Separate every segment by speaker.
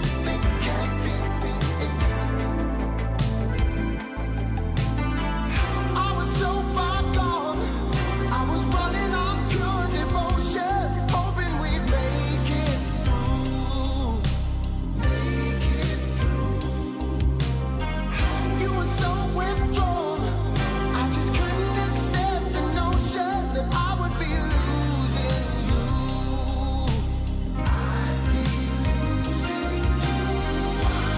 Speaker 1: nothing can beat me. I was so far gone, I was running on pure devotion, hoping we'd make it through. You were so withdrawn, I just couldn't accept the notion that I would be losing you. I'd be losing you.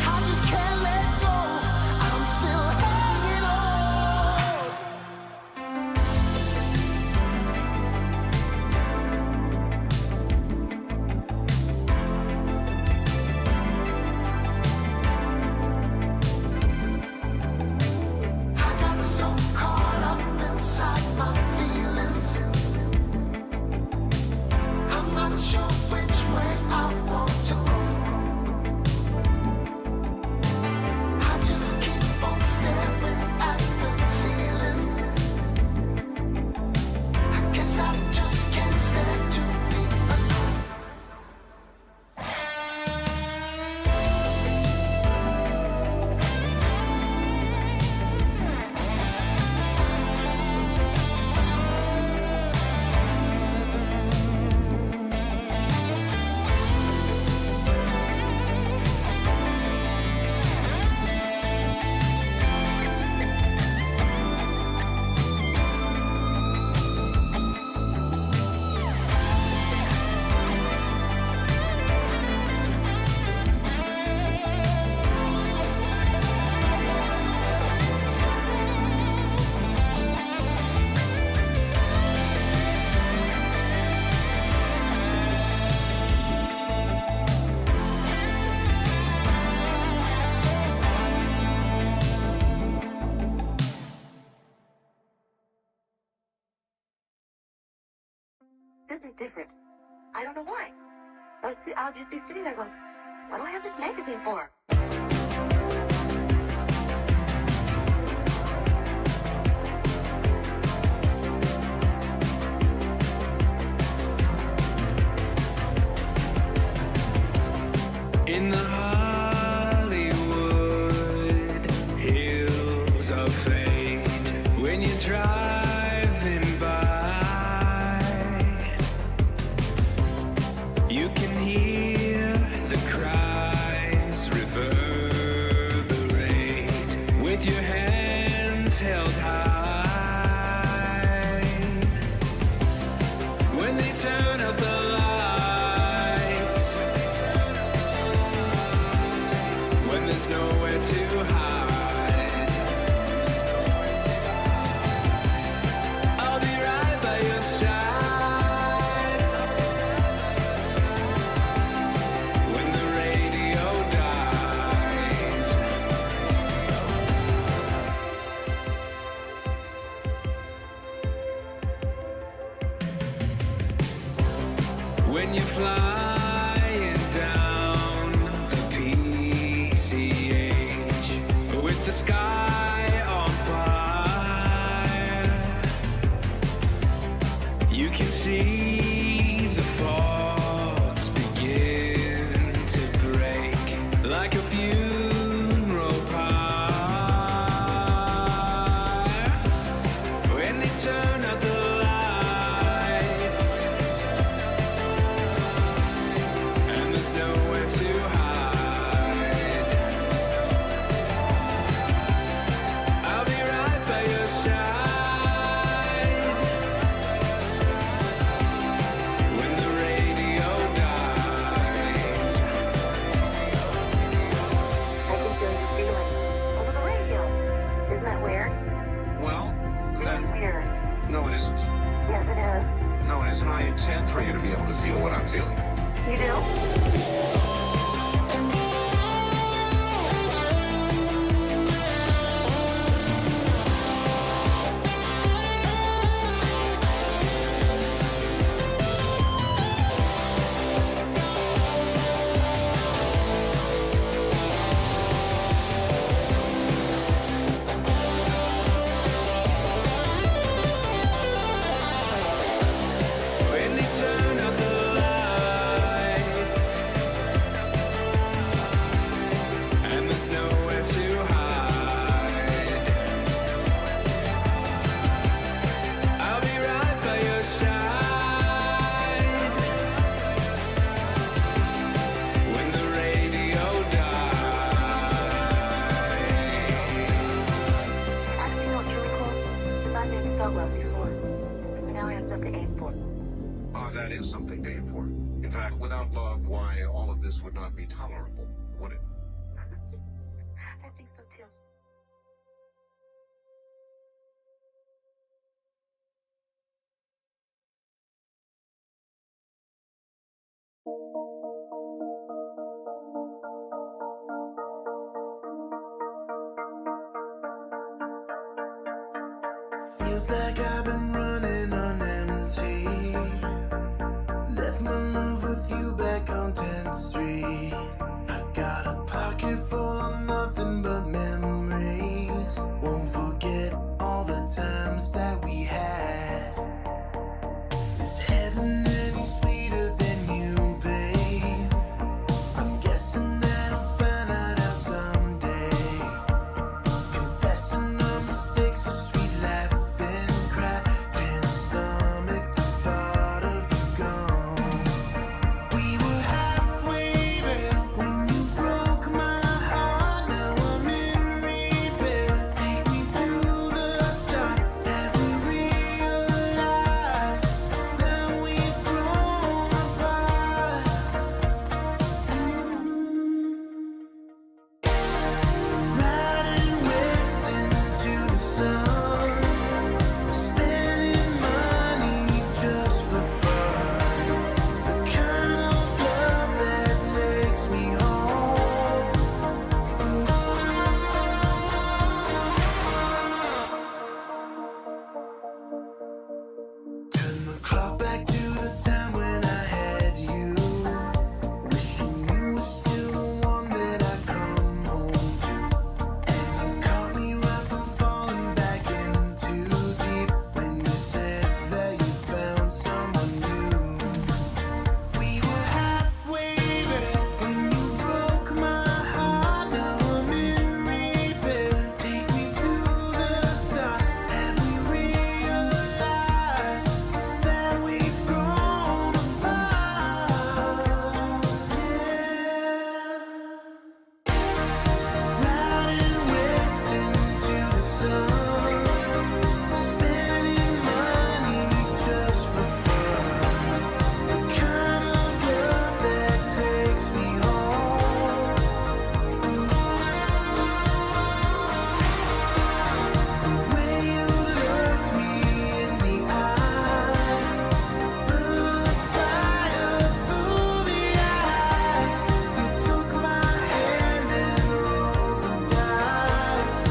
Speaker 1: I just can't let go, I'm still hanging on. I got so caught up inside my feelings, I'm not sure which way I want to go. I just keep on staring at the ceiling. I guess I just can't stand to be alone.
Speaker 2: This is different. I don't know why. I'll just be sitting there going, what do I have this magazine for?
Speaker 3: In the Hollywood hills of fate, when you're driving by, you can hear the cries reverberate with your hands held high. When they turn up the lights, when there's nowhere to hide, I'll be right by your side. When the radio dies, when you're flying down the PCH,
Speaker 4: is something to aim for. In fact, without love, why all of this would not be tolerable, would it?
Speaker 2: I think so too.
Speaker 1: Feels like I've been running on empty. Left my love with you back on 10th Street. I got a pocket full of nothing but memories. Won't forget all the times that we had. Is heaven any sweeter than you, babe? I'm guessing that I'll find that out someday. Confessing our mistakes, a sweet laugh and cry. Can't stomach the thought of you gone. We were halfway there when you broke my heart. Now I'm in repair. Take me to the start. Never realized that we've grown apart. Riding west into the sun, spending money just for fun. The kind of love that takes me home. Turn the clock back to the time when I had you. Wishing you were still the one that I come home to. And you caught me right from falling back in too deep when you said that you found someone new. We were halfway there when you broke my heart. Now I'm in repair. Take me to the start. Have we realized that we've grown apart? Riding west into the sun, spending money just for fun. The kind of love that takes me home. The way you looked me in the eye, burn the fire through the eyes. You took my hand and rolled the dice.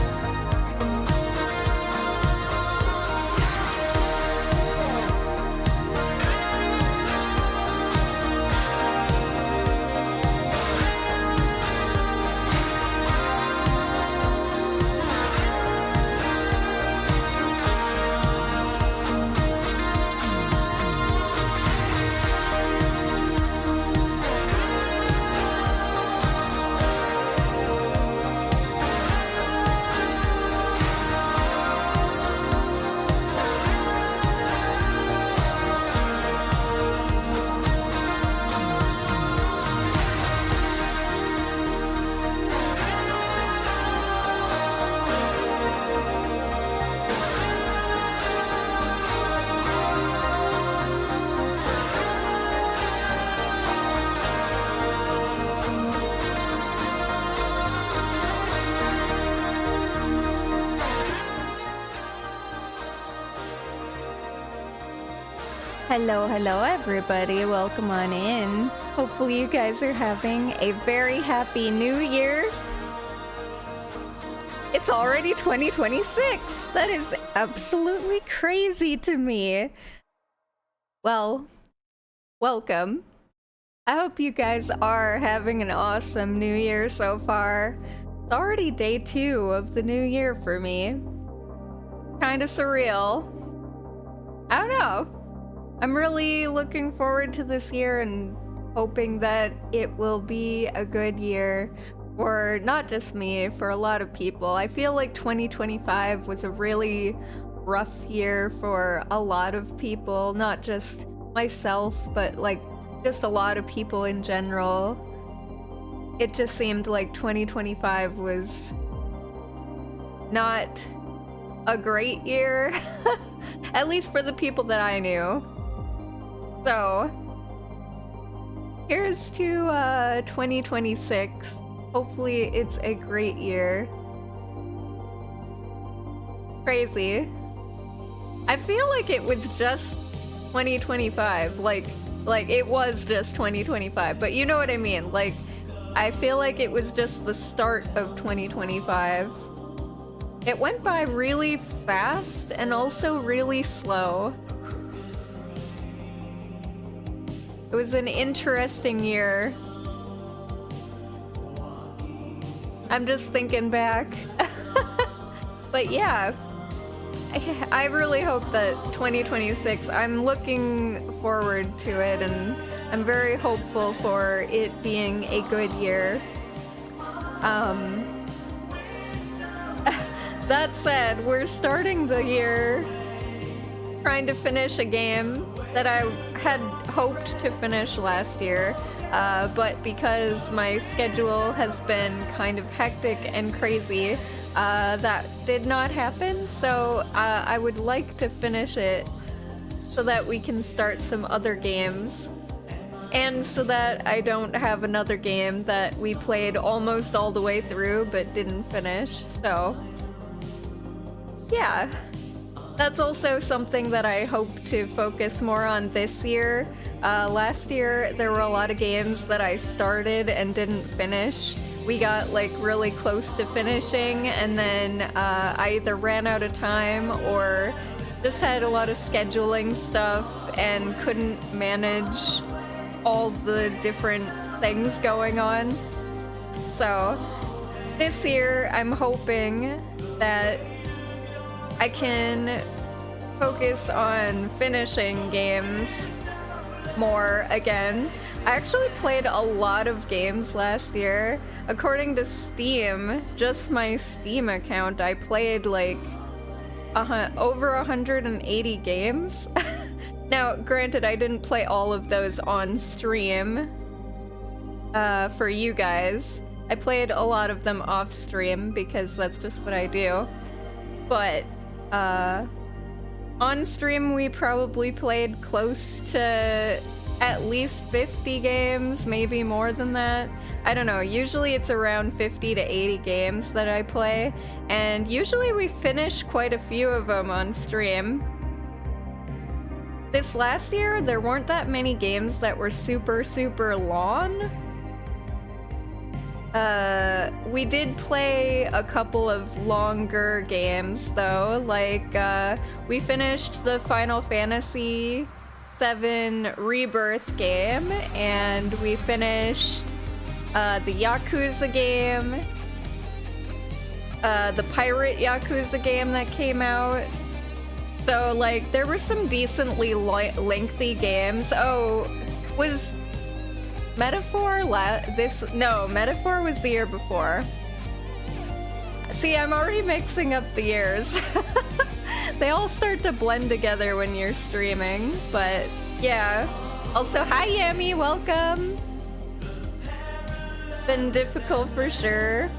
Speaker 5: Hello, everybody. Welcome on in. Hopefully, you guys are having a very happy new year. It's already 2026. That is absolutely crazy to me. Well, welcome. I hope you guys are having an awesome new year so far. It's already day 2 of the new year for me. Kinda surreal. I don't know. I'm really looking forward to this year and hoping that it will be a good year for not just me, for a lot of people. I feel like 2025 was a really rough year for a lot of people, not just myself, but like just a lot of people in general. It just seemed like 2025 was not a great year, at least for the people that I knew. So, Here's to 2026. Hopefully it's a great year. Crazy. I feel like it was just 2025. Like it was just 2025, but you know what I mean. Like, I feel like it was just the start of 2025. It went by really fast and also really slow. It was an interesting year. I'm just thinking back. But yeah, I really hope that 2026, I'm looking forward to it, and I'm very hopeful for it being a good year. That said, we're starting the year trying to finish a game that I had hoped to finish last year, but because my schedule has been kind of hectic and crazy, that did not happen. So I would like to finish it so that we can start some other games, and so that I don't have another game that we played almost all the way through but didn't finish. So yeah, that's also something that I hope to focus more on this year. Last year, there were a lot of games that I started and didn't finish. We got like really close to finishing, and then I either ran out of time or just had a lot of scheduling stuff and couldn't manage all the different things going on. So this year, I'm hoping that I can focus on finishing games more again. I actually played a lot of games last year. According to Steam, just my Steam account, I played like over 180 games. Now, granted, I didn't play all of those on stream for you guys. I played a lot of them off stream because that's just what I do. But on stream, we probably played close to at least 50 games, maybe more than that. I don't know, usually it's around 50 to 80 games that I play, and usually we finish quite a few of them on stream. This last year, there weren't that many games that were super, super long. We did play a couple of longer games though, like we finished the Final Fantasy VII Rebirth game, and we finished the Yakuza game, the Pirate Yakuza game that came out. So like there were some decently lengthy games. Oh, was Metaphor Metaphor was the year before. See, I'm already mixing up the years. They all start to blend together when you're streaming, but yeah. Also, hi Yami, welcome. Been difficult for sure.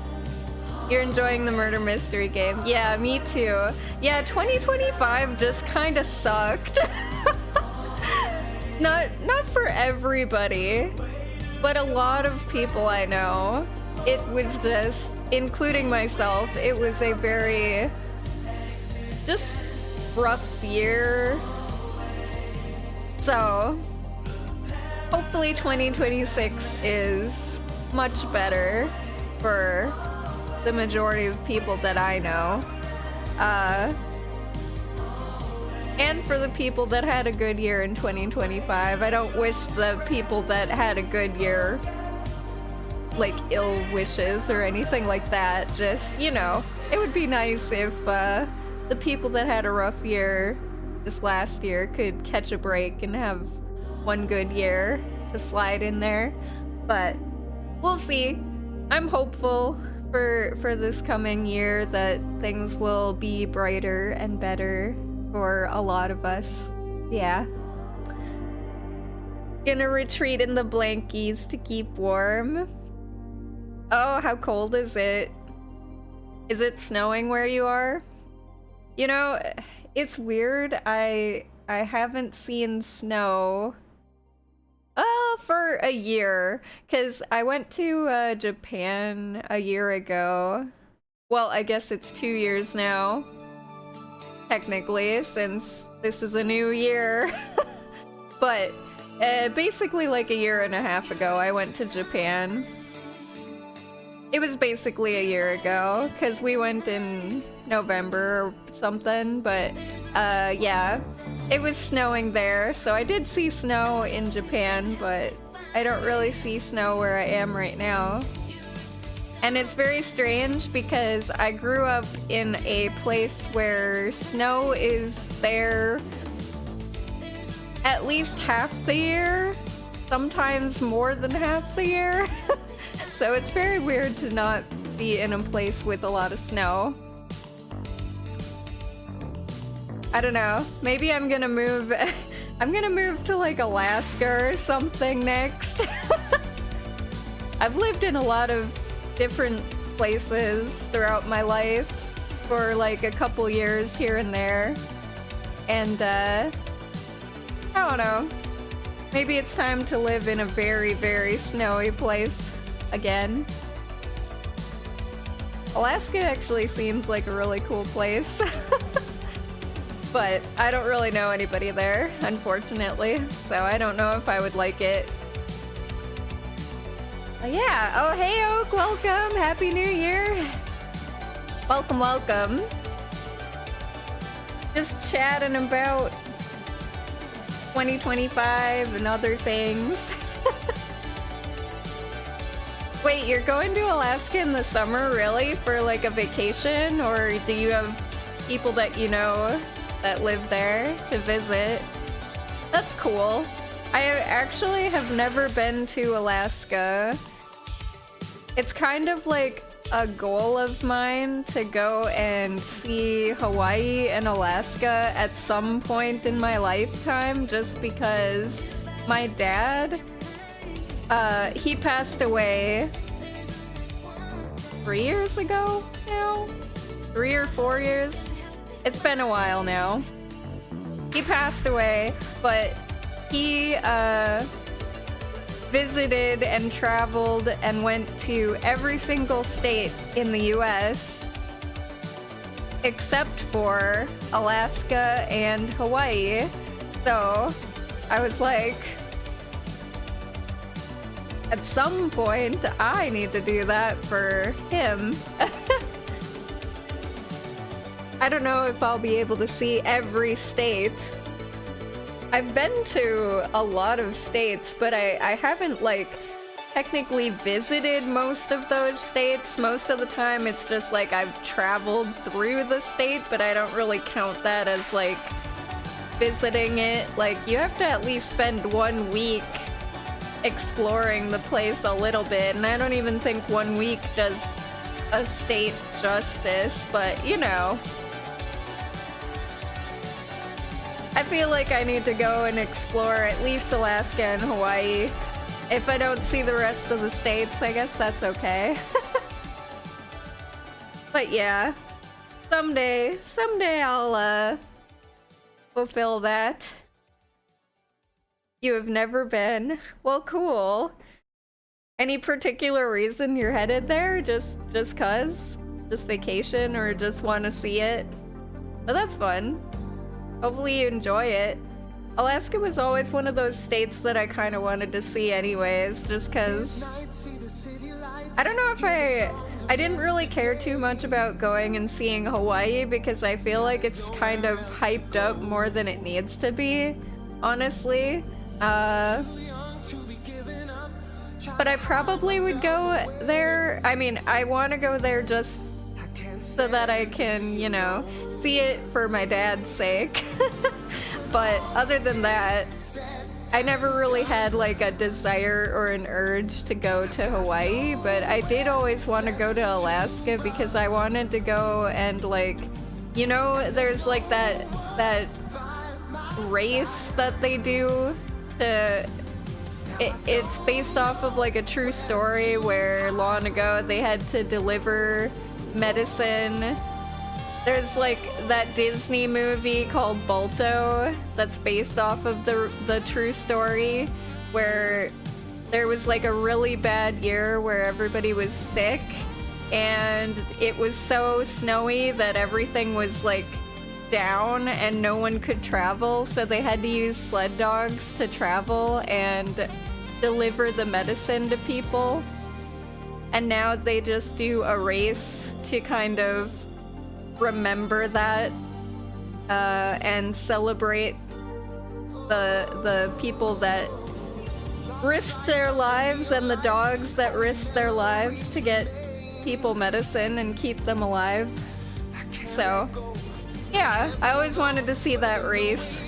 Speaker 5: You're enjoying the murder mystery game. Yeah, me too. Yeah, 2025 just kind of sucked. Not for everybody, but a lot of people I know, it was just, including myself, it was a very just rough year. So hopefully 2026 is much better for the majority of people that I know. And for the people that had a good year in 2025. I don't wish the people that had a good year like ill wishes or anything like that. Just, you know, it would be nice if the people that had a rough year this last year could catch a break and have one good year to slide in there. But we'll see. I'm hopeful for this coming year that things will be brighter and better for a lot of us. Yeah. Gonna retreat in the blankies to keep warm. Oh, how cold is it? Is it snowing where you are? You know, it's weird. I haven't seen snow. Well, for a year, because I went to Japan a year ago. Well, I guess it's 2 years now, technically, since this is a new year. But basically like a year and a half ago, I went to Japan. It was basically a year ago, because we went in November or something, but yeah. It was snowing there, so I did see snow in Japan, but I don't really see snow where I am right now. And it's very strange because I grew up in a place where snow is there at least half the year, sometimes more than half the year. So it's very weird to not be in a place with a lot of snow. I don't know. Maybe I'm gonna move. I'm gonna move to like Alaska or something next. I've lived in a lot of different places throughout my life for like a couple years here and there. And I don't know. Maybe it's time to live in a very, very snowy place again. Alaska actually seems like a really cool place. But I don't really know anybody there, unfortunately, so I don't know if I would like it. Yeah, oh hey Oak, welcome! Happy New Year! Welcome, welcome. Just chatting about 2025 and other things. Wait, you're going to Alaska in the summer, really? For like a vacation? Or do you have people that you know that live there to visit? That's cool. I actually have never been to Alaska. It's kind of like a goal of mine to go and see Hawaii and Alaska at some point in my lifetime, just because my dad, he passed away 3 years ago now? 3 or 4 years? It's been a while now. He passed away, but he visited and traveled and went to every single state in the US except for Alaska and Hawaii. So I was like, at some point I need to do that for him. I don't know if I'll be able to see every state. I've been to a lot of states, but I haven't like technically visited most of those states. Most of the time it's just like I've traveled through the state, but I don't really count that as like visiting it. Like you have to at least spend 1 week exploring the place a little bit, and I don't even think 1 week does a state justice, but you know. I feel like I need to go and explore at least Alaska and Hawaii. If I don't see the rest of the states, I guess that's okay. But yeah, someday I'll fulfill that. You have never been? Well, cool. Any particular reason you're headed there? Just cause? Just vacation or just want to see it? But that's fun. Hopefully you enjoy it. Alaska was always one of those states that I kind of wanted to see anyways, just cause I don't know if I didn't really care too much about going and seeing Hawaii because I feel like it's kind of hyped up more than it needs to be, honestly. But I probably would go there. I mean, I want to go there just so that I can, you know, see it for my dad's sake. But other than that, I never really had like a desire or an urge to go to Hawaii, but I did always want to go to Alaska because I wanted to go and like, you know, there's like that race that they do to it's based off of like a true story where long ago they had to deliver medicine. There's like that Disney movie called Balto that's based off of the true story where there was like a really bad year where everybody was sick and it was so snowy that everything was like down and no one could travel, so they had to use sled dogs to travel and deliver the medicine to people. And now they just do a race to kind of remember that and celebrate the people that risked their lives and the dogs that risked their lives to get people medicine and keep them alive. So, yeah, I always wanted to see that race.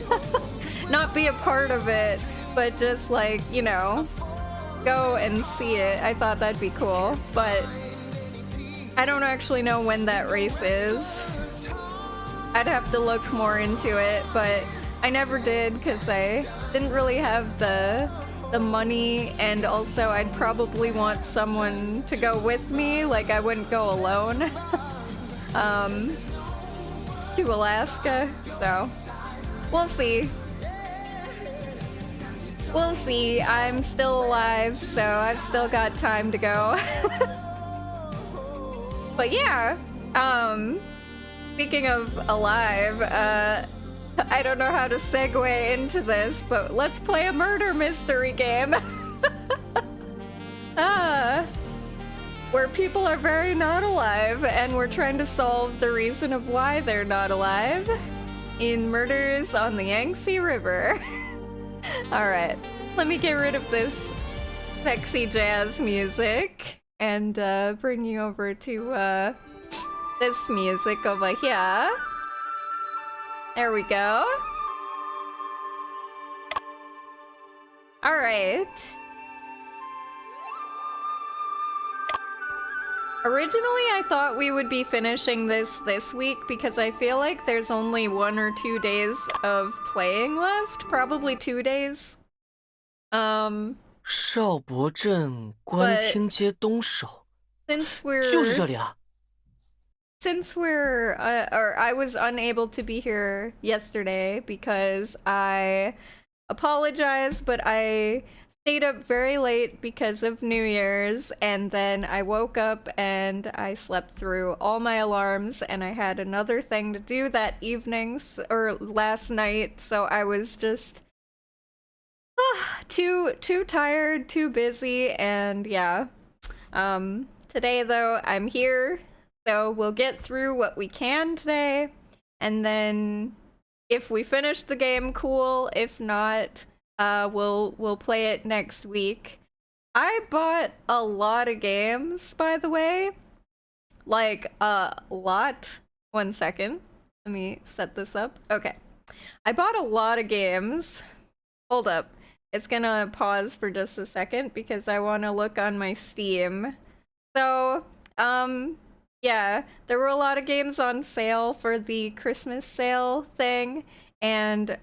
Speaker 5: Not be a part of it, but just like, you know, go and see it. I thought that'd be cool, but I don't actually know when that race is. I'd have to look more into it, but I never did because I didn't really have the money, and also I'd probably want someone to go with me, like I wouldn't go alone to Alaska, so we'll see. We'll see. I'm still alive, so I've still got time to go. But yeah, speaking of alive, I don't know how to segue into this, but let's play a murder mystery game. Where people are very not alive, and we're trying to solve the reason of why they're not alive in Murders on the Yangtze River. Alright, let me get rid of this sexy jazz music and bring you over to this music over here. There we go. Alright. Originally, I thought we would be finishing this week because I feel like there's only 1 or 2 days of playing left. Probably 2 days.
Speaker 6: 少博镇官厅街东首，
Speaker 5: Since we're
Speaker 6: 就是这里啊。
Speaker 5: Since we're, or I was unable to be here yesterday because I apologize, but I stayed up very late because of New Year's, and then I woke up and I slept through all my alarms, and I had another thing to do that evening, or last night, so I was just too tired, too busy, and yeah. Today though, I'm here. So we'll get through what we can today, and then if we finish the game, cool. If not, we'll play it next week. I bought a lot of games, by the way. Like, a lot. 1 second. Let me set this up. Okay. I bought a lot of games. Hold up. It's gonna pause for just a second because I want to look on my Steam. So, yeah, there were a lot of games on sale for the Christmas sale thing, and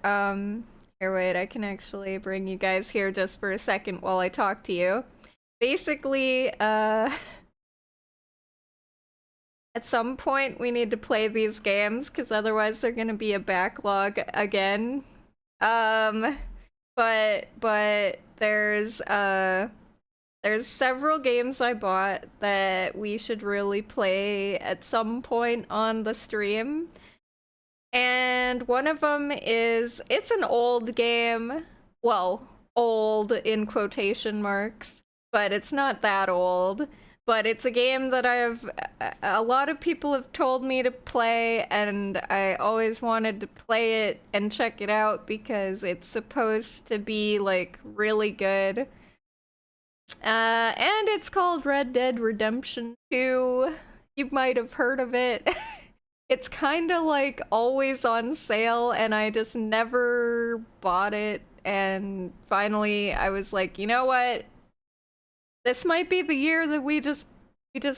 Speaker 5: here, wait, I can actually bring you guys here just for a second while I talk to you. Basically, at some point we need to play these games because otherwise they're gonna be a backlog again. But there's several games I bought that we should really play at some point on the stream. And one of them is, it's an old game. Well, old in quotation marks, but it's not that old. But it's a game that a lot of people have told me to play, and I always wanted to play it and check it out because it's supposed to be like really good. And it's called Red Dead Redemption 2. You might have heard of it. It's kind of like always on sale, and I just never bought it. And finally, I was like, you know what? This might be the year that we just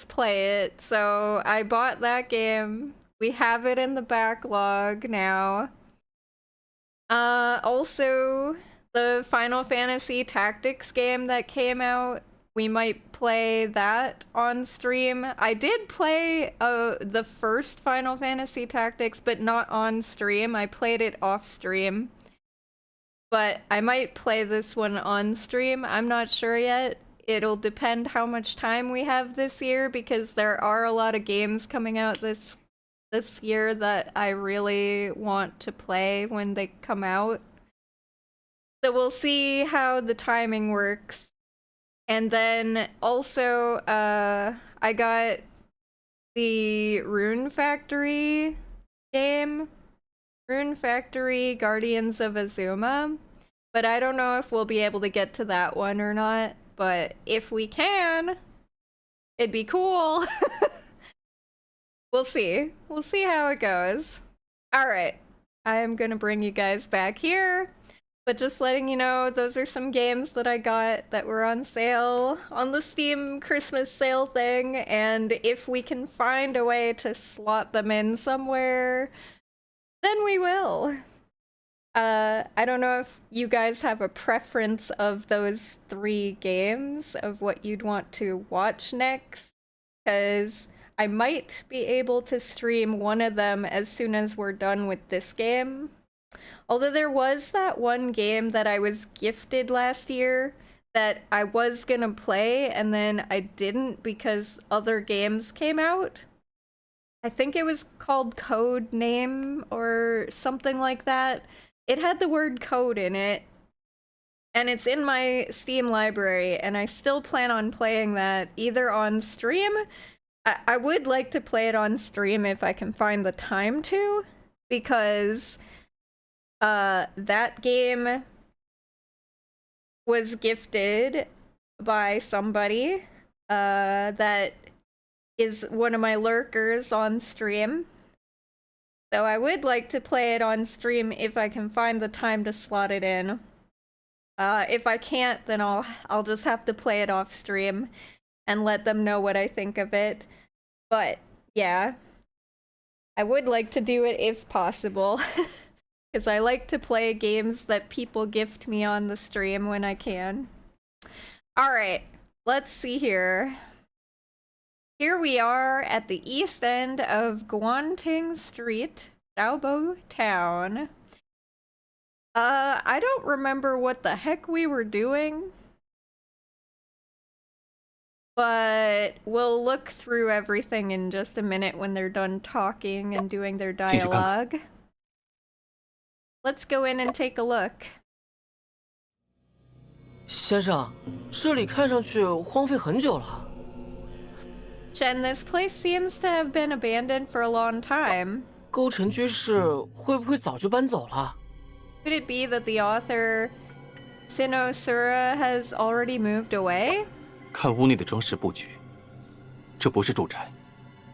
Speaker 5: play it. So I bought that game. We have it in the backlog now. Also, the Final Fantasy Tactics game that came out, we might play that on stream. I did play the first Final Fantasy Tactics, but not on stream. I played it off stream. but I might play this one on stream. I'm not sure yet. It'll depend how much time we have this year, because there are a lot of games coming out this year that I really want to play when they come out. So we'll see how the timing works. And then also, I got the Rune Factory game. Rune Factory Guardians of Azuma. But I don't know if we'll be able to get to that one or not. But if we can, it'd be cool. We'll see. We'll see how it goes. Alright. I am gonna bring you guys back here. But just letting you know, those are some games that I got that were on sale on the Steam Christmas sale thing, and if we can find a way to slot them in somewhere, then we will. I don't know if you guys have a preference of those 3 games, of what you'd want to watch next, because I might be able to stream one of them as soon as we're done with this game. Although there was that one game that I was gifted last year that I was gonna play and then I didn't because other games came out. I think it was called Code Name or something like that. It had the word code in it, and it's in my Steam library, and I still plan on playing that either on stream. I would like to play it on stream if I can find the time to, because that game was gifted by somebody that is one of my lurkers on stream. So I would like to play it on stream if I can find the time to slot it in. If I can't, then I'll just have to play it off stream and let them know what I think of it. But yeah, I would like to do it if possible. Because I like to play games that people gift me on the stream when I can. Alright, let's see here. Here we are at the east end of Guanting Street, Xiaobo Town. I don't remember what the heck we were doing. But we'll look through everything in just a minute when they're done talking and doing their dialogue. Let's go in and take a look.
Speaker 6: 先生，这里看上去荒废很久了。
Speaker 5: Shen, this place seems to have been abandoned for a long time.
Speaker 6: 勾陈居士会不会早就搬走了？
Speaker 5: Could it be that the author Sinosura has already moved away?
Speaker 7: 看屋内的装饰布局，这不是住宅，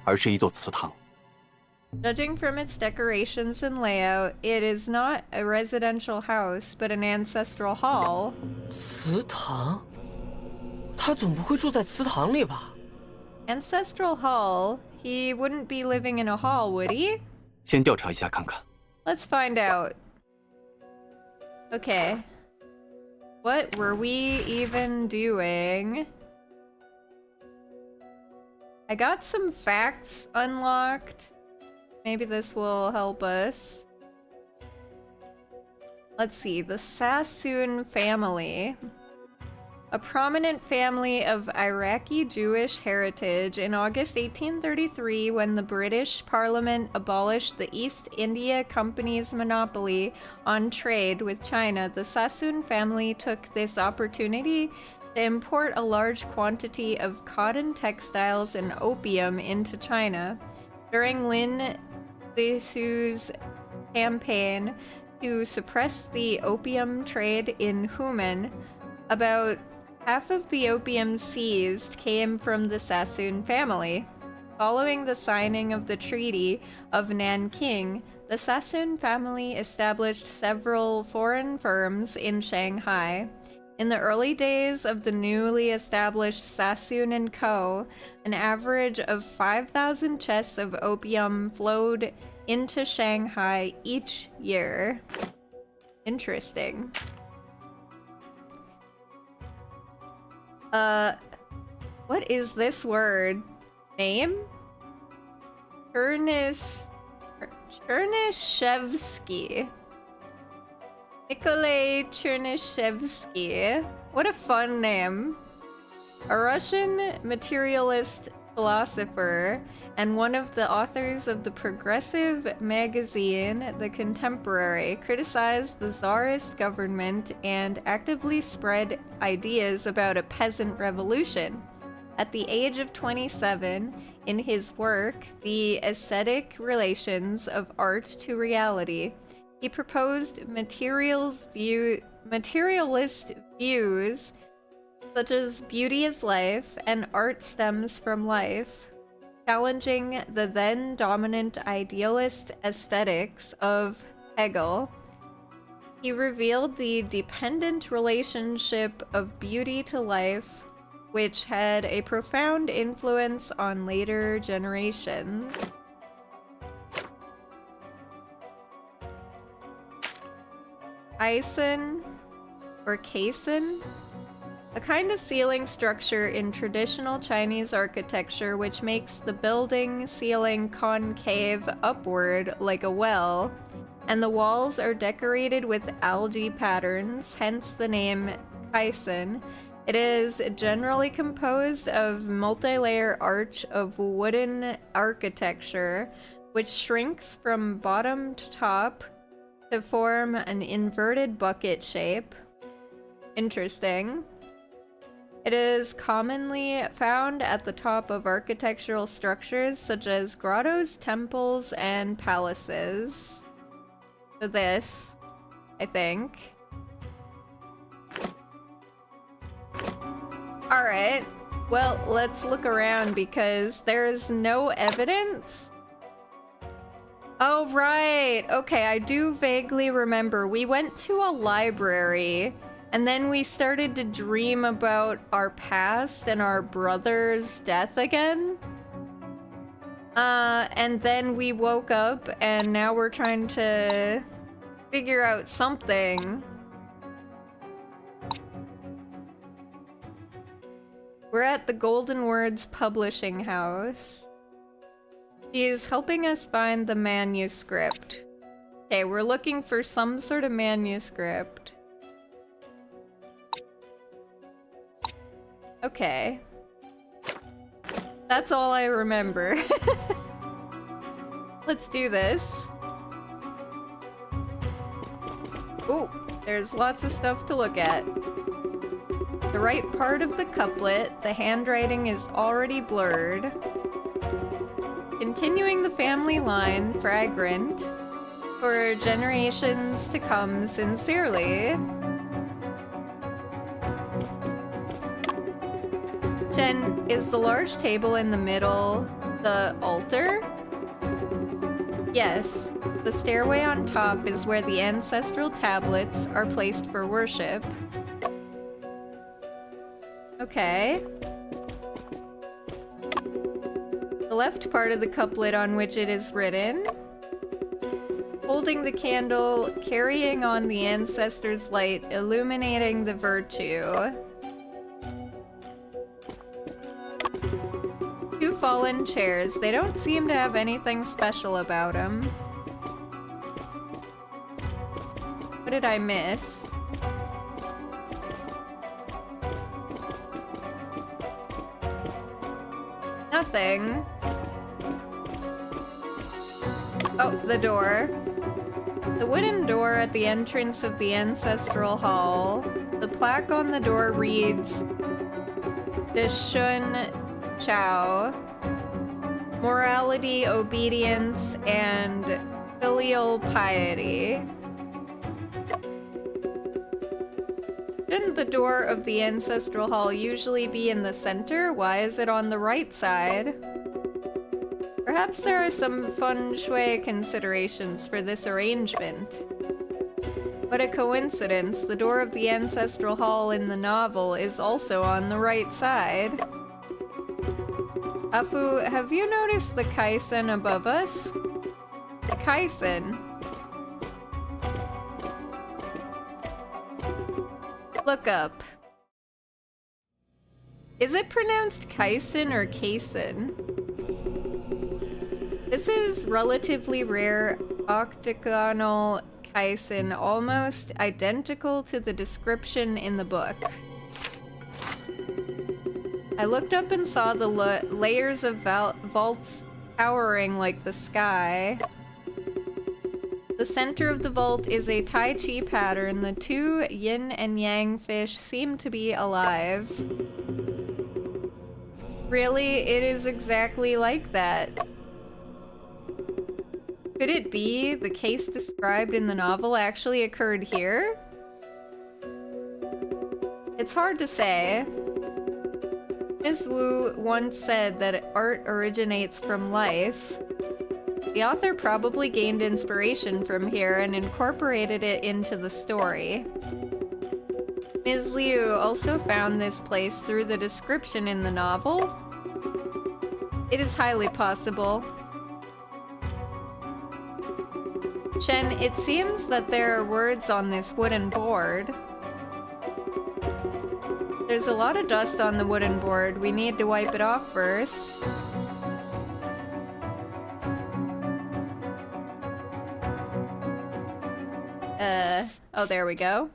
Speaker 7: 而是一座祠堂。
Speaker 5: Judging from its decorations and layout, it is not a residential house, but an ancestral hall.
Speaker 6: 祠堂？他总不会住在祠堂里吧？
Speaker 5: Ancestral hall? He wouldn't be living in a hall, would he?
Speaker 7: 先调查一下看看。
Speaker 5: Let's find out. Okay. What were we even doing? I got some facts unlocked. Maybe this will help us. Let's see, the Sassoon family. A prominent family of Iraqi Jewish heritage, in August 1833, when the British Parliament abolished the East India Company's monopoly on trade with China, the Sassoon family took this opportunity to import a large quantity of cotton textiles and opium into China. During Lin Zexu's campaign to suppress the opium trade in Hunan, about half of the opium seized came from the Sassoon family. Following the signing of the Treaty of Nanking, the Sassoon family established several foreign firms in Shanghai. In the early days of the newly established Sassoon & Co., an average of 5,000 chests of opium flowed into Shanghai each year. Interesting. What is this word? Name? Chernishevsky. Nikolai Chernyshevsky. What a fun name. A Russian materialist philosopher and one of the authors of the progressive magazine The Contemporary, criticized the Tsarist government and actively spread ideas about a peasant revolution. At the age of 27, in his work, The Aesthetic Relations of Art to Reality, he proposed materialist views such as beauty is life and art stems from life, challenging the then dominant idealist aesthetics of Hegel. He revealed the dependent relationship of beauty to life, which had a profound influence on later generations. Kaisen, or Kaisen? A kind of ceiling structure in traditional Chinese architecture which makes the building ceiling concave upward like a well, and the walls are decorated with algae patterns, hence the name Kaisen. It is generally composed of multi-layer arch of wooden architecture, which shrinks from bottom to top to form an inverted bucket shape. Interesting. It is commonly found at the top of architectural structures such as grottos, temples, and palaces. So this, I think. Alright, well, let's look around because there's no evidence. Oh, right. Okay, I do vaguely remember. We went to a library, and then we started to dream about our past and our brother's death again. And then we woke up, and now we're trying to figure out something. We're at the Golden Words Publishing House. She is helping us find the manuscript. Okay, we're looking for some sort of manuscript. Okay. That's all I remember. Let's do this. Ooh, there's lots of stuff to look at. The right part of the couplet, the handwriting is already blurred. Continuing the family line, fragrant, for generations to come sincerely. Chen, is the large table in the middle the altar? Yes, the stairway on top is where the ancestral tablets are placed for worship. Okay. The left part of the couplet on which it is written. Holding the candle, carrying on the ancestors' light, illuminating the virtue. Two fallen chairs. They don't seem to have anything special about them. What did I miss? Nothing. Oh, the door. The wooden door at the entrance of the ancestral hall. The plaque on the door reads, Deshun Chao. Morality, obedience, and filial piety. Shouldn't the door of the ancestral hall usually be in the center? Why is it on the right side? Perhaps there are some feng shui considerations for this arrangement. What a coincidence, the door of the ancestral hall in the novel is also on the right side. Afu, have you noticed the Kaisen above us? The Kaisen. Look up. Is it pronounced Kaisen or Kaisen? This is relatively rare octagonal Hyson, almost identical to the description in the book. I looked up and saw the layers of vaults towering like the sky. The center of the vault is a Tai Chi pattern. The two yin and yang fish seem to be alive. Really, it is exactly like that. Could it be the case described in the novel actually occurred here? It's hard to say. Ms. Wu once said that art originates from life. The author probably gained inspiration from here and incorporated it into the story. Ms. Liu also found this place through the description in the novel. It is highly possible. Shen, it seems that there are words on this wooden board. There's a lot of dust on the wooden board. We need to wipe it off first. Oh, there we go.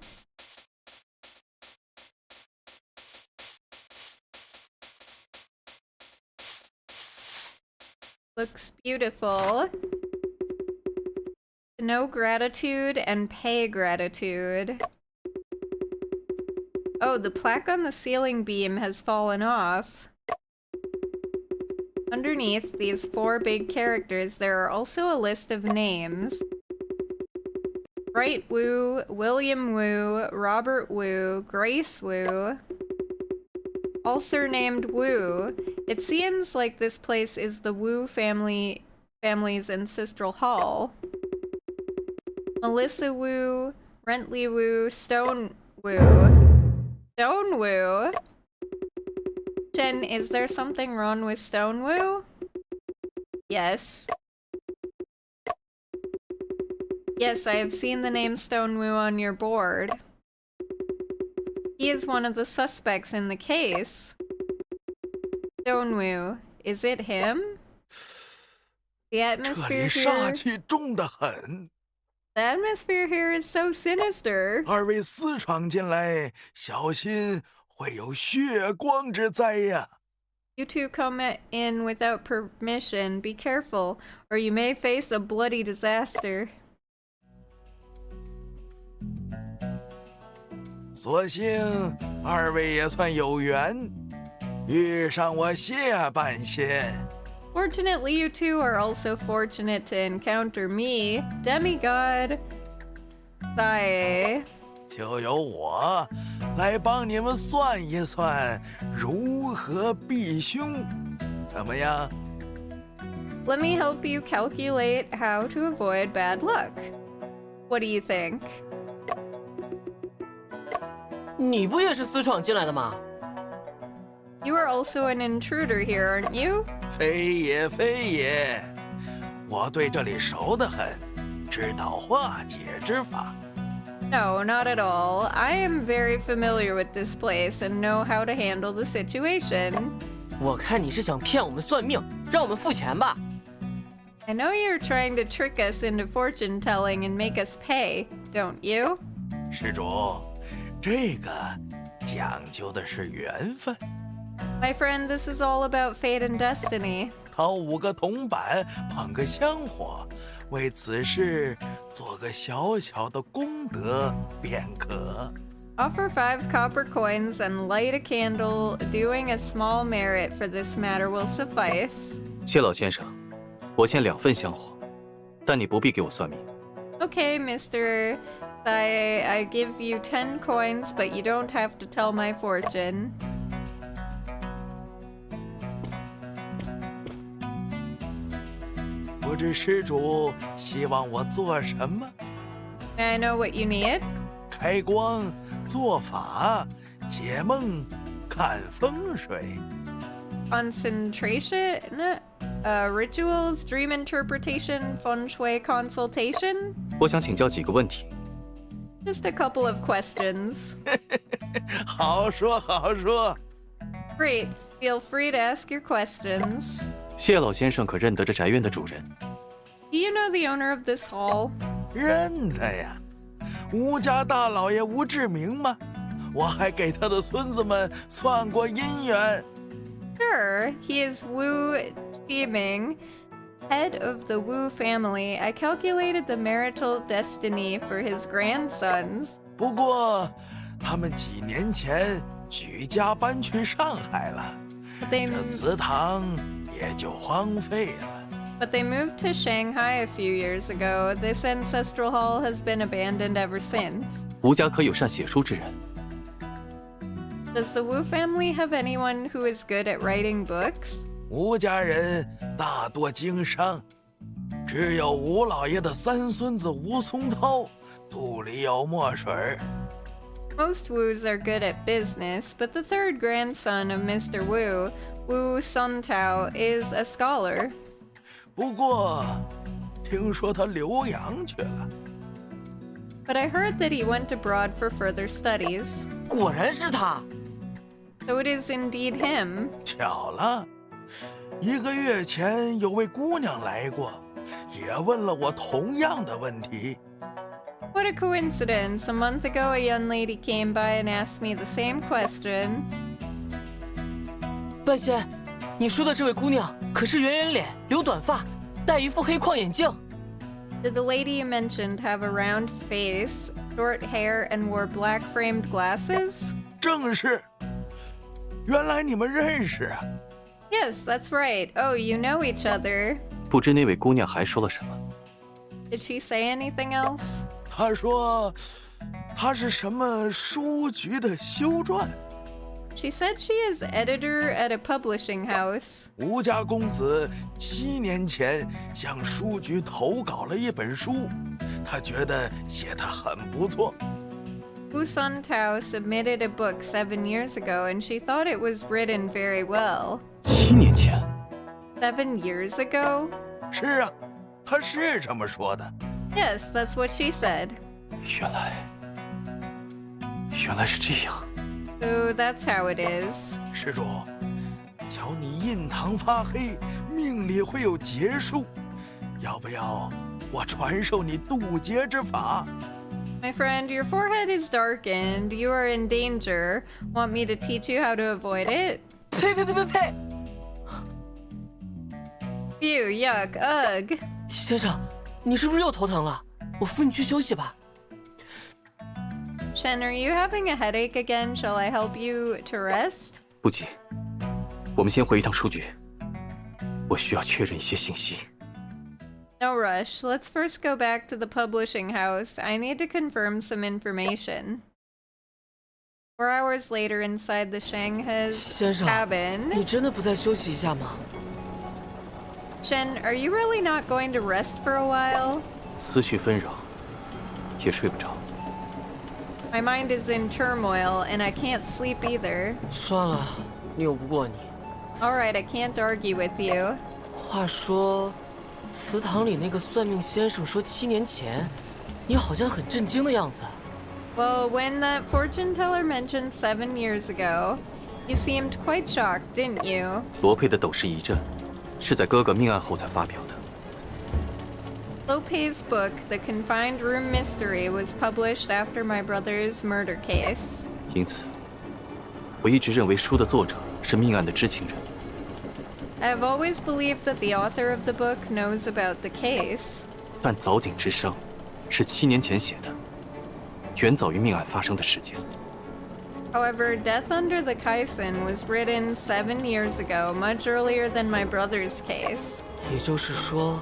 Speaker 5: Looks beautiful. Know gratitude and pay gratitude. Oh, the plaque on the ceiling beam has fallen off. Underneath these 4 big characters, there are also a list of names. Bright Wu, William Wu, Robert Wu, Grace Wu, all surnamed Wu. It seems like this place is the Wu family's ancestral hall. Melissa Wu, Rentley Wu, Stone Wu. Stone Wu? Jen, is there something wrong with Stone Wu? Yes. Yes, I have seen the name Stone Wu on your board. He is one of the suspects in the case. Stone Wu, is it him? The atmosphere here... The atmosphere here is so sinister.
Speaker 8: 二位私闯进来，小心会有血光之灾呀！
Speaker 5: You two come in without permission. Be careful, or you may face a bloody disaster.
Speaker 8: 所幸二位也算有缘，遇上我谢半仙。
Speaker 5: Fortunately, you two are also fortunate to encounter me, demigod Taye.
Speaker 8: 就由我来帮你们算一算如何避凶，怎么样？
Speaker 5: Let me help you calculate how to avoid bad luck. What do you think?
Speaker 6: 你不也是私闯进来的吗？
Speaker 5: You are also an intruder here, aren't you?
Speaker 8: 非也非也，我对这里熟得很，知道化解之法。
Speaker 5: No, not at all. I am very familiar with this place and know how to handle the situation.
Speaker 6: 我看你是想骗我们算命，让我们付钱吧。
Speaker 5: I know you're trying to trick us into fortune telling and make us pay, don't you?
Speaker 8: 施主，这个讲究的是缘分。
Speaker 5: My friend, this is all about fate and destiny.
Speaker 8: 掏5个铜板，捧个香火，为此事做个小小的功德便可。
Speaker 5: Offer 5 copper coins and light a candle. Doing a small merit for this matter will suffice.
Speaker 7: 谢老先生，我欠2份香火，但你不必给我算命。
Speaker 5: Okay, Mr. I give you 10 coins, but you don't have to tell my fortune.
Speaker 8: 不知施主希望我做什么？
Speaker 5: May I know what you need?
Speaker 8: 开光、做法、解梦、看风水。
Speaker 5: Concentration? Rituals, dream interpretation, feng shui consultation?
Speaker 7: 我想请教几个问题。
Speaker 5: Just a couple of questions.
Speaker 8: 好说好说。
Speaker 5: Great. Feel free to ask your questions.
Speaker 7: 谢老先生可认得这宅院的主人？
Speaker 5: Do you know the owner of this hall?
Speaker 8: 认得呀，吴家大老爷吴志明嘛，我还给他的孙子们算过姻缘。
Speaker 5: Sure, he is Wu Jiming, head of the Wu family. I calculated the marital destiny for his grandsons.
Speaker 8: 不过，他们几年前举家搬去上海了，
Speaker 5: But they,
Speaker 8: 这祠堂也就荒废了。
Speaker 5: but they moved to Shanghai a few years ago. This ancestral hall has been abandoned ever since.
Speaker 7: 吴家可有善写书之人？
Speaker 5: Does the Wu family have anyone who is good at writing books?
Speaker 8: 吴家人大多经商，只有吴老爷的三孙子吴松涛肚里有墨水儿。
Speaker 5: Most Wus are good at business, but the third grandson of Mr. Wu, Wu Suntao, is a scholar.
Speaker 8: 不过，听说他留洋去了。
Speaker 5: But I heard that he went abroad for further studies.
Speaker 6: 果然是他。
Speaker 5: So it is indeed him.
Speaker 8: 巧了，1个月前有位姑娘来过，也问了我同样的问题。
Speaker 5: What a coincidence. A month ago, a young lady came by and asked me the same question.
Speaker 6: 半仙，你说的这位姑娘可是圆圆脸、留短发、戴一副黑框眼镜？
Speaker 5: Did the lady you mentioned have a round face, short hair, and wore black framed glasses?
Speaker 8: 正是，原来你们认识啊！
Speaker 5: Yes, that's right. Oh, you know each other.
Speaker 7: 不知那位姑娘还说了什么？
Speaker 5: Did she say anything else?
Speaker 8: 她说，她是什么书局的修撰。
Speaker 5: She said she is editor at a publishing house.
Speaker 8: 吴家公子7年前向书局投稿了一本书，他觉得写得很不错。
Speaker 5: Wu Suntao submitted a book 7 years ago, and she thought it was written very well.
Speaker 7: 7年前，
Speaker 5: 7 years ago?
Speaker 8: 是啊，他是这么说的。
Speaker 5: Yes, that's what she said.
Speaker 7: 原来是这样。
Speaker 5: So that's how it is.
Speaker 8: 施主，瞧你印堂发黑，命里会有劫数，要不要我传授你渡劫之法？
Speaker 5: My friend, your forehead is darkened. You are in danger. Want me to teach you how to avoid it?
Speaker 6: 呸呸呸呸呸！
Speaker 5: Ew, yuck, ugh.
Speaker 6: 先生，你是不是又头疼了？我扶你去休息吧。
Speaker 5: Shen, are you having a headache again? Shall I help you to rest?
Speaker 7: 不急，我们先回一趟书局，我需要确认一些信息。
Speaker 5: No rush. Let's first go back to the publishing house. I need to confirm some information. 4 hours later, inside the Shangha's
Speaker 6: 先生，
Speaker 5: cabin.
Speaker 6: 你真的不再休息一下吗？
Speaker 5: Shen, are you really not going to rest for a while?
Speaker 7: 思绪纷扰，也睡不着。
Speaker 5: My mind is in turmoil, and I can't sleep either.
Speaker 6: 算了，拗不过你。
Speaker 5: Alright, I can't argue with you.
Speaker 6: 话说，祠堂里那个算命先生说7年前，你好像很震惊的样子。
Speaker 5: Well, when that fortune teller mentioned 7 years ago, you seemed quite shocked, didn't you?
Speaker 7: 罗佩的斗士遗阵，是在哥哥命案后才发表的。
Speaker 5: Lopez's book, The Confined Room Mystery, was published after my brother's murder case.
Speaker 7: 因此，我一直认为书的作者是命案的知情人。
Speaker 5: I have always believed that the author of the book knows about the case.
Speaker 7: 但早井之殇是7年前写的，远早于命案发生的时间。
Speaker 5: However, Death Under the Kaisen was written 7 years ago, much earlier than my brother's case.
Speaker 6: 也就是说，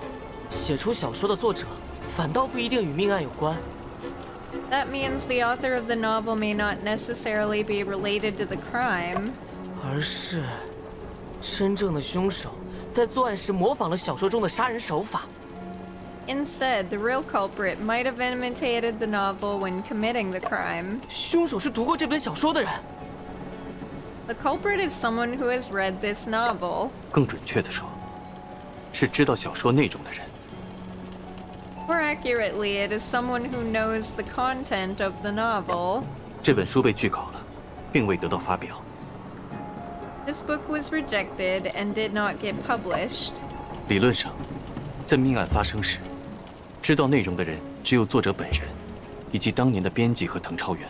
Speaker 6: 写出小说的作者反倒不一定与命案有关。
Speaker 5: That means the author of the novel may not necessarily be related to the crime.
Speaker 6: 而是真正的凶手在作案时模仿了小说中的杀人手法。
Speaker 5: Instead, the real culprit might have imitated the novel when committing the crime.
Speaker 6: 凶手是读过这本小说的人。
Speaker 5: The culprit is someone who has read this novel.
Speaker 7: 更准确地说，是知道小说内容的人。
Speaker 5: More accurately, it is someone who knows the content of the novel.
Speaker 7: 这本书被拒稿了，并未得到发表。
Speaker 5: This book was rejected and did not get published.
Speaker 7: 理论上，在命案发生时，知道内容的人只有作者本人，以及当年的编辑和滕超元。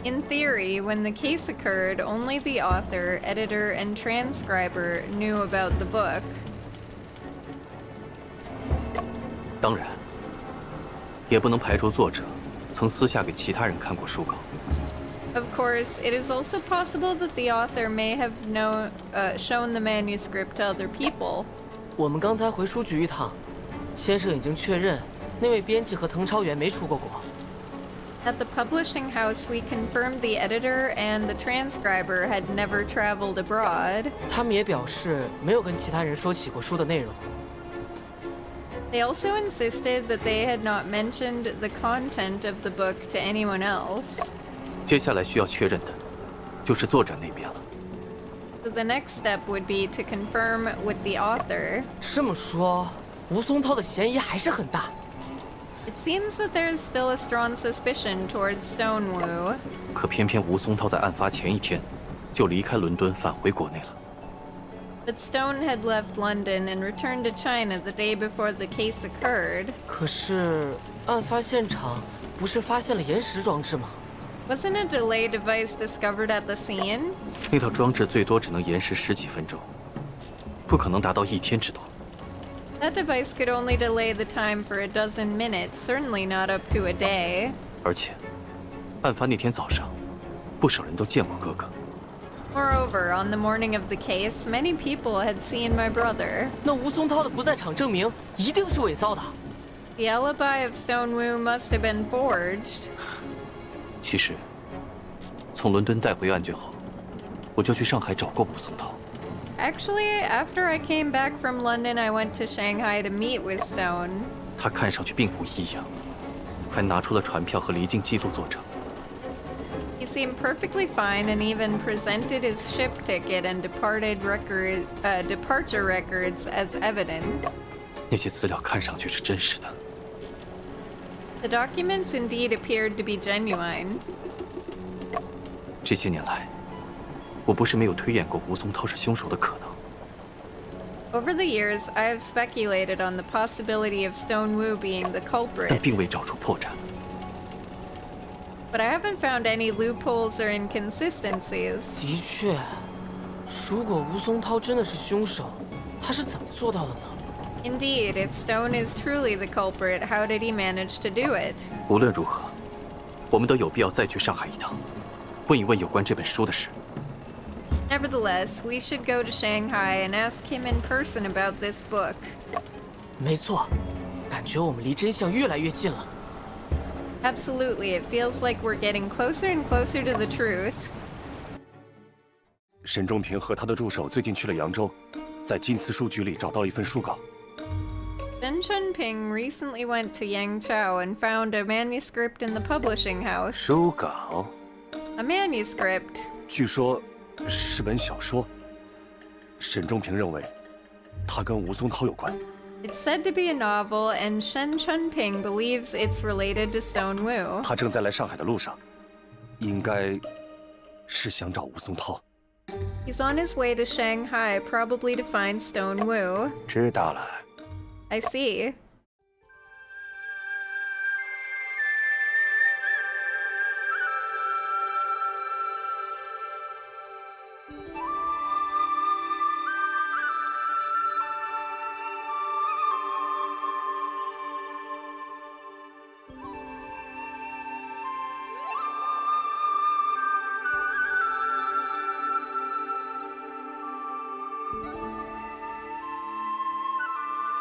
Speaker 5: In theory, when the case occurred, only the author, editor, and transcriber knew about the book.
Speaker 7: 当然，也不能排除作者曾私下给其他人看过书稿。
Speaker 5: Of course, it is also possible that the author may have shown the manuscript to other people.
Speaker 6: 我们刚才回书局一趟，先生已经确认，那位编辑和滕超元没出过国。
Speaker 5: At the publishing house, we confirmed the editor and the transcriber had never traveled abroad.
Speaker 6: 他们也表示没有跟其他人说起过书的内容。
Speaker 5: They also insisted that they had not mentioned the content of the book to anyone else.
Speaker 7: 接下来需要确认的，就是作者那边了。
Speaker 5: So the next step would be to confirm with the author.
Speaker 6: 这么说，吴松涛的嫌疑还是很大。
Speaker 5: It seems that there is still a strong suspicion towards Stonewu.
Speaker 7: 可偏偏吴松涛在案发前一天，就离开伦敦返回国内了。
Speaker 5: But Stone had left London and returned to China the day before the case occurred.
Speaker 6: 可是，案发现场不是发现了延时装置吗？
Speaker 5: Wasn't a delay device discovered at the scene?
Speaker 7: 那套装置最多只能延时10几分钟，不可能达到1天之多。
Speaker 5: That device could only delay the time for a dozen minutes, certainly not up to a day.
Speaker 7: 而且，案发那天早上，不少人都见过哥哥。
Speaker 5: Moreover, on the morning of the case, many people had seen my brother.
Speaker 6: 那吴松涛的不在场证明一定是伪造的。
Speaker 5: The alibi of Stonewu must have been forged.
Speaker 7: 其实，从伦敦带回案卷后，我就去上海找过吴松涛。
Speaker 5: Actually, after I came back from London, I went to Shanghai to meet with Stone.
Speaker 7: 他看上去并无异样，还拿出了船票和离境记录作证。
Speaker 5: He seemed perfectly fine and even presented his ship ticket and departure records as evidence.
Speaker 7: 那些资料看上去是真实的。
Speaker 5: The documents indeed appeared to be genuine.
Speaker 7: 这些年来，我不是没有推演过吴松涛是凶手的可能。
Speaker 5: Over the years, I have speculated on the possibility of Stonewu being the
Speaker 7: 但
Speaker 5: culprit,
Speaker 7: 并未找出破绽。
Speaker 5: but I haven't found any loopholes or inconsistencies.
Speaker 6: 的确，如果吴松涛真的是凶手，他是怎么做到的呢？
Speaker 5: Indeed, if Stone is truly the culprit, how did he manage to do it?
Speaker 7: 无论如何，我们都有必要再去上海一趟，问一问有关这本书的事。
Speaker 5: Nevertheless, we should go to Shanghai and ask him in person about this book.
Speaker 6: 没错，感觉我们离真相越来越近了。
Speaker 5: Absolutely, it feels like we're getting closer and closer to the truth.
Speaker 9: 沈仲平和他的助手最近去了扬州，在金瓷书局里找到一份书稿。
Speaker 5: Shen Chunping recently went to Yangtze and found a manuscript in the publishing house.
Speaker 9: 书稿，
Speaker 5: A manuscript.
Speaker 9: 据说是本小说。沈仲平认为，他跟吴松涛有关。
Speaker 5: It's said to be a novel, and Shen Chunping believes it's related to Stonewu.
Speaker 9: 他正在来上海的路上，应该是想找吴松涛。
Speaker 5: He's on his way to Shanghai, probably to find Stonewu.
Speaker 9: 知道了。
Speaker 5: I see.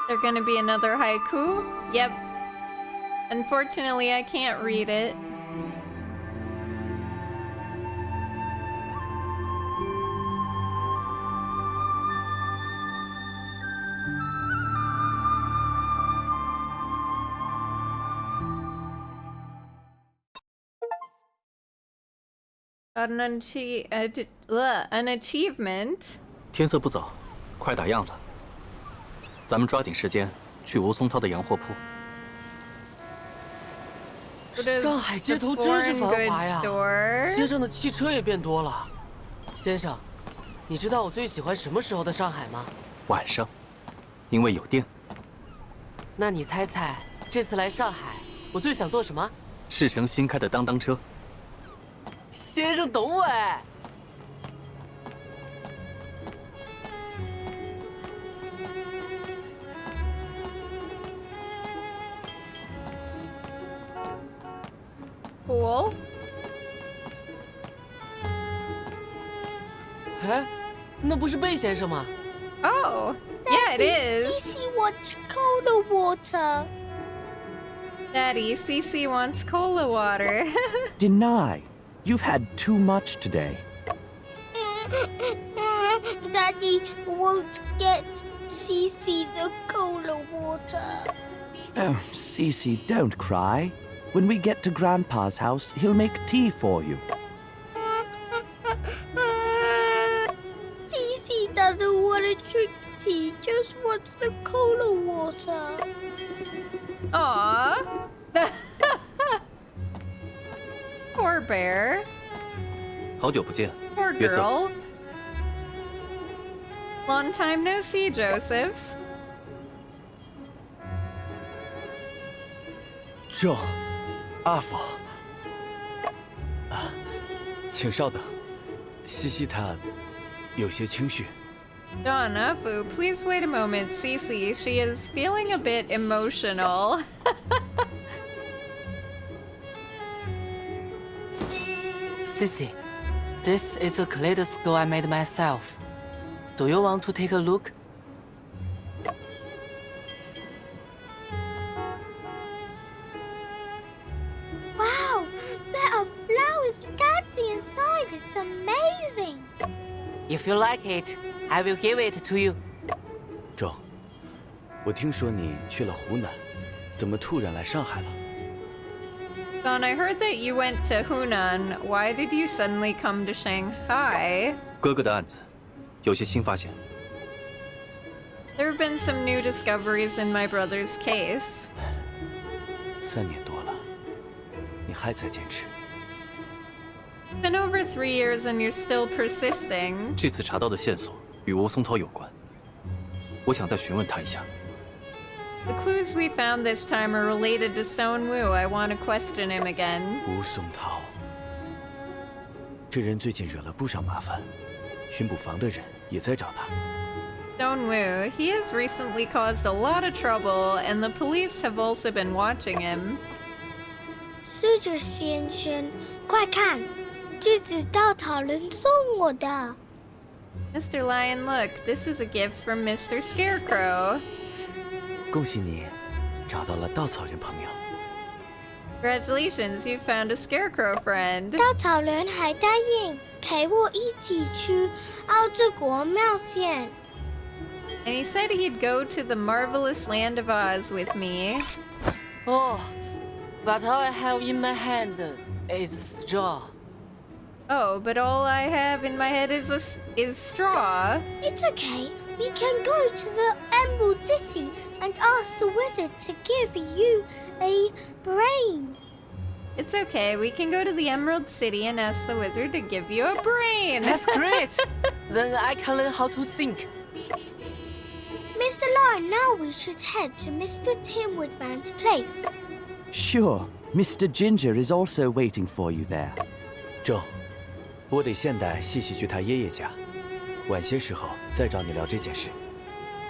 Speaker 5: There gonna be another haiku? Yep. Unfortunately, I can't read it. Got an achievement.
Speaker 7: 天色不早，快打烊了。咱们抓紧时间去吴松涛的洋货铺。
Speaker 6: 上海街头真是繁华呀，街上的汽车也变多了。先生，你知道我最喜欢什么时候的上海吗？
Speaker 7: 晚上，因为有电。
Speaker 6: 那你猜猜，这次来上海我最想坐什么？
Speaker 7: 市城新开的当当车。
Speaker 6: 先生懂我哎。
Speaker 5: Cool.
Speaker 6: 哎，那不是贝先生吗？
Speaker 5: Oh, yeah, it is.
Speaker 10: Cece wants colder water.
Speaker 5: Daddy, Cece wants cola water.
Speaker 11: Deny. You've had too much today.
Speaker 10: Daddy won't get Cece the cola water.
Speaker 11: Oh, Cece, don't cry. When we get to Grandpa's house, he'll make tea for you.
Speaker 10: Cece doesn't want to drink tea, just wants the cola water.
Speaker 5: Aww. Poor bear.
Speaker 7: 好久不见，
Speaker 5: Poor
Speaker 7: 约瑟。
Speaker 5: girl. Long time no see, Joseph.
Speaker 9: 这，阿福。啊，请稍等，西西她有些情绪。
Speaker 5: Don Afu, please wait a moment, Cece. She is feeling a bit emotional.
Speaker 6: Cece, this is a kaleidoscope I made myself. Do you want to take a look?
Speaker 10: Wow, there are flowers scattered inside. It's amazing.
Speaker 6: If you like it, I will give it to you.
Speaker 9: 郑，我听说你去了湖南，怎么突然来上海了？
Speaker 5: Don, I heard that you went to Hunan. Why did you suddenly come to Shanghai?
Speaker 7: 哥哥的案子有些新发现。
Speaker 5: There have been some new discoveries in my brother's case.
Speaker 9: 3年多了，你还在坚持。
Speaker 5: It's been over 3 years and you're still persisting.
Speaker 7: 这次查到的线索与吴松涛有关，我想再询问他一下。
Speaker 5: The clues we found this time are related to Stone Wu. I want to question him again.
Speaker 9: 吴松涛，这人最近惹了不少麻烦，巡捕房的人也在找他。
Speaker 5: Stone Wu, he has recently caused a lot of trouble, and the police have also been watching him.
Speaker 10: 是的，先生，快看，这是稻草人送我的。
Speaker 5: Mr. Lion, look, this is a gift from Mr. Scarecrow.
Speaker 9: 恭喜你，找到了稻草人朋友。
Speaker 5: Congratulations, you found a Scarecrow friend.
Speaker 10: 稻草人还答应陪我一起去澳洲国冒险。
Speaker 5: And he said he'd go to the marvelous land of Oz with me.
Speaker 6: Oh, but all I have in my hand is straw.
Speaker 5: Oh, but all I have in my head is straw.
Speaker 10: It's okay. We can go to the Emerald City and ask the wizard to give you a brain.
Speaker 5: It's okay, we can go to the Emerald City and ask the wizard to give you a brain.
Speaker 6: That's great. Then I can learn how to think.
Speaker 10: Mr. Lion, now we should head to Mr. Tim Woodman's place.
Speaker 11: Sure. Mr. Ginger is also waiting for you there.
Speaker 9: 郑，我得先带西西去他爷爷家，晚些时候再找你聊这件事。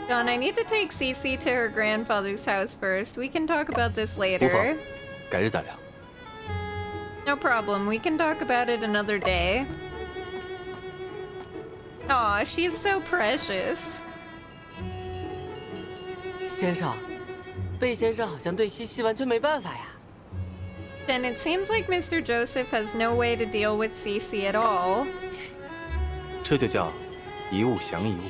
Speaker 5: John, I need to take Cece to her grandfather's house first. We can talk about this
Speaker 7: 无妨
Speaker 5: later.，
Speaker 7: 改日再聊。
Speaker 5: No problem, we can talk about it another day. Aw, she's so precious.
Speaker 6: 先生，贝先生好像对西西完全没办法呀。
Speaker 5: And it seems like Mr. Joseph has no way to deal with Cece at all.
Speaker 7: 这就叫一物降一物。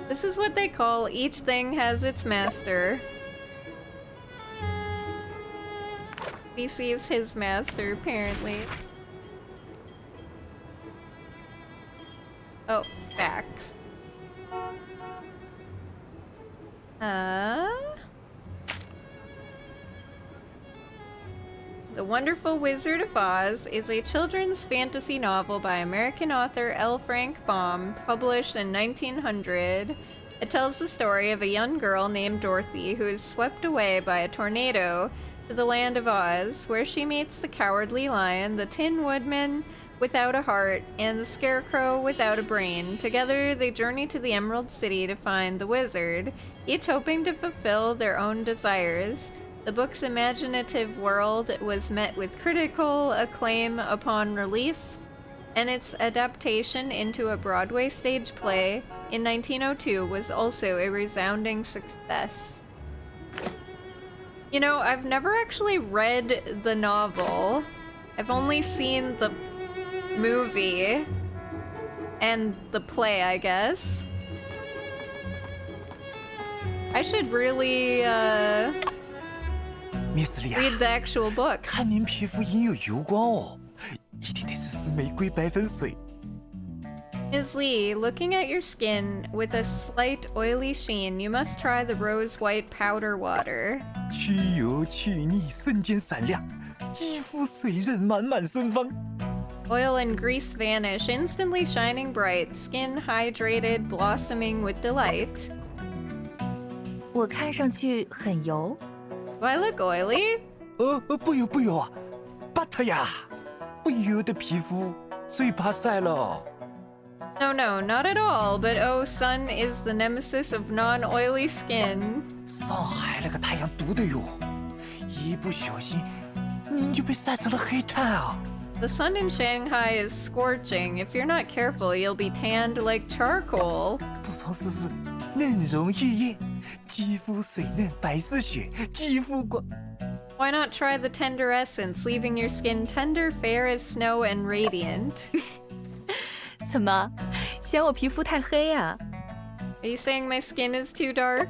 Speaker 5: This is what they call each thing has its master. Cece is his master, apparently. Oh, facts. The Wonderful Wizard of Oz is a children's fantasy novel by American author L. Frank Baum, published in 1900. It tells the story of a young girl named Dorothy who is swept away by a tornado to the land of Oz, where she meets the Cowardly Lion, the Tin Woodman without a heart, and the Scarecrow without a brain. Together, they journey to the Emerald City to find the wizard, each hoping to fulfill their own desires. The book's imaginative world was met with critical acclaim upon release, and its adaptation into a Broadway stage play in 1902 was also a resounding success. You know, I've never actually read the novel. I've only seen the movie and the play, I guess. I should really
Speaker 8: Miss Lee
Speaker 5: read the actual book.
Speaker 8: 看您皮肤隐有油光哦，一定得试试玫瑰白粉水。
Speaker 5: Ms. Lee, looking at your skin with a slight oily sheen, you must try the rose white powder water.
Speaker 8: 去油去腻，瞬间闪亮，肌肤水润，满满芬芳。
Speaker 5: Oil and grease vanish, instantly shining bright, skin hydrated, blossoming with delight.
Speaker 12: 我看上去很油。
Speaker 5: Do I look oily?
Speaker 8: 不油不油啊，but 呀，不油的皮肤最怕晒了。
Speaker 5: No, no, not at all, but oh, sun is the nemesis of non-oily skin.
Speaker 8: 上海那个太阳毒的哟，一不小心您就被晒成了黑炭啊！
Speaker 5: The sun in Shanghai is scorching. If you're not careful, you'll be tanned like charcoal.
Speaker 8: 不妨试试嫩蓉玉液，肌肤水嫩，白似雪，肌肤光。
Speaker 5: Why not try the tender essence, leaving your skin tender, fair as snow, and radiant?
Speaker 12: 怎么，嫌我皮肤太黑啊？
Speaker 5: Are you saying my skin is too dark?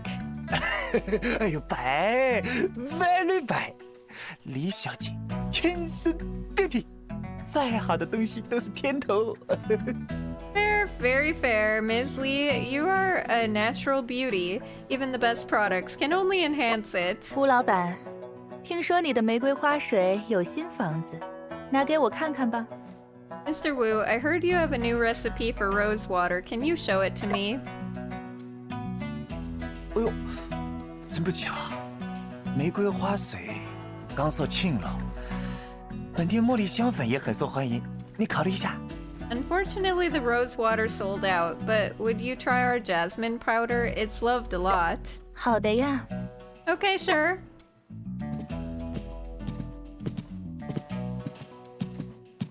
Speaker 8: 哎呦，白，very 白，李小姐天生 beauty， 再好的东西都是天头。
Speaker 5: Fair, very fair, Ms. Lee. You are a natural beauty. Even the best products can only enhance it.
Speaker 12: 吴老板，听说你的玫瑰花水有新房子，拿给我看看吧。
Speaker 5: Mr. Wu, I heard you have a new recipe for rose water. Can you show it to me?
Speaker 8: 哎呦，真不巧，玫瑰花水刚售罄了。本店茉莉香粉也很受欢迎，你考虑一下。
Speaker 5: Unfortunately, the rose water sold out, but would you try our jasmine powder? It's loved a lot.
Speaker 12: 好的呀。
Speaker 5: Okay, sure.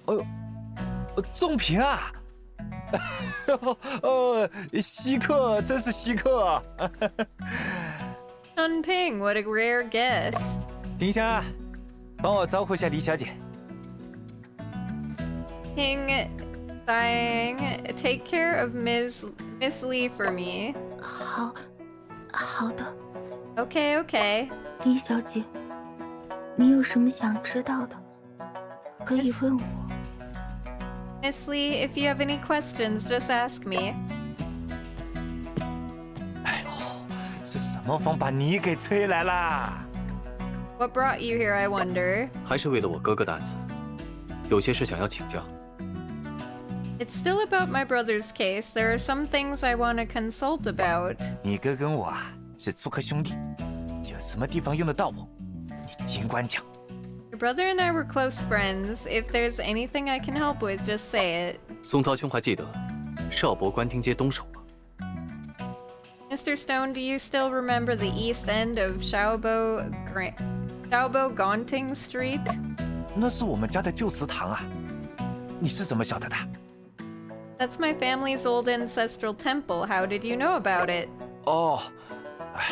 Speaker 8: 哎呦，中评啊！稀客，真是稀客啊
Speaker 5: Ping, what a rare guest.
Speaker 8: 丁香，帮我招呼一下李小姐。
Speaker 5: Ping, Dang, take care of Miss Lee for me.
Speaker 10: 好的。
Speaker 5: Okay, okay.
Speaker 10: 李小姐，你有什么想知道的，可以问我。
Speaker 5: Miss Lee, if you have any questions, just ask me.
Speaker 8: 哎呦，是什么风把你给吹来啦？
Speaker 5: What brought you here, I wonder?
Speaker 7: 还是为了我哥哥的案子，有些事想要请教。
Speaker 5: It's still about my brother's case. There are some things I want to consult about.
Speaker 8: 你哥跟我啊是粗客兄弟，有什么地方用得到我，你尽管讲。
Speaker 5: Your brother and I were close friends. If there's anything I can help with, just say it.
Speaker 7: 松涛兄还记得邵伯官厅街东首吗？
Speaker 5: Mr. Stone, do you still remember the east end of Xiaobo Gaunting Street?
Speaker 8: 那是我们家的旧祠堂啊，你是怎么晓得的？
Speaker 5: That's my family's old ancestral temple. How did you know about it?
Speaker 8: 哦，哎，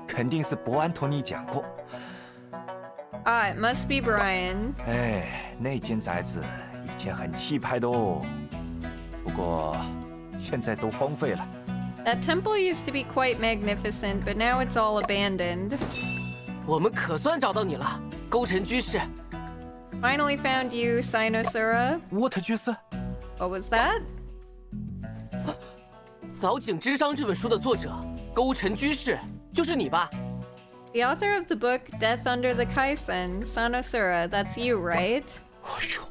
Speaker 8: 肯定是伯安同你讲过。
Speaker 5: Ah, it must be Brian.
Speaker 8: 哎，那间宅子以前很气派的哦，不过现在都荒废了。
Speaker 5: That temple used to be quite magnificent, but now it's all abandoned.
Speaker 6: 我们可算找到你了，勾陈居士。
Speaker 5: Finally found you, Sinosura.
Speaker 8: What 居士？
Speaker 5: What was that?
Speaker 6: 早井之殇这本书的作者勾陈居士，就是你吧？
Speaker 5: The author of the book Death Under the Kaisen, Sanosura, that's you, right?
Speaker 8: 哎呦，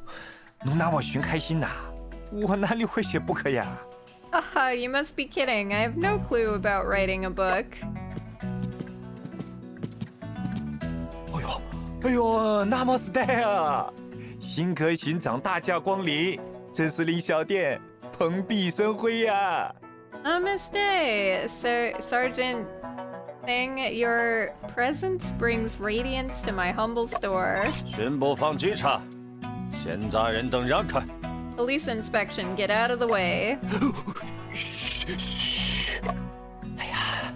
Speaker 8: 能拿我寻开心呐、我哪里会写 book 呀？
Speaker 5: Haha, you must be kidding. I have no clue about writing a book.
Speaker 8: 哎呦，
Speaker 13: 哎呦，那么 style 啊！新科巡长大驾光临，真是令小店蓬荜生辉呀
Speaker 5: ！Namaste, Sergeant Thing. Your presence brings radiance to my humble store.
Speaker 9: 巡捕房稽查，现在人等让开。
Speaker 5: Police inspection, get out of the way.
Speaker 13: 哎呀，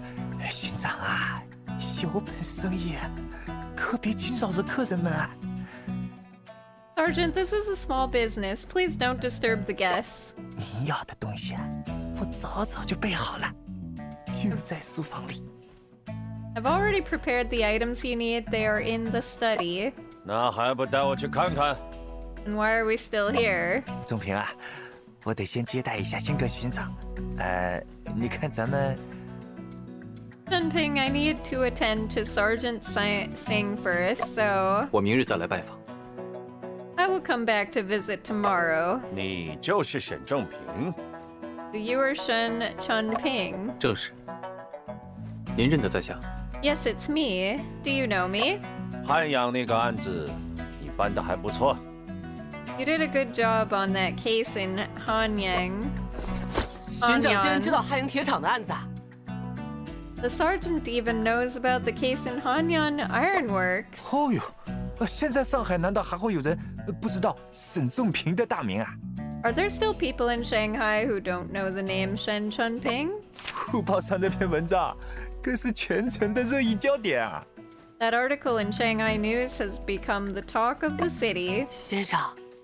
Speaker 13: 巡长啊，小本生意，可别惊扰着客人们啊。
Speaker 5: Sergeant, this is a small business. Please don't disturb the guests.
Speaker 13: 您要的东西，我早就备好了，就在书房里。
Speaker 5: I've already prepared the items you need. They are in the study.
Speaker 9: 那还不带我去看看？
Speaker 5: And why are we still here?
Speaker 13: 仲平啊，我得先接待一下新科巡长。你看咱们。
Speaker 5: Chunping, I need to attend to Sergeant Singh first, so
Speaker 7: 我明日再来拜访。
Speaker 5: I will come back to visit tomorrow.
Speaker 9: 你就是沈正平。
Speaker 5: You are Shen Chunping.
Speaker 7: 正是。您认得在下？
Speaker 5: Yes, it's me. Do you know me?
Speaker 9: 汉阳那个案子，你办得还不错。
Speaker 5: You did a good job on that case in Hanyang.
Speaker 6: 巡长竟然知道汉阳铁厂的案子啊！
Speaker 5: The sergeant even knows about the case in Hanyang Ironworks.
Speaker 13: 哦哟，现在上海难道还会有人不知道沈仲平的大名啊？
Speaker 5: Are there still people in Shanghai who don't know the name Shen Chunping?
Speaker 13: 虎豹上那篇文章更是全城的热议焦点啊！
Speaker 5: That article in Shanghai News has become the talk of the city.
Speaker 6: 先生，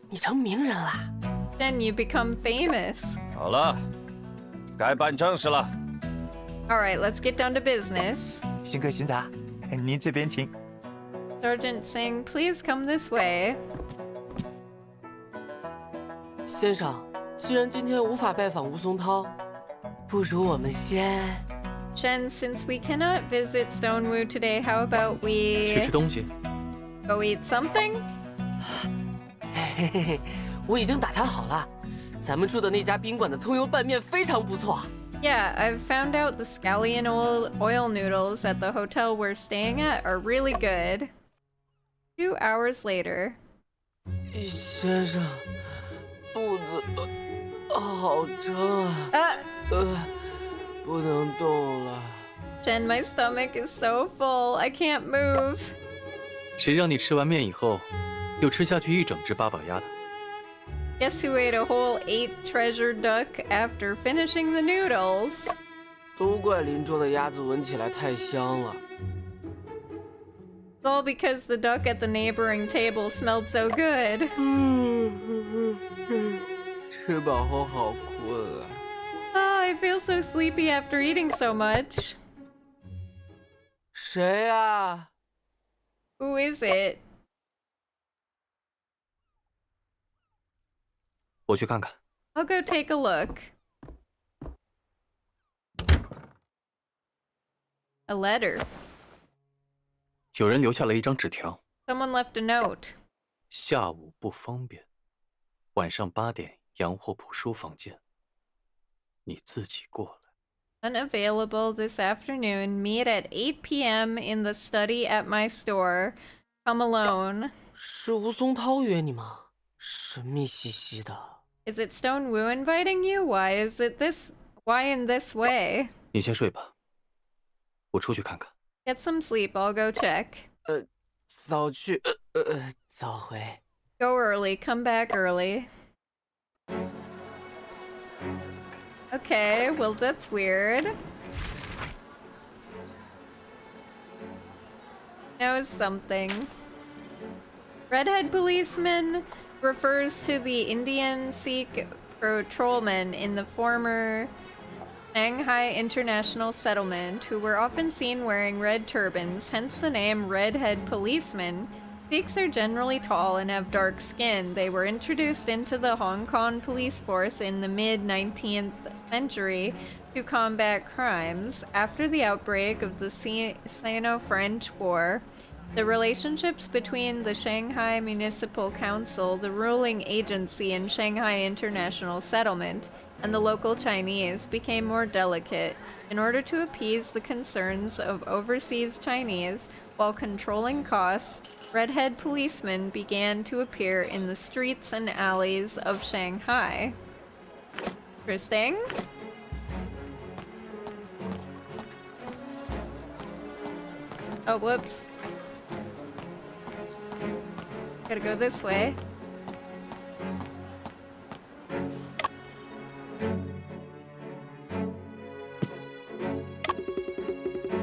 Speaker 6: 你成名人了。
Speaker 5: Then you become famous.
Speaker 9: 好了，该办正事了。
Speaker 5: All right, let's get down to business.
Speaker 13: 新科巡长，您这边请。
Speaker 5: Sergeant Singh, please come this way.
Speaker 6: 先生，既然今天无法拜访吴松涛，不如我们先。
Speaker 5: Shen, since we cannot visit Stonewu today, how about we
Speaker 7: 去吃东西
Speaker 5: go eat something?
Speaker 6: 嘿嘿嘿，我已经打探好了，咱们住的那家宾馆的葱油拌面非常不错。
Speaker 5: Yeah, I've found out the scallion oil noodles at the hotel we're staying at are really good. 2 hours later.
Speaker 6: 先生，肚子好撑啊！不能动了。
Speaker 5: Jen, my stomach is so full, I can't move.
Speaker 7: 谁让你吃完面以后，又吃下去一整只八宝鸭的？
Speaker 5: Guess who ate a whole 8 treasure duck after finishing the noodles?
Speaker 6: 都怪邻桌的鸭子闻起来太香了。
Speaker 5: It's all because the duck at the neighboring table smelled so good.
Speaker 6: 吃饱后好困啊。
Speaker 5: Oh, I feel so sleepy after eating so much.
Speaker 6: 谁啊？
Speaker 5: Who is it?
Speaker 7: 我去看看。
Speaker 5: I'll go take a look. A letter.
Speaker 7: 有人留下了一张纸条。
Speaker 5: Someone left a note.
Speaker 7: 下午不方便，晚上8点洋货铺书房见。你自己过来。
Speaker 5: Unavailable this afternoon. Meet at 8 p.m. in the study at my store. Come alone.
Speaker 6: 是吴松涛约你吗？神秘兮兮的。
Speaker 5: Is it Stone Wu inviting you? Why in this way?
Speaker 7: 你先睡吧，我出去看看。
Speaker 5: Get some sleep. I'll go check.
Speaker 6: 早去，早回。
Speaker 5: Go early. Come back early. Okay, well that's weird. Knows something. Redhead policeman refers to the Indian Sikh patrolmen in the former Shanghai International Settlement who were often seen wearing red turbans, hence the name Redhead Policeman. Sikhs are generally tall and have dark skin. They were introduced into the Hong Kong police force in the mid-19th century to combat crimes. After the outbreak of the Sino-French War, the relationships between the Shanghai Municipal Council, the ruling agency in Shanghai International Settlement, and the local Chinese became more delicate. In order to appease the concerns of overseas Chinese while controlling costs, redhead policemen began to appear in the streets and alleys of Shanghai. Interesting. Oh, whoops. Gotta go this way.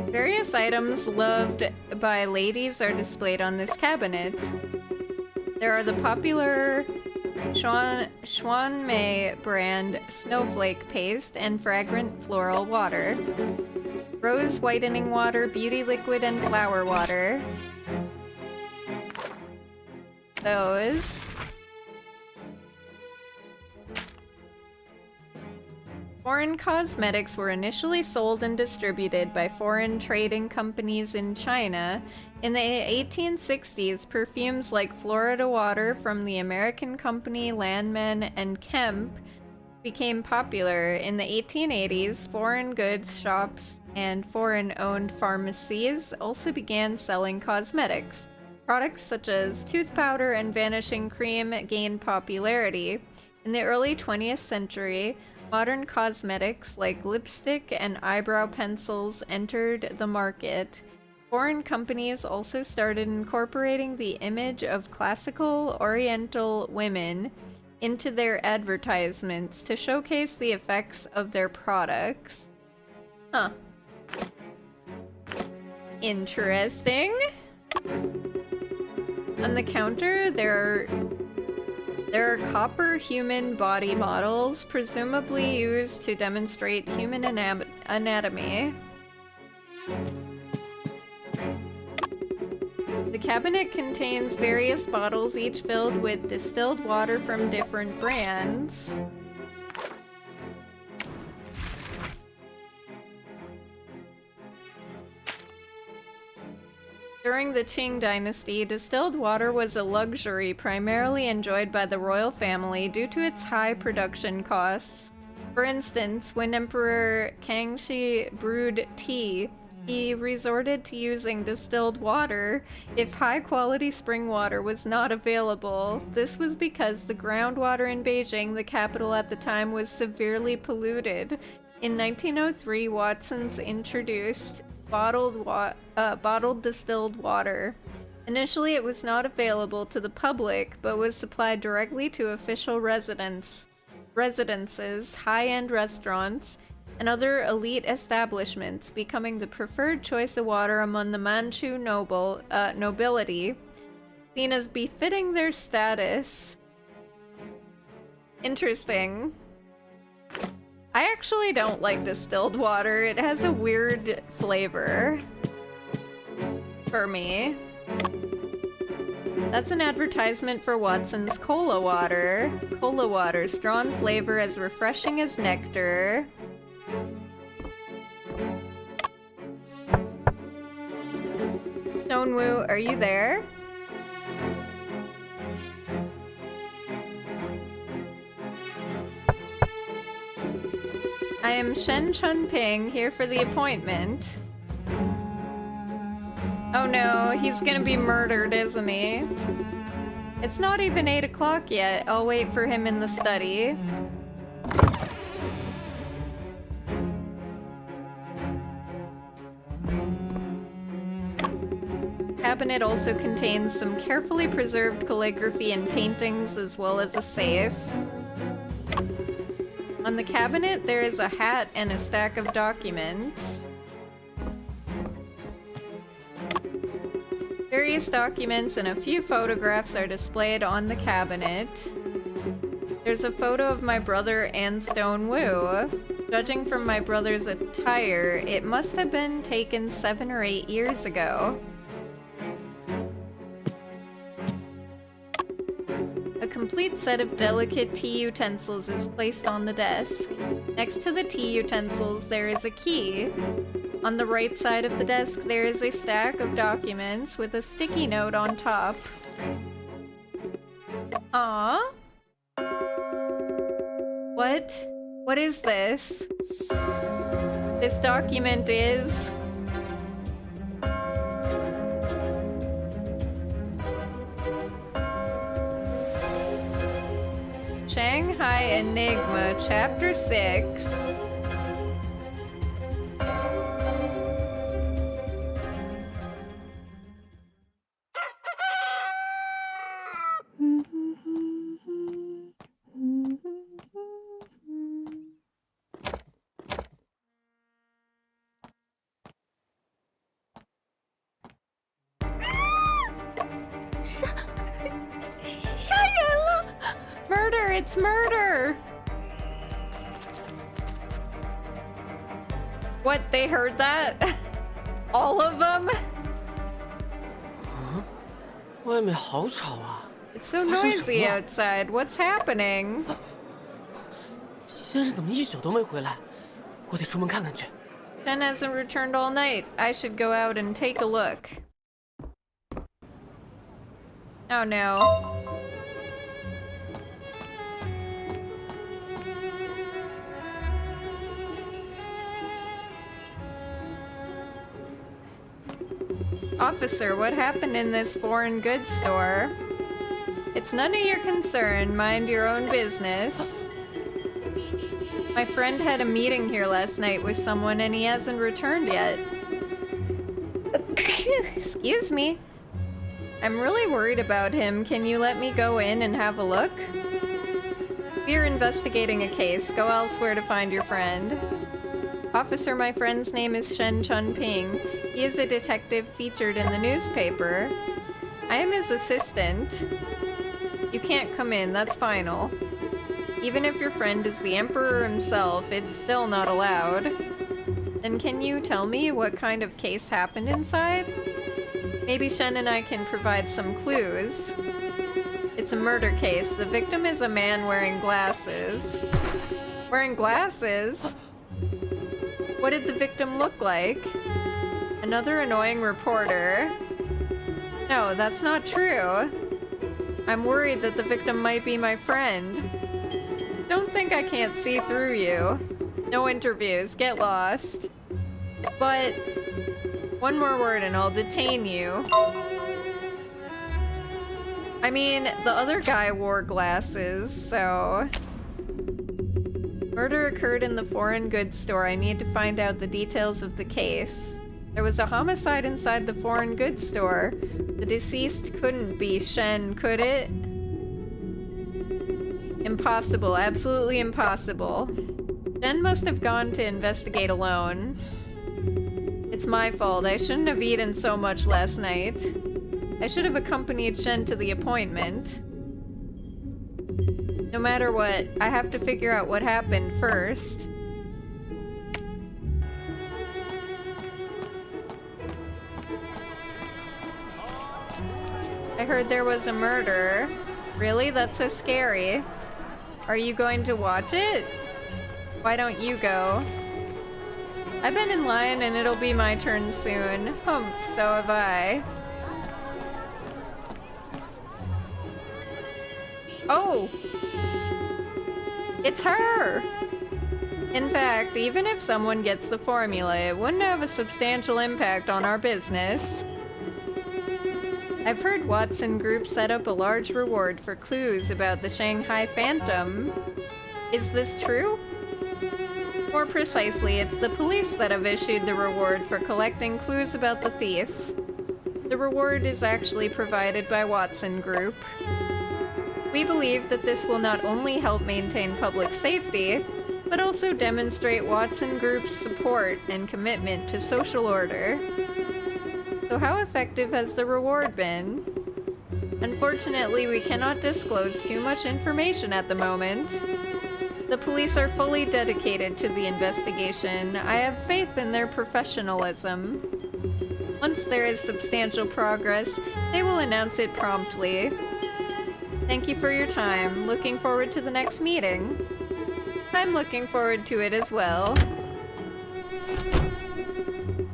Speaker 5: Various items loved by ladies are displayed on this cabinet. There are the popular Xuanmei brand snowflake paste and fragrant floral water, rose whitening water, beauty liquid, and flower water. Those. Foreign cosmetics were initially sold and distributed by foreign trading companies in China. In the 1860s, perfumes like Florida Water from the American company Landmann and Kemp became popular. In the 1880s, foreign goods shops and foreign-owned pharmacies also began selling cosmetics. Products such as tooth powder and vanishing cream gained popularity. In the early 20th century, modern cosmetics like lipstick and eyebrow pencils entered the market. Foreign companies also started incorporating the image of classical Oriental women into their advertisements to showcase the effects of their products. Huh. Interesting. On the counter, there are copper human body models, presumably used to demonstrate human anatomy. The cabinet contains various bottles, each filled with distilled water from different brands. During the Qing dynasty, distilled water was a luxury primarily enjoyed by the royal family due to its high production costs. For instance, when Emperor Kangxi brewed tea, he resorted to using distilled water if high-quality spring water was not available. This was because the groundwater in Beijing, the capital at the time, was severely polluted. In 1903, Watson's introduced bottled distilled water. Initially, it was not available to the public, but was supplied directly to official residences, high-end restaurants, and other elite establishments, becoming the preferred choice of water among the Manchu nobility, seen as befitting their status. Interesting. I actually don't like distilled water. It has a weird flavor for me. That's an advertisement for Watson's Cola Water. Cola Water, strong flavor as refreshing as nectar. Stonewu, are you there? I am Shen Chunping, here for the appointment. Oh no, he's gonna be murdered, isn't he? It's not even 8 o'clock yet. I'll wait for him in the study. The cabinet also contains some carefully preserved calligraphy and paintings, as well as a safe. On the cabinet, there is a hat and a stack of documents. Various documents and a few photographs are displayed on the cabinet. There's a photo of my brother and Stonewu. Judging from my brother's attire, it must have been taken 7 or 8 years ago. A complete set of delicate tea utensils is placed on the desk. Next to the tea utensils, there is a key. On the right side of the desk, there is a stack of documents with a sticky note on top. Aww. What? What is this? This document is... Enigma, Chapter 6. Murder! It's murder! What? They heard that? All of them? It's so noisy outside. What's happening?
Speaker 6: 先生怎么一宿都没回来？我得出门看看去。
Speaker 5: Shen hasn't returned all night. I should go out and take a look. Oh no. Officer, what happened in this foreign goods store? It's none of your concern. Mind your own business. My friend had a meeting here last night with someone and he hasn't returned yet. Excuse me. I'm really worried about him. Can you let me go in and have a look? We're investigating a case. Go elsewhere to find your friend. Officer, my friend's name is Shen Chunping. He is a detective featured in the newspaper. I am his assistant. You can't come in, that's final. Even if your friend is the Emperor himself, it's still not allowed. Then can you tell me what kind of case happened inside? Maybe Shen and I can provide some clues. It's a murder case. The victim is a man wearing glasses. Wearing glasses? What did the victim look like? Another annoying reporter. No, that's not true. I'm worried that the victim might be my friend. Don't think I can't see through you. No interviews, get lost. But one more word and I'll detain you. I mean, the other guy wore glasses, so... Murder occurred in the foreign goods store. I need to find out the details of the case. There was a homicide inside the foreign goods store. The deceased couldn't be Shen, could it? Impossible. Absolutely impossible. Shen must have gone to investigate alone. It's my fault. I shouldn't have eaten so much last night. I should have accompanied Shen to the appointment. No matter what, I have to figure out what happened first. I heard there was a murder. Really? That's so scary. Are you going to watch it? Why don't you go? I've been in line and it'll be my turn soon. Humph, so have I. Oh! It's her! In fact, even if someone gets the formula, it wouldn't have a substantial impact on our business. I've heard Watson Group set up a large reward for clues about the Shanghai Phantom. Is this true? More precisely, it's the police that have issued the reward for collecting clues about the thief. The reward is actually provided by Watson Group. We believe that this will not only help maintain public safety, but also demonstrate Watson Group's support and commitment to social order. So how effective has the reward been? Unfortunately, we cannot disclose too much information at the moment. The police are fully dedicated to the investigation. I have faith in their professionalism. Once there is substantial progress, they will announce it promptly. Thank you for your time. Looking forward to the next meeting. I'm looking forward to it as well.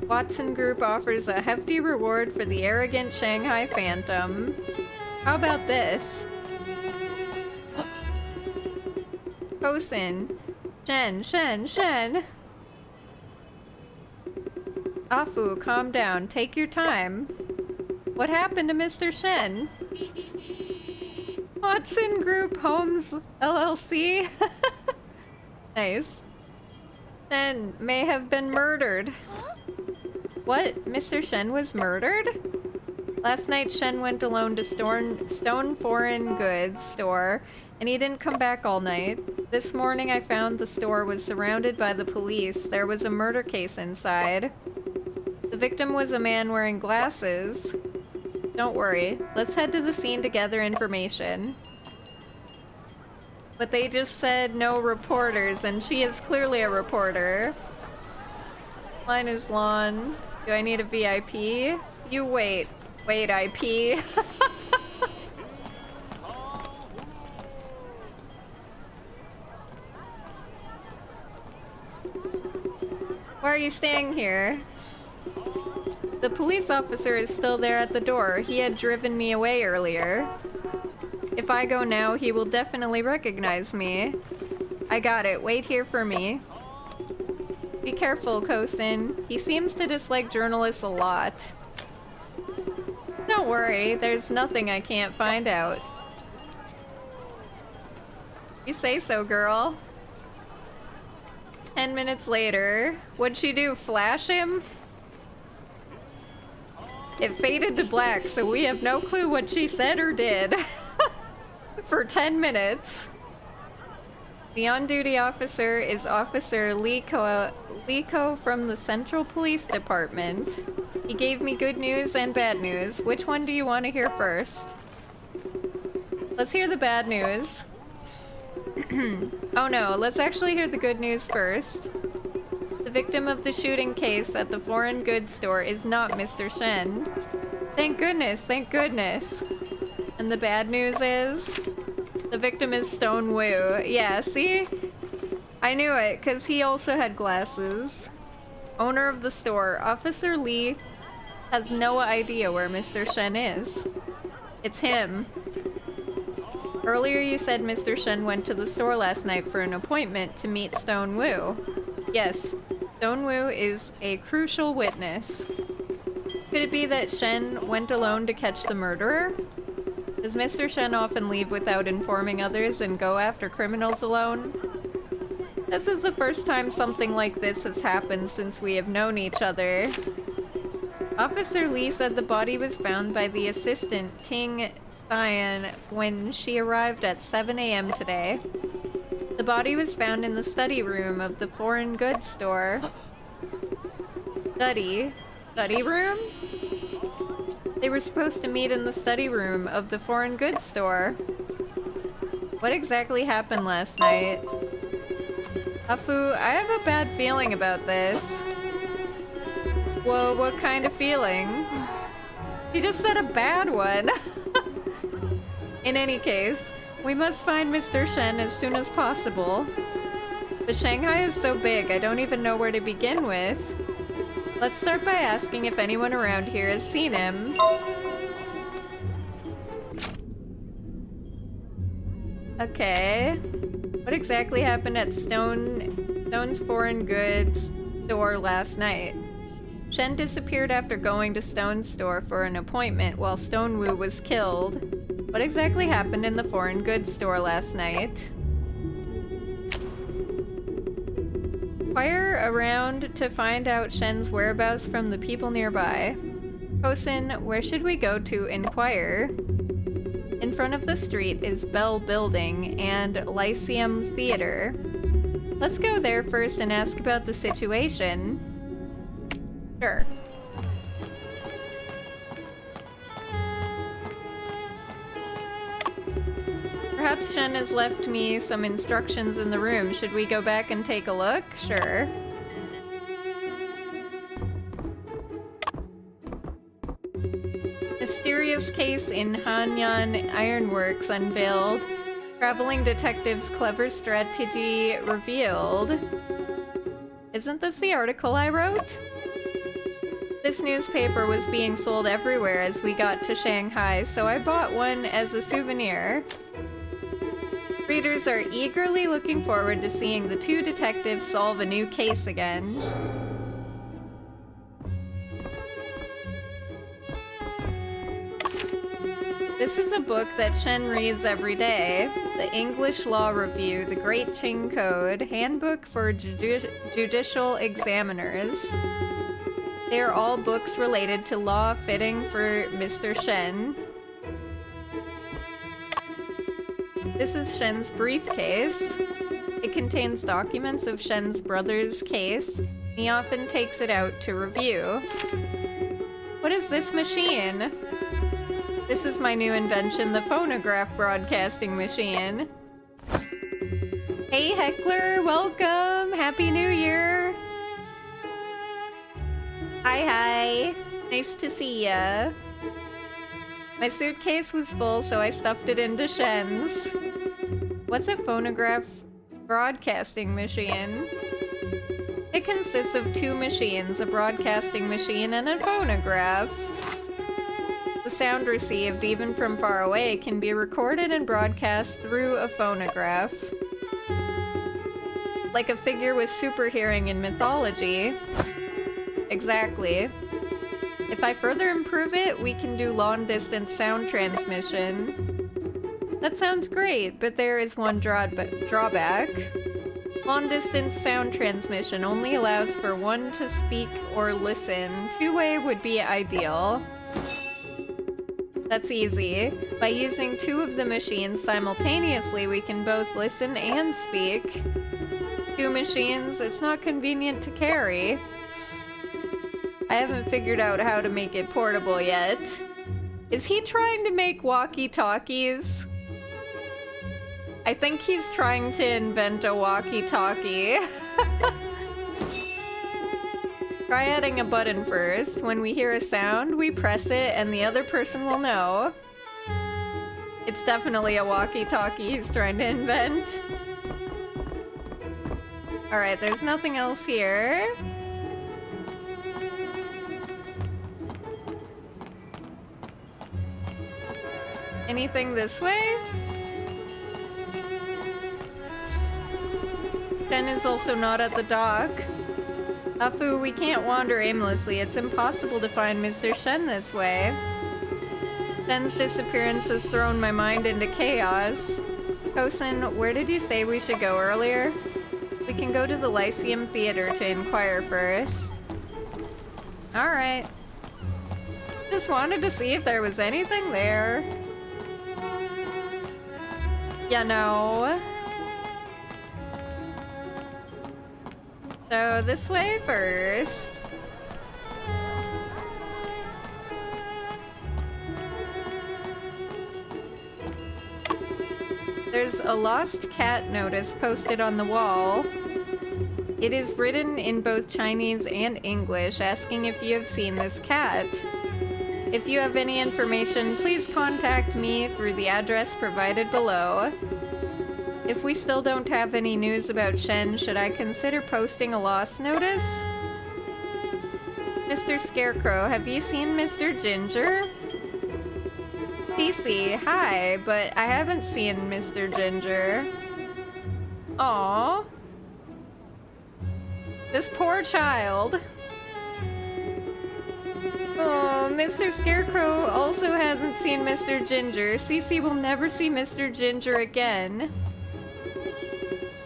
Speaker 5: Watson Group offers a hefty reward for the arrogant Shanghai Phantom. How about this? Kosin. Shen. Afu, calm down. Take your time. What happened to Mr. Shen? Oh, Watson Group Homes LLC. Nice. Shen may have been murdered. What? Mr. Shen was murdered? Last night, Shen went alone to Stone Foreign Goods store, and he didn't come back all night. This morning, I found the store was surrounded by the police. There was a murder case inside. The victim was a man wearing glasses. Don't worry. Let's head to the scene to gather information. But they just said no reporters, and she is clearly a reporter. Line is long. Do I need a VIP? You wait. Wait, IP. Why are you staying here? The police officer is still there at the door. He had driven me away earlier. If I go now, he will definitely recognize me. I got it. Wait here for me. Be careful, Kosin. He seems to dislike journalists a lot. Don't worry, there's nothing I can't find out. You say so, girl. 10 minutes later. What'd she do, flash him? It faded to black, so we have no clue what she said or did. For 10 minutes. The on-duty officer is Officer Liko from the Central Police Department. He gave me good news and bad news. Which one do you want to hear first? Let's hear the bad news. Oh no, let's actually hear the good news first. The victim of the shooting case at the foreign goods store is not Mr. Shen. Thank goodness, thank goodness. And the bad news is... the victim is Stone Wu. Yeah, see? I knew it, because he also had glasses. Owner of the store, Officer Lee, has no idea where Mr. Shen is. It's him. Earlier you said Mr. Shen went to the store last night for an appointment to meet Stone Wu. Yes, Stone Wu is a crucial witness. Could it be that Shen went alone to catch the murderer? Does Mr. Shen often leave without informing others and go after criminals alone? This is the first time something like this has happened since we have known each other. Officer Lee said the body was found by the assistant, Ting Xian, when she arrived at 7 a.m. today. The body was found in the study room of the foreign goods store. Study room? They were supposed to meet in the study room of the foreign goods store. What exactly happened last night? Afu, I have a bad feeling about this. Whoa, what kind of feeling? You just said a bad one. In any case, we must find Mr. Shen as soon as possible. But Shanghai is so big, I don't even know where to begin with. Let's start by asking if anyone around here has seen him. Okay. What exactly happened at Stone's Foreign Goods store last night? Shen disappeared after going to Stone's store for an appointment while Stone Wu was killed. What exactly happened in the foreign goods store last night? Inquire around to find out Shen's whereabouts from the people nearby. Kosin, where should we go to inquire? In front of the street is Bell Building and Lyceum Theater. Let's go there first and ask about the situation. Sure. Perhaps Shen has left me some instructions in the room. Should we go back and take a look? Sure. Mysterious case in Hanyan Ironworks unveiled. Traveling detective's clever strategy revealed. Isn't this the article I wrote? This newspaper was being sold everywhere as we got to Shanghai, so I bought one as a souvenir. Readers are eagerly looking forward to seeing the two detectives solve a new case again. This is a book that Shen reads every day. The English Law Review, The Great Qing Code, Handbook for Judicial Examiners. They are all books related to law fitting for Mr. Shen. This is Shen's briefcase. It contains documents of Shen's brother's case. He often takes it out to review. What is this machine? This is my new invention, the phonograph broadcasting machine. Hey Heckler, welcome! Happy New Year! Hi. Nice to see ya. My suitcase was full, so I stuffed it into Shen's. What's a phonograph broadcasting machine? It consists of two machines, a broadcasting machine and a phonograph. The sound received, even from far away, can be recorded and broadcast through a phonograph. Like a figure with super hearing in mythology. Exactly. If I further improve it, we can do long-distance sound transmission. That sounds great, but there is one drawback. Long-distance sound transmission only allows for one to speak or listen. Two-way would be ideal. That's easy. By using two of the machines simultaneously, we can both listen and speak. Two machines, it's not convenient to carry. I haven't figured out how to make it portable yet. Is he trying to make walkie-talkies? I think he's trying to invent a walkie-talkie. Try adding a button first. When we hear a sound, we press it and the other person will know. It's definitely a walkie-talkie he's trying to invent. Alright, there's nothing else here. Anything this way? Shen is also not at the dock. Afu, we can't wander aimlessly. It's impossible to find Mr. Shen this way. Shen's disappearance has thrown my mind into chaos. Kosen, where did you say we should go earlier? We can go to the Lyceum Theater to inquire first. Alright. Just wanted to see if there was anything there. You know. So this way first. There's a lost cat notice posted on the wall. It is written in both Chinese and English, asking if you have seen this cat. If you have any information, please contact me through the address provided below. If we still don't have any news about Shen, should I consider posting a lost notice? Mr. Scarecrow, have you seen Mr. Ginger? PC, hi, but I haven't seen Mr. Ginger. Aww. This poor child. Oh, Mr. Scarecrow also hasn't seen Mr. Ginger. Cece will never see Mr. Ginger again.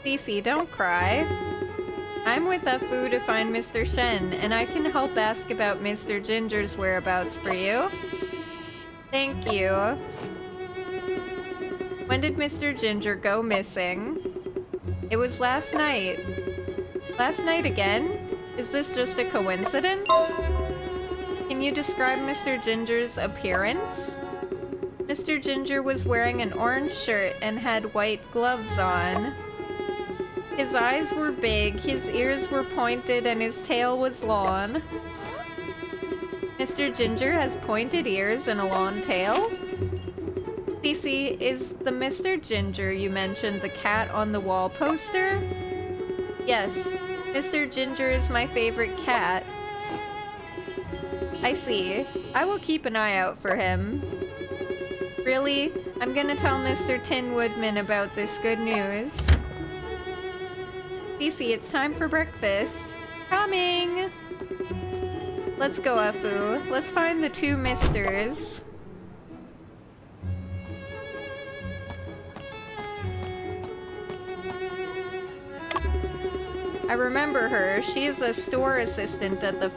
Speaker 5: Cece, don't cry. I'm with Afu to find Mr. Shen, and I can help ask about Mr. Ginger's whereabouts for you. Thank you. When did Mr. Ginger go missing? It was last night. Last night again? Is this just a coincidence? Can you describe Mr. Ginger's appearance? Mr. Ginger was wearing an orange shirt and had white gloves on. His eyes were big, his ears were pointed, and his tail was long. Mr. Ginger has pointed ears and a long tail? Cece, is the Mr. Ginger you mentioned the cat on the wall poster? Yes, Mr. Ginger is my favorite cat. I see. I will keep an eye out for him. Really? I'm gonna tell Mr. Tin Woodman about this good news. Cece, it's time for breakfast. Coming! Let's go, Afu. Let's find the two misters. I remember her. She's a store assistant at the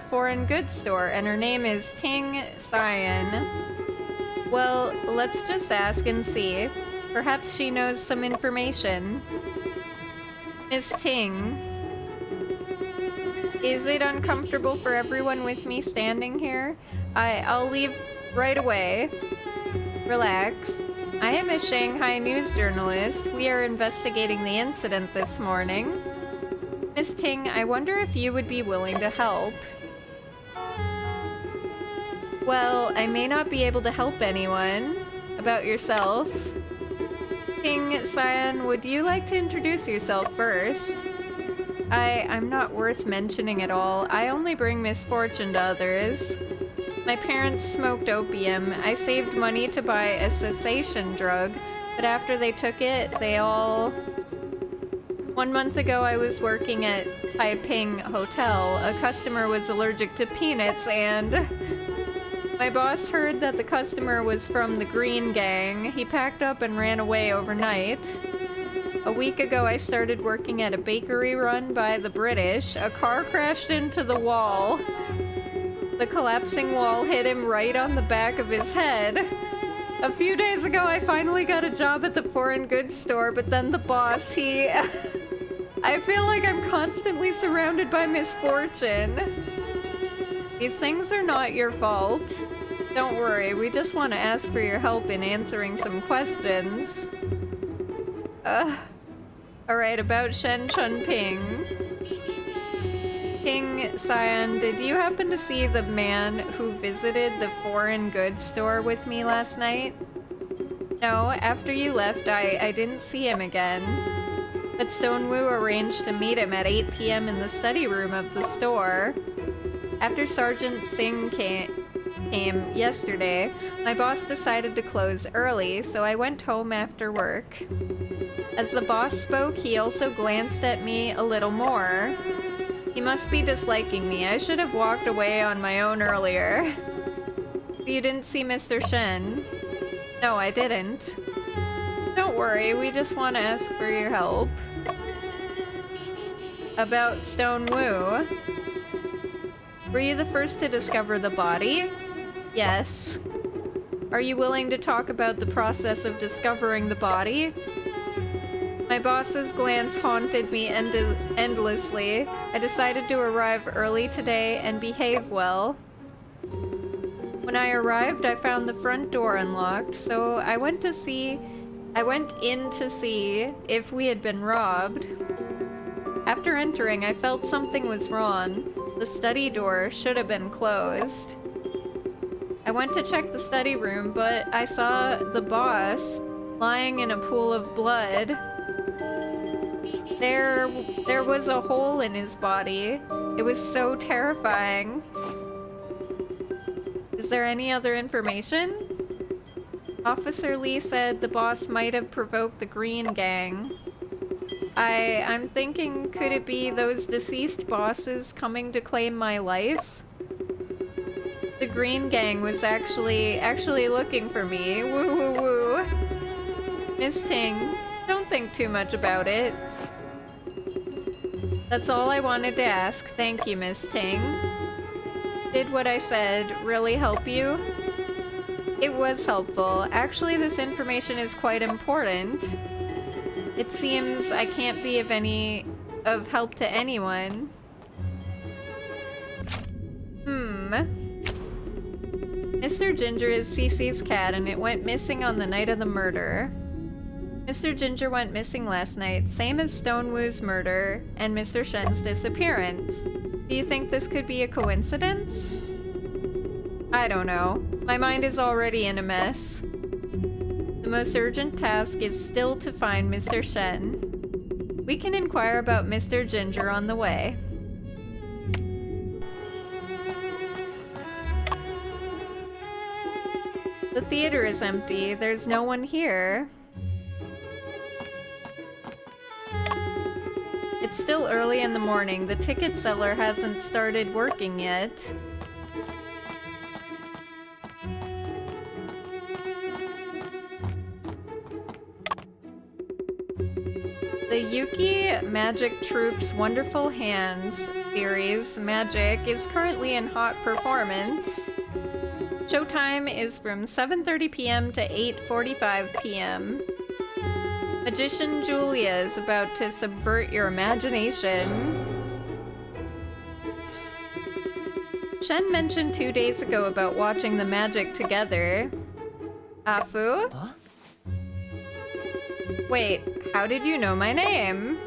Speaker 5: foreign goods store, and her name is Ting Cyan. Well, let's just ask and see. Perhaps she knows some information. Miss Ting, is it uncomfortable for everyone with me standing here? I'll leave right away. Relax. I am a Shanghai news journalist. We are investigating the incident this morning. Miss Ting, I wonder if you would be willing to help. Well, I may not be able to help anyone. About yourself. Ting Cyan, would you like to introduce yourself first? I'm not worth mentioning at all. I only bring misfortune to others. My parents smoked opium. I saved money to buy a cessation drug, but after they took it, they all... 1 month ago, I was working at Taiping Hotel. A customer was allergic to peanuts, and... my boss heard that the customer was from the Green Gang. He packed up and ran away overnight. A week ago, I started working at a bakery run by the British. A car crashed into the wall. The collapsing wall hit him right on the back of his head. A few days ago, I finally got a job at the foreign goods store, but then the boss, he... I feel like I'm constantly surrounded by misfortune. These things are not your fault. Don't worry, we just want to ask for your help in answering some questions. Alright, about Shen Chunping. Ting Cyan, did you happen to see the man who visited the foreign goods store with me last night? No, after you left, I didn't see him again. But Stonewu arranged to meet him at 8 p.m. in the study room of the store. After Sergeant Singh came yesterday, my boss decided to close early, so I went home after work. As the boss spoke, he also glanced at me a little more. He must be disliking me. I should have walked away on my own earlier. You didn't see Mr. Shen? No, I didn't. Don't worry, we just want to ask for your help. About Stonewu. Were you the first to discover the body? Yes. Are you willing to talk about the process of discovering the body? My boss's glance haunted me endlessly. I decided to arrive early today and behave well. When I arrived, I found the front door unlocked, so I went in to see if we had been robbed. After entering, I felt something was wrong. The study door should have been closed. I went to check the study room, but I saw the boss lying in a pool of blood. There was a hole in his body. It was so terrifying. Is there any other information? Officer Lee said the boss might have provoked the Green Gang. I'm thinking, could it be those deceased bosses coming to claim my life? The Green Gang was actually looking for me. Woo woo woo. Miss Ting, don't think too much about it. That's all I wanted to ask. Thank you, Miss Ting. Did what I said really help you? It was helpful. Actually, this information is quite important. It seems I can't be of help to anyone. Mr. Ginger is Cece's cat, and it went missing on the night of the murder. Mr. Ginger went missing last night, same as Stonewu's murder and Mr. Shen's disappearance. Do you think this could be a coincidence? I don't know. My mind is already in a mess. The most urgent task is still to find Mr. Shen. We can inquire about Mr. Ginger on the way. The theater is empty. There's no one here. It's still early in the morning. The ticket seller hasn't started working yet. The The Yuki Magic Troupe's Wonderful Hands series, Magic, is currently in hot performance. Showtime is from 7:30 p.m. to 8:45 p.m. Magician Julia is about to subvert your imagination. Shen mentioned 2 days ago about watching the magic together. Afu? Huh? Wait, how did you know my name?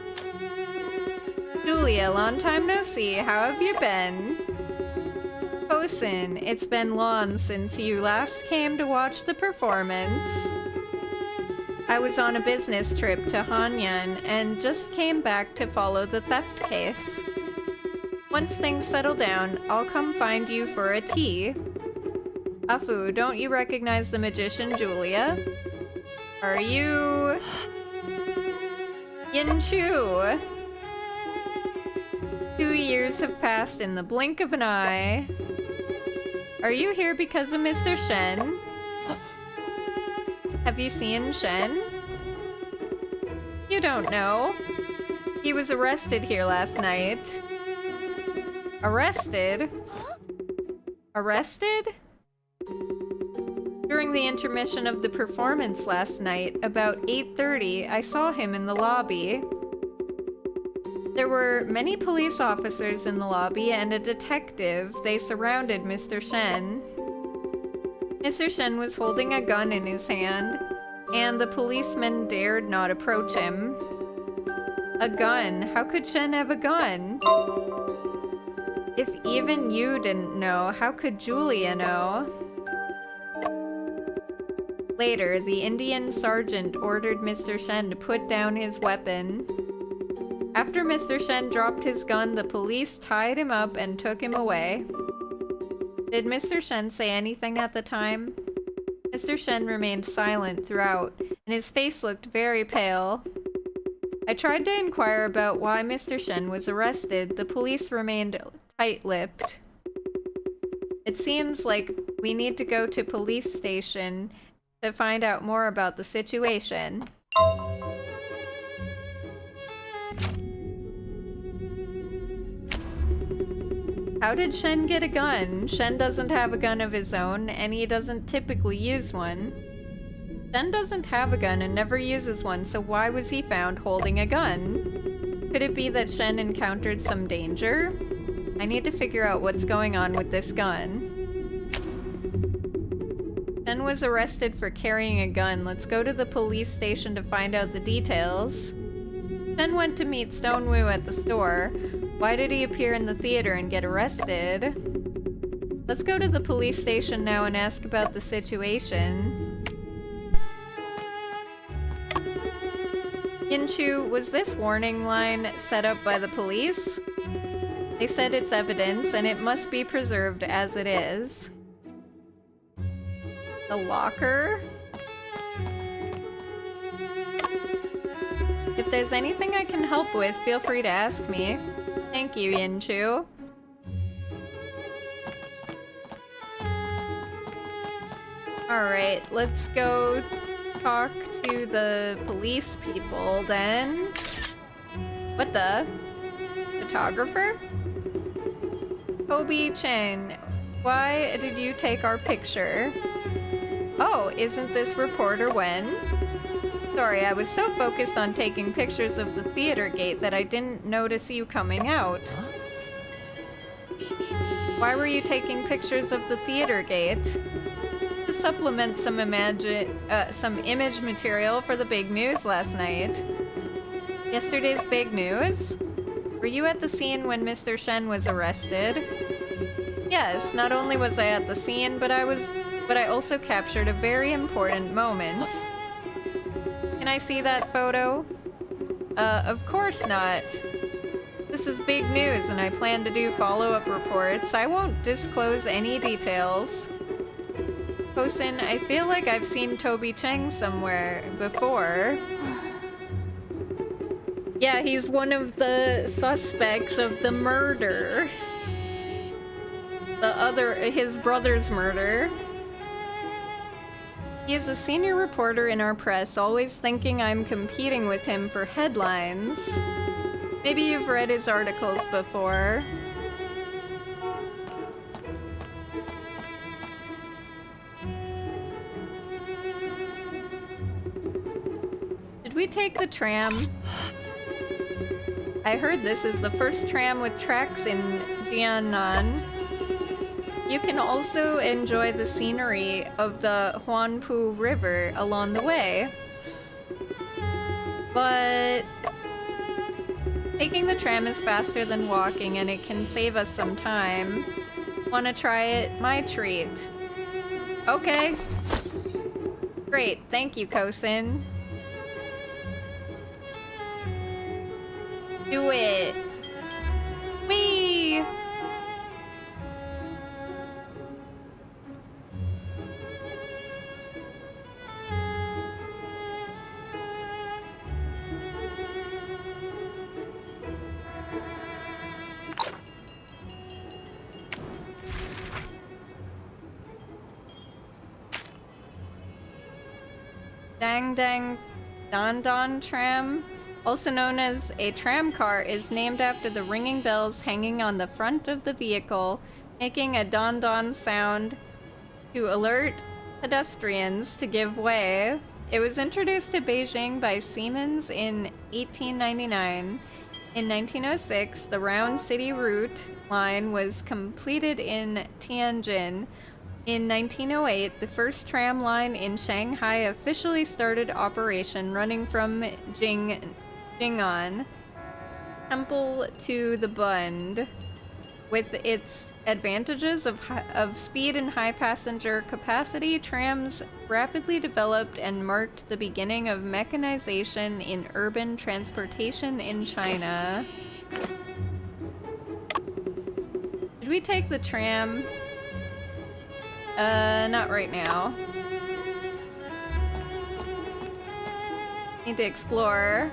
Speaker 5: Julia, long time no see. How have you been? Kosin, it's been long since you last came to watch the performance. I was on a business trip to Hanyang and just came back to follow the theft case. Once things settle down, I'll come find you for a tea. Afu, don't you recognize the magician Julia? Are you... Yinchu? 2 years have passed in the blink of an eye. Are you here because of Mr. Shen? Have you seen Shen? You don't know. He was arrested here last night. Arrested? Arrested? During the intermission of the performance last night, about 8:30, I saw him in the lobby. There were many police officers in the lobby and a detective. They surrounded Mr. Shen. Mr. Shen was holding a gun in his hand, and the policemen dared not approach him. A gun? How could Shen have a gun? If even you didn't know, how could Julia know? Later, the Indian sergeant ordered Mr. Shen to put down his weapon. After Mr. Shen dropped his gun, the police tied him up and took him away. Did Mr. Shen say anything at the time? Mr. Shen remained silent throughout, and his face looked very pale. I tried to inquire about why Mr. Shen was arrested. The police remained tight-lipped. It seems like we need to go to police station to find out more about the situation. How did Shen get a gun? Shen doesn't have a gun of his own, and he doesn't typically use one. Shen doesn't have a gun and never uses one, so why was he found holding a gun? Could it be that Shen encountered some danger? I need to figure out what's going on with this gun. Shen was arrested for carrying a gun. Let's go to the police station to find out the details. Shen went to meet Stonewoo at the store. Why did he appear in the theater and get arrested? Let's go to the police station now and ask about the situation. Yinchu, was this warning line set up by the police? They said it's evidence and it must be preserved as it is. The locker? If there's anything I can help with, feel free to ask me. Thank you, Yinchu. Alright, let's go talk to the police people then. What the? Photographer? Toby Chen, why did you take our picture? Oh, isn't this reporter Wen? Sorry, I was so focused on taking pictures of the theater gate that I didn't notice you coming out. Why were you taking pictures of the theater gate? To supplement some image material for the big news last night. Yesterday's big news? Were you at the scene when Mr. Shen was arrested? Yes, not only was I at the scene, but I also captured a very important moment. Can I see that photo? Of course not. This is big news and I plan to do follow-up reports. I won't disclose any details. Kosin, I feel like I've seen Toby Cheng somewhere before. Yeah, he's one of the suspects of the murder. His brother's murder. He is a senior reporter in our press, always thinking I'm competing with him for headlines. Maybe you've read his articles before. Did we take the tram? I heard this is the first tram with tracks in Jiannan. You can also enjoy the scenery of the Huanpu River along the way. But taking the tram is faster than walking and it can save us some time. Wanna try it? My treat. Okay. Great, thank you, Kosin. Do it. Whee! Dang Dang Don Don Tram, also known as a tram car, is named after the ringing bells hanging on the front of the vehicle, making a don don sound to alert pedestrians to give way. It was introduced to Beijing by Siemens in 1899. In 1906, the Round City Route line was completed in Tianjin. In 1908, the first tram line in Shanghai officially started operation, running from Jing'an Temple to the Bund. With its advantages of speed and high passenger capacity, trams rapidly developed and marked the beginning of mechanization in urban transportation in China. Did we take the tram? Not right now. Need to explore.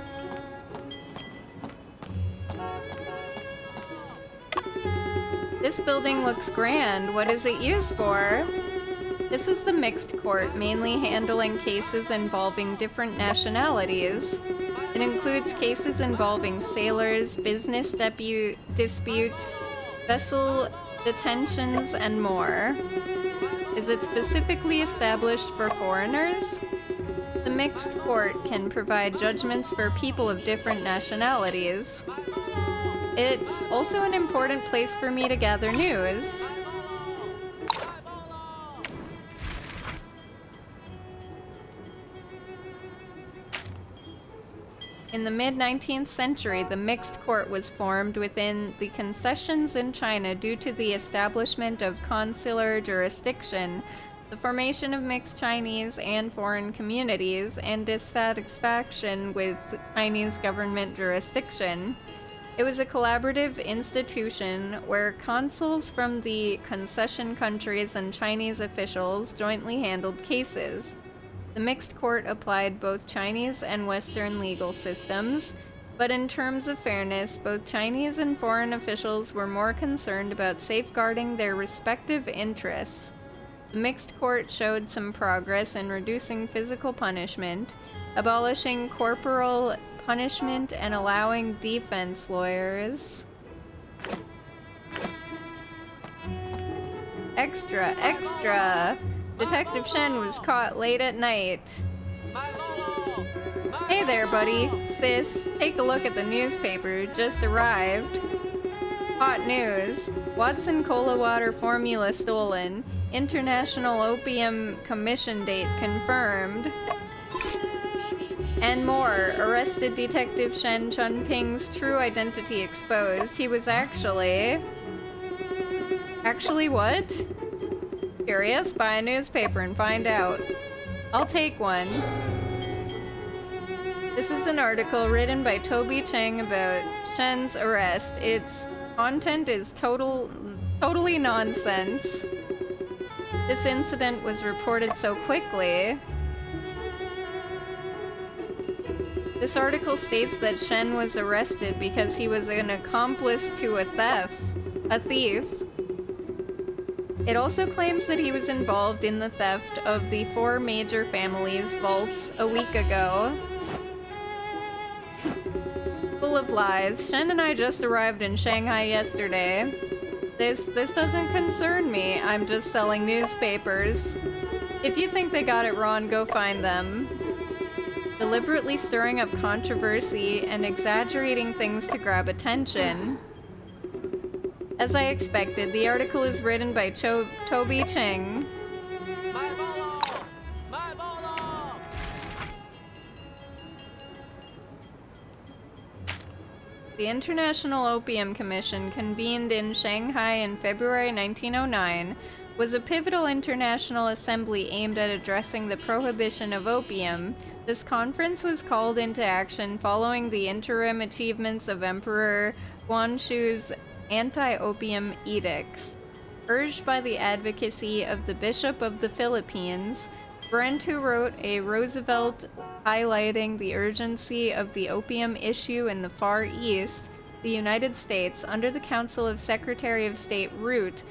Speaker 5: This building looks grand. What is it used for? This is the mixed court, mainly handling cases involving different nationalities. It includes cases involving sailors, business disputes, vessel detentions, and more. Is it specifically established for foreigners? The mixed court can provide judgments for people of different nationalities. It's also an important place for me to gather news. In the mid-19th century, the mixed court was formed within the concessions in China due to the establishment of consular jurisdiction, the formation of mixed Chinese and foreign communities, and dissatisfaction with Chinese government jurisdiction. It was a collaborative institution where consuls from the concession countries and Chinese officials jointly handled cases. The mixed court applied both Chinese and Western legal systems, but in terms of fairness, both Chinese and foreign officials were more concerned about safeguarding their respective interests. The mixed court showed some progress in reducing physical punishment, abolishing corporal punishment, and allowing defense lawyers. Extra, extra! Detective Shen was caught late at night. Hey there, buddy. Sis, take a look at the newspaper. Just arrived. Hot news. Watson Cola Water formula stolen. International Opium Commission date confirmed. And more. Arrested Detective Shen Chunping's true identity exposed. He was actually what? Curious? Buy a newspaper and find out. I'll take one. This is an article written by Toby Cheng about Shen's arrest. Its content is totally nonsense. This incident was reported so quickly. This article states that Shen was arrested because he was an accomplice to a thief. It also claims that he was involved in the theft of the 4 major families' vaults a week ago. Full of lies. Shen and I just arrived in Shanghai yesterday. This doesn't concern me. I'm just selling newspapers. If you think they got it wrong, go find them. Deliberately stirring up controversy and exaggerating things to grab attention. As I expected, the article is written by Toby Cheng. The International Opium Commission, convened in Shanghai in February 1909, was a pivotal international assembly aimed at addressing the prohibition of opium. This conference was called into action following the interim achievements of Emperor Guangxu's anti-opium edicts. Urged by the advocacy of the Bishop of the Philippines, Brent, who wrote a Roosevelt highlighting the urgency of the opium issue in the Far East, the United States, under the counsel of Secretary of State Root,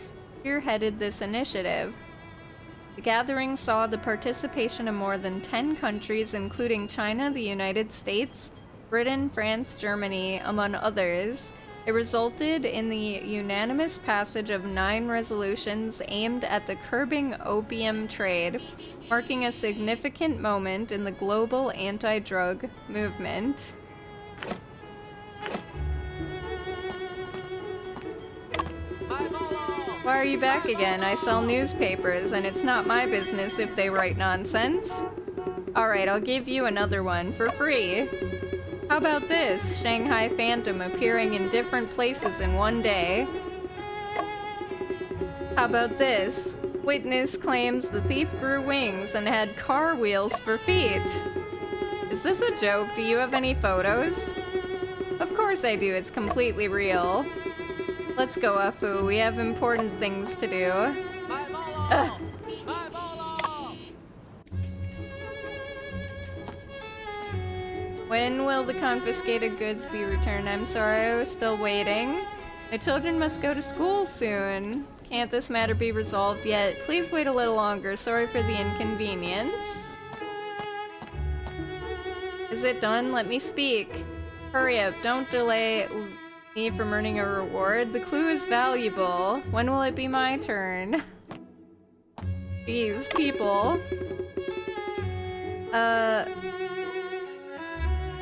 Speaker 5: spearheaded this initiative. The gathering saw the participation of more than 10 countries, including China, the United States, Britain, France, Germany, among others. It resulted in the unanimous passage of 9 resolutions aimed at the curbing opium trade, marking a significant moment in the global anti-drug movement. Why are you back again? I sell newspapers, and it's not my business if they write nonsense. Alright, I'll give you another one for free. How about this? Shanghai Phantom appearing in different places in one day. How about this? Witness claims the thief grew wings and had car wheels for feet. Is this a joke? Do you have any photos? Of course I do, it's completely real. Let's go, Afu, we have important things to do. Ugh. When will the confiscated goods be returned? I'm sorry, I was still waiting. My children must go to school soon. Can't this matter be resolved yet? Please wait a little longer. Sorry for the inconvenience. Is it done? Let me speak. Hurry up, don't delay me from earning a reward. The clue is valuable. When will it be my turn? Jeez, people.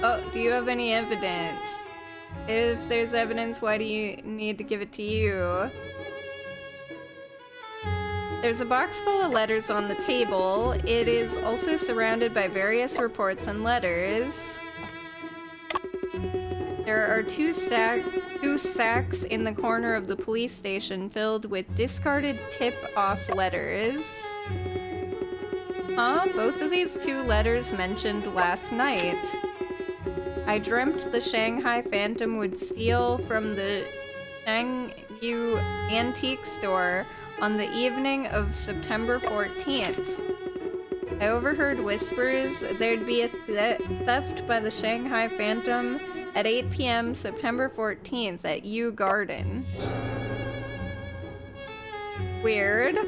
Speaker 5: Oh, do you have any evidence? If there's evidence, why do you need to give it to you? There's a box full of letters on the table. It is also surrounded by various reports and letters. There are two sacks in the corner of the police station filled with discarded tip-off letters. Huh? Both of these 2 letters mentioned last night. I dreamt the Shanghai Phantom would steal from the Shangyu antique store on the evening of September 14th. I overheard whispers there'd be a theft by the Shanghai Phantom at 8 p.m. September 14th at Yu Garden. Weird.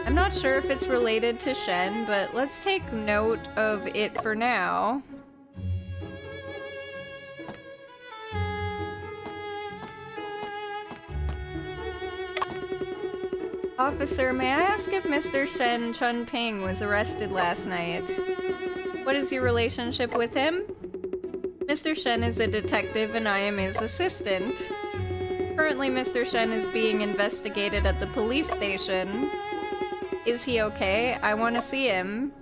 Speaker 5: I'm not sure if it's related to Shen, but let's take note of it for now. Officer, may I ask if Mr. Shen Chunping was arrested last night? What is your relationship with him? Mr. Shen is a detective and I am his assistant. Currently, Mr. Shen is being investigated at the police station. Is he okay? I want to see him.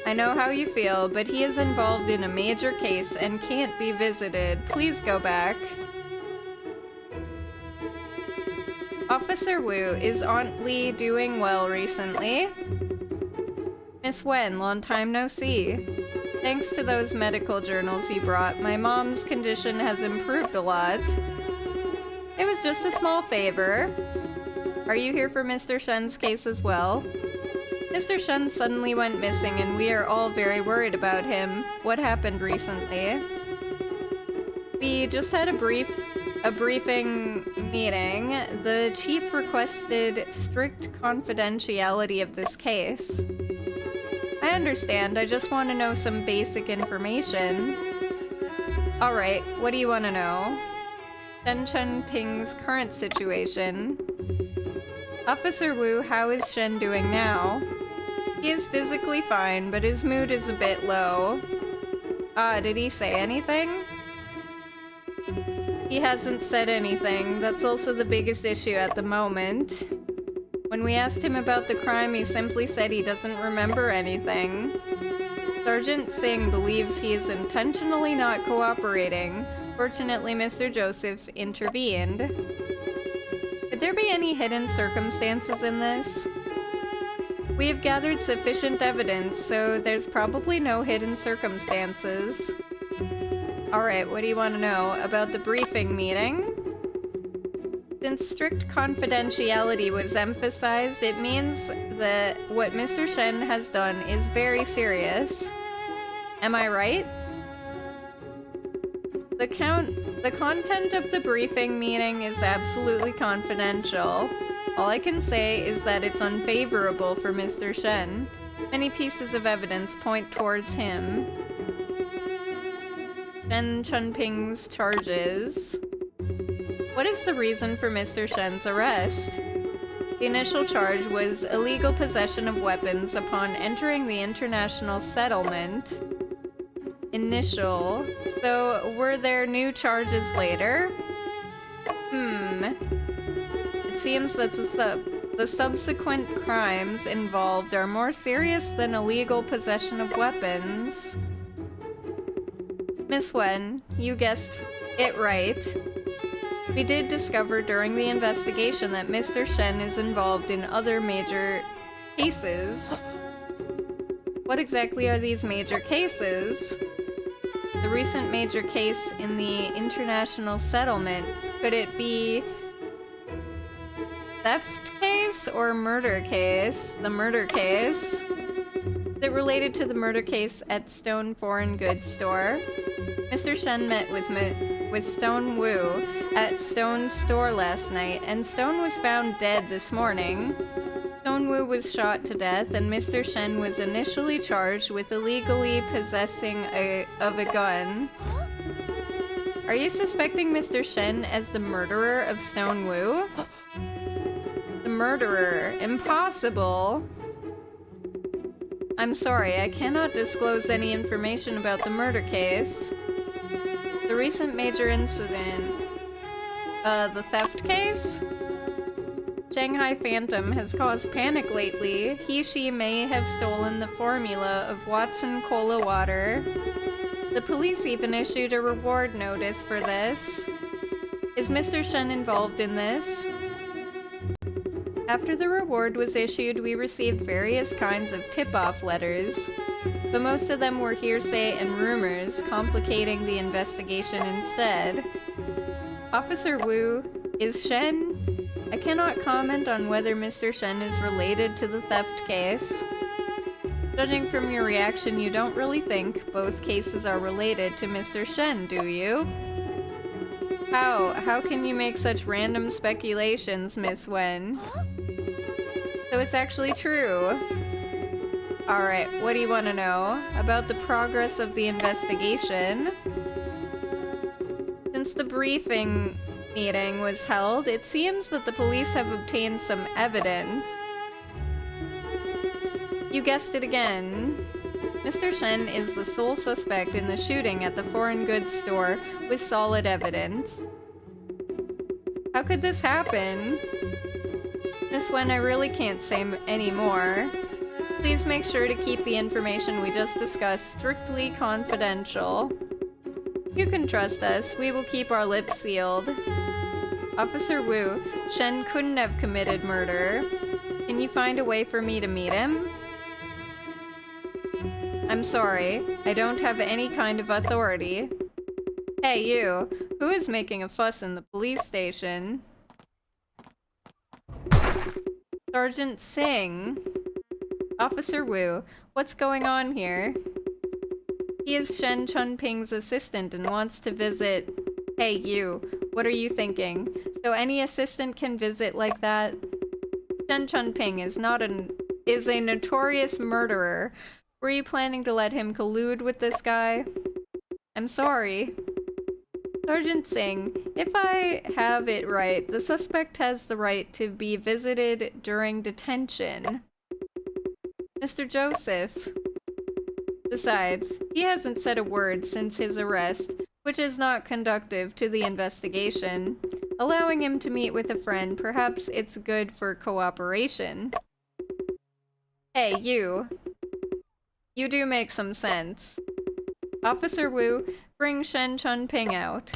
Speaker 5: I know how you feel, but he is involved in a major case and can't be visited. Please go back. Officer Wu, is Aunt Lee doing well recently? Miss Wen, long time no see. Thanks to those medical journals you brought, my mom's condition has improved a lot. It was just a small favor. Are you here for Mr. Shen's case as well? Mr. Shen suddenly went missing and we are all very worried about him. What happened recently? We just had a brief a briefing meeting. The chief requested strict confidentiality of this case. I understand, I just want to know some basic information. Alright, what do you want to know? Shen Chunping's current situation. Officer Wu, how is Shen doing now? He is physically fine, but his mood is a bit low. Did he say anything? He hasn't said anything. That's also the biggest issue at the moment. When we asked him about the crime, he simply said he doesn't remember anything. Sergeant Singh believes he is intentionally not cooperating. Fortunately, Mr. Joseph intervened. Could there be any hidden circumstances in this? We have gathered sufficient evidence, so there's probably no hidden circumstances. Alright, what do you want to know about the briefing meeting? Since strict confidentiality was emphasized, it means that what Mr. Shen has done is very serious. Am I right? The content of the briefing meeting is absolutely confidential. All I can say is that it's unfavorable for Mr. Shen. Many pieces of evidence point towards him. Shen Chunping's charges. What is the reason for Mr. Shen's arrest? The initial charge was illegal possession of weapons upon entering the international settlement. Initial. So, were there new charges later? It seems that the subsequent crimes involved are more serious than illegal possession of weapons. Miss Wen, you guessed it right. We did discover during the investigation that Mr. Shen is involved in other major cases. What exactly are these major cases? The recent major case in the international settlement, could it be theft case or murder case? The murder case. Is it related to the murder case at Stone Foreign Goods Store? Mr. Shen met with Stone Wu at Stone's store last night, and Stone was found dead this morning. Stone Wu was shot to death, and Mr. Shen was initially charged with illegally possessing of a gun. Are you suspecting Mr. Shen as the murderer of Stone Wu? The murderer. Impossible. I'm sorry, I cannot disclose any information about the murder case. The recent major incident. The theft case? Shanghai Phantom has caused panic lately. He/she may have stolen the formula of Watson Cola water. The police even issued a reward notice for this. Is Mr. Shen involved in this? After the reward was issued, we received various kinds of tip-off letters, but most of them were hearsay and rumors, complicating the investigation instead. Officer Wu, is Shen? I cannot comment on whether Mr. Shen is related to the theft case. Judging from your reaction, you don't really think both cases are related to Mr. Shen, do you? How can you make such random speculations, Miss Wen? So it's actually true. Alright, what do you want to know? About the progress of the investigation? Since the briefing meeting was held, it seems that the police have obtained some evidence. You guessed it again. Mr. Shen is the sole suspect in the shooting at the foreign goods store with solid evidence. How could this happen? Miss Wen, I really can't say any more. Please make sure to keep the information we just discussed strictly confidential. You can trust us. We will keep our lips sealed. Officer Wu, Shen couldn't have committed murder. Can you find a way for me to meet him? I'm sorry. I don't have any kind of authority. Hey, you. Who is making a fuss in the police station? Sergeant Singh. Officer Wu, what's going on here? He is Shen Chunping's assistant and wants to visit... Hey, you. What are you thinking? So any assistant can visit like that? Shen Chunping is a notorious murderer. Were you planning to let him collude with this guy? I'm sorry. Sergeant Singh, if I have it right, the suspect has the right to be visited during detention. Mr. Joseph. Besides, he hasn't said a word since his arrest, which is not conducive to the investigation. Allowing him to meet with a friend, perhaps it's good for cooperation. Hey, you. You do make some sense. Officer Wu, bring Shen Chunping out.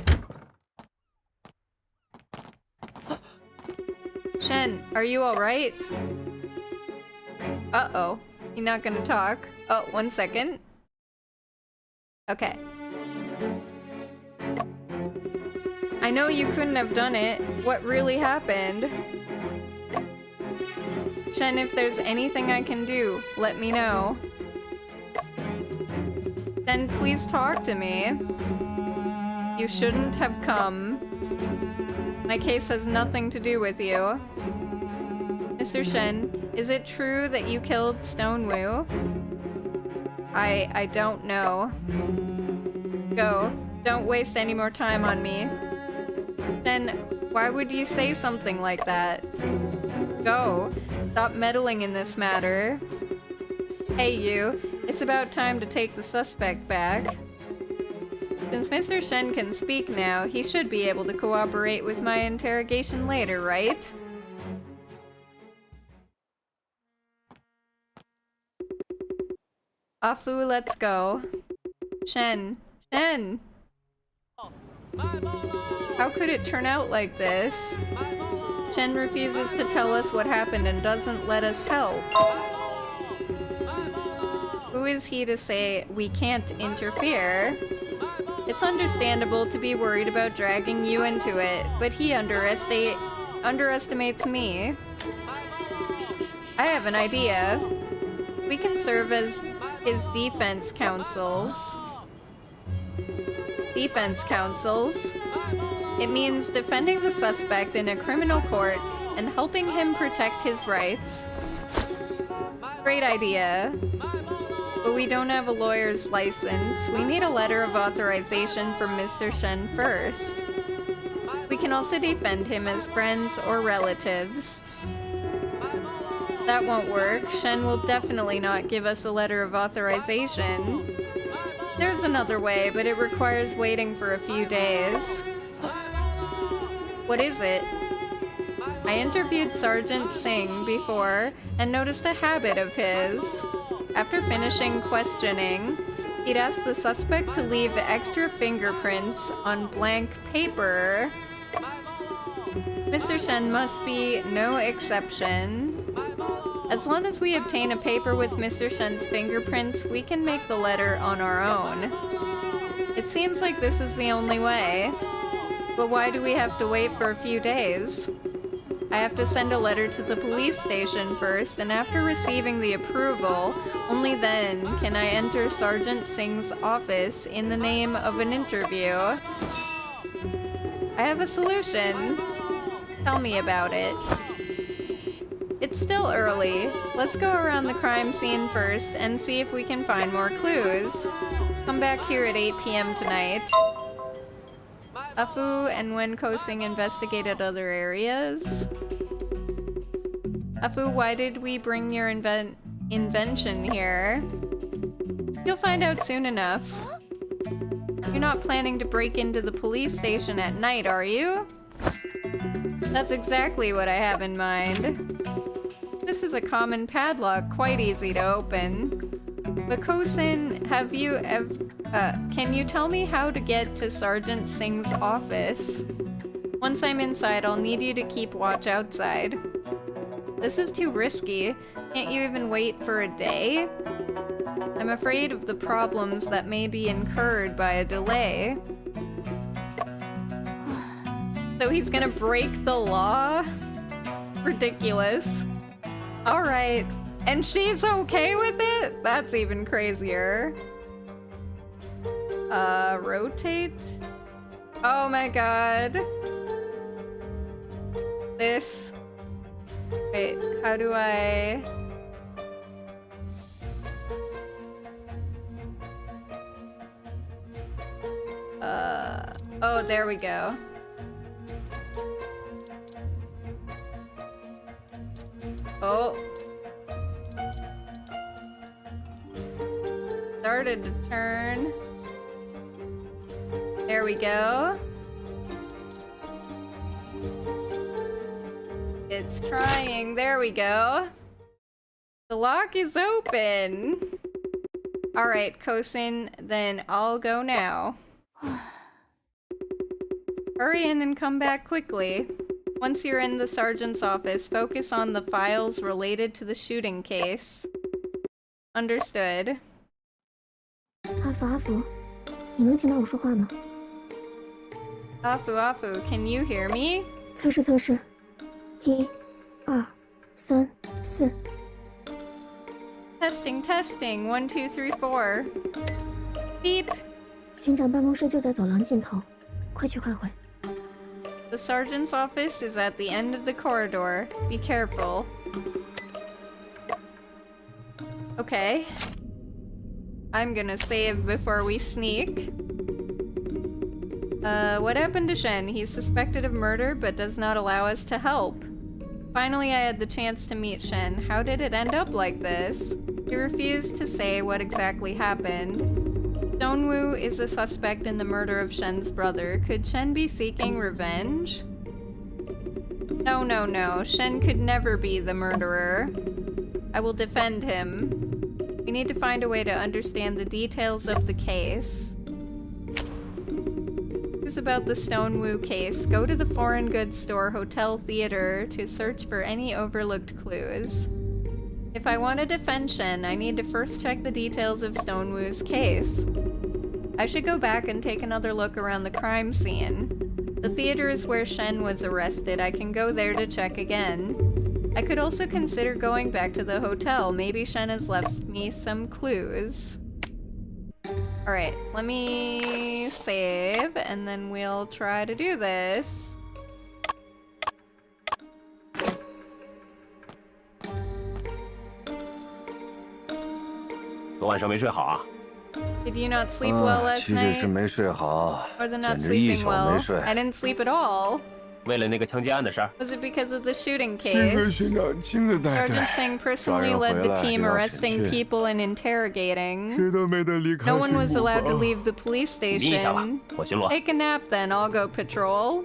Speaker 5: Shen, are you alright? Uh-oh. You're not gonna talk? Oh, 1 second. Okay. I know you couldn't have done it. What really happened? Shen, if there's anything I can do, let me know. Then please talk to me. You shouldn't have come. My case has nothing to do with you. Mr. Shen, is it true that you killed Stone Wu? I don't know. Go. Don't waste any more time on me. Shen, why would you say something like that? Go. Stop meddling in this matter. Hey you, it's about time to take the suspect back. Since Mr. Shen can speak now, he should be able to cooperate with my interrogation later, right? Afu, let's go. Shen. Shen! How could it turn out like this? Shen refuses to tell us what happened and doesn't let us help. Who is he to say we can't interfere? It's understandable to be worried about dragging you into it, but he underestimates me. I have an idea. We can serve as his defense counsels. Defense counsels? It means defending the suspect in a criminal court and helping him protect his rights. Great idea. But we don't have a lawyer's license. We need a letter of authorization from Mr. Shen first. We can also defend him as friends or relatives. That won't work. Shen will definitely not give us a letter of authorization. There's another way, but it requires waiting for a few days. What is it? I interviewed Sergeant Singh before and noticed a habit of his. After finishing questioning, he'd ask the suspect to leave extra fingerprints on blank paper. Mr. Shen must be no exception. As long as we obtain a paper with Mr. Shen's fingerprints, we can make the letter on our own. It seems like this is the only way. But why do we have to wait for a few days? I have to send a letter to the police station first, and after receiving the approval, only then can I enter Sergeant Singh's office in the name of an interview. I have a solution. Tell me about it. It's still early. Let's go around the crime scene first and see if we can find more clues. Come back here at 8 p.m. tonight. Afu and Wen Kosing investigated other areas. Afu, why did we bring your invention here? You'll find out soon enough. You're not planning to break into the police station at night, are you? That's exactly what I have in mind. This is a common padlock, quite easy to open. But Kosin, can you tell me how to get to Sergeant Singh's office? Once I'm inside, I'll need you to keep watch outside. This is too risky. Can't you even wait for a day? I'm afraid of the problems that may be incurred by a delay. So he's gonna break the law? Ridiculous. Alright. And she's okay with it? That's even crazier. Rotate? Oh my god. this. Wait, how do I... Oh, there we go. Oh. Started to turn. There we go. It's trying. There we go. The lock is open. Alright, Kosin, then I'll go now. Hurry in and come back quickly. Once you're in the sergeant's office, focus on the files related to the shooting case. Understood.
Speaker 10: 阿福，阿福，你能听到我说话吗？
Speaker 5: Afu, Afu, can you hear me?
Speaker 10: 测试测试，1、2、3、4。
Speaker 5: Testing, testing. 1, 2, 3, 4. Beep.
Speaker 10: 巡长办公室就在走廊尽头，快去快回。
Speaker 5: The sergeant's office is at the end of the corridor. Be careful. Okay. I'm gonna save before we sneak. What happened to Shen? He's suspected of murder, but does not allow us to help. Finally, I had the chance to meet Shen. How did it end up like this? He refused to say what exactly happened. Stonewu is a suspect in the murder of Shen's brother. Could Shen be seeking revenge? No, no, no. Shen could never be the murderer. I will defend him. We need to find a way to understand the details of the case. News about the Stonewu case. Go to the foreign goods store Hotel Theater to search for any overlooked clues. If I want to defend Shen, I need to first check the details of Stonewu's case. I should go back and take another look around the crime scene. The theater is where Shen was arrested. I can go there to check again. I could also consider going back to the hotel. Maybe Shen has left me some clues. Alright, let me save, and then we'll try to do this.
Speaker 9: 昨晚上没睡好啊？
Speaker 5: Did you not sleep well last
Speaker 9: 其实
Speaker 5: night?
Speaker 9: 是没睡好，
Speaker 5: Or the
Speaker 9: 简
Speaker 5: not
Speaker 9: 直一
Speaker 5: sleeping
Speaker 9: 宿
Speaker 5: well?
Speaker 9: 没睡。
Speaker 5: I didn't sleep at all.
Speaker 9: 为了那个枪击案的事儿。
Speaker 5: Was it because of the shooting
Speaker 8: 幸亏
Speaker 5: case?
Speaker 8: 巡长亲自带队，
Speaker 5: Sergeant Singh
Speaker 8: 抓
Speaker 5: personally
Speaker 8: 人
Speaker 5: led
Speaker 8: 回
Speaker 5: the
Speaker 8: 来
Speaker 5: team
Speaker 8: 又要审
Speaker 5: arresting
Speaker 8: 讯，
Speaker 5: people and interrogating.
Speaker 8: 谁都没得离开
Speaker 5: No one
Speaker 8: 巡
Speaker 5: was
Speaker 8: 捕
Speaker 5: allowed to
Speaker 8: 房。
Speaker 5: leave the police
Speaker 9: 你眯一下吧
Speaker 5: station.
Speaker 9: 我巡逻。
Speaker 5: Take a nap then, I'll go patrol.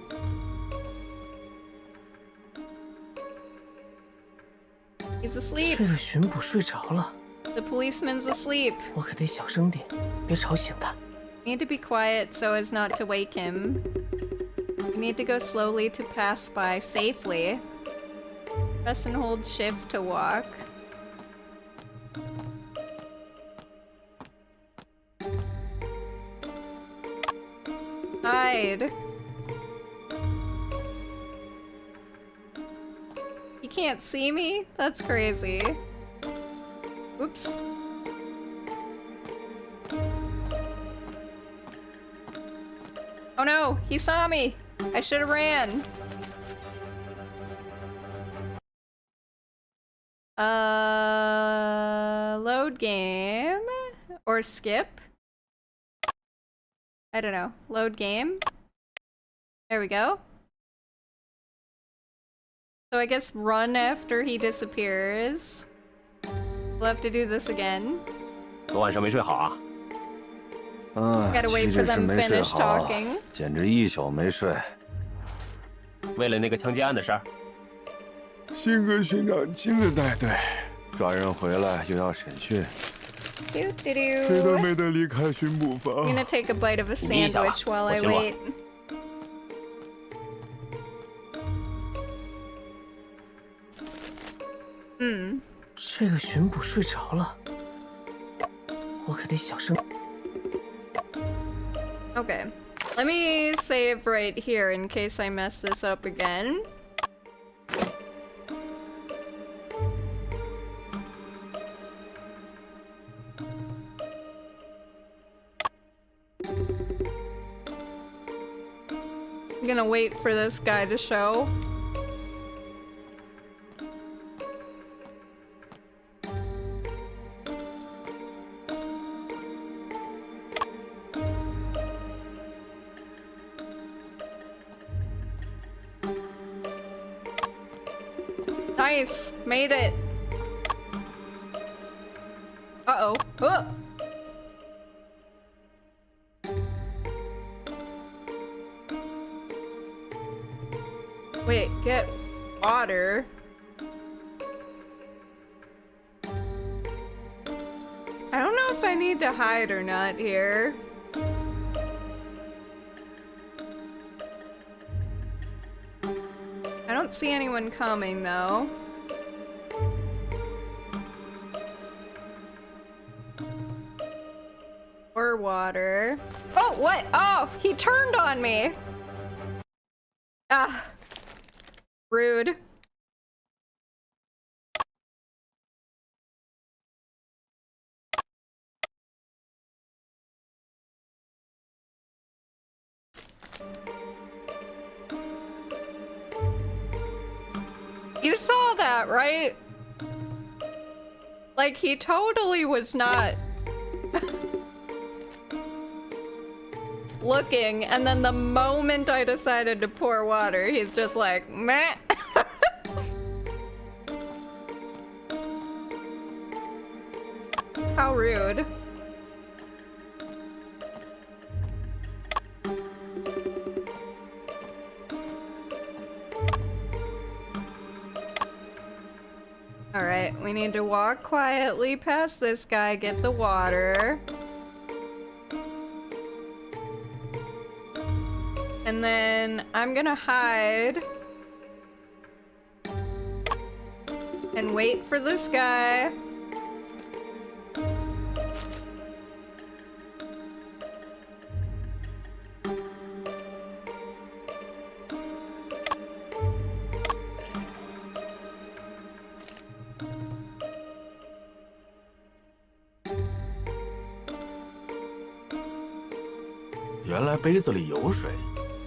Speaker 5: He's asleep.
Speaker 6: 这个巡捕睡着了，
Speaker 5: The policeman's asleep.
Speaker 6: 我可得小声点，别吵醒他。
Speaker 5: Need to be quiet so as not to wake him. We need to go slowly to pass by safely. Press and hold shift to walk. Hide. He can't see me? That's crazy. Oops. Oh no, he saw me! I should have ran. Load game? Or skip? I don't know. Load game? There we go. So I guess run after he disappears. We'll have to do this again.
Speaker 9: 昨晚上没睡好啊？
Speaker 5: Gotta wait for them to finish talking.
Speaker 9: 简直一宿没睡。为了那个枪击案的事儿。
Speaker 8: 幸亏巡长亲自带队，抓人回来又要审讯，谁都没得离开巡捕房。
Speaker 5: I'm gonna take a bite of a sandwich while I wait.
Speaker 6: 这个巡捕睡着了，我可得小声。
Speaker 5: Okay. Let me save right here in case I mess this up again. I'm gonna wait for this guy to show. Nice, made it. Uh-oh. Oh! Wait, get water. I don't know if I need to hide or not here. I don't see anyone coming though. Or water. Oh, what? Oh, he turned on me. Ah. Rude. You saw that, right? Like, he totally was not looking, and then the moment I decided to pour water, he's just like, meh. How rude. Alright, we need to walk quietly past this guy, get the water. And then I'm gonna hide and wait for this guy.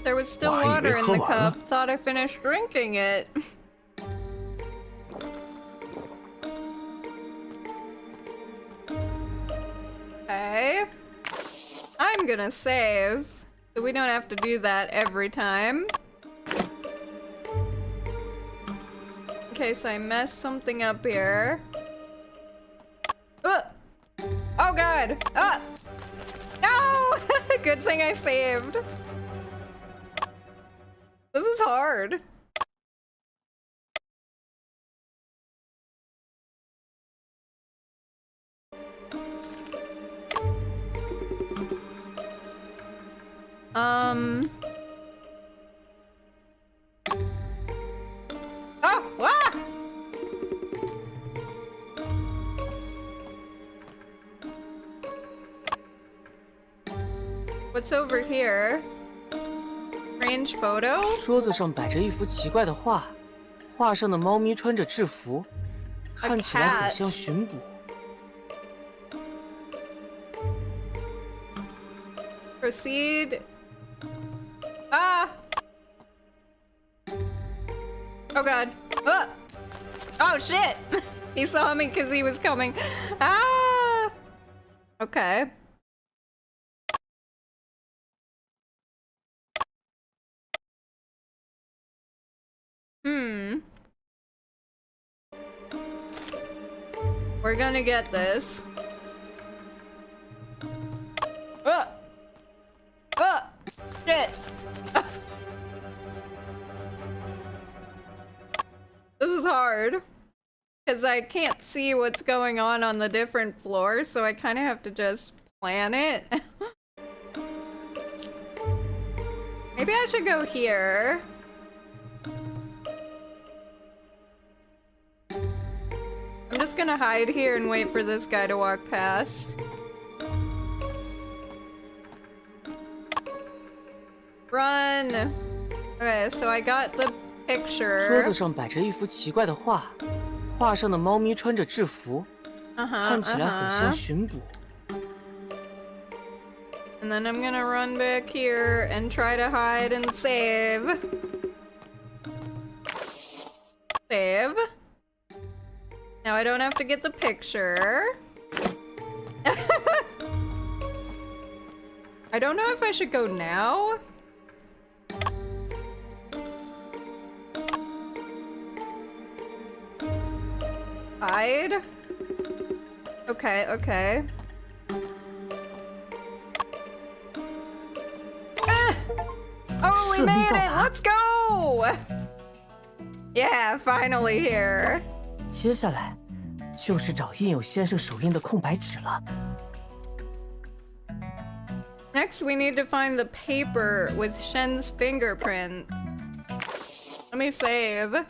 Speaker 5: There was still water in the cup. Thought I finished drinking it. Okay. I'm gonna save, so we don't have to do that every time. In case I mess something up here. Oh god! Ah! No! Good thing I saved. This is hard. Oh! Ah! What's over here? Strange photo?
Speaker 6: 桌子上摆着一幅奇怪的画，画上的猫咪穿着制服，看起来很像巡捕。
Speaker 5: Proceed. Ah! Oh god. Ah! Oh shit! He saw me because he was coming. Ah! Okay. We're gonna get this. Shit! This is hard. Because I can't see what's going on the different floors, so I kind of have to just plan it. Maybe I should go here. I'm just gonna hide here and wait for this guy to walk past. Run! Okay, so I got the picture.
Speaker 6: 桌子上摆着一幅奇怪的画，画上的猫咪穿着制服，看起来很像巡捕。
Speaker 5: And then I'm gonna run back here and try to hide and save. Save. Now I don't have to get the picture. I don't know if I should go now. Hide? Okay, okay. Ah! Oh, we made it! Let's go! Yeah, finally here.
Speaker 6: 接下来就是找印有先生手印的空白纸了。
Speaker 5: Next, we need to find the paper with Shen's fingerprints. Let me save.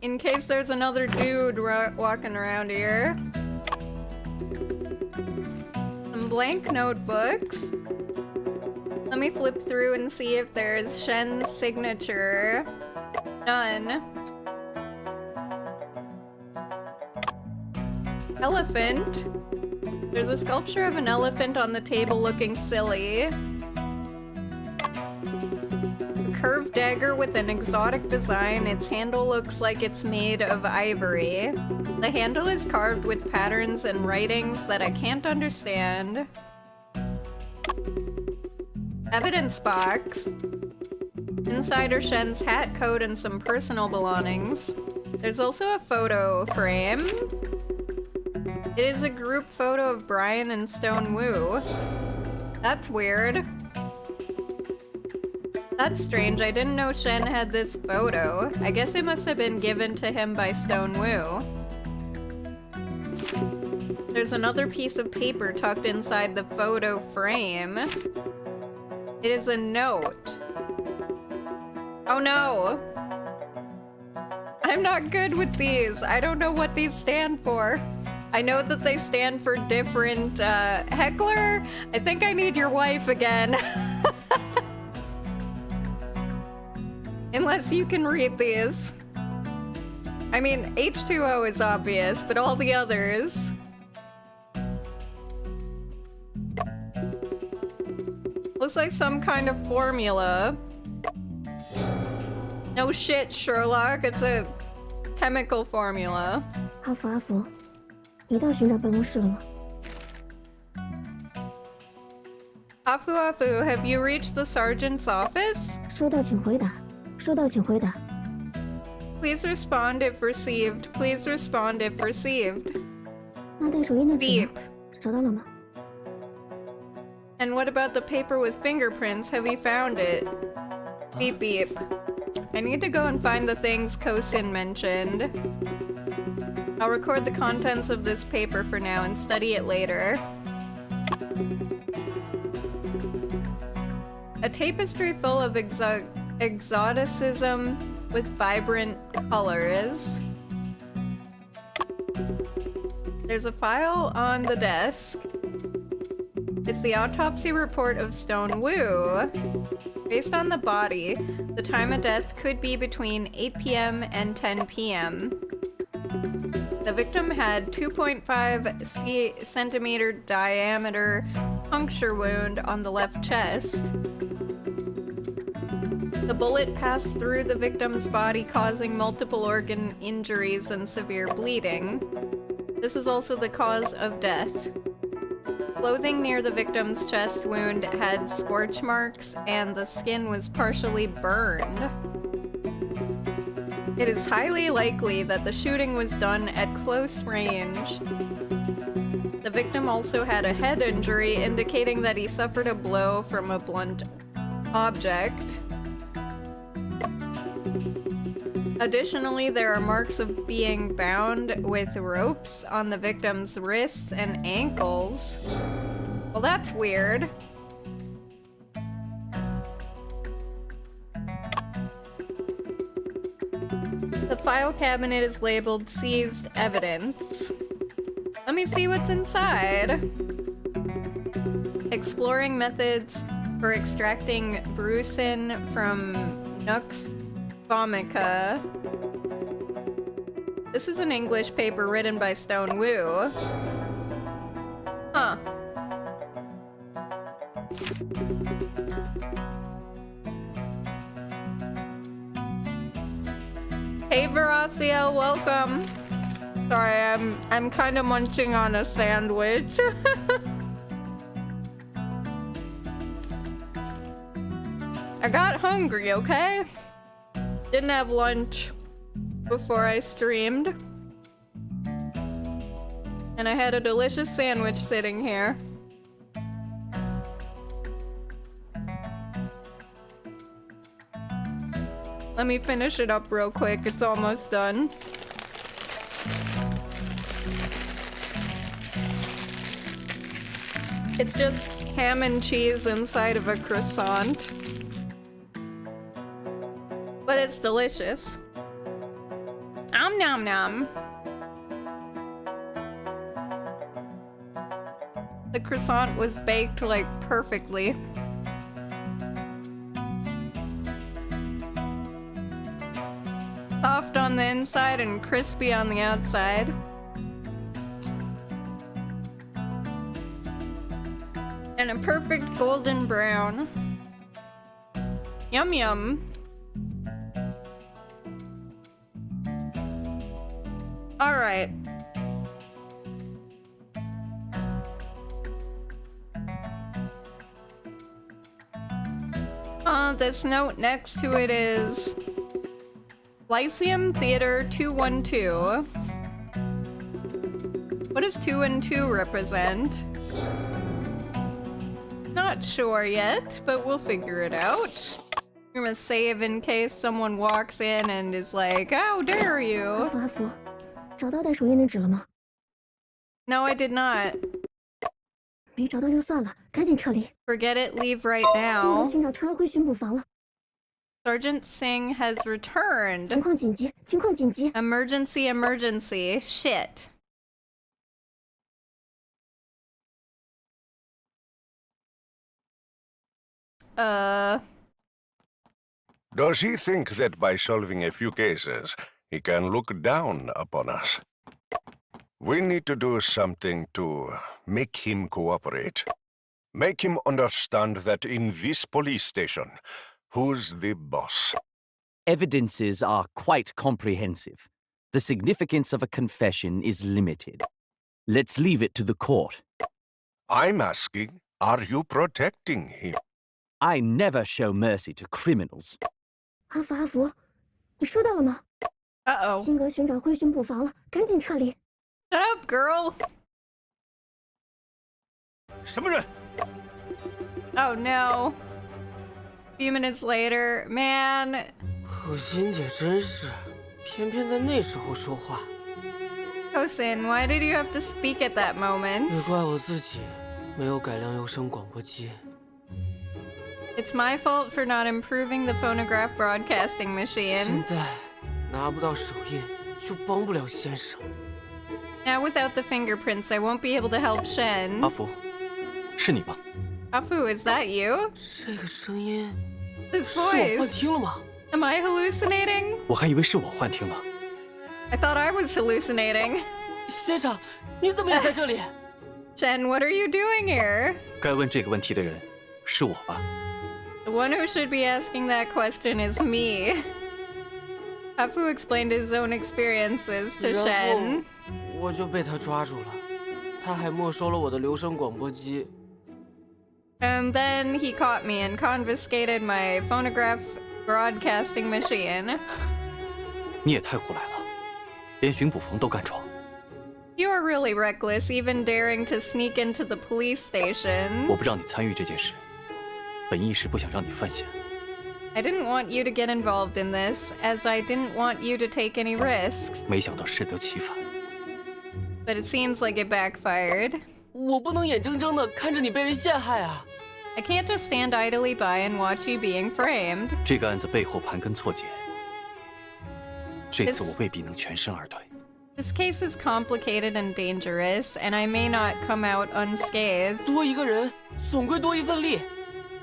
Speaker 5: In case there's another dude walking around here. Some blank notebooks. Let me flip through and see if there's Shen's signature. None. Elephant. There's a sculpture of an elephant on the table looking silly. A curved dagger with an exotic design. Its handle looks like it's made of ivory. The handle is carved with patterns and writings that I can't understand. Evidence box. Inside are Shen's hat, coat, and some personal belongings. There's also a photo frame. It is a group photo of Brian and Stone Wu. That's weird. That's strange. I didn't know Shen had this photo. I guess it must have been given to him by Stone Wu. There's another piece of paper tucked inside the photo frame. It is a note. Oh no! I'm not good with these. I don't know what these stand for. I know that they stand for different, Heckler, I think I need your wife again. Unless you can read these. I mean, H2O is obvious, but all the others. Looks like some kind of formula. No shit, Sherlock, it's a chemical formula.
Speaker 10: 阿福，阿福，你到巡长办公室了吗？
Speaker 5: Afu Afu, have you reached the sergeant's office?
Speaker 10: 收到，请回答。收到，请回答。
Speaker 5: Please respond if received. Please respond if received.
Speaker 10: 那带手印的纸呢？找到了吗？
Speaker 5: And what about the paper with fingerprints? Have you found it? Beep beep. I need to go and find the things Kosin mentioned. I'll record the contents of this paper for now and study it later. A tapestry full of exoticism with vibrant colors. There's a file on the desk. It's the autopsy report of Stone Wu. Based on the body, the time of death could be between 8 p.m. and 10 p.m. The victim had 2.5 centimeter diameter puncture wound on the left chest. The bullet passed through the victim's body, causing multiple organ injuries and severe bleeding. This is also the cause of death. Clothing near the victim's chest wound had scorch marks, and the skin was partially burned. It is highly likely that the shooting was done at close range. The victim also had a head injury, indicating that he suffered a blow from a blunt object. Additionally, there are marks of being bound with ropes on the victim's wrists and ankles. Well, that's weird. The file cabinet is labeled seized evidence. Let me see what's inside. Exploring methods for extracting brucin from Nux Vomica. This is an English paper written by Stone Wu. Huh. Hey Veracio, welcome. Sorry, I'm kind of munching on a sandwich. I got hungry, okay? Didn't have lunch. before I streamed. And I had a delicious sandwich sitting here. Let me finish it up real quick. It's almost done. It's just ham and cheese inside of a croissant. But it's delicious. Nom nom nom. The croissant was baked like perfectly. Soft on the inside and crispy on the outside. And a perfect golden brown. Yum yum. All right. This note next to it is Lyceum Theater 212. What does 2 and 2 represent? Not sure yet, but we'll figure it out. I'm gonna save in case someone walks in and is like, "How dare you?"
Speaker 10: 阿福，找到带手印的纸了吗？
Speaker 5: No, I did not.
Speaker 10: 没找到就算了，赶紧撤离。
Speaker 5: Forget it, leave right
Speaker 10: 新
Speaker 5: now.
Speaker 10: 闻巡长突然回巡捕房了。
Speaker 5: Sergeant Singh has returned.
Speaker 10: 情况紧急，情况紧急。
Speaker 5: Emergency, emergency. Shit.
Speaker 14: Does he think that by solving a few cases, he can look down upon us? We need to do something to make him cooperate. Make him understand that in this police station, who's the boss?
Speaker 11: Evidences are quite comprehensive. The significance of a confession is limited. Let's leave it to the court.
Speaker 14: I'm asking, are you protecting him?
Speaker 11: I never show mercy to criminals.
Speaker 10: 阿福，你收到了吗？
Speaker 5: Uh-oh.
Speaker 10: 辛格巡长回巡捕房了，赶紧撤离。
Speaker 5: Shut up, girl.
Speaker 8: 什么人？
Speaker 5: Oh no. A few minutes later, man.
Speaker 6: 可心姐真是，偏偏在那时候说话。
Speaker 5: Kosin, why did you have to speak at that moment?
Speaker 6: 也怪我自己，没有改良有声广播机。
Speaker 5: It's my fault for not improving the phonograph broadcasting
Speaker 6: 现
Speaker 5: machine.
Speaker 6: 在拿不到手印，就帮不了先生。
Speaker 5: Now without the fingerprints, I won't be able to help Shen.
Speaker 7: 阿福，是你吗？
Speaker 5: Afu, is that you?
Speaker 6: 这个声音
Speaker 5: This
Speaker 6: 是我幻
Speaker 5: voice.
Speaker 6: 听了吗？
Speaker 5: Am I hallucinating?
Speaker 7: 我还以为是我幻听了。
Speaker 5: I thought I was hallucinating.
Speaker 6: 先生，你怎么也在这里？
Speaker 5: Shen, what are you doing here?
Speaker 7: 该问这个问题的人是我吧？
Speaker 5: The one who should be asking that question is me. Afu explained his own experiences to
Speaker 6: 然
Speaker 5: Shen.
Speaker 6: 后我就被他抓住了，他还没收了我的留声广播机。
Speaker 5: And then he caught me and confiscated my phonograph broadcasting machine.
Speaker 7: 你也太胡来了，连巡捕房都敢闯。
Speaker 5: You are really reckless, even daring to sneak into the police station.
Speaker 7: 我不让你参与这件事，本意是不想让你犯险。
Speaker 5: I didn't want you to get involved in this, as I didn't want you to take any risks.
Speaker 7: 没想到适得其反。
Speaker 5: But it seems like it backfired.
Speaker 6: 我不能眼睁睁地看着你被人陷害啊！
Speaker 5: I can't just stand idly by and watch you being framed.
Speaker 7: 这个案子背后盘根错节，这次我未必能全身而退。
Speaker 5: This case is complicated and dangerous, and I may not come out unscathed.
Speaker 6: 多一个人，总归多一份力。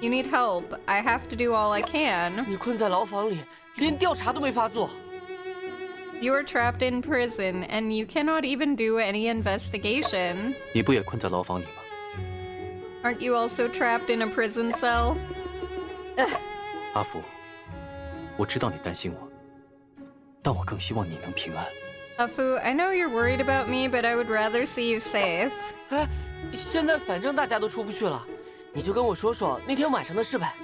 Speaker 5: You need help. I have to do all I can.
Speaker 6: 你困在牢房里，连调查都没法做。
Speaker 5: You are trapped in prison, and you cannot even do any investigation.
Speaker 7: 你不也困在牢房里吗？
Speaker 5: Aren't you also trapped in a prison cell?
Speaker 7: 阿福，我知道你担心我，但我更希望你能平安。
Speaker 5: Afu, I know you're worried about me, but I would rather see you safe.
Speaker 6: 哎，现在反正大家都出不去了，你就跟我说说那天晚上的事呗。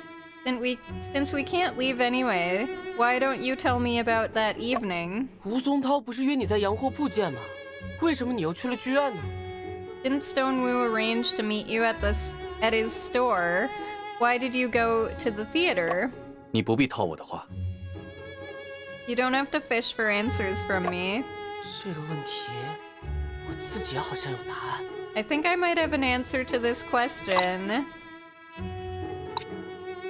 Speaker 5: Since we can't leave anyway, why don't you tell me about that evening?
Speaker 6: 吴松涛不是约你在洋货铺见吗？为什么你又去了剧院呢？
Speaker 5: Didn't Stonewu arrange to meet you at his store? Why did you go to the theater?
Speaker 7: 你不必套我的话。
Speaker 5: You don't have to fish for answers from me.
Speaker 6: 这个问题，我自己好像有答案。
Speaker 5: I think I might have an answer to this question.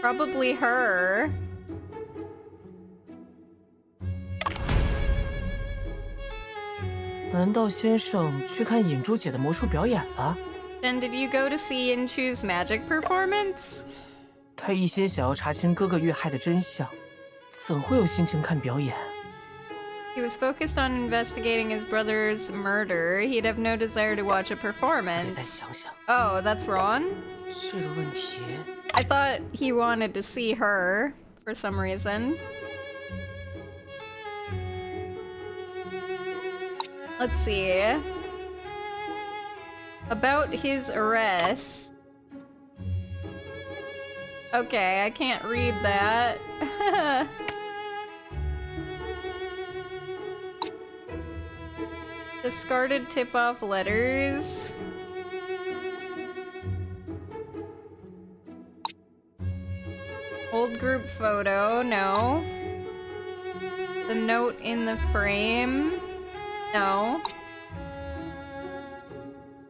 Speaker 5: Probably her.
Speaker 6: 难道先生去看尹珠姐的魔术表演了？
Speaker 5: Then did you go to see Yinchu's magic performance?
Speaker 6: 他一心想要查清哥哥遇害的真相，怎会有心情看表演？
Speaker 5: He was focused on investigating his brother's murder. He'd have no desire to watch a performance.
Speaker 6: 再想想。
Speaker 5: Oh, that's Ron?
Speaker 6: 这个问题。
Speaker 5: I thought he wanted to see her for some reason. Let's see. About his arrest. Okay, I can't read that. Discarded tip-off letters. Old group photo, no. The note in the frame, no.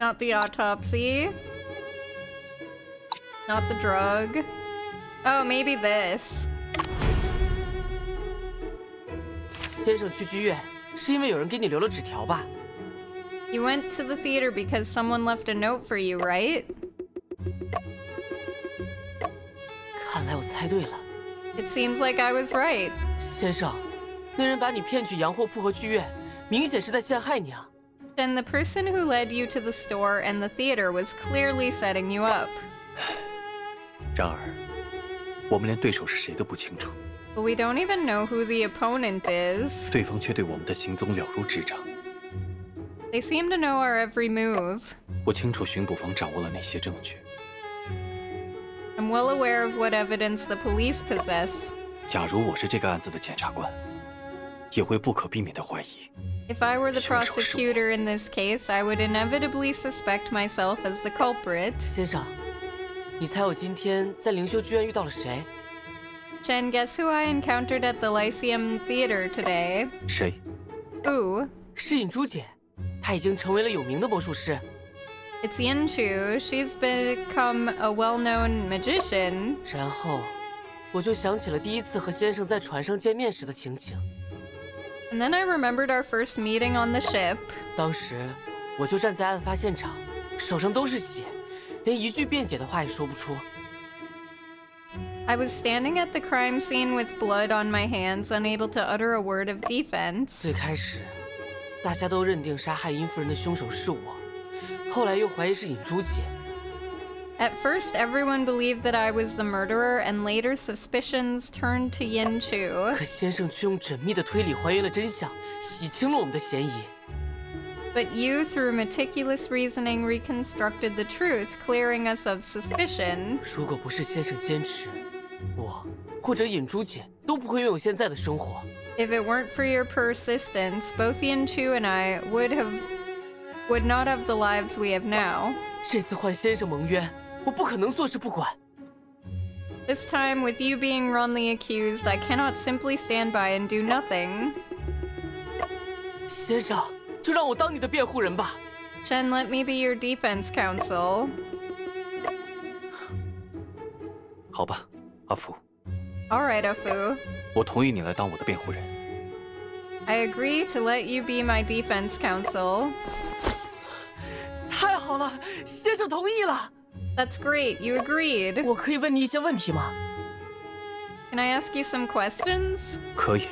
Speaker 5: Not the autopsy. Not the drug. Oh, maybe this.
Speaker 6: 先生去剧院是因为有人给你留了纸条吧？
Speaker 5: You went to the theater because someone left a note for you, right?
Speaker 6: 看来我猜对了。
Speaker 5: It seems like I was right.
Speaker 6: 先生，那人把你骗去洋货铺和剧院，明显是在陷害你啊。
Speaker 5: Then the person who led you to the store and the theater was clearly setting you up.
Speaker 7: 然而，我们连对手是谁都不清楚。
Speaker 5: But we don't even know who the opponent is.
Speaker 7: 对方却对我们的行踪了如指掌。
Speaker 5: They seem to know our every move.
Speaker 7: 我清楚巡捕房掌握了哪些证据。
Speaker 5: I'm well aware of what evidence the police possess.
Speaker 7: 假如我是这个案子的检察官，也会不可避免地怀疑。
Speaker 5: If I were the prosecutor in this case, I would inevitably suspect myself as the culprit.
Speaker 6: 先生，你猜我今天在灵修剧院遇到了谁？
Speaker 5: Chen, guess who I encountered at the Lyceum Theater today?
Speaker 7: 谁？
Speaker 5: Who?
Speaker 6: 是尹珠姐，她已经成为了有名的魔术师。
Speaker 5: It's Yinchu. She's become a well-known magician.
Speaker 6: 然后，我就想起了第一次和先生在船上见面时的情景。
Speaker 5: And then I remembered our first meeting on the ship.
Speaker 6: 当时，我就站在案发现场，手上都是血，连一句辩解的话也说不出。
Speaker 5: I was standing at the crime scene with blood on my hands, unable to utter a word of defense.
Speaker 6: 最开始，大家都认定杀害殷夫人的凶手是我，后来又怀疑是尹珠姐。
Speaker 5: At first, everyone believed that I was the murderer, and later suspicions turned to Yinchu.
Speaker 6: 可先生却用缜密的推理还原了真相，洗清了我们的嫌疑。
Speaker 5: But you, through meticulous reasoning, reconstructed the truth, clearing us of suspicion.
Speaker 6: 如果不是先生坚持，我或者尹珠姐都不会拥有现在的生活。
Speaker 5: If it weren't for your persistence, both Yinchu and I would not have the lives we have now.
Speaker 6: 这次换先生蒙冤，我不可能坐视不管。
Speaker 5: This time, with you being wrongly accused, I cannot simply stand by and do nothing.
Speaker 6: 先生，就让我当你的辩护人吧。
Speaker 5: Chen, let me be your defense counsel.
Speaker 7: 好吧，阿福。
Speaker 5: All right, Afu.
Speaker 7: 我同意你来当我的辩护人。
Speaker 5: I agree to let you be my defense counsel.
Speaker 6: 太好了，先生同意了。
Speaker 5: That's great. You agreed.
Speaker 6: 我可以问你一些问题吗？
Speaker 5: Can I ask you some questions?
Speaker 7: 可以，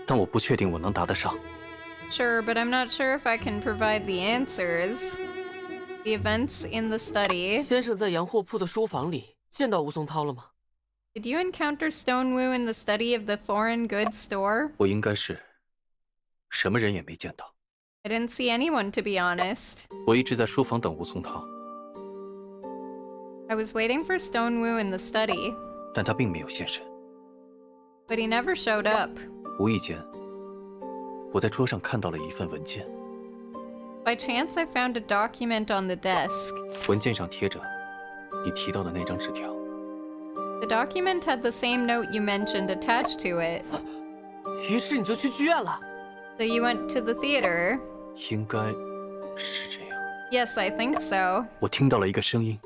Speaker 7: 但我不确定我能答得上。
Speaker 5: Sure, but I'm not sure if I can provide the answers. The events in the study.
Speaker 6: 先生在洋货铺的书房里见到吴松涛了吗？
Speaker 5: Did you encounter Stonewu in the study of the foreign goods store?
Speaker 7: 我应该是什么人也没见到。
Speaker 5: I didn't see anyone, to be honest.
Speaker 7: 我一直在书房等吴松涛。
Speaker 5: I was waiting for Stonewu in the study.
Speaker 7: 但他并没有现身。
Speaker 5: But he never showed up.
Speaker 7: 无意间，我在桌上看到了一份文件。
Speaker 5: By chance, I found a document on the desk.
Speaker 7: 文件上贴着你提到的那张纸条。
Speaker 5: The document had the same note you mentioned attached to it.
Speaker 6: 于是你就去剧院了。
Speaker 5: So you went to the theater?
Speaker 7: 应该是这样。
Speaker 5: Yes, I think so.
Speaker 7: 我听到了一个声音，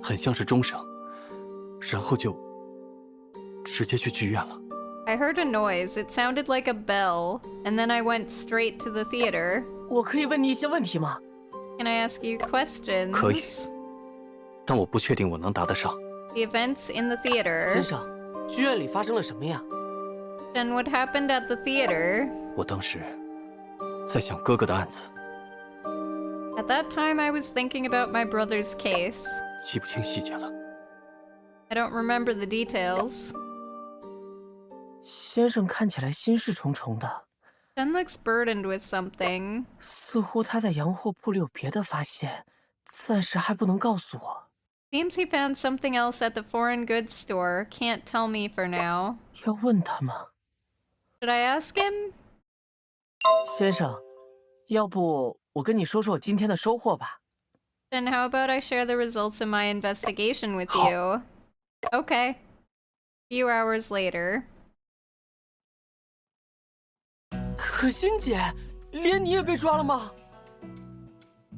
Speaker 7: 很像是钟声，然后就直接去剧院了。
Speaker 5: I heard a noise. It sounded like a bell, and then I went straight to the theater.
Speaker 6: 我可以问你一些问题吗？
Speaker 5: Can I ask you questions?
Speaker 7: 可以，但我不确定我能答得上。
Speaker 5: The events in the theater.
Speaker 6: 先生，剧院里发生了什么呀？
Speaker 5: Then what happened at the theater?
Speaker 7: 我当时在想哥哥的案子。
Speaker 5: At that time, I was thinking about my brother's case.
Speaker 7: 记不清细节了。
Speaker 5: I don't remember the details.
Speaker 6: 先生看起来心事重重的。
Speaker 5: Shen looks burdened with something.
Speaker 6: 似乎他在洋货铺里有别的发现，暂时还不能告诉我。
Speaker 5: Seems he found something else at the foreign goods store. Can't tell me for now.
Speaker 6: 要问他吗？
Speaker 5: Should I ask him?
Speaker 6: 先生，要不我跟你说说我今天的收获吧。
Speaker 5: Then how about I share the results of my investigation with you? Okay. Few hours later.
Speaker 6: 可心姐，连你也被抓了吗？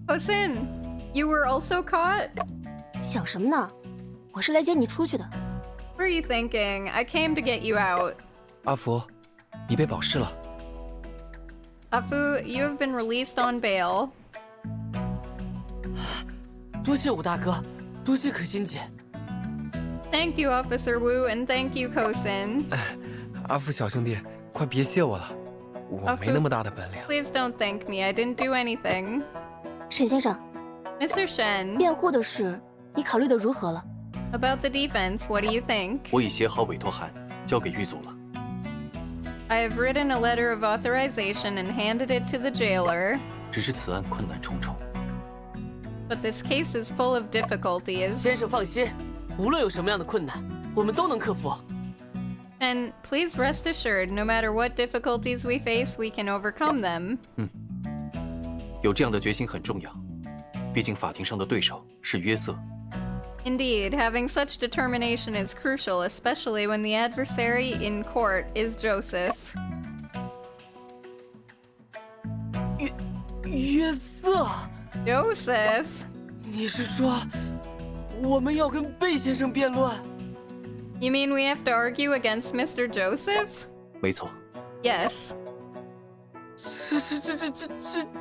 Speaker 5: Hosin, you were also caught?
Speaker 10: 想什么呢？我是来接你出去的。
Speaker 5: What are you thinking? I came to get you out.
Speaker 15: 阿福，你被保释了。
Speaker 5: Afu, you have been released on bail.
Speaker 6: 多谢武大哥，多谢可心姐。
Speaker 5: Thank you, Officer Wu, and thank you, Kosin.
Speaker 15: 阿福小兄弟，快别谢我了，我没那么大的本领。
Speaker 5: Please don't thank me. I didn't do anything.
Speaker 10: 沈先生，
Speaker 5: Mr. Shen,
Speaker 10: 辩护的事你考虑的如何了？
Speaker 5: about the defense, what do you think?
Speaker 7: 我已写好委托函，交给狱组了。
Speaker 5: I have written a letter of authorization and handed it to the jailer.
Speaker 7: 只是此案困难重重。
Speaker 5: But this case is full of difficulties.
Speaker 6: 先生放心，无论有什么样的困难，我们都能克服。
Speaker 5: And please rest assured, no matter what difficulties we face, we can overcome them.
Speaker 7: 有这样的决心很重要，毕竟法庭上的对手是约瑟。
Speaker 5: Indeed, having such determination is crucial, especially when the adversary in court is Joseph.
Speaker 6: 约瑟，
Speaker 5: Joseph?
Speaker 6: 你是说我们要跟贝先生辩论？
Speaker 5: You mean we have to argue against Mr. Joseph?
Speaker 7: 没错。
Speaker 5: Yes.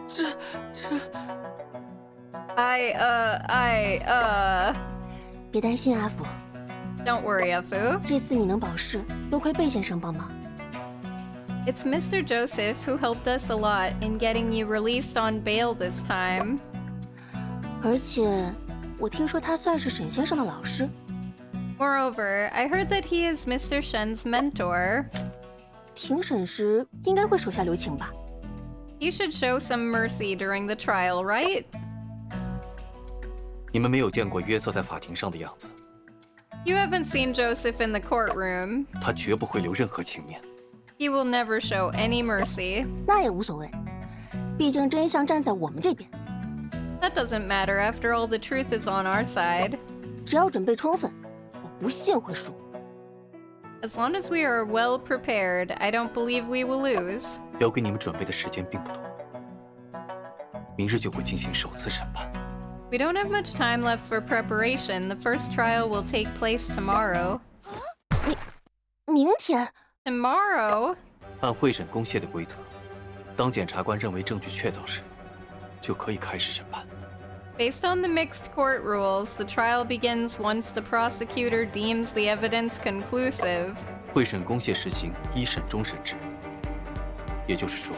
Speaker 6: 这。
Speaker 10: 别担心，阿福。
Speaker 5: Don't worry, Afu.
Speaker 10: 这次你能保释，多亏贝先生帮忙。
Speaker 5: It's Mr. Joseph who helped us a lot in getting you released on bail this time.
Speaker 10: 而且，我听说他算是沈先生的老师。
Speaker 5: Moreover, I heard that he is Mr. Shen's mentor.
Speaker 10: 庭审时应该会手下留情吧？
Speaker 5: You should show some mercy during the trial, right?
Speaker 7: 你们没有见过约瑟在法庭上的样子，
Speaker 5: You haven't seen Joseph in the courtroom.
Speaker 7: 他绝不会留任何情面。
Speaker 5: He will never show any mercy.
Speaker 10: 那也无所谓，毕竟真相站在我们这边。
Speaker 5: That doesn't matter. After all, the truth is on our side.
Speaker 10: 只要准备充分，我不信会输。
Speaker 5: As long as we are well prepared, I don't believe we will lose.
Speaker 7: 留给你们准备的时间并不多，明日就会进行首次审判。
Speaker 5: We don't have much time left for preparation. The first trial will take place tomorrow.
Speaker 10: 明天
Speaker 5: Tomorrow?
Speaker 7: 按会审公廨的规则，当检察官认为证据确凿时，就可以开始审判。
Speaker 5: Based on the mixed court rules, the trial begins once the prosecutor deems the evidence conclusive.
Speaker 7: 会审公廨实行一审终审制，也就是说，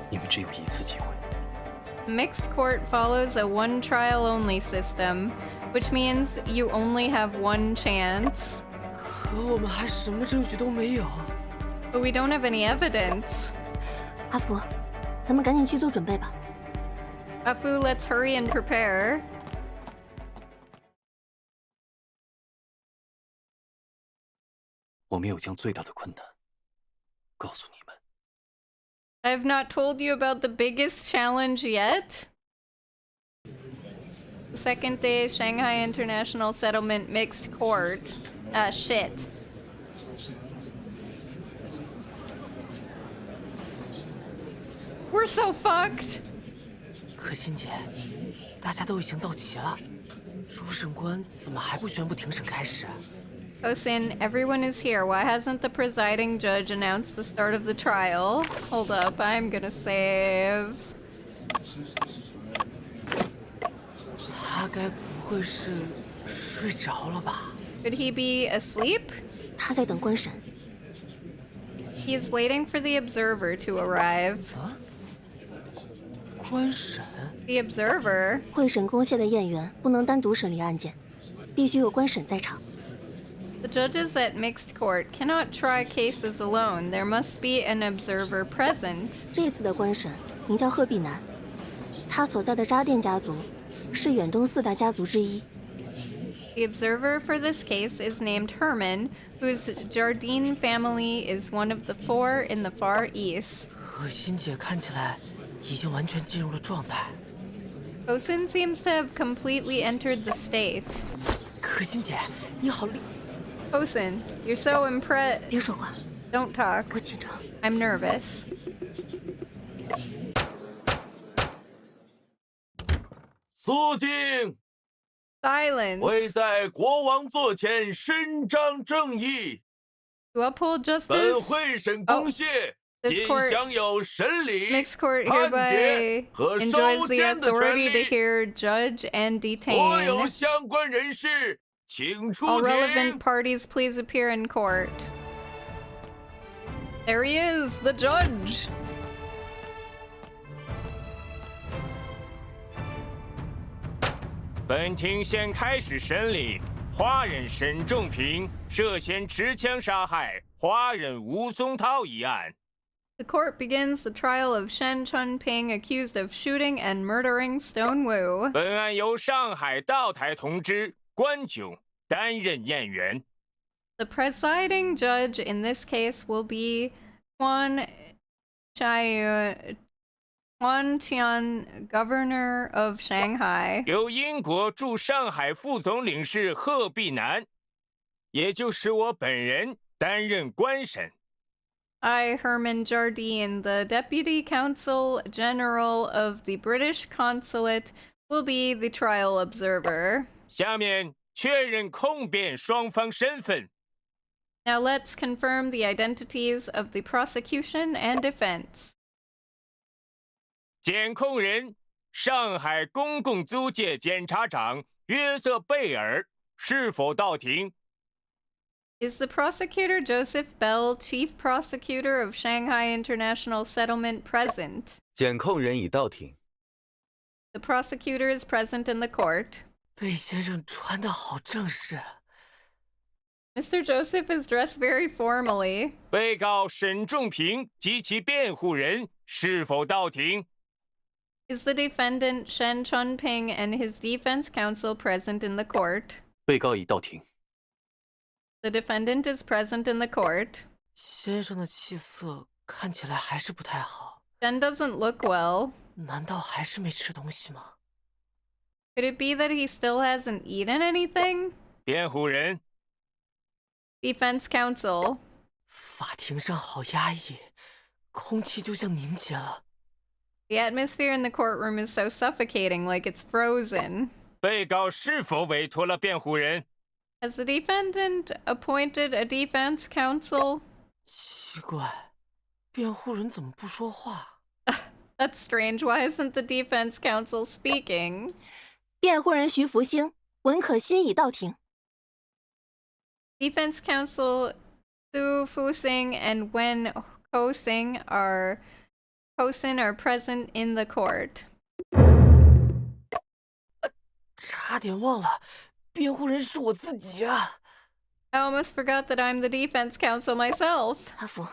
Speaker 7: 你们只有一次机会。
Speaker 5: Mixed court follows a one trial only system, which means you only have one chance.
Speaker 6: 可我们还什么证据都没有。
Speaker 5: But we don't have any evidence.
Speaker 10: 阿福，咱们赶紧去做准备吧。
Speaker 5: Afu, let's hurry and prepare.
Speaker 7: 我没有将最大的困难告诉你们。
Speaker 5: I've not told you about the biggest challenge yet. The second day, Shanghai International Settlement Mixed Court. Shit. We're so fucked.
Speaker 6: 可心姐，大家都已经到齐了，主审官怎么还不宣布庭审开始
Speaker 5: Kosin, everyone is here. Why hasn't the presiding judge announced the start of the trial? Hold up, I'm gonna save.
Speaker 6: 他该不会是睡着了吧
Speaker 5: Could he be asleep?
Speaker 10: 他在等官审。
Speaker 5: He is waiting for the observer to arrive.
Speaker 6: 官审
Speaker 5: The observer?
Speaker 10: 会审公廨的验员不能单独审理案件，必须有官审在场。
Speaker 5: The judges at mixed court cannot try cases alone. There must be an observer present.
Speaker 10: 这次的官审名叫鹤壁男，他所在的扎甸家族是远东4大家族之一。
Speaker 5: The observer for this case is named Herman, whose Jardine family is one of the 4 in the Far East.
Speaker 6: 可心姐看起来已经完全进入了状态。
Speaker 5: Kosin seems to have completely entered the state.
Speaker 6: 可心姐，你好厉。
Speaker 5: Kosin, you're so impressed.
Speaker 10: 别说话。
Speaker 5: Don't talk.
Speaker 10: 我紧张。
Speaker 5: I'm nervous.
Speaker 8: 肃静。
Speaker 5: Silence.
Speaker 8: 为在国王座前伸张正义。
Speaker 5: To uphold justice.
Speaker 8: 本会审公廨仅享有审理、
Speaker 5: Mixed court
Speaker 8: 判
Speaker 5: hereby
Speaker 8: 决和
Speaker 5: enjoys
Speaker 8: 收
Speaker 5: the
Speaker 8: 监的权
Speaker 5: authority to
Speaker 8: 利。
Speaker 5: hear, judge, and
Speaker 8: 所有
Speaker 5: detain.
Speaker 8: 相关人士，请出
Speaker 5: All
Speaker 8: 庭。
Speaker 5: relevant parties, please appear in court. There he is, the judge.
Speaker 13: 本庭现开始审理华人沈仲平涉嫌持枪杀害华人吴松涛一案。
Speaker 5: The court begins the trial of Shen Chunping, accused of shooting and murdering Stone Wu.
Speaker 13: 本案由上海道台同知关炯担任验员。
Speaker 5: The presiding judge in this case will be Huan Qian, governor of Shanghai.
Speaker 13: 由英国驻上海副总领事贺碧南，也就是我本人担任官审。
Speaker 5: I, Herman Jardine, the Deputy Consul General of the British Consulate, will be the trial observer.
Speaker 13: 下面确认控辩双方身份。
Speaker 5: Now let's confirm the identities of the prosecution and defense.
Speaker 13: 检控人上海公共租界检察长约瑟贝尔是否到庭？
Speaker 5: Is the prosecutor Joseph Bell, Chief Prosecutor of Shanghai International Settlement, present?
Speaker 16: 检控人已到庭。
Speaker 5: The prosecutor is present in the court.
Speaker 6: 贝先生穿得好正式。
Speaker 5: Mr. Joseph is dressed very formally.
Speaker 13: 被告沈仲平及其辩护人是否到庭？
Speaker 5: Is the defendant Shen Chunping and his defense counsel present in the court?
Speaker 7: 被告已到庭。
Speaker 5: The defendant is present in the court.
Speaker 6: 先生的气色看起来还是不太好。
Speaker 5: Shen doesn't look well.
Speaker 6: 难道还是没吃东西吗？
Speaker 5: Could it be that he still hasn't eaten anything?
Speaker 13: 辩护人
Speaker 5: Defense counsel.
Speaker 6: 法庭上好压抑，空气就像凝结了。
Speaker 5: The atmosphere in the courtroom is so suffocating, like it's frozen.
Speaker 13: 被告是否委托了辩护人？
Speaker 5: Has the defendant appointed a defense counsel?
Speaker 6: 奇怪，辩护人怎么不说话？
Speaker 5: That's strange. Why isn't the defense counsel speaking?
Speaker 10: 辩护人徐福星、文可欣已到庭。
Speaker 5: Defense counsel Su Fusing and Wen Kosin are present in the court.
Speaker 6: 差点忘了，辩护人是我自己啊！
Speaker 5: I almost forgot that I'm the defense counsel myself.
Speaker 10: 阿福，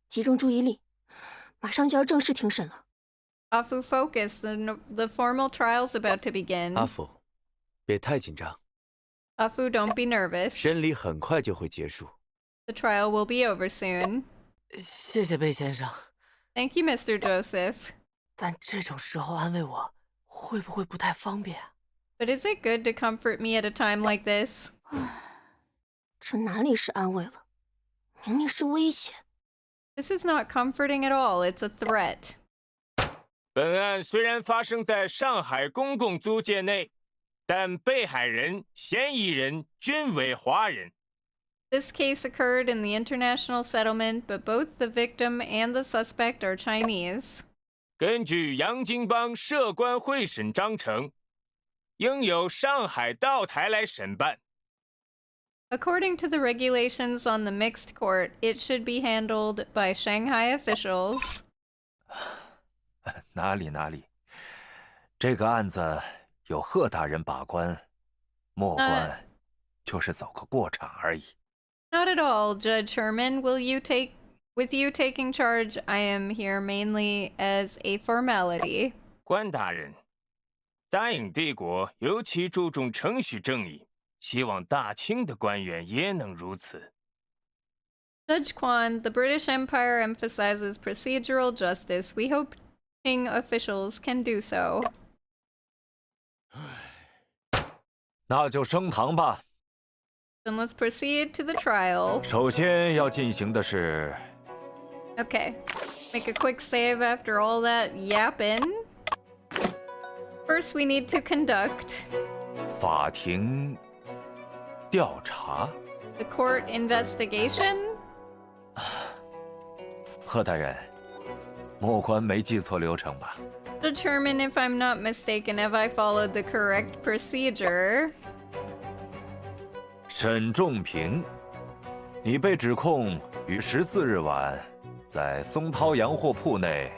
Speaker 10: 集中注意力，马上就要正式庭审了。
Speaker 5: Afu, focus. The formal trial's about to begin.
Speaker 16: 阿福，别太紧张。
Speaker 5: Afu, don't be nervous.
Speaker 16: 审理很快就会结束。
Speaker 5: The trial will be over soon.
Speaker 6: 谢谢贝先生。
Speaker 5: Thank you, Mr. Joseph.
Speaker 6: 但这种时候安慰我，会不会不太方便？
Speaker 5: But is it good to comfort me at a time like this?
Speaker 10: 这哪里是安慰了，明明是威胁。
Speaker 5: This is not comforting at all. It's a threat.
Speaker 13: 本案虽然发生在上海公共租界内，但被害人、嫌疑人均为华人。
Speaker 5: This case occurred in the international settlement, but both the victim and the suspect are Chinese.
Speaker 13: 根据洋泾浜涉官会审章程，应由上海道台来审办。
Speaker 5: According to the regulations on the mixed court, it should be handled by Shanghai officials.
Speaker 13: 哪里，这个案子有贺大人把关，莫关就是走个过场而已。
Speaker 5: Not at all, Judge Herman. With you taking charge, I am here mainly as a formality.
Speaker 13: 关大人，大英帝国尤其注重程序正义，希望大清的官员也能如此。
Speaker 5: Judge Kwan, the British Empire emphasizes procedural justice. We hope Qing officials can do so.
Speaker 13: 那就升堂吧。
Speaker 5: Then let's proceed to the trial.
Speaker 13: 首先要进行的是
Speaker 5: Okay, make a quick save after all that yapping. First, we need to conduct
Speaker 13: 法庭调查。
Speaker 5: the court investigation.
Speaker 13: 贺大人，莫关没记错流程吧？
Speaker 5: Determine if I'm not mistaken, have I followed the correct procedure?
Speaker 13: 沈仲平，你被指控于14日晚在松涛洋货铺内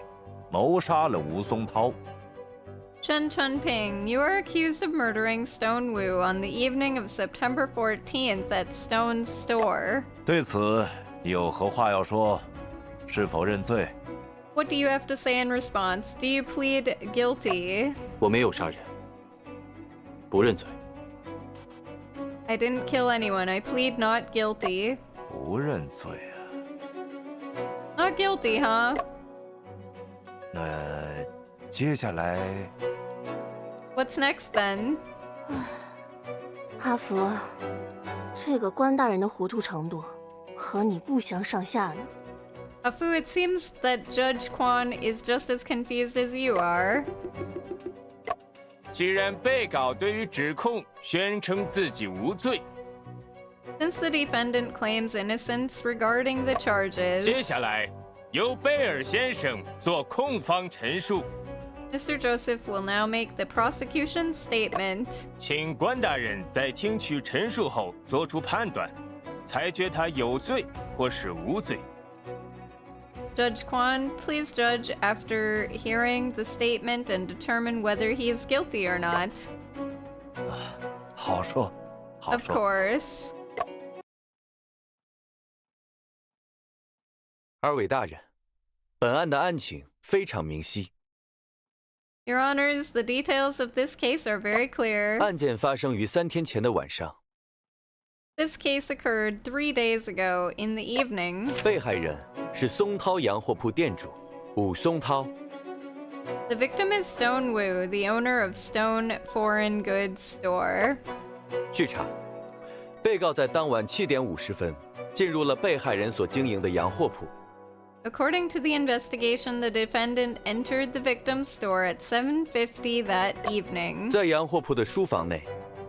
Speaker 13: 谋杀了吴松涛。
Speaker 5: Chen Chunping, you are accused of murdering Stone Wu on the evening of September 14th at Stone's store.
Speaker 13: 对此，你有何话要说？是否认罪？
Speaker 5: What do you have to say in response? Do you plead guilty?
Speaker 7: 我没有杀人，不认罪。
Speaker 5: I didn't kill anyone. I plead not guilty.
Speaker 13: 不认罪啊？
Speaker 5: Not guilty, huh?
Speaker 13: 那接下来
Speaker 5: What's next then?
Speaker 10: 阿福，这个关大人的糊涂程度和你不相上下呢。
Speaker 5: Afu, it seems that Judge Kwan is just as confused as you are.
Speaker 13: 既然被告对于指控宣称自己无罪，
Speaker 5: Since the defendant claims innocence regarding the charges,
Speaker 13: 接下来由贝尔先生做控方陈述。
Speaker 5: Mr. Joseph will now make the prosecution statement.
Speaker 13: 请关大人在听取陈述后作出判断，裁决他有罪或是无罪。
Speaker 5: Judge Kwan, please judge after hearing the statement and determine whether he is guilty or not.
Speaker 13: 好说，好
Speaker 5: Of
Speaker 13: 说。
Speaker 5: course.
Speaker 16: 二位大人，本案的案情非常明晰。
Speaker 5: Your Honors, the details of this case are very clear.
Speaker 16: 案件发生于3天前的晚上。
Speaker 5: This case occurred 3 days ago in the evening.
Speaker 16: 被害人是松涛洋货铺店主武松涛。
Speaker 5: The victim is Stone Wu, the owner of Stone Foreign Goods Store.
Speaker 16: 据查，被告在当晚7点50分进入了被害人所经营的洋货铺。
Speaker 5: According to the investigation, the defendant entered the victim's store at 7:50 that evening.
Speaker 16: 在洋货铺的书房内，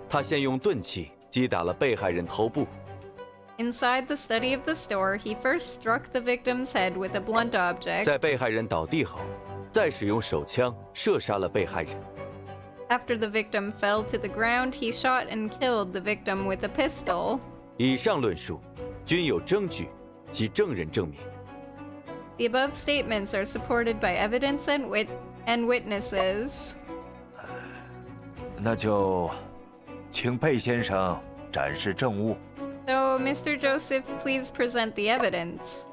Speaker 16: 他先用钝器击打了被害人头部。
Speaker 5: Inside the study of the store, he first struck the victim's head with a blunt object.
Speaker 16: 在被害人倒地后，再使用手枪射杀了被害人。
Speaker 5: After the victim fell to the ground, he shot and killed the victim with a pistol.
Speaker 16: 以上论述均有证据及证人证明。
Speaker 5: The above statements are supported by evidence and witnesses.
Speaker 13: 那就请贝先生展示证物。
Speaker 5: So, Mr. Joseph, please present the evidence.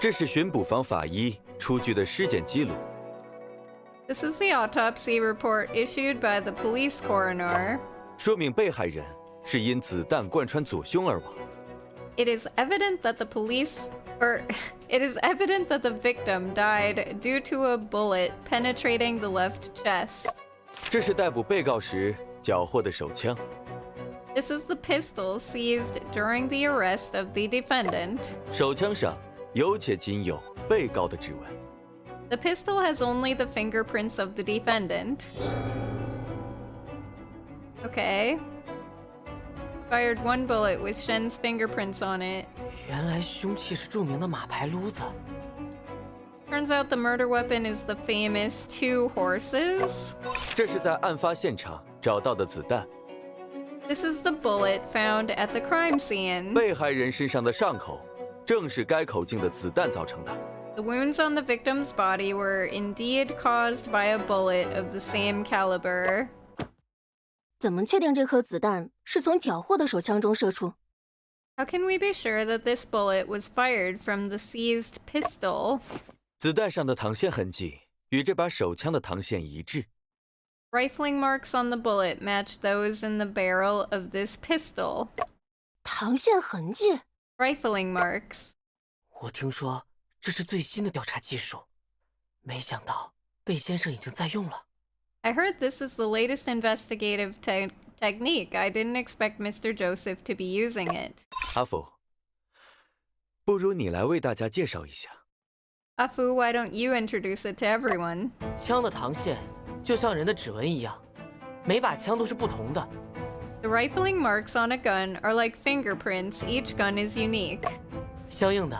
Speaker 16: 这是巡捕房法医出具的尸检记录。
Speaker 5: This is the autopsy report issued by the police coroner.
Speaker 16: 说明被害人是因子弹贯穿左胸而亡。
Speaker 5: It is evident that the victim died due to a bullet penetrating the left chest.
Speaker 16: 这是逮捕被告时缴获的手枪。
Speaker 5: This is the pistol seized during the arrest of the defendant.
Speaker 16: 手枪上有且仅有被告的指纹。
Speaker 5: The pistol has only the fingerprints of the defendant. Okay. Fired one bullet with Shen's fingerprints on it.
Speaker 6: 原来凶器是著名的马牌撸子。
Speaker 5: Turns out the murder weapon is the famous 2 horses.
Speaker 16: 这是在案发现场找到的子弹。
Speaker 5: This is the bullet found at the crime scene.
Speaker 16: 被害人身上的伤口正是该口径的子弹造成的。
Speaker 5: The wounds on the victim's body were indeed caused by a bullet of the same caliber.
Speaker 17: 怎么确定这颗子弹是从缴获的手枪中射出？
Speaker 5: How can we be sure that this bullet was fired from the seized pistol?
Speaker 16: 子弹上的膛线痕迹与这把手枪的膛线一致。
Speaker 5: Rifling marks on the bullet match those in the barrel of this pistol.
Speaker 17: 膛线痕迹
Speaker 5: Rifling marks.
Speaker 6: 我听说这是最新的调查技术，没想到贝先生已经在用了。
Speaker 5: I heard this is the latest investigative technique. I didn't expect Mr. Joseph to be using it.
Speaker 16: 阿福，不如你来为大家介绍一下。
Speaker 5: Afu, why don't you introduce it to everyone?
Speaker 6: 枪的膛线就像人的指纹一样，每把枪都是不同的。
Speaker 5: The rifling marks on a gun are like fingerprints. Each gun is unique.
Speaker 6: 相应的，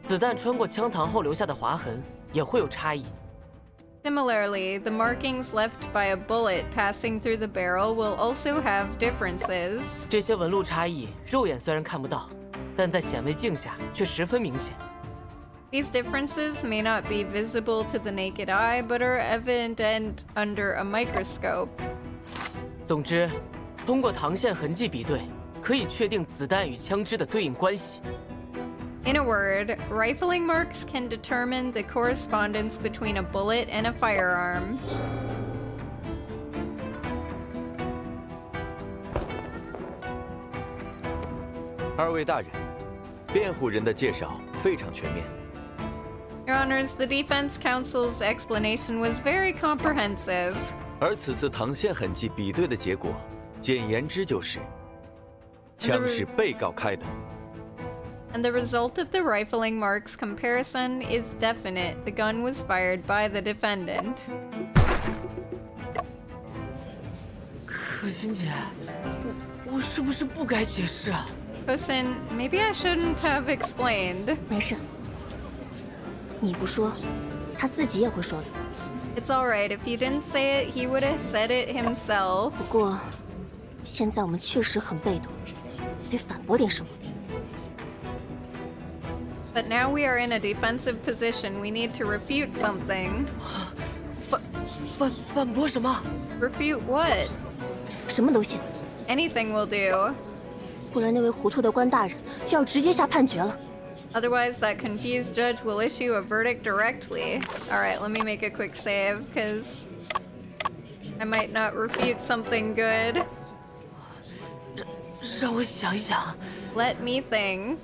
Speaker 6: 子弹穿过枪膛后留下的划痕也会有差异。
Speaker 5: Similarly, the markings left by a bullet passing through the barrel will also have differences.
Speaker 6: 这些纹路差异，肉眼虽然看不到，但在显微镜下却十分明显。
Speaker 5: These differences may not be visible to the naked eye, but are evident under a microscope.
Speaker 6: 总之，通过膛线痕迹比对，可以确定子弹与枪支的对应关系。
Speaker 5: In a word, rifling marks can determine the correspondence between a bullet and a firearm.
Speaker 16: 二位大人，辩护人的介绍非常全面。
Speaker 5: Your Honors, the defense counsel's explanation was very comprehensive.
Speaker 16: 而此次膛线痕迹比对的结果，简言之就是，枪是被告开的。
Speaker 5: And the result of the rifling marks comparison is definite. The gun was fired by the defendant.
Speaker 6: 可心姐，我是不是不该解释啊？
Speaker 5: Kosin, maybe I shouldn't have explained.
Speaker 17: 没事，你不说，他自己也会说的。
Speaker 5: It's all right. If you didn't say it, he would have said it himself.
Speaker 17: 不过，现在我们确实很被动，得反驳点什么。
Speaker 5: But now we are in a defensive position. We need to refute something.
Speaker 6: 反驳什么
Speaker 5: Refute what?
Speaker 17: 什么都行。
Speaker 5: Anything will do.
Speaker 17: 不然那位糊涂的官大人就要直接下判决了。
Speaker 5: Otherwise, that confused judge will issue a verdict directly. All right, let me make a quick save, because I might not refute something good.
Speaker 6: 让我想一想。
Speaker 5: Let me think.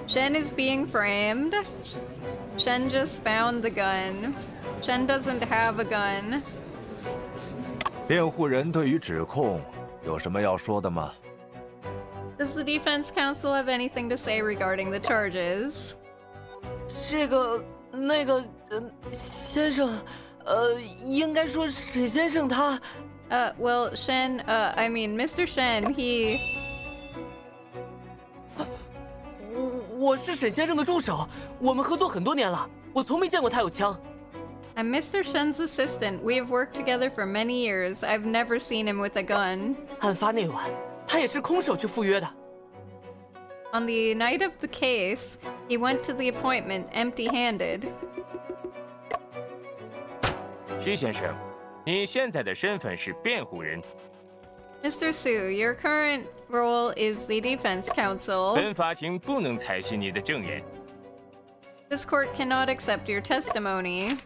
Speaker 5: Shen is being framed. Shen just found the gun. Shen doesn't have a gun.
Speaker 13: 辩护人对于指控有什么要说的吗？
Speaker 5: Does the defense counsel have anything to say regarding the charges?
Speaker 6: 这个先生，应该说沈先生他。
Speaker 5: Well, Shen, I mean, Mr. Shen, he.
Speaker 6: 我是沈先生的助手，我们合作很多年了，我从没见过他有枪。
Speaker 5: I'm Mr. Shen's assistant. We have worked together for many years. I've never seen him with a gun.
Speaker 6: 案发那晚，他也是空手去赴约的。
Speaker 5: On the night of the case, he went to the appointment empty-handed.
Speaker 18: 徐先生，你现在的身份是辩护人。
Speaker 5: Mr. Su, your current role is the defense counsel.
Speaker 18: 本法庭不能采信你的证言。
Speaker 5: This court cannot accept your testimony.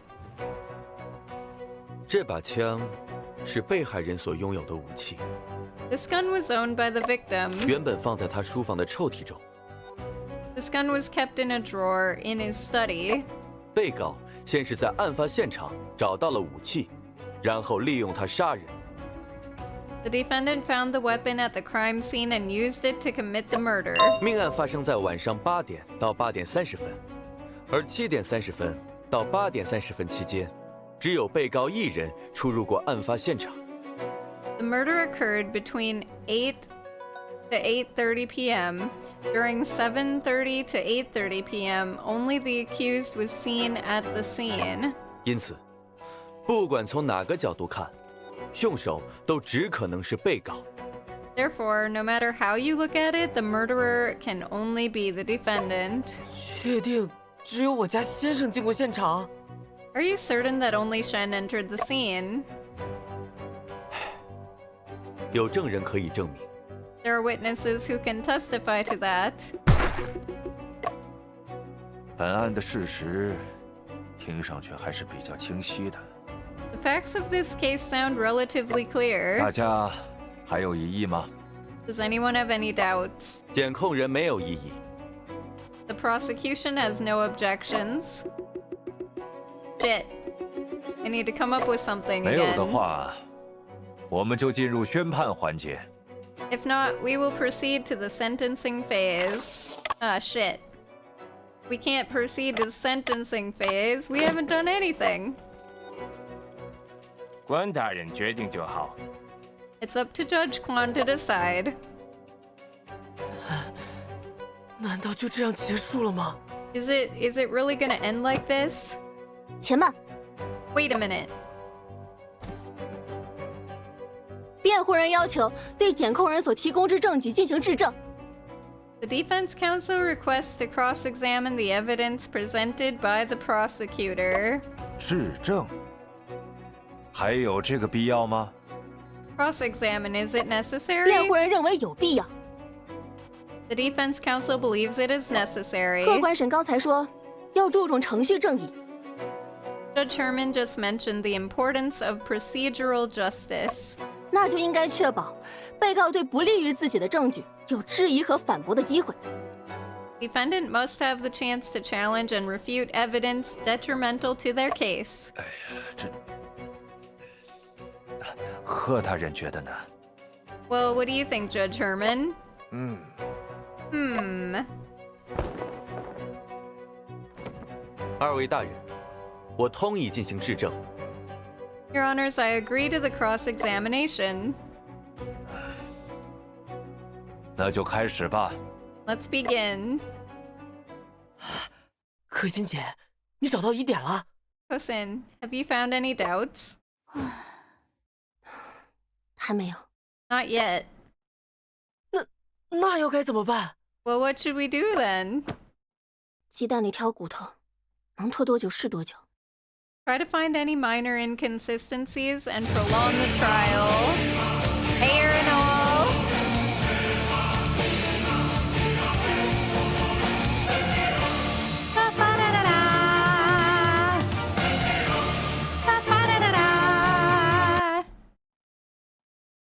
Speaker 16: 这把枪是被害人所拥有的武器。
Speaker 5: This gun was owned by the victim.
Speaker 16: 原本放在他书房的抽屉中。
Speaker 5: This gun was kept in a drawer in his study.
Speaker 16: 被告先是在案发现场找到了武器，然后利用它杀人。
Speaker 5: The defendant found the weapon at the crime scene and used it to commit the murder.
Speaker 16: 命案发生在晚上8点到8点30分，而7点30分到8点30分期间，只有被告一人出入过案发现场。
Speaker 5: The murder occurred between 8 to 8:30 p.m. During 7:30 to 8:30 p.m., only the accused was seen at the scene.
Speaker 16: 因此，不管从哪个角度看，凶手都只可能是被告。
Speaker 5: Therefore, no matter how you look at it, the murderer can only be the defendant.
Speaker 6: 确定只有我家先生进过现场？
Speaker 5: Are you certain that only Shen entered the scene?
Speaker 16: 有证人可以证明。
Speaker 5: There are witnesses who can testify to that.
Speaker 13: 本案的事实听上去还是比较清晰的。
Speaker 5: The facts of this case sound relatively clear.
Speaker 13: 大家还有异议吗？
Speaker 5: Does anyone have any doubts?
Speaker 16: 检控人没有异议。
Speaker 5: The prosecution has no objections. Shit. I need to come up with something
Speaker 13: 没有
Speaker 5: again.
Speaker 13: 的话，我们就进入宣判环节。
Speaker 5: If not, we will proceed to the sentencing phase. Ah, shit. We can't proceed to the sentencing phase. We haven't done anything.
Speaker 18: 关大人决定就好。
Speaker 5: It's up to Judge Kwan to decide.
Speaker 6: 难道就这样结束了吗？
Speaker 5: Is it really gonna end like this?
Speaker 17: 且慢，
Speaker 5: Wait a minute.
Speaker 17: 辩护人要求对检控人所提供之证据进行质证。
Speaker 5: The defense counsel requests to cross-examine the evidence presented by the prosecutor.
Speaker 13: 质证？还有这个必要吗？
Speaker 5: Cross-examine, is it necessary?
Speaker 17: 辩护人认为有必要。
Speaker 5: The defense counsel believes it is necessary.
Speaker 17: 客观审刚才说要注重程序正义。
Speaker 5: Judge Herman just mentioned the importance of procedural justice.
Speaker 17: 那就应该确保被告对不利于自己的证据有质疑和反驳的机会。
Speaker 5: Defendant must have the chance to challenge and refute evidence detrimental to their case.
Speaker 13: 哎呀，这贺大人觉得呢？
Speaker 5: Well, what do you think, Judge Herman?
Speaker 16: 二位大人，我同意进行质证。
Speaker 5: Your Honors, I agree to the cross-examination.
Speaker 13: 那就开始吧。
Speaker 5: Let's begin.
Speaker 6: 可心姐，你找到疑点了？
Speaker 5: Kosin, have you found any doubts?
Speaker 17: 还没有。
Speaker 5: Not yet.
Speaker 6: 那要该怎么办？
Speaker 5: Well, what should we do then?
Speaker 17: 鸡蛋里挑骨头，能拖多久是多久。
Speaker 5: Try to find any minor inconsistencies and prolong the trial. Fair and all.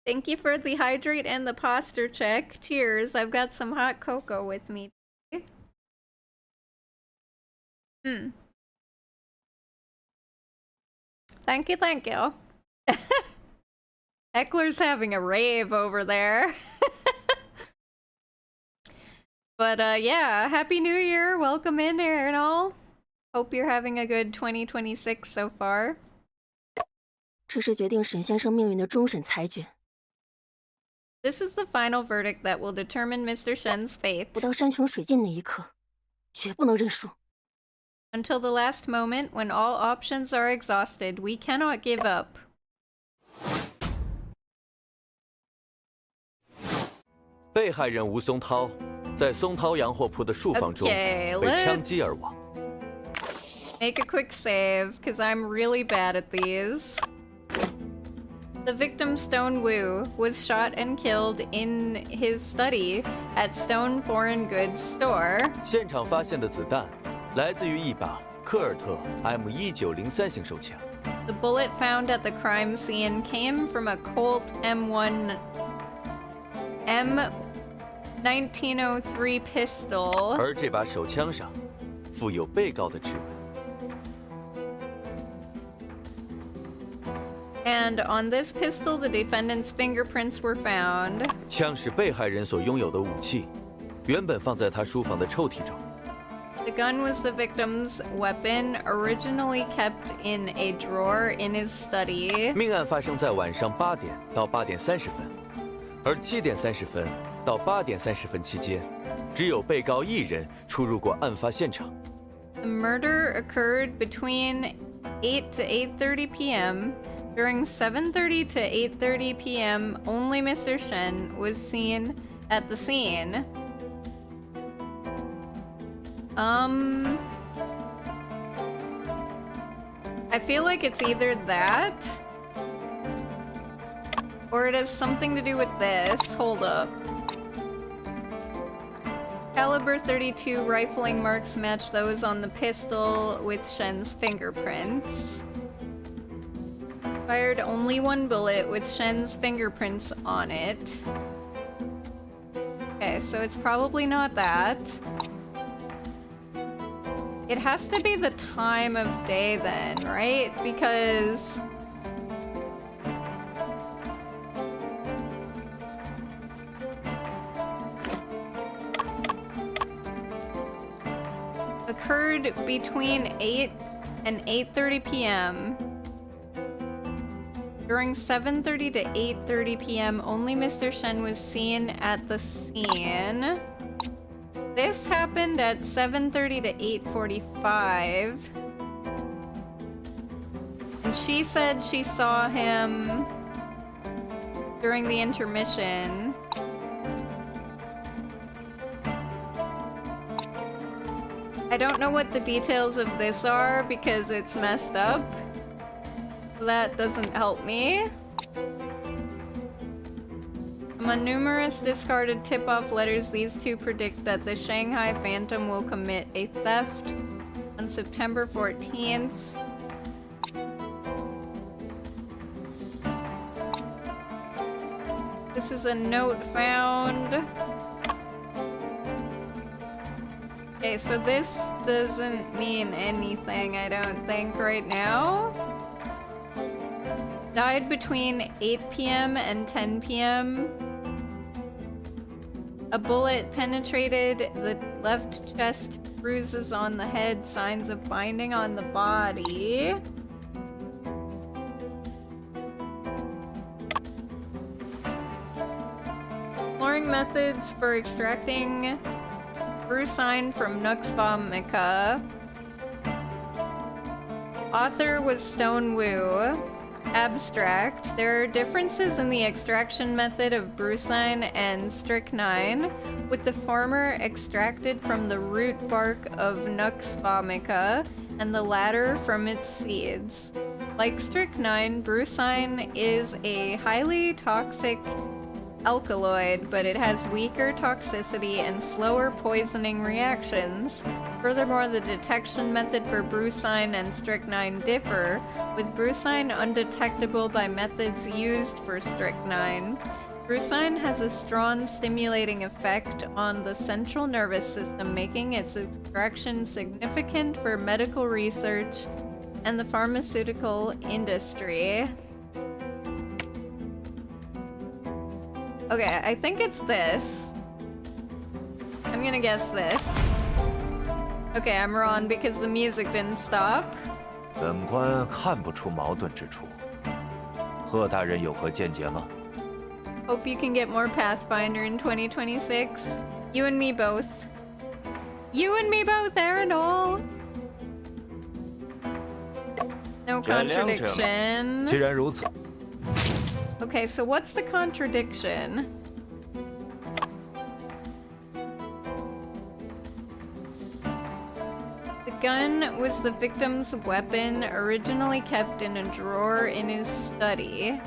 Speaker 5: Thank you for the hydrate and the posture check. Cheers. I've got some hot cocoa with me. Thank you, thank you. Eckler's having a rave over there. But yeah, Happy New Year. Welcome in, Aaron all. Hope you're having a good 2026 so far.
Speaker 17: 这是决定沈先生命运的终审裁决。
Speaker 5: This is the final verdict that will determine Mr. Shen's fate.
Speaker 17: 不到山穷水尽那一刻，绝不能认输。
Speaker 5: Until the last moment, when all options are exhausted, we cannot give up.
Speaker 16: 被害人吴松涛在松涛洋货铺的树房中被枪击而亡。
Speaker 5: Make a quick save, because I'm really bad at these. The victim, Stone Wu, was shot and killed in his study at Stone Foreign Goods Store.
Speaker 16: 现场发现的子弹来自于一把科尔特 M1903型手枪。
Speaker 5: The bullet found at the crime scene came from a Colt M1903 pistol.
Speaker 16: 而这把手枪上附有被告的指纹。
Speaker 5: And on this pistol, the defendant's fingerprints were found.
Speaker 16: 枪是被害人所拥有的武器，原本放在他书房的抽屉中。
Speaker 5: The gun was the victim's weapon, originally kept in a drawer in his study.
Speaker 16: 命案发生在晚上8点到8点30分，而7点30分到8点30分期间，只有被告一人出入过案发现场。
Speaker 5: The murder occurred between 8 to 8:30 p.m. During 7:30 to 8:30 p.m., only Mr. Shen was seen at the scene. I feel like it's either that or it has something to do with this. Hold up. Caliber 32 rifling marks match those on the pistol with Shen's fingerprints. Fired only one bullet with Shen's fingerprints on it. Okay, so it's probably not that. It has to be the time of day then, right? Because occurred between 8 and 8:30 p.m. During 7:30 to 8:30 p.m., only Mr. Shen was seen at the scene. This happened at 7:30 to 8:45. And she said she saw him during the intermission. I don't know what the details of this are because it's messed up. That doesn't help me. Among numerous discarded tip-off letters, these two predict that the Shanghai Phantom will commit a theft on September 14th. This is a note found. Okay, so this doesn't mean anything, I don't think, right now. Died between 8 p.m. and 10 p.m. A bullet penetrated the left chest, bruises on the head, signs of binding on the body. Exploring methods for extracting brucine from Nux vomica. Author was Stone Wu. Abstract. There are differences in the extraction method of brucine and strychnine, with the former extracted from the root bark of Nux vomica and the latter from its seeds. Like strychnine, brucine is a highly toxic alkaloid, but it has weaker toxicity and slower poisoning reactions. Furthermore, the detection method for brucine and strychnine differ, with brucine undetectable by methods used for strychnine. Brucine has a strong stimulating effect on the central nervous system, making its extraction significant for medical research and the pharmaceutical industry. Okay, I think it's this. I'm gonna guess this. Okay, I'm wrong because the music didn't stop.
Speaker 13: 本官看不出矛盾之处。贺大人有何见解吗？
Speaker 5: Hope you can get more Pathfinder in 2026. You and me both. You and me both, Arendelle. No contradiction.
Speaker 13: 既然如此。
Speaker 5: Okay, so what's the contradiction? The gun was the victim's weapon, originally kept in a drawer in his study.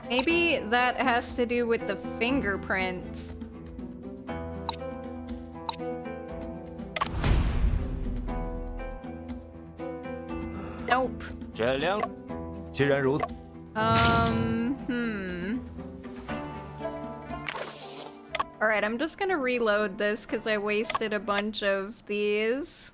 Speaker 5: Maybe that has to do with the fingerprints.
Speaker 13: 这两，既然如此，
Speaker 5: Alright, I'm just gonna reload this because I wasted a bunch of these.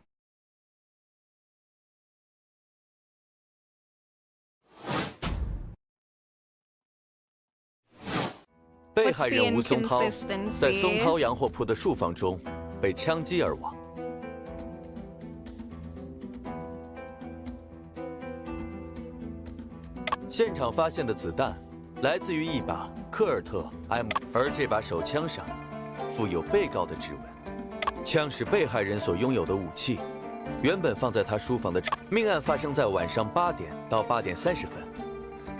Speaker 16: 被害人吴松涛在松涛洋货铺的树房中被枪击而亡。现场发现的子弹来自于一把科尔特 M， 而这把手枪上附有被告的指纹。枪是被害人所拥有的武器，原本放在他书房的。命案发生在晚上8点到8点30分，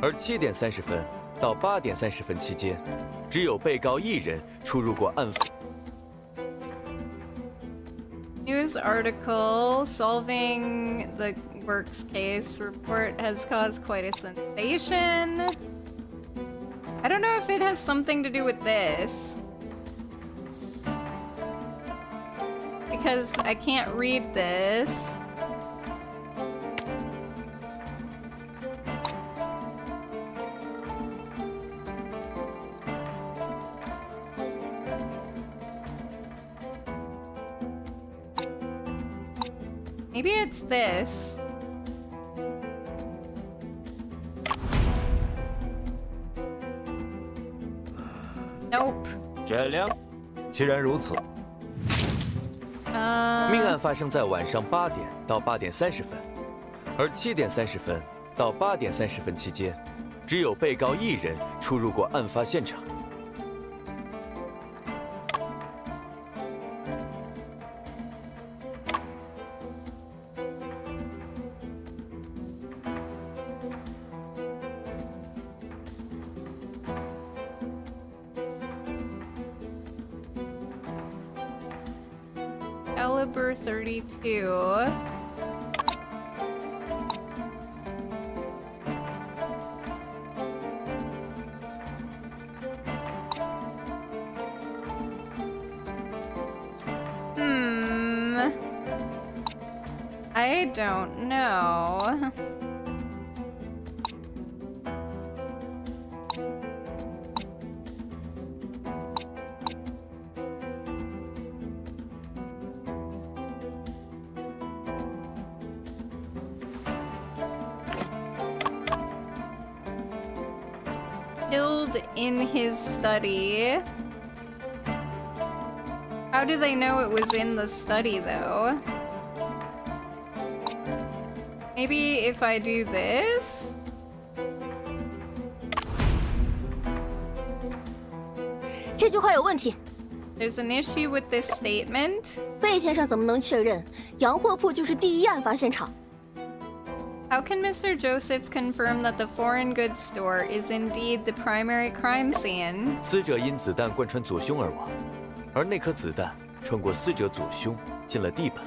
Speaker 16: 而7点30分到8点30分期间，只有被告一人出入过案发。
Speaker 5: News article solving the works case report has caused quite a sensation. I don't know if it has something to do with this. Because I can't read this. Maybe it's this. Nope.
Speaker 13: 这两，既然如此，
Speaker 16: 命案发生在晚上8点到8点30分，而7点30分到8点30分期间，只有被告一人出入过案发现场。
Speaker 5: Caliber 32. I don't know. Killed in his study. How do they know it was in the study, though? Maybe if I do this?
Speaker 17: 这句话有问题。
Speaker 5: There's an issue with this statement.
Speaker 17: 贝先生怎么能确认洋货铺就是第一案发现场？
Speaker 5: How can Mr. Joseph confirm that the foreign goods store is indeed the primary crime scene?
Speaker 16: 死者因子弹贯穿左胸而亡，而那颗子弹穿过死者左胸进了地板。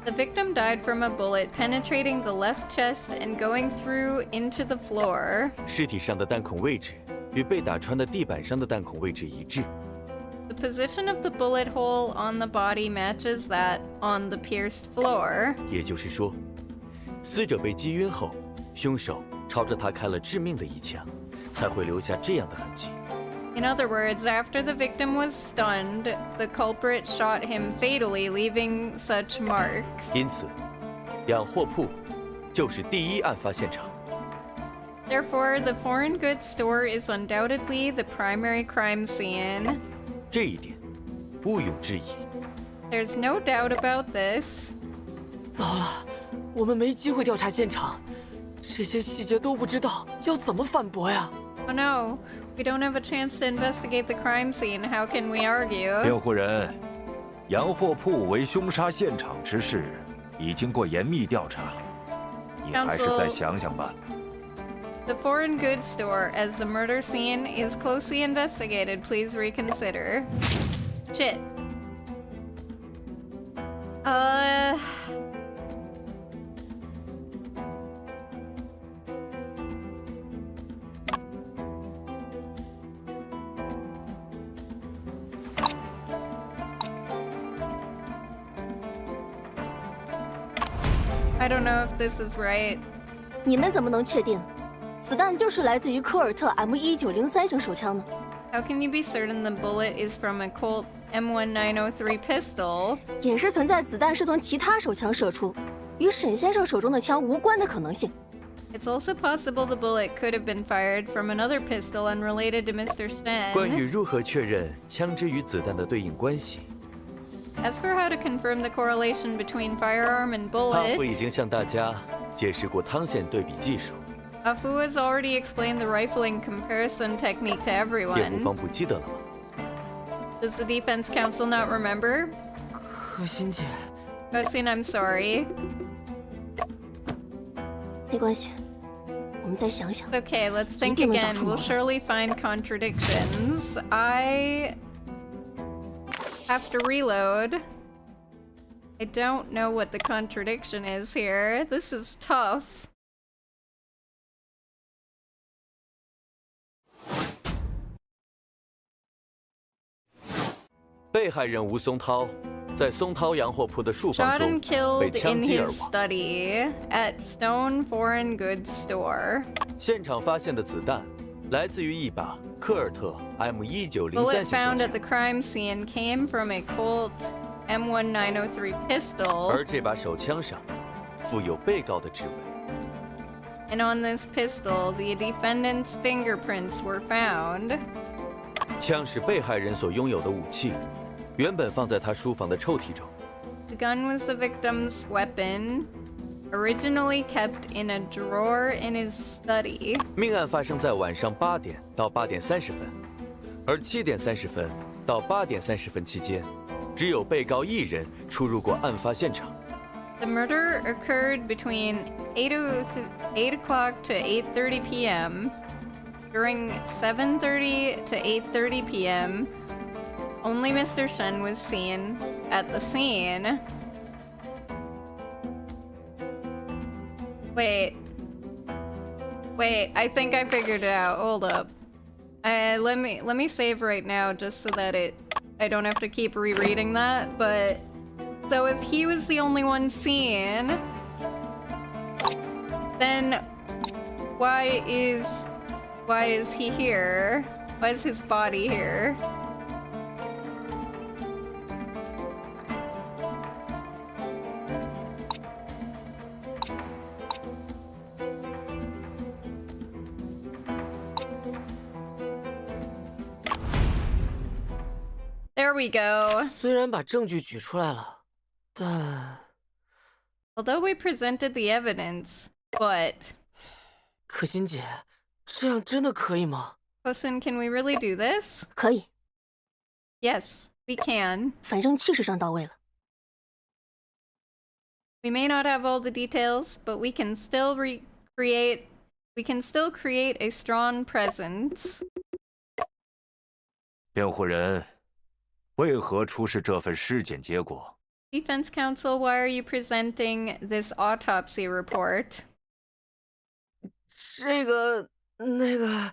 Speaker 5: The victim died from a bullet penetrating the left chest and going through into the floor.
Speaker 16: 尸体上的弹孔位置与被打穿的地板上的弹孔位置一致。
Speaker 5: The position of the bullet hole on the body matches that on the pierced floor.
Speaker 16: 也就是说，死者被击晕后，凶手朝着他开了致命的一枪，才会留下这样的痕迹。
Speaker 5: In other words, after the victim was stunned, the culprit shot him fatally, leaving such marks.
Speaker 16: 因此，洋货铺就是第一案发现场。
Speaker 5: Therefore, the foreign goods store is undoubtedly the primary crime scene.
Speaker 16: 这一点毋庸置疑。
Speaker 5: There's no doubt about this.
Speaker 6: 糟了，我们没机会调查现场，这些细节都不知道，要怎么反驳呀？
Speaker 5: Oh no, we don't have a chance to investigate the crime scene. How can we argue?
Speaker 13: 辩护人，洋货铺为凶杀现场之事已经过严密调查，你还是再想想吧。
Speaker 5: The foreign goods store as the murder scene is closely investigated. Please reconsider. Shit. I don't know if this is right.
Speaker 17: 你们怎么能确定子弹就是来自于科尔特 M1903 型手枪呢？
Speaker 5: How can you be certain the bullet is from a Colt M1903 pistol?
Speaker 17: 也是存在子弹是从其他手枪射出，与沈先生手中的枪无关的可能性。
Speaker 5: It's also possible the bullet could have been fired from another pistol unrelated to Mr. Sten.
Speaker 16: 关于如何确认枪支与子弹的对应关系，
Speaker 5: As for how to confirm the correlation between firearm and
Speaker 16: 阿福
Speaker 5: bullet,
Speaker 16: 已经向大家解释过汤线对比技术，
Speaker 5: Afu has already explained the rifling comparison technique to
Speaker 16: 也无
Speaker 5: everyone.
Speaker 16: 妨不记得了吗？
Speaker 5: Does the defense counsel not remember?
Speaker 6: 可心姐，
Speaker 5: Osin, I'm sorry.
Speaker 17: 没关系，我们再想想。
Speaker 5: Okay, let's think
Speaker 17: 一定能找
Speaker 5: again.
Speaker 17: 出
Speaker 5: We'll
Speaker 17: 毛病。
Speaker 5: surely find contradictions. I have to reload. I don't know what the contradiction is here. This is tough.
Speaker 16: 被害人吴松涛在松涛洋货铺的树房
Speaker 5: Shot
Speaker 16: 中
Speaker 5: and killed
Speaker 16: 被枪
Speaker 5: in
Speaker 16: 击而
Speaker 5: his
Speaker 16: 亡。
Speaker 5: study at Stone Foreign Goods Store.
Speaker 16: 现场发现的子弹来自于一把科尔特 M1903 型
Speaker 5: Bullet
Speaker 16: 手
Speaker 5: found at
Speaker 16: 枪，
Speaker 5: the crime scene came from a Colt M1903 pistol,
Speaker 16: 而这把手枪上附有被告的指纹。
Speaker 5: and on this pistol, the defendant's fingerprints were found.
Speaker 16: 枪是被害人所拥有的武器，原本放在他书房的抽屉中。
Speaker 5: The gun was the victim's weapon, originally kept in a drawer in his study.
Speaker 16: 命案发生在晚上8点到8点30分，而7点30分到8点30分期间，只有被告一人出入过案发现场。
Speaker 5: The murder occurred between 8 o'clock to 8:30 p.m. During 7:30 to 8:30 p.m., only Mr. Shen was seen at the scene. Wait, I think I figured it out. Hold up. Let me save right now just so that I don't have to keep rereading that. But so if he was the only one seen, then why is he here? Why is his body here? There we go.
Speaker 6: 虽然把证据举出来了，但
Speaker 5: Although we presented the evidence, but
Speaker 6: 可心姐，这样真的可以吗？
Speaker 5: Kosin, can we really do this?
Speaker 17: 可以，
Speaker 5: Yes, we can.
Speaker 17: 反正气势上到位了。
Speaker 5: We may not have all the details, but we can still create a strong presence.
Speaker 13: 辩护人，为何出示这份尸检结果？
Speaker 5: Defense counsel, why are you presenting this autopsy report?
Speaker 6: 这个那个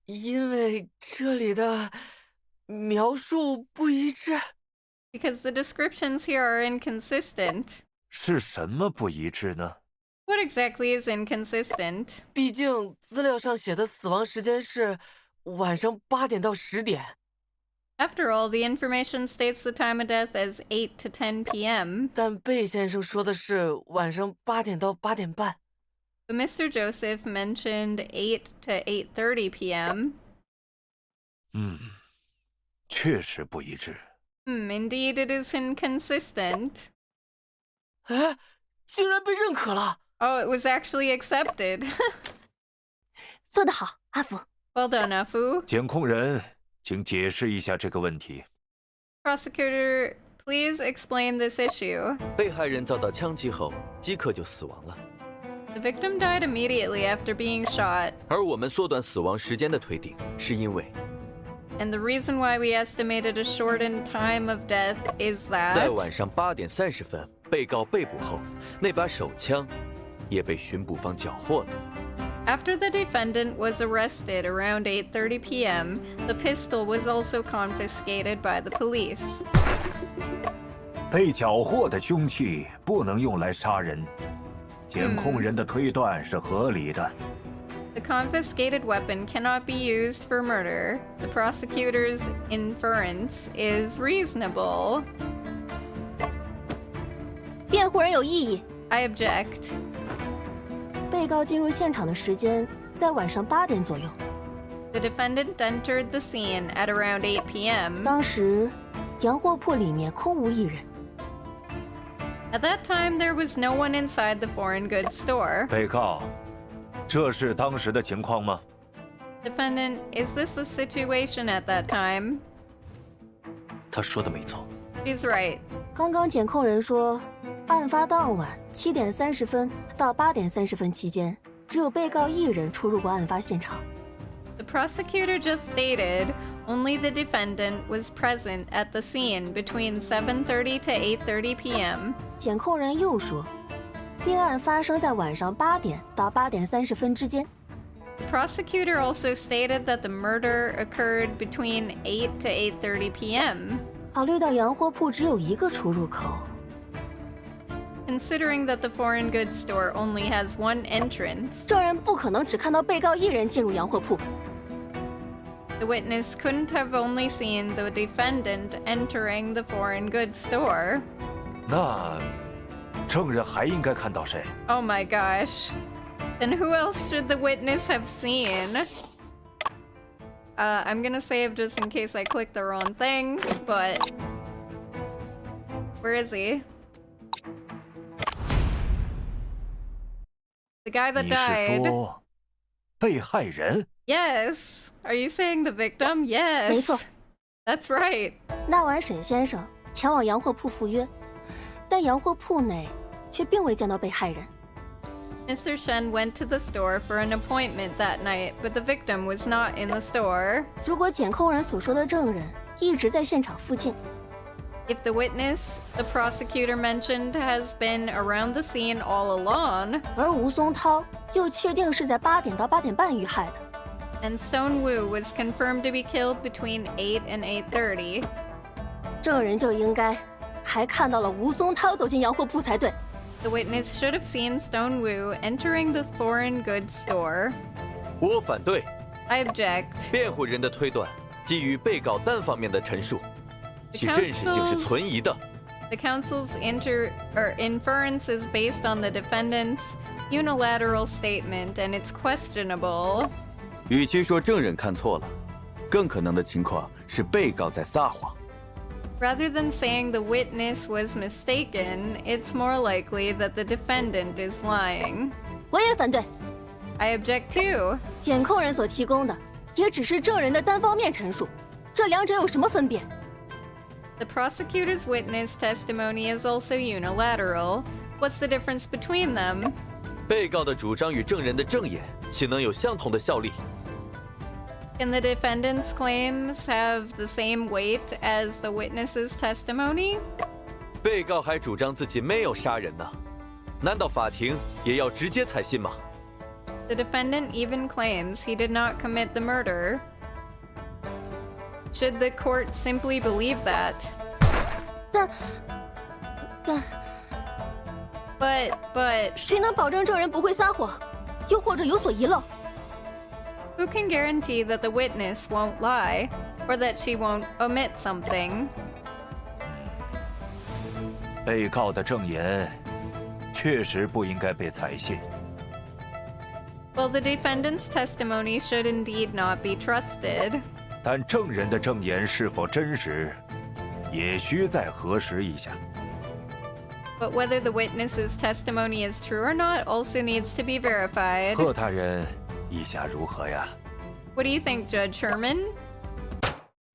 Speaker 6: 因为这里的描述不一致。
Speaker 5: Because the descriptions here are inconsistent.
Speaker 13: 是什么不一致呢？
Speaker 5: What exactly is inconsistent?
Speaker 6: 毕竟资料上写的死亡时间是晚上8点到10点。
Speaker 5: After all, the information states the time of death as 8 to 10 p.m.
Speaker 6: 但贝先生说的是晚上8点到8点半。
Speaker 5: But Mr. Joseph mentioned 8 to 8:30 p.m.
Speaker 13: 确实不一致。
Speaker 5: Indeed, it is inconsistent.
Speaker 6: 哎，竟然被认可了！
Speaker 5: Oh, it was actually accepted.
Speaker 17: 做得好，阿福。
Speaker 5: Well done, Afu.
Speaker 13: 检控人，请解释一下这个问题。
Speaker 5: Prosecutor, please explain this issue.
Speaker 16: 被害人遭到枪击后，即刻就死亡了。
Speaker 5: The victim died immediately after being shot.
Speaker 16: 而我们缩短死亡时间的推定，是因为
Speaker 5: And the reason why we estimated a shortened time of death is
Speaker 16: 在
Speaker 5: that
Speaker 16: 晚上8点30分，被告被捕后，那把手枪也被巡捕方缴获了。
Speaker 5: after the defendant was arrested around 8:30 p.m., the pistol was also confiscated by the police.
Speaker 13: 被缴获的凶器不能用来杀人，检控人的推断是合理的。
Speaker 5: The confiscated weapon cannot be used for murder. The prosecutor's inference is reasonable.
Speaker 17: 辩护人有异议。
Speaker 5: I object.
Speaker 17: 被告进入现场的时间在晚上8点左右。
Speaker 5: The defendant entered the scene at around 8 p.m.
Speaker 17: 当时，洋货铺里面空无一人。
Speaker 5: At that time, there was no one inside the foreign goods store.
Speaker 13: 被告，这是当时的情况吗？
Speaker 5: Defendant, is this the situation at that time?
Speaker 7: 他说的没错。
Speaker 5: He's right.
Speaker 17: 刚刚检控人说，案发当晚7点30分到8点30分期间，只有被告一人出入过案发现场。
Speaker 5: The prosecutor just stated only the defendant was present at the scene between 7:30 to 8:30 p.m.
Speaker 17: 检控人又说，命案发生在晚上8点到8点30分之间。
Speaker 5: The prosecutor also stated that the murder occurred between 8 to 8:30 p.m.
Speaker 17: 考虑到洋货铺只有一个出入口。
Speaker 5: Considering that the foreign goods store only has one entrance,
Speaker 17: 证人不可能只看到被告一人进入洋货铺。
Speaker 5: The witness couldn't have only seen the defendant entering the foreign goods store.
Speaker 13: 那证人还应该看到谁？
Speaker 5: Oh my gosh. Then who else should the witness have seen? I'm gonna save just in case I click the wrong thing, but... Where is he? The guy that
Speaker 13: 你是
Speaker 5: died.
Speaker 13: 说被害人？
Speaker 5: Yes. Are you saying the victim? Yes.
Speaker 17: 没错。
Speaker 5: That's right.
Speaker 17: 那晚沈先生前往洋货铺赴约，但洋货铺内却并未见到被害人。
Speaker 5: Mr. Shen went to the store for an appointment that night, but the victim was not in the store.
Speaker 17: 如果检控人所说的证人一直在现场附近，
Speaker 5: If the witness the prosecutor mentioned has been around the scene all along,
Speaker 17: 而吴松涛又确定是在8点到8点半遇害的，
Speaker 5: and Stone Wu was confirmed to be killed between 8 and 8:30,
Speaker 17: 证人就应该还看到了吴松涛走进洋货铺才对。
Speaker 5: the witness should have seen Stone Wu entering the foreign goods store.
Speaker 16: 我反对。
Speaker 5: I object.
Speaker 16: 辩护人的推断基于被告单方面的陈述，其真实性是存疑的。
Speaker 5: The council's inference is based on the defendant's unilateral statement, and it's questionable.
Speaker 16: 与其说证人看错了，更可能的情况是被告在撒谎。
Speaker 5: Rather than saying the witness was mistaken, it's more likely that the defendant is lying.
Speaker 17: 我也反对。
Speaker 5: I object too.
Speaker 17: 检控人所提供的也只是证人的单方面陈述，这两者有什么分别？
Speaker 5: The prosecutor's witness testimony is also unilateral. What's the difference between them?
Speaker 16: 被告的主张与证人的证言岂能有相同的效力？
Speaker 5: Can the defendant's claims have the same weight as the witness's testimony?
Speaker 16: 被告还主张自己没有杀人呢，难道法庭也要直接采信吗？
Speaker 5: The defendant even claims he did not commit the murder. Should the court simply believe that?
Speaker 17: 但
Speaker 5: But
Speaker 17: 谁能保证证人不会撒谎，又或者有所遗漏？
Speaker 5: who can guarantee that the witness won't lie, or that she won't omit something?
Speaker 13: 被告的证言确实不应该被采信。
Speaker 5: Well, the defendant's testimony should indeed not be trusted.
Speaker 13: 但证人的证言是否真实，也需再核实一下。
Speaker 5: But whether the witness's testimony is true or not also needs to be verified.
Speaker 13: 贺大人，意下如何呀？
Speaker 5: What do you think, Judge Sherman?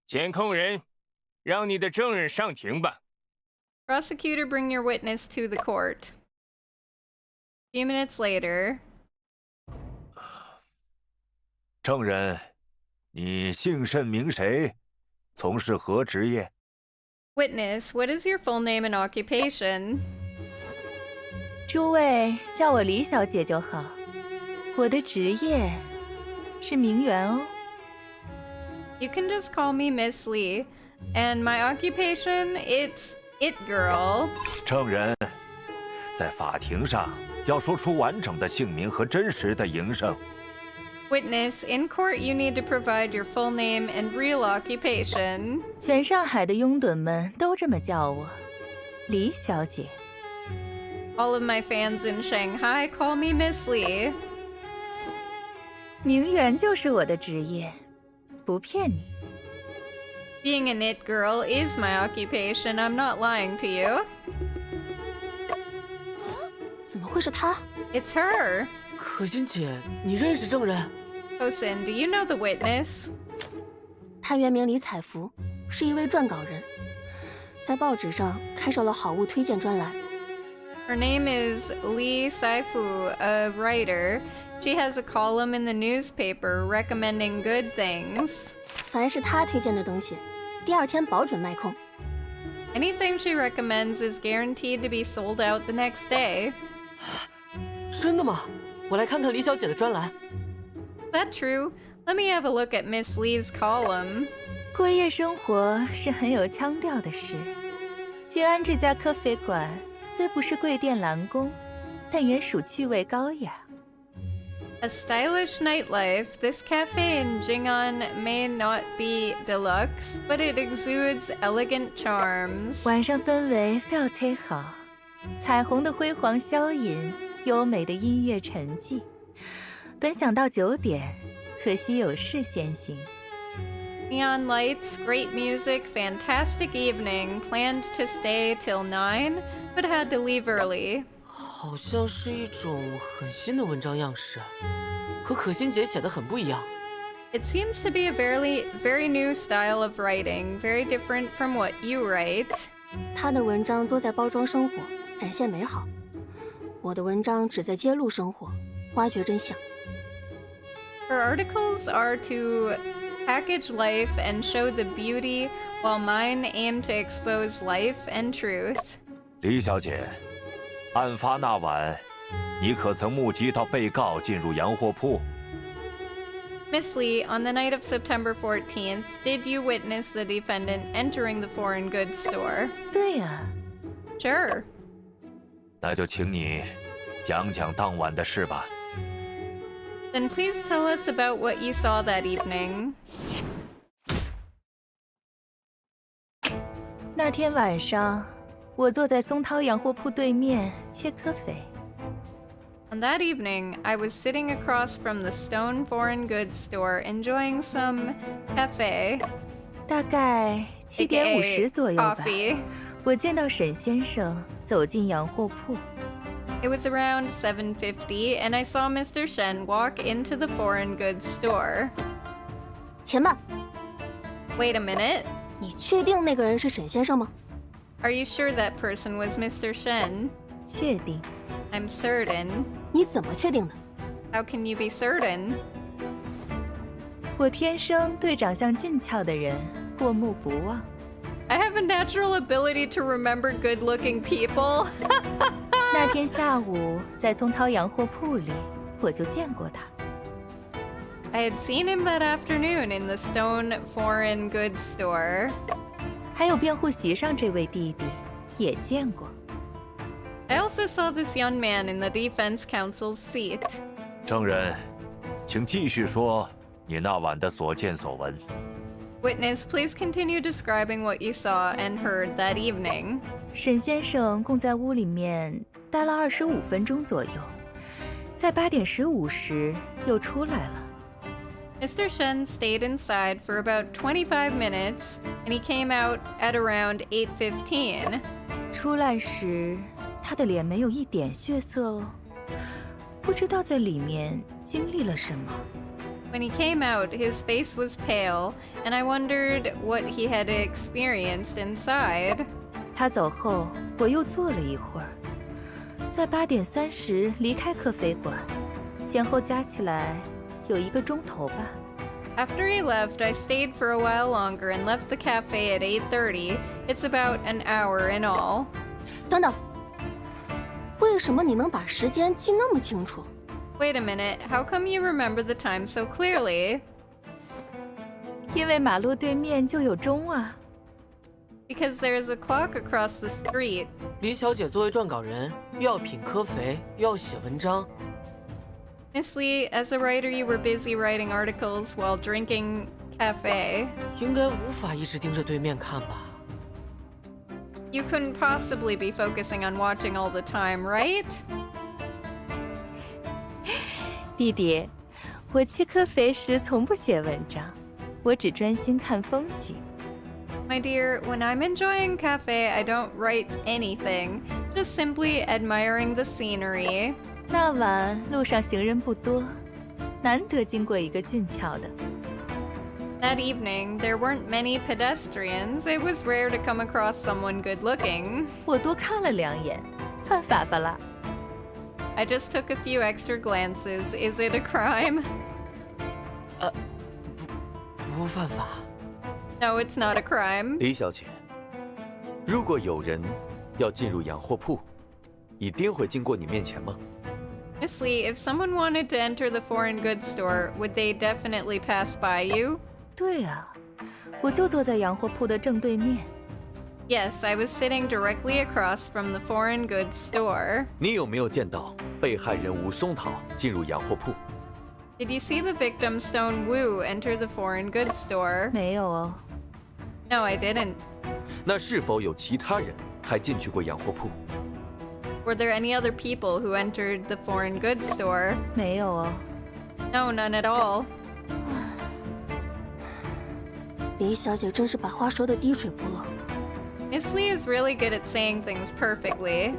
Speaker 18: 检控人，让你的证人上庭吧。
Speaker 5: Prosecutor, bring your witness to the court. A few minutes later.
Speaker 13: 证人，你姓甚名谁？从事何职业？
Speaker 5: Witness, what is your full name and occupation?
Speaker 12: 诸位叫我李小姐就好，我的职业是名媛哦。
Speaker 5: You can just call me Miss Lee, and my occupation, it's It girl.
Speaker 13: 证人，在法庭上要说出完整的姓名和真实的营生。
Speaker 5: Witness, in court you need to provide your full name and real occupation.
Speaker 12: 全上海的拥趸们都这么叫我，李小姐。
Speaker 5: All of my fans in Shanghai call me Miss Li.
Speaker 12: 名媛就是我的职业，不骗你。
Speaker 5: Being a knit girl is my occupation. I'm not lying to you.
Speaker 17: 怎么会是她？
Speaker 5: It's her.
Speaker 6: 可心姐，你认识证人？
Speaker 5: Hosen, do you know the witness?
Speaker 17: 她原名李彩福，是一位撰稿人，在报纸上开设了好物推荐专栏。
Speaker 5: Her name is Li Saifu, a writer. She has a column in the newspaper recommending good things.
Speaker 17: 凡是她推荐的东西，第二天保准卖空。
Speaker 5: Anything she recommends is guaranteed to be sold out the next day.
Speaker 6: 真的吗？我来看看李小姐的专栏。
Speaker 5: Is that true? Let me have a look at Miss Li's column.
Speaker 12: 过夜生活是很有腔调的事。静安这家咖啡馆虽不是贵店蓝宫，但也属趣味高雅。
Speaker 5: A stylish nightlife, this cafe in Jing'an may not be deluxe, but it exudes elegant charms.
Speaker 12: 晚上氛围非要忒好，彩虹的辉煌消隐，优美的音乐沉寂。本想到9点，可惜有事先行。
Speaker 5: Neon lights, great music, fantastic evening. Planned to stay till 9, but had to leave early.
Speaker 6: 好像是一种很新的文章样式，和可心姐写的很不一样。
Speaker 5: It seems to be a very new style of writing, very different from what you write.
Speaker 17: 她的文章多在包装生活，展现美好；我的文章只在揭露生活，挖掘真相。
Speaker 5: Her articles are to package life and show the beauty, while mine aim to expose life and truth.
Speaker 13: 李小姐，案发那晚，你可曾目击到被告进入洋货铺？
Speaker 5: Miss Li, on the night of September 14th, did you witness the defendant entering the foreign goods store?
Speaker 12: 对呀。
Speaker 5: Sure.
Speaker 13: 那就请你讲讲当晚的事吧。
Speaker 5: Then please tell us about what you saw that evening.
Speaker 12: 那天晚上，我坐在松涛洋货铺对面切咖啡。
Speaker 5: On that evening, I was sitting across from the Stone Foreign Goods store enjoying some cafe.
Speaker 12: 大概7点50左右吧，我见到沈先生走进洋货铺。
Speaker 5: It was around 7:50, and I saw Mr. Shen walk into the foreign goods store.
Speaker 17: 且慢
Speaker 5: Wait a minute.
Speaker 17: 你确定那个人是沈先生吗？
Speaker 5: Are you sure that person was Mr. Shen?
Speaker 12: 确定。
Speaker 5: I'm certain.
Speaker 17: 你怎么确定的？
Speaker 5: How can you be certain?
Speaker 12: 我天生对长相俊俏的人过目不忘。
Speaker 5: I have a natural ability to remember good-looking people.
Speaker 12: 那天下午在松涛洋货铺里，我就见过他。
Speaker 5: I had seen him that afternoon in the Stone Foreign Goods store.
Speaker 12: 还有辩护席上这位弟弟，也见过。
Speaker 5: I also saw this young man in the defense counsel's seat.
Speaker 13: 证人，请继续说你那晚的所见所闻。
Speaker 5: Witness, please continue describing what you saw and heard that evening.
Speaker 12: 沈先生共在屋里面待了25分钟左右，在8点15时又出来了。
Speaker 5: Mr. Shen stayed inside for about 25 minutes, and he came out at around 8:15.
Speaker 12: 出来时，他的脸没有一点血色哦，不知道在里面经历了什么。
Speaker 5: When he came out, his face was pale, and I wondered what he had experienced inside.
Speaker 12: 他走后，我又坐了一会儿，在8点30离开咖啡馆，前后加起来有1个钟头吧。
Speaker 5: After he left, I stayed for a while longer and left the cafe at 8:30. It's about an hour in all.
Speaker 17: 等等，为什么你能把时间记那么清楚？
Speaker 5: Wait a minute, how come you remember the time so clearly?
Speaker 12: 因为马路对面就有钟啊。
Speaker 5: Because there's a clock across the street.
Speaker 6: 李小姐作为撰稿人，又要品科肥，又要写文章。
Speaker 5: Miss Lee, as a writer, you were busy writing articles while drinking cafe.
Speaker 6: 应该无法一直盯着对面看吧？
Speaker 5: You couldn't possibly be focusing on watching all the time, right?
Speaker 12: 弟弟，我切科肥时从不写文章，我只专心看风景。
Speaker 5: My dear, when I'm enjoying cafe, I don't write anything, just simply admiring the scenery.
Speaker 12: 那晚路上行人不多，难得经过一个俊俏的。
Speaker 5: That evening, there weren't many pedestrians. It was rare to come across someone good-looking.
Speaker 12: 我多看了2眼，犯法吧啦？
Speaker 5: I just took a few extra glances. Is it a crime?
Speaker 6: 不犯法。
Speaker 5: No, it's not a crime.
Speaker 16: 李小姐，如果有人要进入洋货铺，一定会经过你面前吗？
Speaker 5: Miss Lee, if someone wanted to enter the foreign goods store, would they definitely pass by you?
Speaker 12: 对啊，我就坐在洋货铺的正对面。
Speaker 5: Yes, I was sitting directly across from the foreign goods store.
Speaker 16: 你有没有见到被害人吴松桃进入洋货铺？
Speaker 5: Did you see the victim Stone Wu enter the foreign goods store?
Speaker 12: 没有哦。
Speaker 5: No, I didn't.
Speaker 16: 那是否有其他人还进去过洋货铺？
Speaker 5: Were there any other people who entered the foreign goods store?
Speaker 12: 没有哦。
Speaker 5: No, none at all.
Speaker 17: 李小姐真是把话说得滴水不漏。
Speaker 5: Miss Lee is really good at saying things perfectly.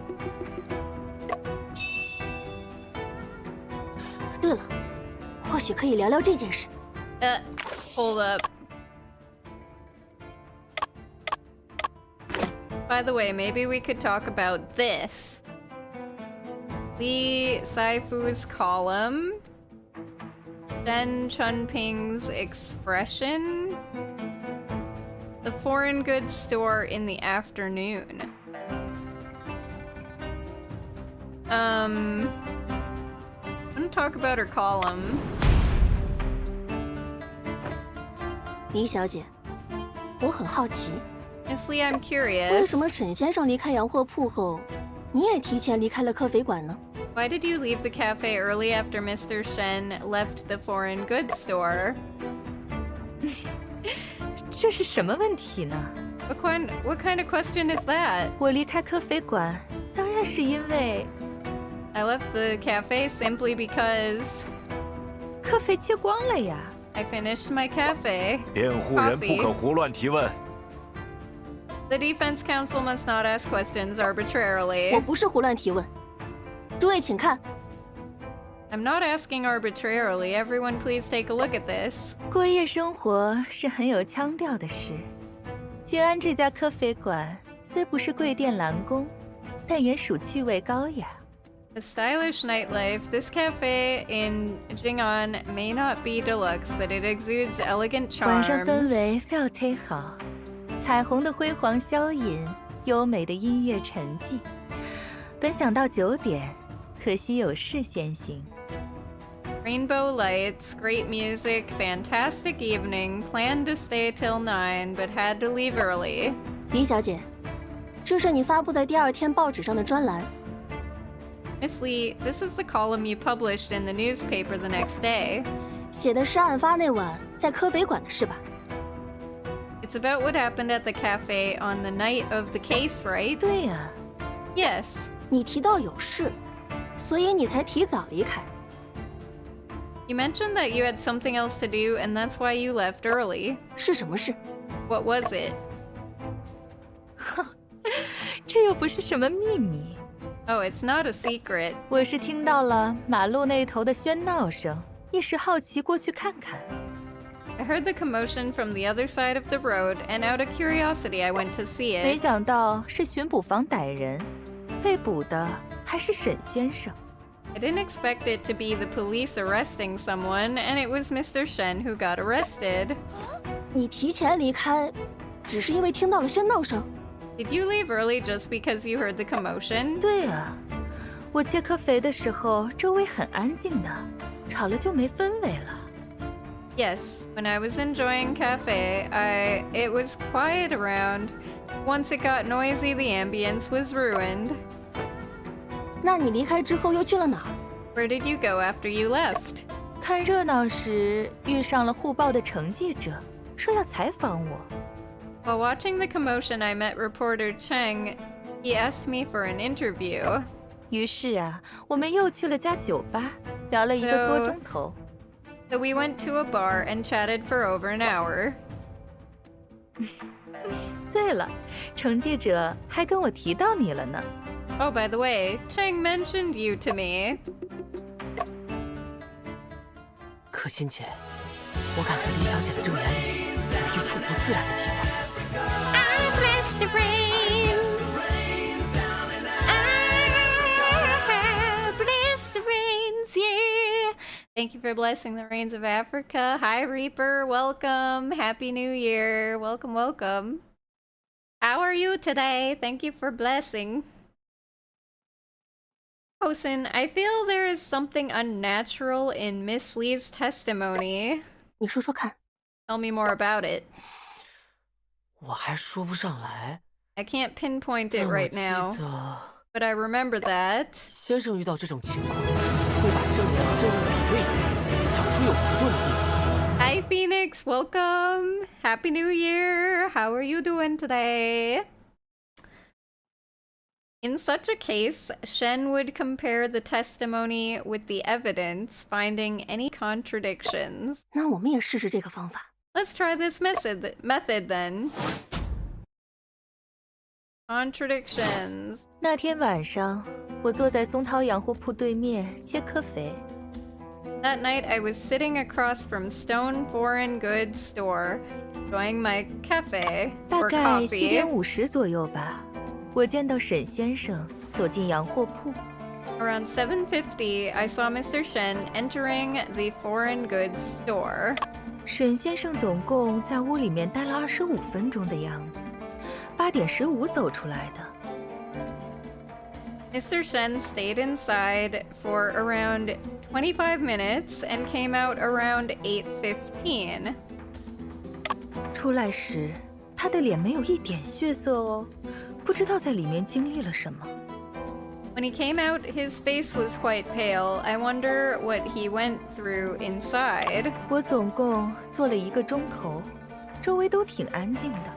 Speaker 17: 对了，或许可以聊聊这件事。
Speaker 5: Hold up. By the way, maybe we could talk about this. Li Saifu's column. Shen Chunping's expression. The foreign goods store in the afternoon. I'm gonna talk about her column.
Speaker 17: 李小姐，我很好奇。
Speaker 5: Miss Lee, I'm curious.
Speaker 17: 为什么沈先生离开洋货铺后，你也提前离开了科肥馆呢？
Speaker 5: Why did you leave the cafe early after Mr. Shen left the foreign goods store?
Speaker 12: 这是什么问题呢？
Speaker 5: What kind of question is that?
Speaker 12: 我离开科肥馆，当然是因为
Speaker 5: I left the cafe simply because
Speaker 12: 科肥切光了呀。
Speaker 5: I finished my cafe.
Speaker 13: 辩护人不可胡乱提问。
Speaker 5: The defense counsel must not ask questions arbitrarily.
Speaker 17: 我不是胡乱提问。诸位请看。
Speaker 5: I'm not asking arbitrarily. Everyone please take a look at this.
Speaker 12: 过夜生活是很有腔调的事。静安这家科肥馆虽不是贵店蓝宫，但也属趣味高雅。
Speaker 5: A stylish nightlife, this cafe in Jing'an may not be deluxe, but it exudes elegant charms.
Speaker 12: 晚上氛围非要忒好，彩虹的辉煌消隐，优美的音乐沉寂。本想到9点，可惜有事先行。
Speaker 5: Rainbow lights, great music, fantastic evening. Planned to stay till 9, but had to leave early.
Speaker 17: 李小姐，这是你发布在第2天报纸上的专栏。
Speaker 5: Miss Lee, this is the column you published in the newspaper the next day.
Speaker 17: 写的是案发那晚在科肥馆的事吧？
Speaker 5: It's about what happened at the cafe on the night of the case, right?
Speaker 12: 对呀。
Speaker 5: Yes.
Speaker 17: 你提到有事，所以你才提早离开。
Speaker 5: You mentioned that you had something else to do, and that's why you left early.
Speaker 17: 是什么事？
Speaker 5: What was it?
Speaker 12: 这又不是什么秘密。
Speaker 5: Oh, it's not a secret.
Speaker 12: 我是听到了马路那头的喧闹声，一时好奇过去看看。
Speaker 5: I heard the commotion from the other side of the road, and out of curiosity, I went to see it.
Speaker 12: 没想到是巡捕房逮人，被捕的还是沈先生。
Speaker 5: I didn't expect it to be the police arresting someone, and it was Mr. Shen who got arrested.
Speaker 17: 你提前离开，只是因为听到了喧闹声？
Speaker 5: Did you leave early just because you heard the commotion?
Speaker 12: 对啊，我切科肥的时候，周围很安静的，吵了就没氛围了。
Speaker 5: Yes, when I was enjoying cafe, it was quiet around. Once it got noisy, the ambience was ruined.
Speaker 17: 那你离开之后又去了哪儿？
Speaker 5: Where did you go after you left?
Speaker 12: 看热闹时遇上了互报的成记者，说要采访我。
Speaker 5: While watching the commotion, I met reporter Cheng. He asked me for an interview.
Speaker 12: 于是啊，我们又去了家酒吧，聊了1个多钟头。
Speaker 5: So we went to a bar and chatted for over an hour.
Speaker 12: 对了，成记者还跟我提到你了呢。
Speaker 5: Oh, by the way, Cheng mentioned you to me.
Speaker 6: 可心姐，我感觉李小姐的正眼里有一处不自然的地方。
Speaker 5: I bless the rains. I bless the rains, yeah. Thank you for blessing the rains of Africa. Hi, Reaper. Welcome. Happy New Year. Welcome, welcome. How are you today? Thank you for blessing. Hosen, I feel there is something unnatural in Miss Lee's testimony.
Speaker 17: 你说说看。
Speaker 5: Tell me more about it.
Speaker 6: 我还说不上来。
Speaker 5: I can't pinpoint it right now,
Speaker 6: 但我记得
Speaker 5: but I remember that.
Speaker 6: 先生遇到这种情况，会把证言和证物比对，找出有矛盾的地方。
Speaker 5: Hi, Phoenix. Welcome. Happy New Year. How are you doing today? In such a case, Shen would compare the testimony with the evidence, finding any contradictions.
Speaker 17: 那我们也试试这个方法。
Speaker 5: Let's try this method then. Contradictions.
Speaker 12: 那天晚上，我坐在松涛洋货铺对面切科肥。
Speaker 5: That night, I was sitting across from Stone Foreign Goods store, enjoying my cafe
Speaker 12: 大
Speaker 5: or
Speaker 12: 概7
Speaker 5: coffee.
Speaker 12: 点50左右吧，我见到沈先生走进洋货铺。
Speaker 5: Around 7:50, I saw Mr. Shen entering the foreign goods store.
Speaker 12: 沈先生总共在屋里面待了25分钟的样子，8点15走出来的。
Speaker 5: Mr. Shen stayed inside for around 25 minutes and came out around 8:15.
Speaker 12: 出来时，他的脸没有一点血色哦，不知道在里面经历了什么。
Speaker 5: When he came out, his face was quite pale. I wonder what he went through inside.
Speaker 12: 我总共坐了1个钟头，周围都挺安静的，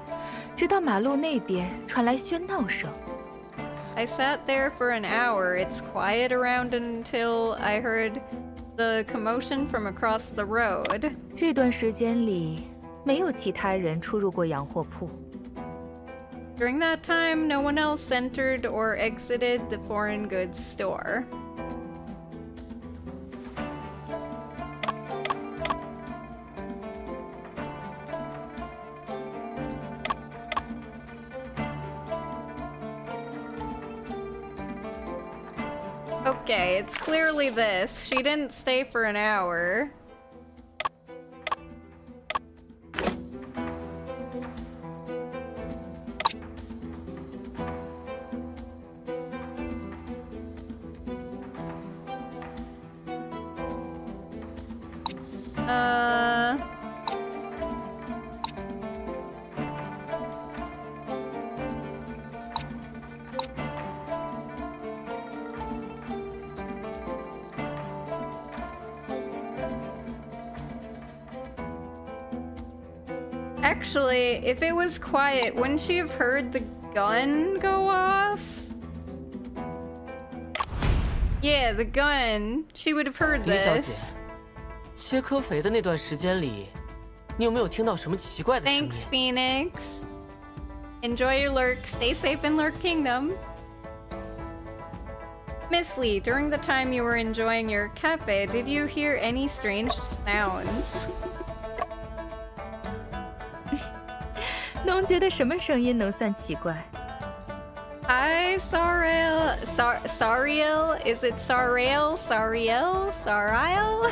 Speaker 12: 直到马路那边传来喧闹声。
Speaker 5: I sat there for an hour. It's quiet around until I heard the commotion from across the road.
Speaker 12: 这段时间里，没有其他人出入过洋货铺。
Speaker 5: During that time, no one else entered or exited the foreign goods store. Okay, it's clearly this. She didn't stay for an hour. Actually, if it was quiet, wouldn't she have heard the gun go off? Yeah, the gun. She would have heard
Speaker 6: 李小姐，
Speaker 5: this.
Speaker 6: 切科肥的那段时间里，你有没有听到什么奇怪的声音？
Speaker 5: Thanks, Phoenix. Enjoy your lurk. Stay safe in Lurk Kingdom. Miss Lee, during the time you were enjoying your cafe, did you hear any strange sounds?
Speaker 12: 侬觉得什么声音能算奇怪？
Speaker 5: Hi, Sariel. Sariel? Is it Sariel? Sariel? Sariel?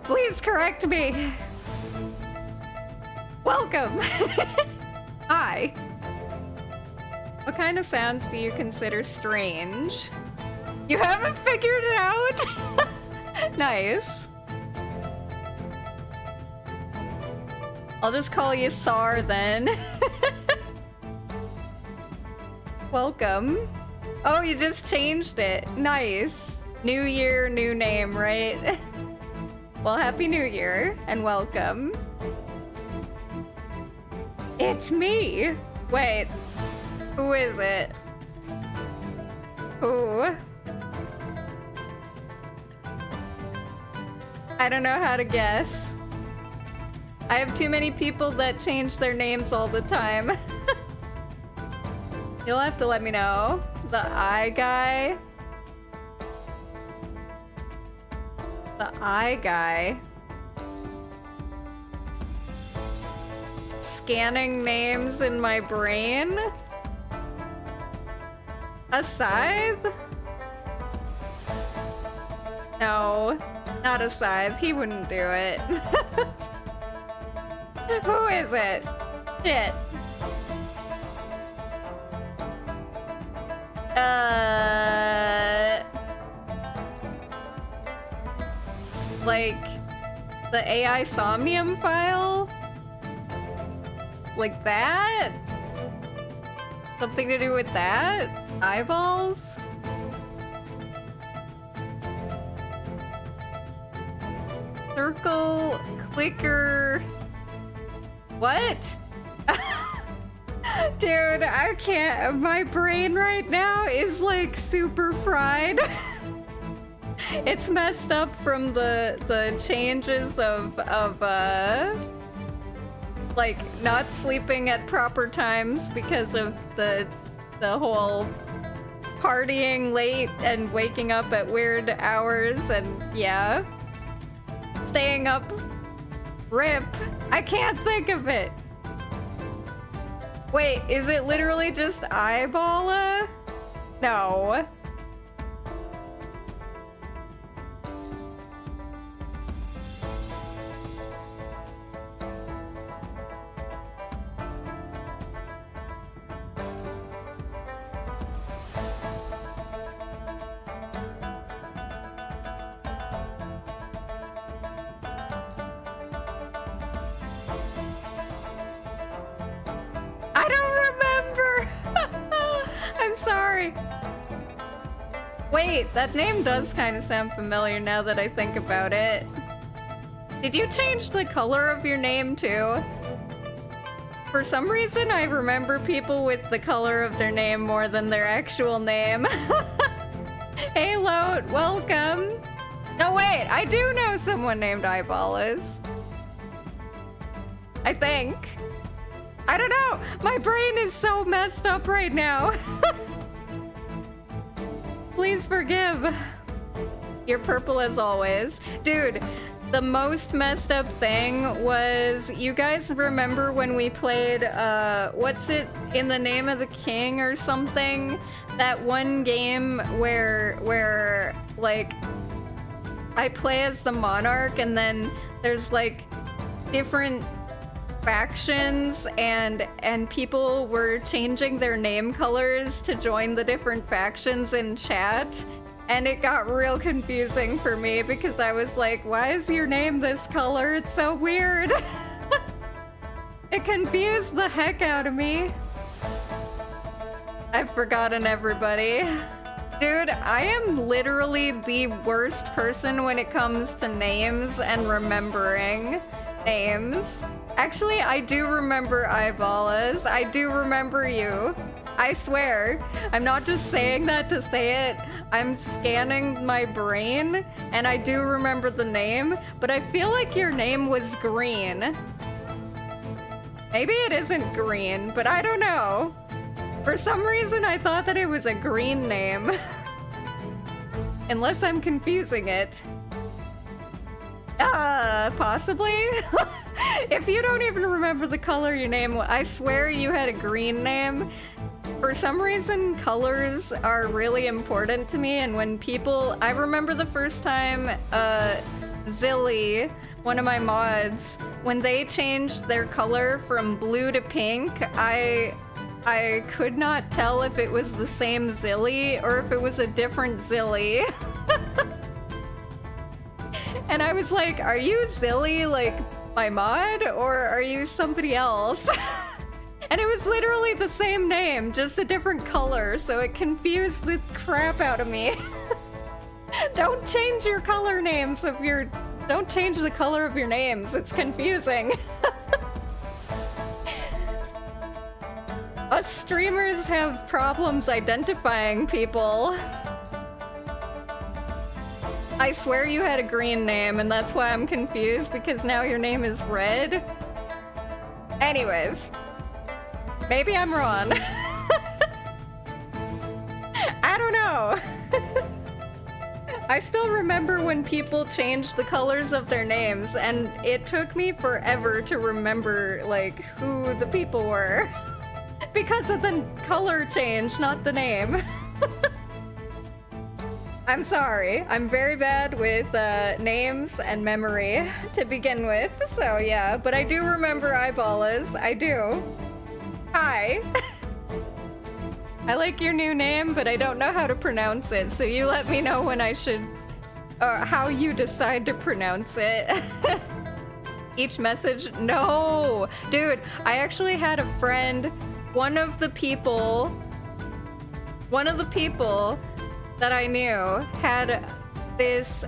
Speaker 5: Please correct me. Welcome. Hi. What kind of sounds do you consider strange? You haven't figured it out? Nice. I'll just call you Sar then. Welcome. Oh, you just changed it. Nice. New year, new name, right? Well, Happy New Year and welcome. It's me. Wait, who is it? Who? I don't know how to guess. I have too many people that change their names all the time. You'll have to let me know. The eye guy. The eye guy. Scanning names in my brain. A scythe? No, not a scythe. He wouldn't do it. Who is it? Shit. Like the AI Somnium file? Like that? Something to do with that? Eyeballs? Circle, clicker. What? Dude, I can't. My brain right now is like super fried. It's messed up from the changes of like not sleeping at proper times because of the whole partying late and waking up at weird hours and yeah. Staying up. RIP. I can't think of it. Wait, is it literally just eyeballa? No. I don't remember. I'm sorry. Wait, that name does kind of sound familiar now that I think about it. Did you change the color of your name too? For some reason, I remember people with the color of their name more than their actual name. Hey, Loat, welcome. No, wait, I do know someone named Eyeballas. I think. I don't know. My brain is so messed up right now. Please forgive. You're purple as always. Dude, the most messed up thing was, you guys remember when we played, what's it, In the Name of the King or something? That one game where like, I play as the monarch and then there's like different factions and people were changing their name colors to join the different factions in chat, and it got real confusing for me because I was like, why is your name this color? It's so weird. It confused the heck out of me. I've forgotten everybody. Dude, I am literally the worst person when it comes to names and remembering names. Actually, I do remember Eyeballas. I do remember you. I swear. I'm not just saying that to say it. I'm scanning my brain, and I do remember the name, but I feel like your name was green. Maybe it isn't green, but I don't know. For some reason, I thought that it was a green name. Unless I'm confusing it. Possibly? If you don't even remember the color of your name, I swear you had a green name. For some reason, colors are really important to me, and when people... I remember the first time, Zilly, one of my mods, when they changed their color from blue to pink, I could not tell if it was the same Zilly or if it was a different Zilly. And I was like, are you Zilly, like my mod, or are you somebody else? And it was literally the same name, just a different color, so it confused the crap out of me. Don't change your color names of your... Don't change the color of your names, it's confusing. Us streamers have problems identifying people. I swear you had a green name, and that's why I'm confused, because now your name is red. Anyways. Maybe I'm wrong. I don't know. I still remember when people changed the colors of their names, and it took me forever to remember, like, who the people were. Because of the color change, not the name. I'm sorry. I'm very bad with names and memory to begin with, so yeah. But I do remember Eyeballas. I do. Hi. I like your new name, but I don't know how to pronounce it, so you let me know when I should... or how you decide to pronounce it. Each message? No! Dude, I actually had a friend, one of the people that I knew had this,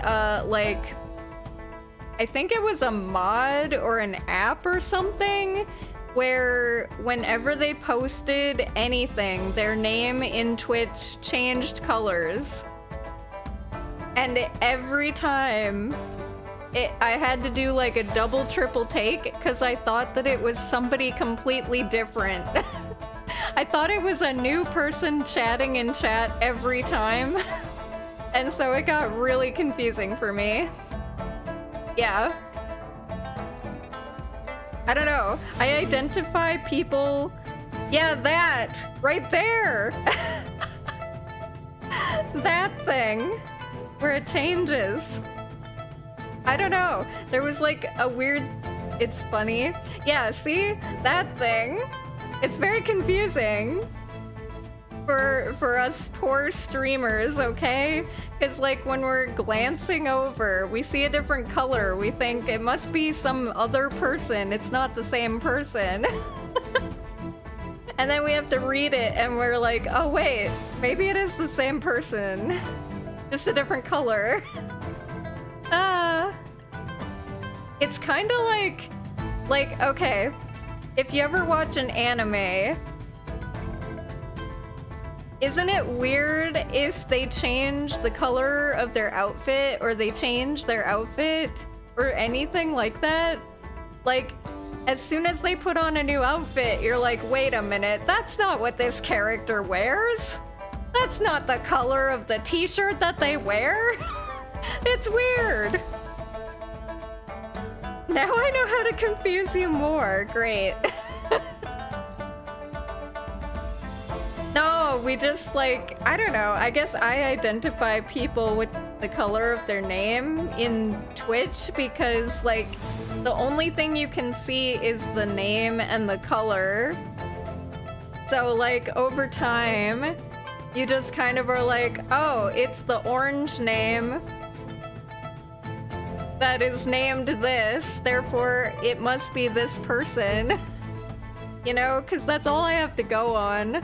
Speaker 5: like... I think it was a mod or an app or something, where whenever they posted anything, their name in Twitch changed colors. And every time, I had to do like a double, triple take, because I thought that it was somebody completely different. I thought it was a new person chatting in chat every time. And so it got really confusing for me. Yeah. I don't know. I identify people... Yeah, that! Right there! That thing. Where it changes. I don't know. There was like a weird... It's funny. Yeah, see? That thing. It's very confusing. For us poor streamers, okay? Because like when we're glancing over, we see a different color. We think it must be some other person. It's not the same person. And then we have to read it and we're like, oh wait, maybe it is the same person. Just a different color. It's kind of like, okay, if you ever watch an anime, isn't it weird if they change the color of their outfit or they change their outfit or anything like that? Like, as soon as they put on a new outfit, you're like, wait a minute, that's not what this character wears. That's not the color of the t-shirt that they wear. It's weird. Now I know how to confuse you more. Great. No, we just like, I don't know, I guess I identify people with the color of their name in Twitch because like the only thing you can see is the name and the color. So like over time, you just kind of are like, oh, it's the orange name that is named this, therefore it must be this person. You know, because that's all I have to go on.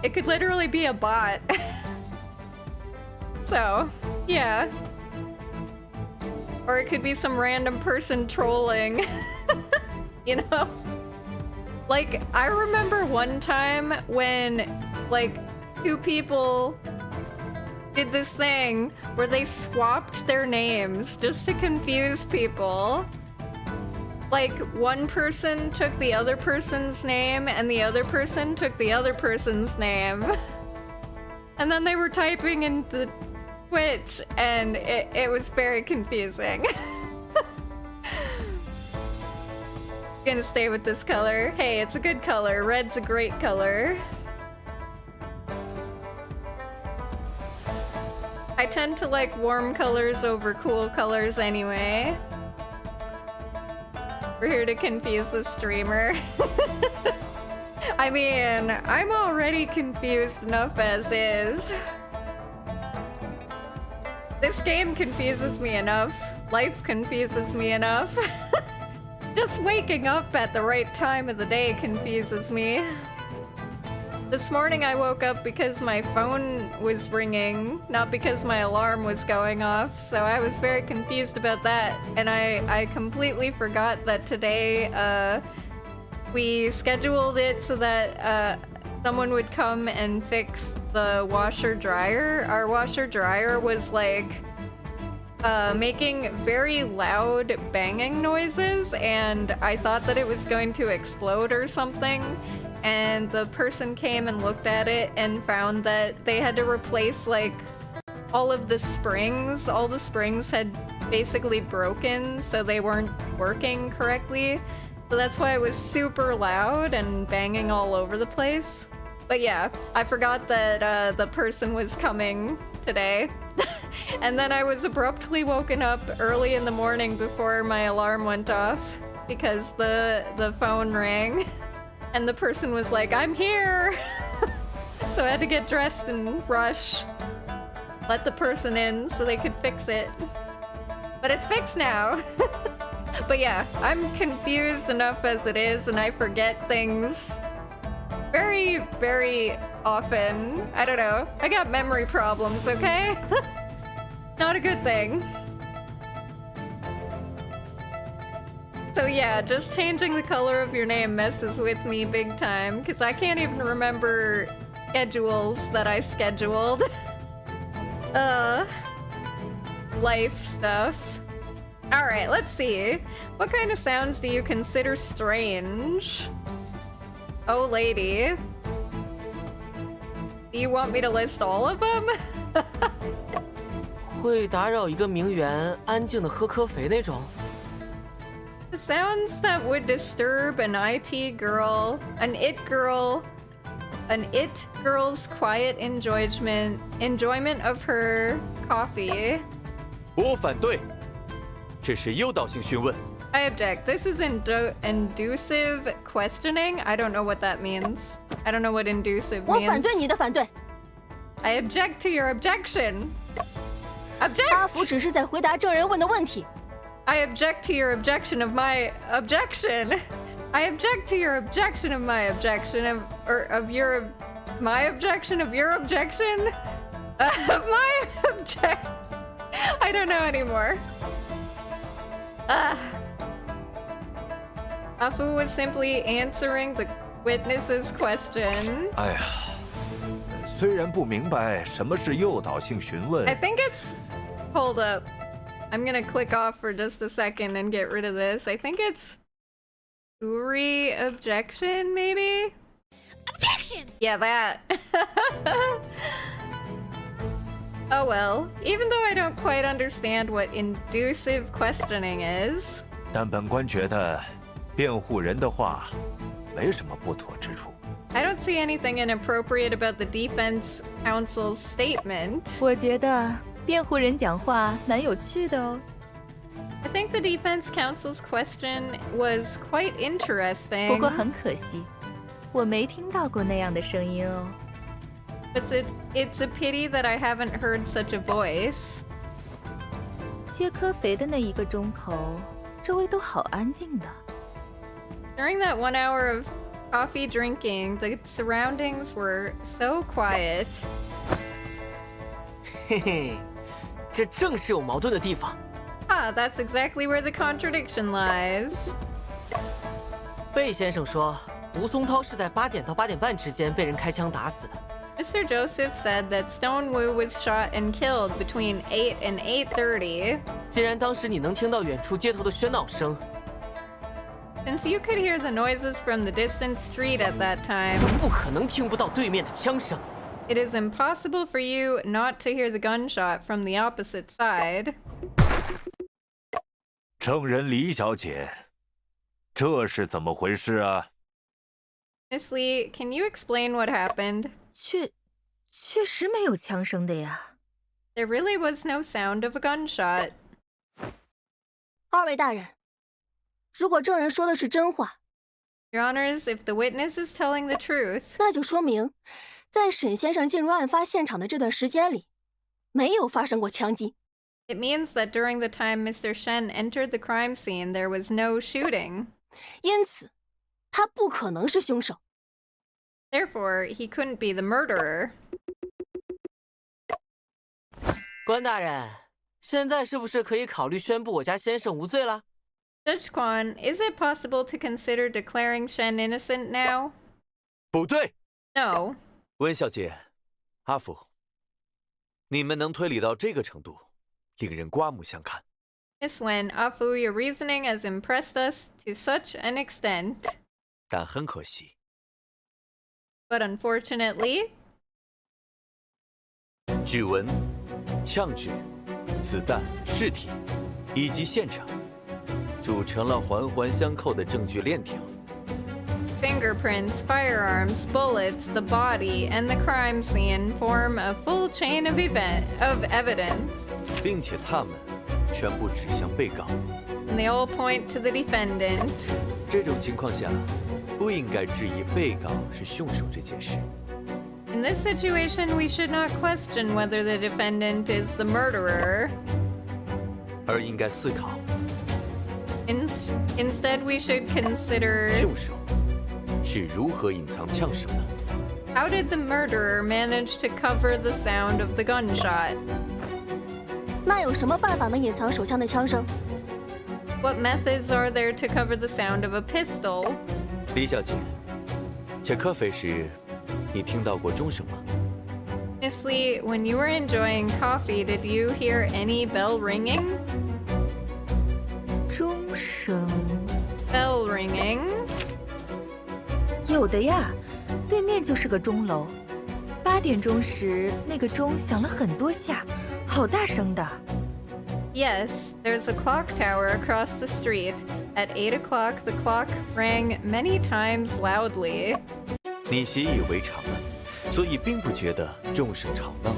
Speaker 5: It could literally be a bot. So, yeah. Or it could be some random person trolling. You know? Like, I remember one time when, like, two people did this thing where they swapped their names just to confuse people. Like, one person took the other person's name, and the other person took the other person's name. And then they were typing into Twitch, and it was very confusing. Gonna stay with this color. Hey, it's a good color. Red's a great color. I tend to like warm colors over cool colors anyway. We're here to confuse the streamer. I mean, I'm already confused enough as is. This game confuses me enough. Life confuses me enough. Just waking up at the right time of the day confuses me. This morning I woke up because my phone was ringing, not because my alarm was going off, so I was very confused about that, and I completely forgot that today we scheduled it so that someone would come and fix the washer-dryer. Our washer-dryer was like making very loud banging noises, and I thought that it was going to explode or something. And the person came and looked at it and found that they had to replace like all of the springs. All the springs had basically broken, so they weren't working correctly. So that's why it was super loud and banging all over the place. But yeah, I forgot that the person was coming today. And then I was abruptly woken up early in the morning before my alarm went off because the phone rang. And the person was like, I'm here! So I had to get dressed and rush. Let the person in so they could fix it. But it's fixed now. But yeah, I'm confused enough as it is, and I forget things very, very often. I don't know. I got memory problems, okay? Not a good thing. So yeah, just changing the color of your name messes with me big time, because I can't even remember schedules that I scheduled. Life stuff. Alright, let's see. What kind of sounds do you consider strange? Oh lady. Do you want me to list all of them?
Speaker 6: 会打扰一个名媛安静的喝咖啡那种。
Speaker 5: The sounds that would disturb an IT girl, an it girl's quiet enjoyment of her coffee.
Speaker 16: 我反对，这是诱导性询问。
Speaker 5: I object. This is inducive questioning. I don't know what that means. I don't know what inducive means.
Speaker 17: 我反对你的反对。
Speaker 5: I object to your objection. Object.
Speaker 17: 阿福只是在回答证人问的问题。
Speaker 5: I object to your objection of my objection. I object to your objection of my objection my objection of your objection of my object. I don't know anymore. Afu was simply answering the witness's question.
Speaker 13: 哎呀，虽然不明白什么是诱导性询问。
Speaker 5: I think it's... Hold up. I'm gonna click off for just a second and get rid of this. I think it's Uri objection, maybe?
Speaker 10: Objection!
Speaker 5: Yeah, that. Oh well. Even though I don't quite understand what inducive questioning is.
Speaker 13: 但本官觉得，辩护人的话没什么不妥之处。
Speaker 5: I don't see anything inappropriate about the defense counsel's statement.
Speaker 12: 我觉得辩护人讲话蛮有趣的哦。
Speaker 5: I think the defense counsel's question was quite interesting.
Speaker 12: 不过很可惜，我没听到过那样的声音哦。
Speaker 5: It's a pity that I haven't heard such a voice.
Speaker 12: 切科肥的那1个钟头，周围都好安静的。
Speaker 5: During that 1 hour of coffee drinking, the surroundings were so quiet.
Speaker 6: 嘿嘿，这正是有矛盾的地方。
Speaker 5: Ah, that's exactly where the contradiction lies.
Speaker 6: 贝先生说，吴松涛是在8点到8点半之间被人开枪打死的。
Speaker 5: Mr. Joseph said that Stonewu was shot and killed between 8 and 8:30.
Speaker 6: 既然当时你能听到远处街头的喧闹声，
Speaker 5: Since you could hear the noises from the distant street at that time,
Speaker 6: 不可能听不到对面的枪声。
Speaker 5: it is impossible for you not to hear the gunshot from the opposite side.
Speaker 13: 证人李小姐，这是怎么回事啊？
Speaker 5: Miss Lee, can you explain what happened?
Speaker 12: 确实没有枪声的呀。
Speaker 5: There really was no sound of a gunshot.
Speaker 17: 2位大人，如果证人说的是真话，
Speaker 5: Your Honors, if the witness is telling the truth,
Speaker 17: 那就说明，在沈先生进入案发现场的这段时间里，没有发生过枪击。
Speaker 5: It means that during the time Mr. Shen entered the crime scene, there was no shooting.
Speaker 17: 因此，他不可能是凶手。
Speaker 5: Therefore, he couldn't be the murderer.
Speaker 6: 关大人，现在是不是可以考虑宣布我家先生无罪了？
Speaker 5: Judge Quan, is it possible to consider declaring Shen innocent now?
Speaker 16: 不对。
Speaker 5: No.
Speaker 16: 温小姐，阿福，你们能推理到这个程度，令人刮目相看。
Speaker 5: Miss Wen, Afu, your reasoning has impressed us to such an extent.
Speaker 16: 但很可惜。
Speaker 5: But unfortunately,
Speaker 16: 指纹、枪支、子弹、尸体以及现场，组成了环环相扣的证据链条。
Speaker 5: fingerprints, firearms, bullets, the body, and the crime scene form a full chain of evidence.
Speaker 16: 并且他们全部指向被告。
Speaker 5: And they all point to the defendant.
Speaker 16: 这种情况下，不应该质疑被告是凶手这件事。
Speaker 5: In this situation, we should not question whether the defendant is the murderer.
Speaker 16: 而应该思考。
Speaker 5: Instead, we should consider
Speaker 16: 凶手是如何隐藏枪声的。
Speaker 5: How did the murderer manage to cover the sound of the gunshot?
Speaker 17: 那有什么办法能隐藏手枪的枪声？
Speaker 5: What methods are there to cover the sound of a pistol?
Speaker 16: 李小姐，切咖啡时，你听到过钟声吗？
Speaker 5: Miss Lee, when you were enjoying coffee, did you hear any bell ringing?
Speaker 12: 钟声
Speaker 5: Bell ringing?
Speaker 12: 有的呀，对面就是个钟楼。8点钟时，那个钟响了很多下，好大声的。
Speaker 5: Yes, there's a clock tower across the street. At 8 o'clock, the clock rang many times loudly.
Speaker 16: 你习以为常了，所以并不觉得钟声吵闹。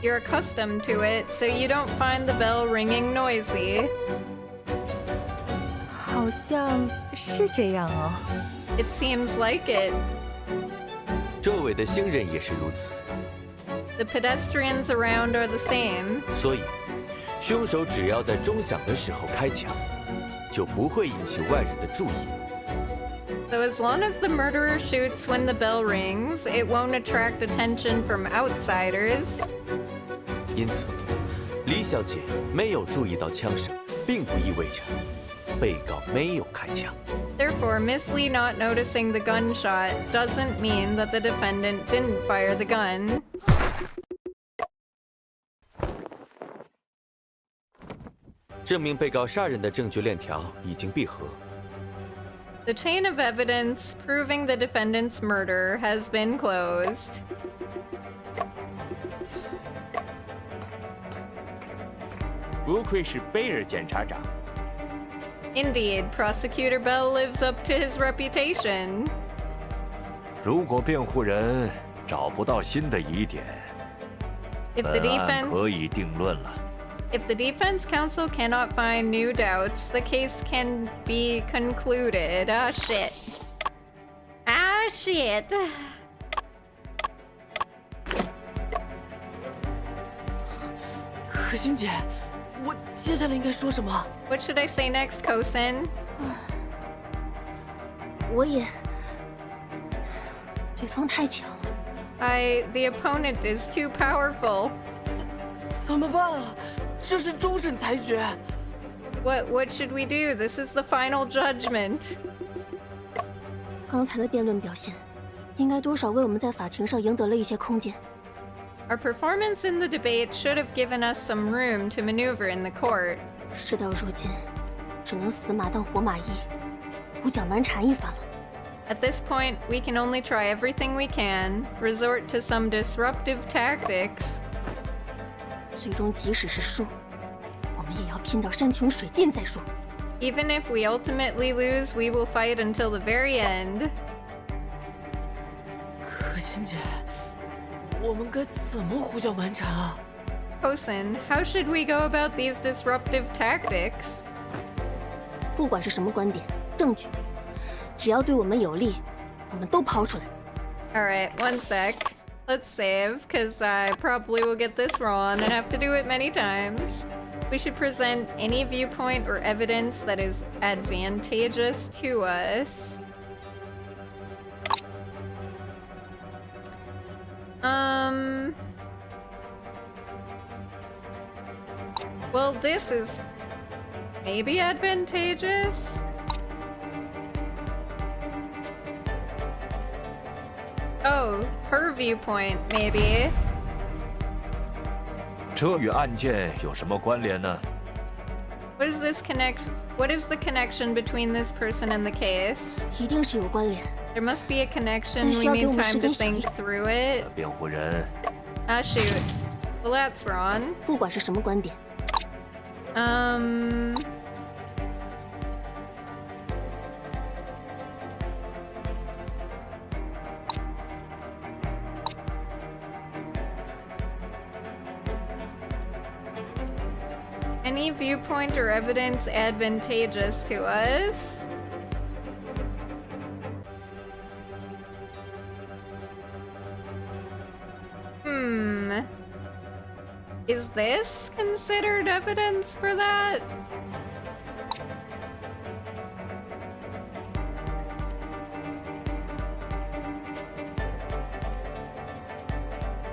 Speaker 5: You're accustomed to it, so you don't find the bell ringing noisy.
Speaker 12: 好像是这样哦。
Speaker 5: It seems like it.
Speaker 16: 周围的行人也是如此。
Speaker 5: The pedestrians around are the same.
Speaker 16: 所以，凶手只要在钟响的时候开枪，就不会引起外人的注意。
Speaker 5: So as long as the murderer shoots when the bell rings, it won't attract attention from outsiders.
Speaker 16: 因此，李小姐没有注意到枪声，并不意味着被告没有开枪。
Speaker 5: Therefore, Miss Lee not noticing the gunshot doesn't mean that the defendant didn't fire the gun.
Speaker 16: 证明被告杀人的证据链条已经闭合。
Speaker 5: The chain of evidence proving the defendant's murder has been closed.
Speaker 18: 不愧是贝尔检察长。
Speaker 5: Indeed, Prosecutor Bell lives up to his reputation.
Speaker 13: 如果辩护人找不到新的疑点，
Speaker 5: If the
Speaker 13: 本案
Speaker 5: defense
Speaker 13: 可以定论了。
Speaker 5: If the defense counsel cannot find new doubts, the case can be concluded. Ah, shit. Ah, shit.
Speaker 6: 可心姐，我接下来应该说什么？
Speaker 5: What should I say next, Kosen?
Speaker 17: 我也，对方太强了。
Speaker 5: The opponent is too powerful.
Speaker 6: 怎么办啊？这是终审裁决。
Speaker 5: What should we do? This is the final judgment.
Speaker 17: 刚才的辩论表现，应该多少为我们在法庭上赢得了一些空间。
Speaker 5: Our performance in the debate should have given us some room to maneuver in the court.
Speaker 17: 事到如今，只能死马当活马医，胡搅蛮缠一番了。
Speaker 5: At this point, we can only try everything we can, resort to some disruptive tactics.
Speaker 17: 最终，即使是输，我们也要拼到山穷水尽再说。
Speaker 5: Even if we ultimately lose, we will fight until the very end.
Speaker 6: 可心姐，我们该怎么胡搅蛮缠啊？
Speaker 5: Kosen, how should we go about these disruptive tactics?
Speaker 17: 不管是什么观点、证据，只要对我们有利，我们都抛出来。
Speaker 5: Alright, one sec. Let's save, because I probably will get this wrong and have to do it many times. We should present any viewpoint or evidence that is advantageous to us. Well, this is maybe advantageous. Oh, her viewpoint, maybe.
Speaker 13: 这与案件有什么关联呢？
Speaker 5: What is this What is the connection between this person and the case?
Speaker 17: 一定是有关联。
Speaker 5: There must be a connection. We need time to think through it.
Speaker 13: 辩护人。
Speaker 5: Ah, shoot. Well, that's wrong.
Speaker 17: 不管是什么观点。
Speaker 5: Any viewpoint or evidence advantageous to us? Is this considered evidence for that?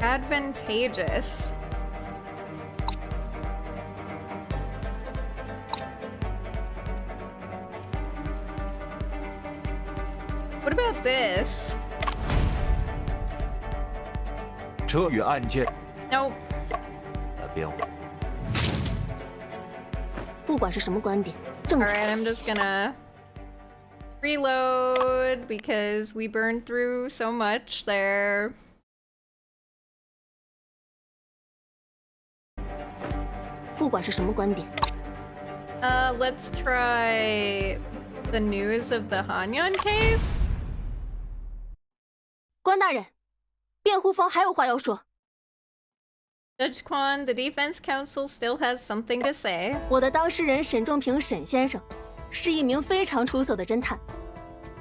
Speaker 5: Advantageous. What about this?
Speaker 13: 这与案件。
Speaker 5: Nope.
Speaker 13: 辩护。
Speaker 17: 不管是什么观点，正确。
Speaker 5: Alright, I'm just gonna reload because we burned through so much there.
Speaker 17: 不管是什么观点。
Speaker 5: Let's try the news of the Hanyan case.
Speaker 17: 关大人，辩护方还有话要说。
Speaker 5: Judge Kwan, the defense counsel still has something to say.
Speaker 17: 我的当事人沈仲平沈先生是一名非常出色的侦探。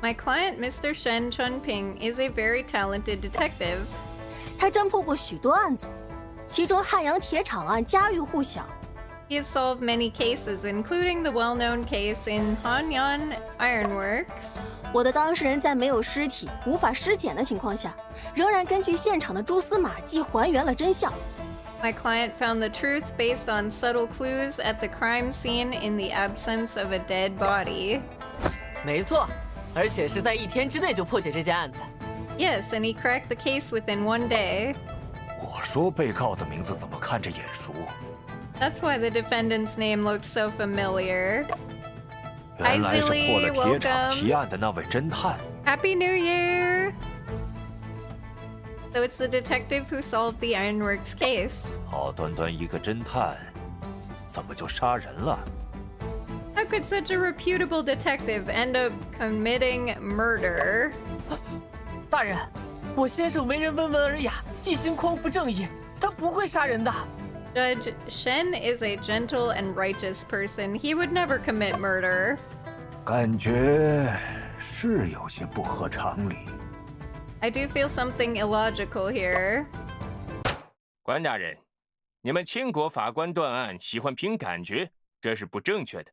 Speaker 5: My client, Mr. Shen Chunping, is a very talented detective.
Speaker 17: 他侦破过许多案子，其中汉阳铁厂案家喻户晓。
Speaker 5: He has solved many cases, including the well-known case in Hanyan Ironworks.
Speaker 17: 我的当事人在没有尸体、无法尸检的情况下，仍然根据现场的蛛丝马迹还原了真相。
Speaker 5: My client found the truth based on subtle clues at the crime scene in the absence of a dead body.
Speaker 6: 没错，而且是在1天之内就破解这件案子。
Speaker 5: Yes, and he cracked the case within 1 day.
Speaker 13: 我说被告的名字怎么看着眼熟？
Speaker 5: That's why the defendant's name looked so familiar.
Speaker 13: 原来是破了铁厂
Speaker 5: welcome.
Speaker 13: 提案的那位侦探。
Speaker 5: Happy New Year! So it's the detective who solved the Ironworks case.
Speaker 13: 好端端一个侦探，怎么就杀人了？
Speaker 5: How could such a reputable detective end up committing murder?
Speaker 6: 大人，我先生为人温文尔雅，一心匡扶正义，他不会杀人的。
Speaker 5: Judge Shen is a gentle and righteous person. He would never commit murder.
Speaker 13: 感觉是有些不合常理。
Speaker 5: I do feel something illogical here.
Speaker 18: 关大人，你们清国法官断案喜欢凭感觉，这是不正确的。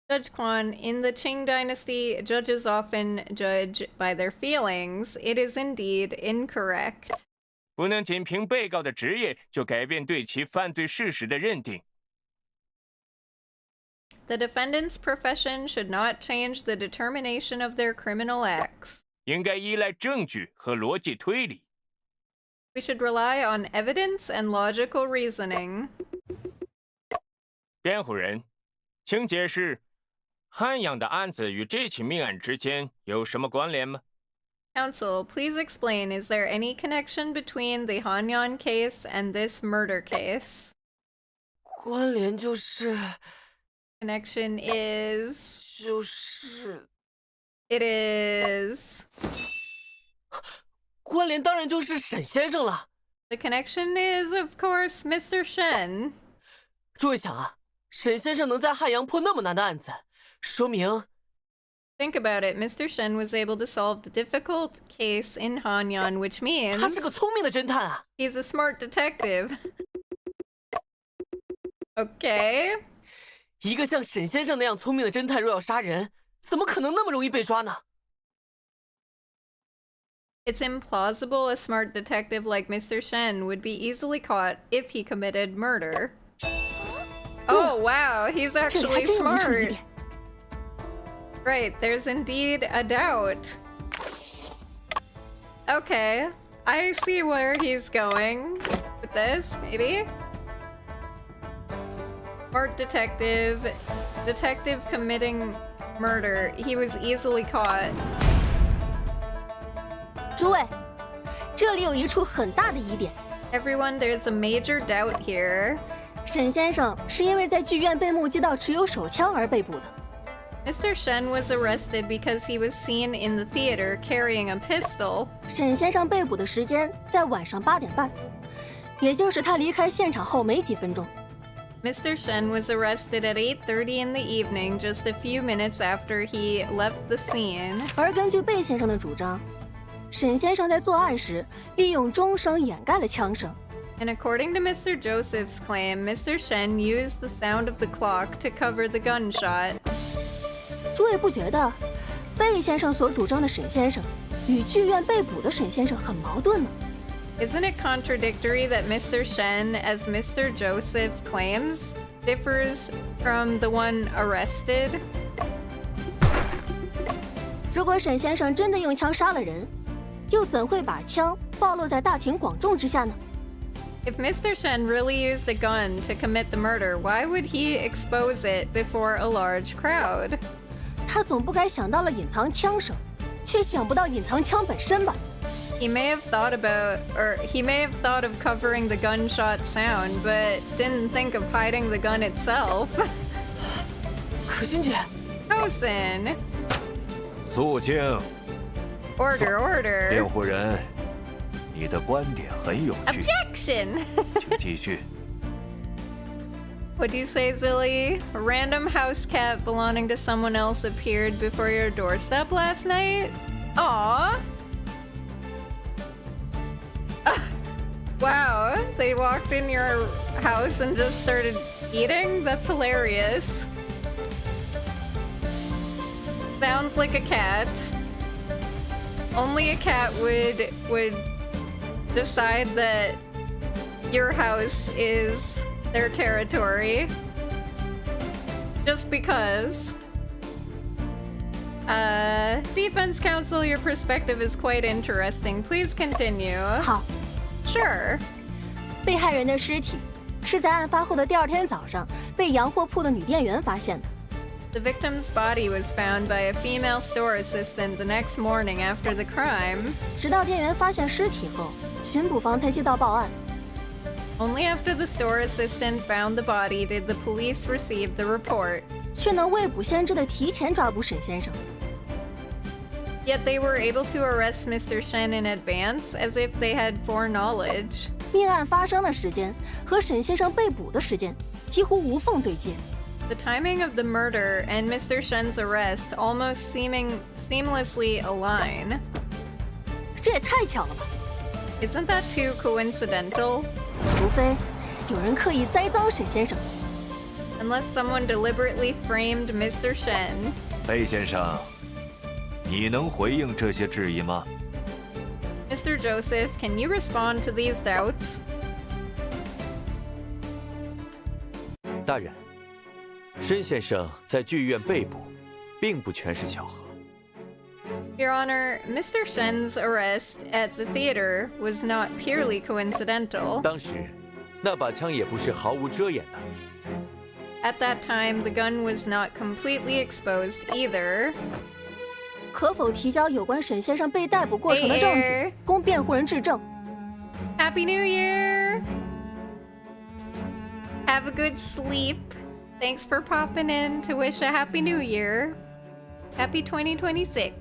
Speaker 5: Judge Kwan, in the Qing dynasty, judges often judge by their feelings. It is indeed incorrect.
Speaker 18: 不能仅凭被告的职业就改变对其犯罪事实的认定。
Speaker 5: The defendant's profession should not change the determination of their criminal acts.
Speaker 18: 应该依赖证据和逻辑推理。
Speaker 5: We should rely on evidence and logical reasoning.
Speaker 18: 辩护人，请解释汉阳的案子与这起命案之间有什么关联吗？
Speaker 5: Counsel, please explain, is there any connection between the Hanyan case and this murder case?
Speaker 6: 关联就是
Speaker 5: Connection is... It is...
Speaker 6: 关联当然就是沈先生了。
Speaker 5: The connection is, of course, Mr. Shen.
Speaker 6: 诸位想啊，沈先生能在汉阳破那么难的案子，说明
Speaker 5: Think about it. Mr. Shen was able to solve the difficult case in Hanyan, which means
Speaker 6: 他是个聪明的侦探啊。
Speaker 5: he's a smart detective. Okay.
Speaker 6: 一个像沈先生那样聪明的侦探，若要杀人，怎么可能那么容易被抓呢？
Speaker 5: It's implausible a smart detective like Mr. Shen would be easily caught if he committed murder. Oh, wow, he's actually smart. Right, there's indeed a doubt. Okay, I see where he's going with this, maybe. Smart detective, detective committing murder. He was easily caught.
Speaker 17: 诸位，这里有一处很大的疑点。
Speaker 5: Everyone, there's a major doubt here.
Speaker 17: 沈先生是因为在剧院被目击到持有手枪而被捕的。
Speaker 5: Mr. Shen was arrested because he was seen in the theater carrying a pistol.
Speaker 17: 沈先生被捕的时间在晚上8点半，也就是他离开现场后没几分钟。
Speaker 5: Mr. Shen was arrested at 8:30 in the evening, just a few minutes after he left the scene.
Speaker 17: 而根据贝先生的主张，沈先生在作案时利用钟声掩盖了枪声。
Speaker 5: And according to Mr. Joseph's claim, Mr. Shen used the sound of the clock to cover the gunshot.
Speaker 17: 诸位不觉得贝先生所主张的沈先生与剧院被捕的沈先生很矛盾吗？
Speaker 5: Isn't it contradictory that Mr. Shen, as Mr. Joseph claims, differs from the one arrested?
Speaker 17: 如果沈先生真的用枪杀了人，又怎会把枪暴露在大庭广众之下呢？
Speaker 5: If Mr. Shen really used a gun to commit the murder, why would he expose it before a large crowd?
Speaker 17: 他总不该想到了隐藏枪声，却想不到隐藏枪本身吧？
Speaker 5: He may have thought of covering the gunshot sound, but didn't think of hiding the gun itself.
Speaker 6: 可心姐
Speaker 5: Tosin.
Speaker 13: 肃静。
Speaker 5: Order, order.
Speaker 13: 辩护人，你的观点很有趣。
Speaker 5: Objection.
Speaker 13: 请继续。
Speaker 5: What'd you say, Zilly? A random house cat belonging to someone else appeared before your doorstep last night? Aww. Wow, they walked in your house and just started eating? That's hilarious. Sounds like a cat. Only a cat would decide that your house is their territory. Just because. Defense counsel, your perspective is quite interesting. Please continue.
Speaker 17: 好。
Speaker 5: Sure.
Speaker 17: 被害人的尸体是在案发后的第2天早上被洋货铺的女店员发现的。
Speaker 5: The victim's body was found by a female store assistant the next morning after the crime.
Speaker 17: 直到店员发现尸体后，巡捕房才接到报案。
Speaker 5: Only after the store assistant found the body did the police receive the report.
Speaker 17: 却能未卜先知的提前抓捕沈先生。
Speaker 5: Yet they were able to arrest Mr. Shen in advance, as if they had foreknowledge.
Speaker 17: 命案发生的时间和沈先生被捕的时间几乎无缝对接。
Speaker 5: The timing of the murder and Mr. Shen's arrest almost seamlessly align.
Speaker 17: 这也太巧了吧
Speaker 5: Isn't that too coincidental?
Speaker 17: 除非有人刻意栽赃沈先生。
Speaker 5: Unless someone deliberately framed Mr. Shen.
Speaker 13: 贝先生，你能回应这些质疑吗？
Speaker 5: Mr. Joseph, can you respond to these doubts?
Speaker 16: 大人，申先生在剧院被捕，并不全是巧合。
Speaker 5: Your Honor, Mr. Shen's arrest at the theater was not purely coincidental.
Speaker 16: 当时，那把枪也不是毫无遮掩的。
Speaker 5: At that time, the gun was not completely exposed either.
Speaker 17: 可否提交有关沈先生被逮捕过程的证据，供辩护人质证？
Speaker 5: Happy New Year! Have a good sleep. Thanks for popping in to wish a Happy New Year. Happy 2026.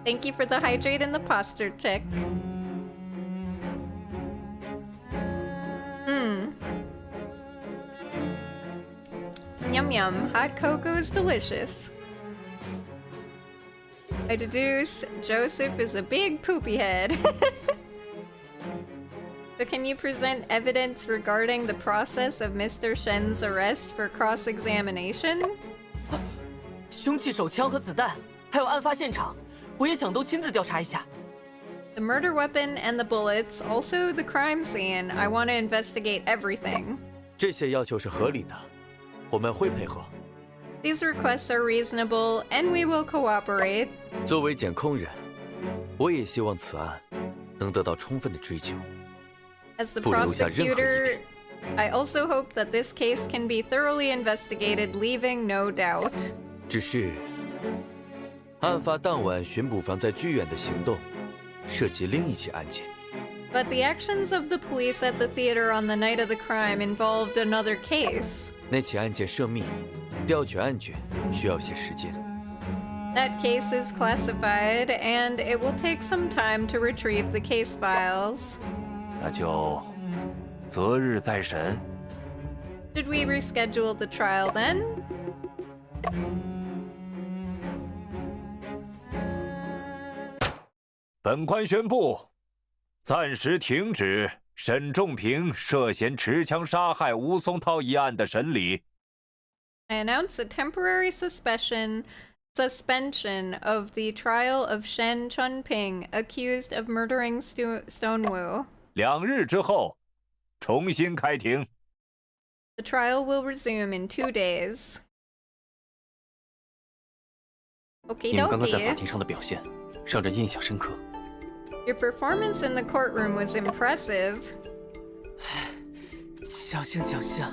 Speaker 5: Thank you for the hydrate and the posture check. Yum yum. Hot cocoa is delicious. I deduce Joseph is a big poopy head. So can you present evidence regarding the process of Mr. Shen's arrest for cross-examination?
Speaker 6: 凶器、手枪和子弹，还有案发现场，我也想都亲自调查一下。
Speaker 5: The murder weapon and the bullets, also the crime scene. I want to investigate everything.
Speaker 16: 这些要求是合理的，我们会配合。
Speaker 5: These requests are reasonable, and we will cooperate.
Speaker 16: 作为检控人，我也希望此案能得到充分的追究。
Speaker 5: As the prosecutor, I also hope that this case can be thoroughly investigated, leaving no doubt.
Speaker 16: 只是，案发当晚巡捕房在剧院的行动，涉及另一起案件。
Speaker 5: But the actions of the police at the theater on the night of the crime involved another case.
Speaker 16: 那起案件涉密，调取案卷需要些时间。
Speaker 5: That case is classified, and it will take some time to retrieve the case files.
Speaker 13: 那就择日再审。
Speaker 5: Should we reschedule the trial then?
Speaker 13: 本官宣布，暂时停止沈仲平涉嫌持枪杀害吴松涛一案的审理。
Speaker 5: I announce a temporary suspension of the trial of Shen Chunping, accused of murdering Stonewu.
Speaker 13: 2日之后，重新开庭。
Speaker 5: The trial will resume in 2 days. Okay,
Speaker 7: 你们刚刚在法庭上的表现，让人印象深刻。
Speaker 5: Your performance in the courtroom was impressive.
Speaker 6: 侥幸侥幸。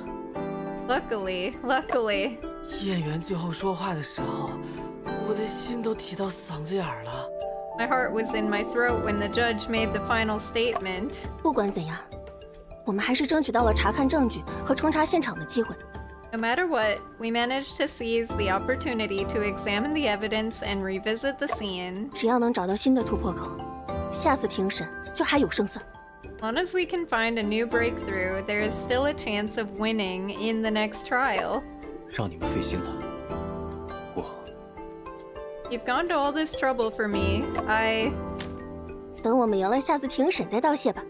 Speaker 5: Luckily.
Speaker 6: 演员最后说话的时候，我的心都提到嗓子眼儿了。
Speaker 5: My heart was in my throat when the judge made the final statement.
Speaker 17: 不管怎样，我们还是争取到了查看证据和重查现场的机会。
Speaker 5: No matter what, we managed to seize the opportunity to examine the evidence and revisit the scene.
Speaker 17: 只要能找到新的突破口，下次庭审就还有胜算。
Speaker 5: As long as we can find a new breakthrough, there is still a chance of winning in the next trial.
Speaker 7: 让你们费心了。
Speaker 5: You've gone to all this trouble for me.
Speaker 17: 等我们赢了下次庭审再道谢吧。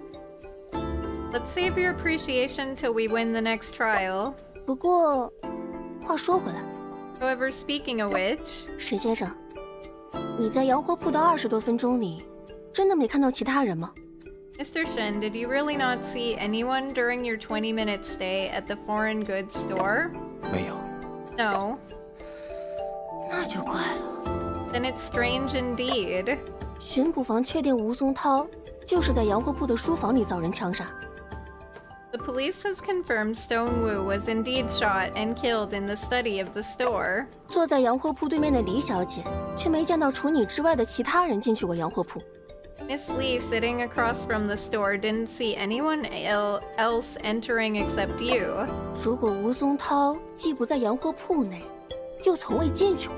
Speaker 5: Let's save your appreciation till we win the next trial.
Speaker 17: 不过，话说回来
Speaker 5: However, speaking of which,
Speaker 17: 沈先生，你在洋货铺的20多分钟里，真的没看到其他人吗？
Speaker 5: Mr. Shen, did you really not see anyone during your 20-minute stay at the foreign goods store?
Speaker 7: 没有。
Speaker 5: No.
Speaker 17: 那就怪了。
Speaker 5: Then it's strange indeed.
Speaker 17: 巡捕房确定吴松涛就是在洋货铺的书房里遭人枪杀。
Speaker 5: The police has confirmed Stone Wu was indeed shot and killed in the study of the store.
Speaker 17: 坐在洋货铺对面的李小姐，却没见到除你之外的其他人进去过洋货铺。
Speaker 5: Miss Lee, sitting across from the store, didn't see anyone else entering except you.
Speaker 17: 如果吴松涛既不在洋货铺内，又从未进去过。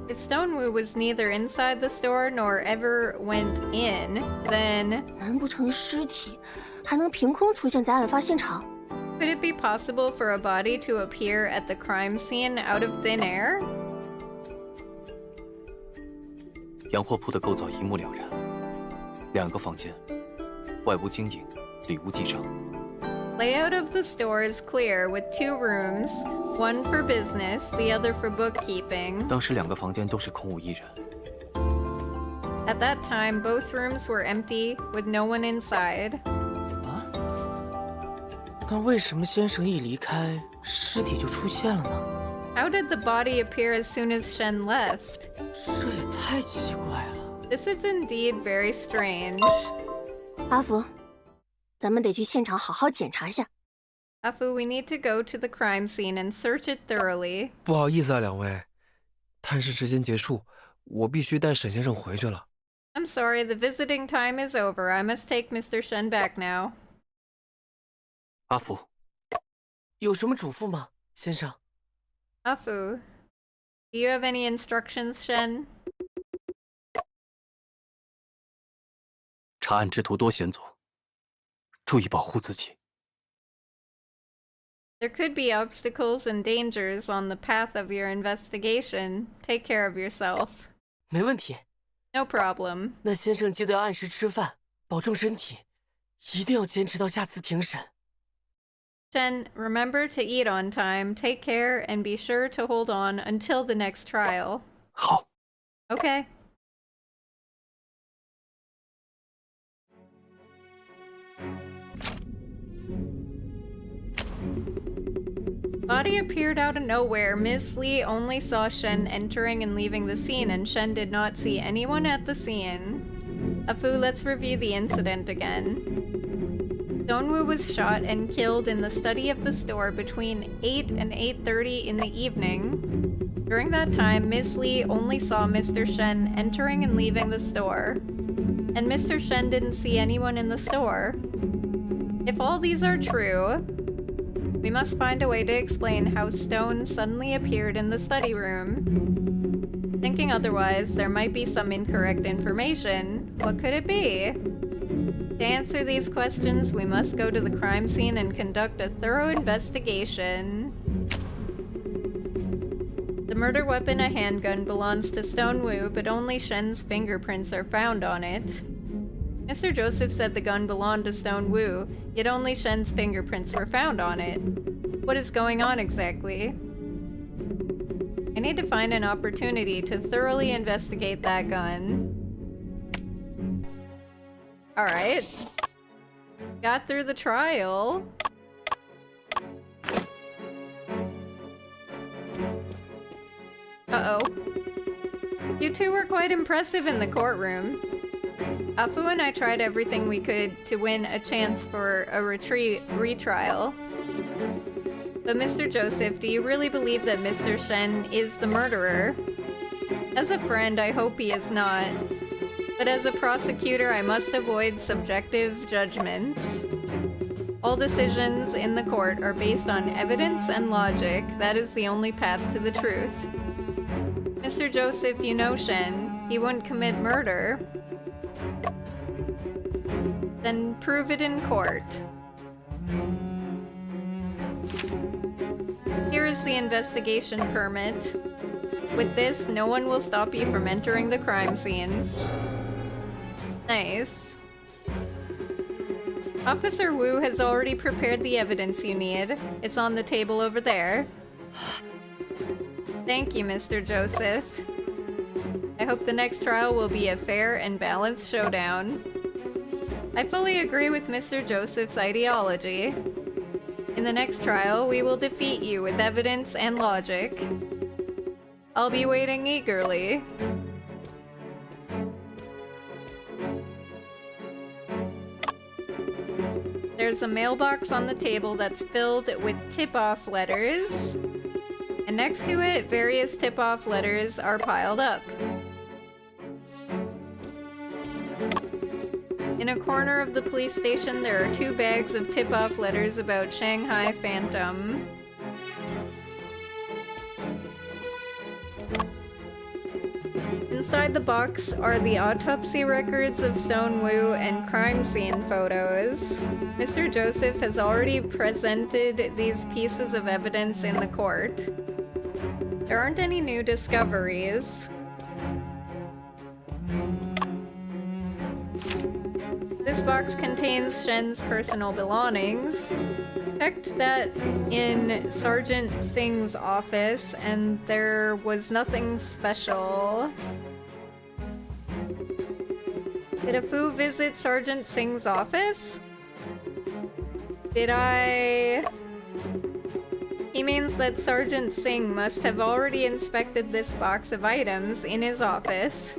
Speaker 5: If Stonewu was neither inside the store nor ever went in, then
Speaker 17: 难不成尸体还能凭空出现在案发现场？
Speaker 5: could it be possible for a body to appear at the crime scene out of thin air?
Speaker 7: 洋货铺的构造一目了然，2个房间，外屋经营，里屋记账。
Speaker 5: Layout of the store is clear with 2 rooms, one for business, the other for bookkeeping.
Speaker 7: 当时2个房间都是空无一人。
Speaker 5: At that time, both rooms were empty, with no one inside.
Speaker 6: 那为什么先生一离开，尸体就出现了呢？
Speaker 5: How did the body appear as soon as Shen left?
Speaker 6: 这也太奇怪了。
Speaker 5: This is indeed very strange.
Speaker 17: 阿福，咱们得去现场好好检查一下。
Speaker 5: Afu, we need to go to the crime scene and search it thoroughly.
Speaker 15: 不好意思啊，2位，探视时间结束，我必须带沈先生回去了。
Speaker 5: I'm sorry, the visiting time is over. I must take Mr. Shen back now.
Speaker 7: 阿福，
Speaker 6: 有什么嘱咐吗，先生？
Speaker 5: Afu, do you have any instructions, Shen?
Speaker 7: 查案之途多险阻，注意保护自己。
Speaker 5: There could be obstacles and dangers on the path of your investigation. Take care of yourself.
Speaker 6: 没问题，
Speaker 5: No problem.
Speaker 6: 那先生记得按时吃饭，保重身体，一定要坚持到下次庭审。
Speaker 5: Shen, remember to eat on time, take care, and be sure to hold on until the next trial.
Speaker 7: 好。
Speaker 5: Okay. Body appeared out of nowhere. Ms. Lee only saw Shen entering and leaving the scene, and Shen did not see anyone at the scene. Afu, let's review the incident again. Dongwoo was shot and killed in the study of the store between 8 and 8:30 in the evening. During that time, Ms. Lee only saw Mr. Shen entering and leaving the store, and Mr. Shen didn't see anyone in the store. If all these are true, we must find a way to explain how Stone suddenly appeared in the study room. Thinking otherwise, there might be some incorrect information. What could it be? To answer these questions, we must go to the crime scene and conduct a thorough investigation. The murder weapon, a handgun, belongs to Stone Wu, but only Shen's fingerprints are found on it. Mr. Joseph said the gun belonged to Stone Wu, yet only Shen's fingerprints were found on it. What is going on exactly? I need to find an opportunity to thoroughly investigate that gun. Alright. Got through the trial. Uh-oh. You two were quite impressive in the courtroom. Afu and I tried everything we could to win a chance for a retrial. But Mr. Joseph, do you really believe that Mr. Shen is the murderer? As a friend, I hope he is not. But as a prosecutor, I must avoid subjective judgments. All decisions in the court are based on evidence and logic. That is the only path to the truth. Mr. Joseph, you know Shen. He wouldn't commit murder. Then prove it in court. Here is the investigation permit. With this, no one will stop you from entering the crime scene. Nice. Officer Wu has already prepared the evidence you need. It's on the table over there. Thank you, Mr. Joseph. I hope the next trial will be a fair and balanced showdown. I fully agree with Mr. Joseph's ideology. In the next trial, we will defeat you with evidence and logic. I'll be waiting eagerly. There's a mailbox on the table that's filled with tip-off letters. And next to it, various tip-off letters are piled up. In a corner of the police station, there are 2 bags of tip-off letters about Shanghai Phantom. Inside the box are the autopsy records of Stone Wu and crime scene photos. Mr. Joseph has already presented these pieces of evidence in the court. There aren't any new discoveries. This box contains Shen's personal belongings. Checked that in Sergeant Singh's office, and there was nothing special. Did Afu visit Sergeant Singh's office? Did I... He means that Sergeant Singh must have already inspected this box of items in his office.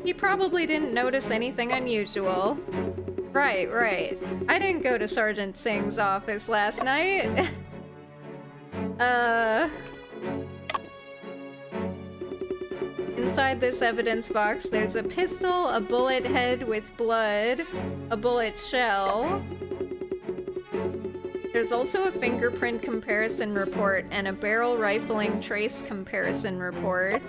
Speaker 5: He probably didn't notice anything unusual. Right. I didn't go to Sergeant Singh's office last night. Inside this evidence box, there's a pistol, a bullet head with blood, a bullet shell. There's also a fingerprint comparison report and a barrel rifling trace comparison report.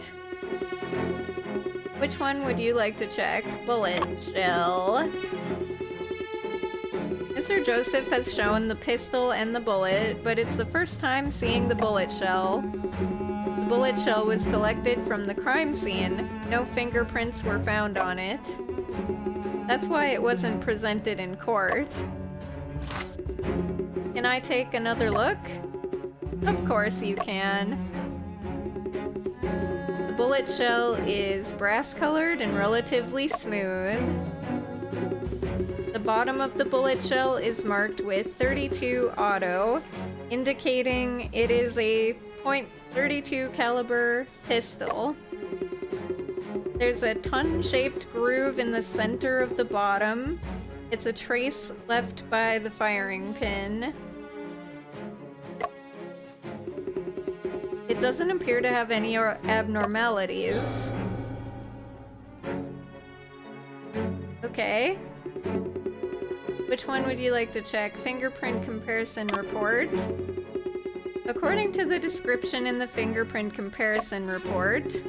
Speaker 5: Which one would you like to check? Bullet shell. Mr. Joseph has shown the pistol and the bullet, but it's the first time seeing the bullet shell. The bullet shell was collected from the crime scene. No fingerprints were found on it. That's why it wasn't presented in court. Can I take another look? Of course you can. The bullet shell is brass-colored and relatively smooth. The bottom of the bullet shell is marked with 32 auto, indicating it is a .32 caliber pistol. There's a ton-shaped groove in the center of the bottom. It's a trace left by the firing pin. It doesn't appear to have any abnormalities. Okay. Which one would you like to check? Fingerprint comparison report. According to the description in the fingerprint comparison report,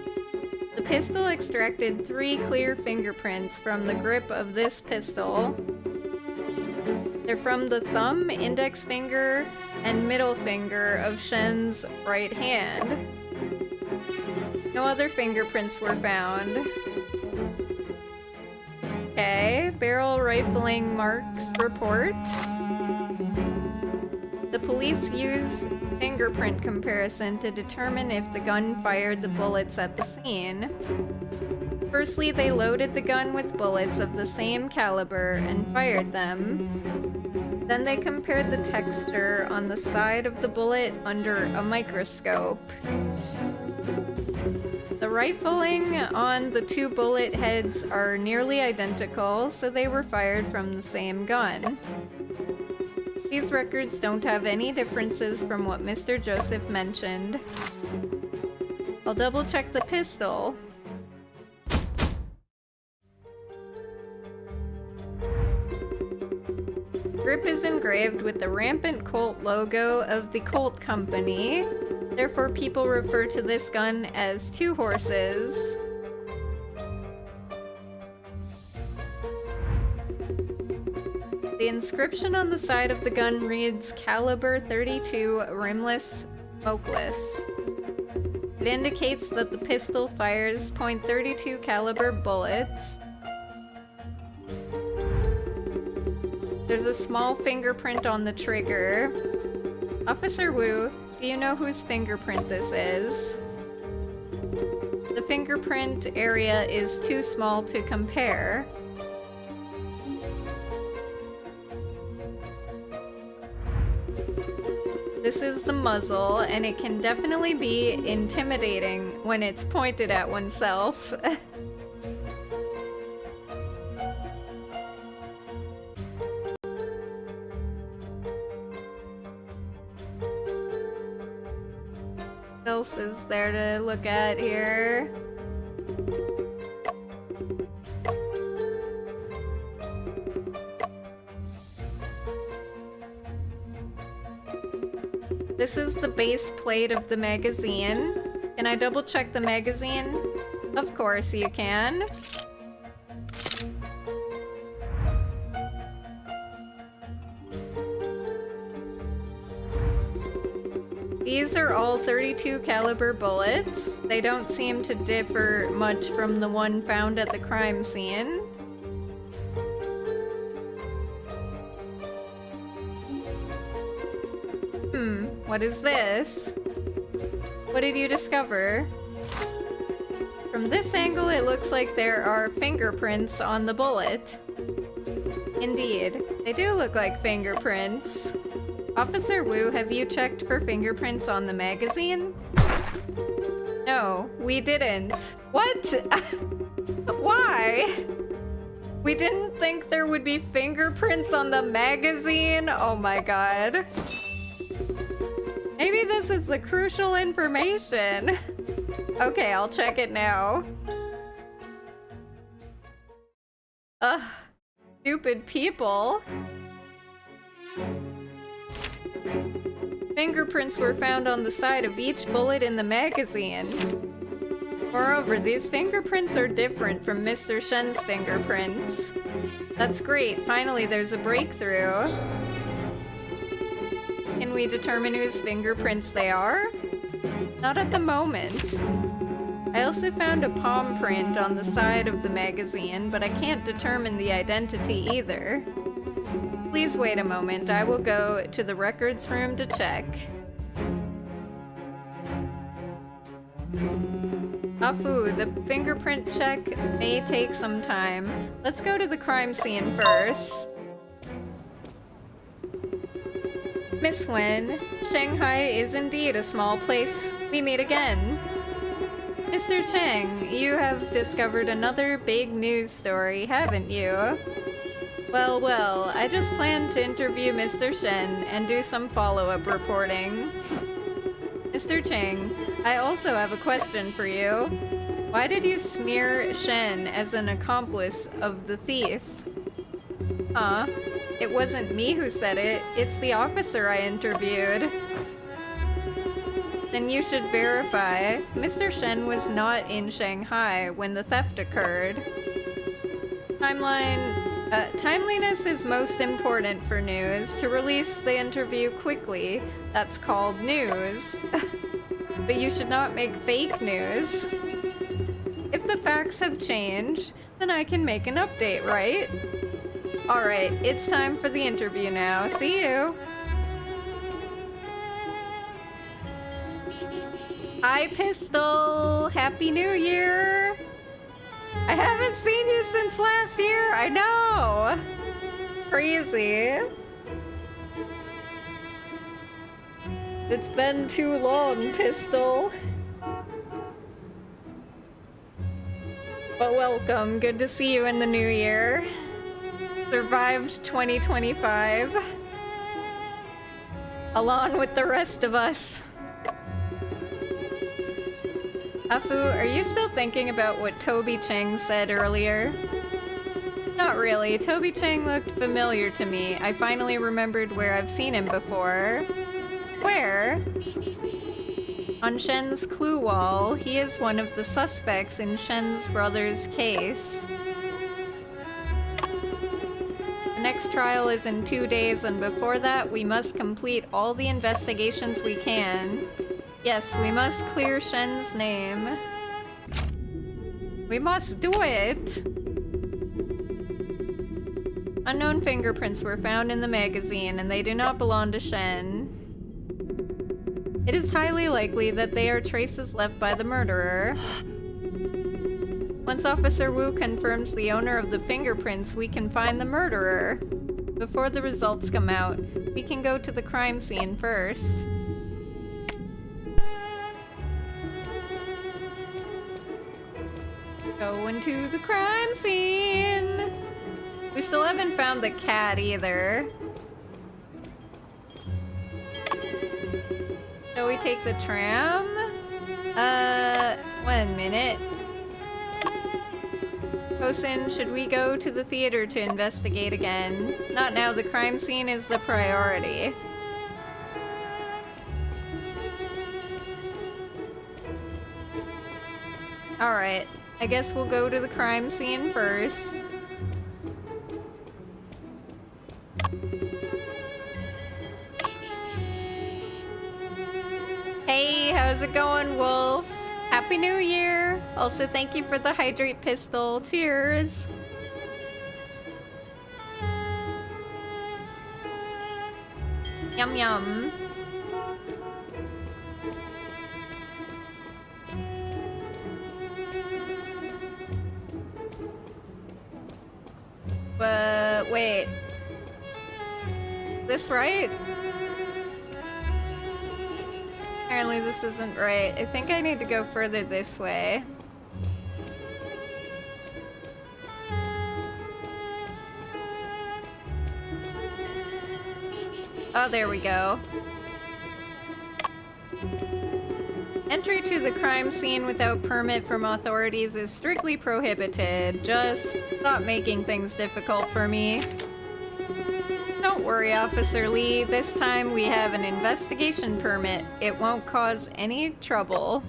Speaker 5: the pistol extracted 3 clear fingerprints from the grip of this pistol. They're from the thumb, index finger, and middle finger of Shen's right hand. No other fingerprints were found. Okay, barrel rifling marks report. The police use fingerprint comparison to determine if the gun fired the bullets at the scene. Firstly, they loaded the gun with bullets of the same caliber and fired them. Then they compared the texture on the side of the bullet under a microscope. The rifling on the 2 bullet heads are nearly identical, so they were fired from the same gun. These records don't have any differences from what Mr. Joseph mentioned. I'll double check the pistol. Grip is engraved with the rampant Colt logo of the Colt Company. Therefore, people refer to this gun as 2 horses. The inscription on the side of the gun reads caliber 32 rimless smokeless. It indicates that the pistol fires .32 caliber bullets. There's a small fingerprint on the trigger. Officer Wu, do you know whose fingerprint this is? The fingerprint area is too small to compare. This is the muzzle, and it can definitely be intimidating when it's pointed at oneself. What else is there to look at here? This is the base plate of the magazine. Can I double check the magazine? Of course you can. These are all .32 caliber bullets. They don't seem to differ much from the one found at the crime scene. What is this? What did you discover? From this angle, it looks like there are fingerprints on the bullet. Indeed, they do look like fingerprints. Officer Wu, have you checked for fingerprints on the magazine? No, we didn't. What? Why? We didn't think there would be fingerprints on the magazine? Oh my god. Maybe this is the crucial information. Okay, I'll check it now. Ugh, stupid people. Fingerprints were found on the side of each bullet in the magazine. Moreover, these fingerprints are different from Mr. Shen's fingerprints. That's great. Finally, there's a breakthrough. Can we determine whose fingerprints they are? Not at the moment. I also found a palm print on the side of the magazine, but I can't determine the identity either. Please wait a moment. I will go to the records room to check. Afu, the fingerprint check may take some time. Let's go to the crime scene first. Miss Wen, Shanghai is indeed a small place. We meet again. Mr. Chang, you have discovered another big news story, haven't you? Well, well, I just planned to interview Mr. Shen and do some follow-up reporting. Mr. Chang, I also have a question for you. Why did you smear Shen as an accomplice of the thief? Huh? It wasn't me who said it, it's the officer I interviewed. Then you should verify. Mr. Shen was not in Shanghai when the theft occurred. Timeliness is most important for news. To release the interview quickly, that's called news. But you should not make fake news. If the facts have changed, then I can make an update, right? Alright, it's time for the interview now. See you! Hi, Pistol! Happy New Year! I haven't seen you since last year, I know! Crazy. It's been too long, Pistol. But welcome, good to see you in the new year. Survived 2025. Along with the rest of us. Afu, are you still thinking about what Toby Chang said earlier? Not really. Toby Chang looked familiar to me. I finally remembered where I've seen him before. Where? On Shen's clue wall. He is one of the suspects in Shen's brother's case. The next trial is in 2 days, and before that, we must complete all the investigations we can. Yes, we must clear Shen's name. We must do it! Unknown fingerprints were found in the magazine, and they do not belong to Shen. It is highly likely that they are traces left by the murderer. Once Officer Wu confirms the owner of the fingerprints, we can find the murderer. Before the results come out, we can go to the crime scene first. Going to the crime scene! We still haven't found the cat either. Shall we take the tram? 1 minute. Kosin, should we go to the theater to investigate again? Not now, the crime scene is the priority. Alright, I guess we'll go to the crime scene first. Hey, how's it going, Wolf? Happy New Year! Also, thank you for the hydrate pistol. Cheers! Yum yum. Wait. This right? Apparently this isn't right. I think I need to go further this way. Oh, there we go. Entry to the crime scene without permit from authorities is strictly prohibited. Just stop making things difficult for me. Don't worry, Officer Lee. This time we have an investigation permit. It won't cause any trouble.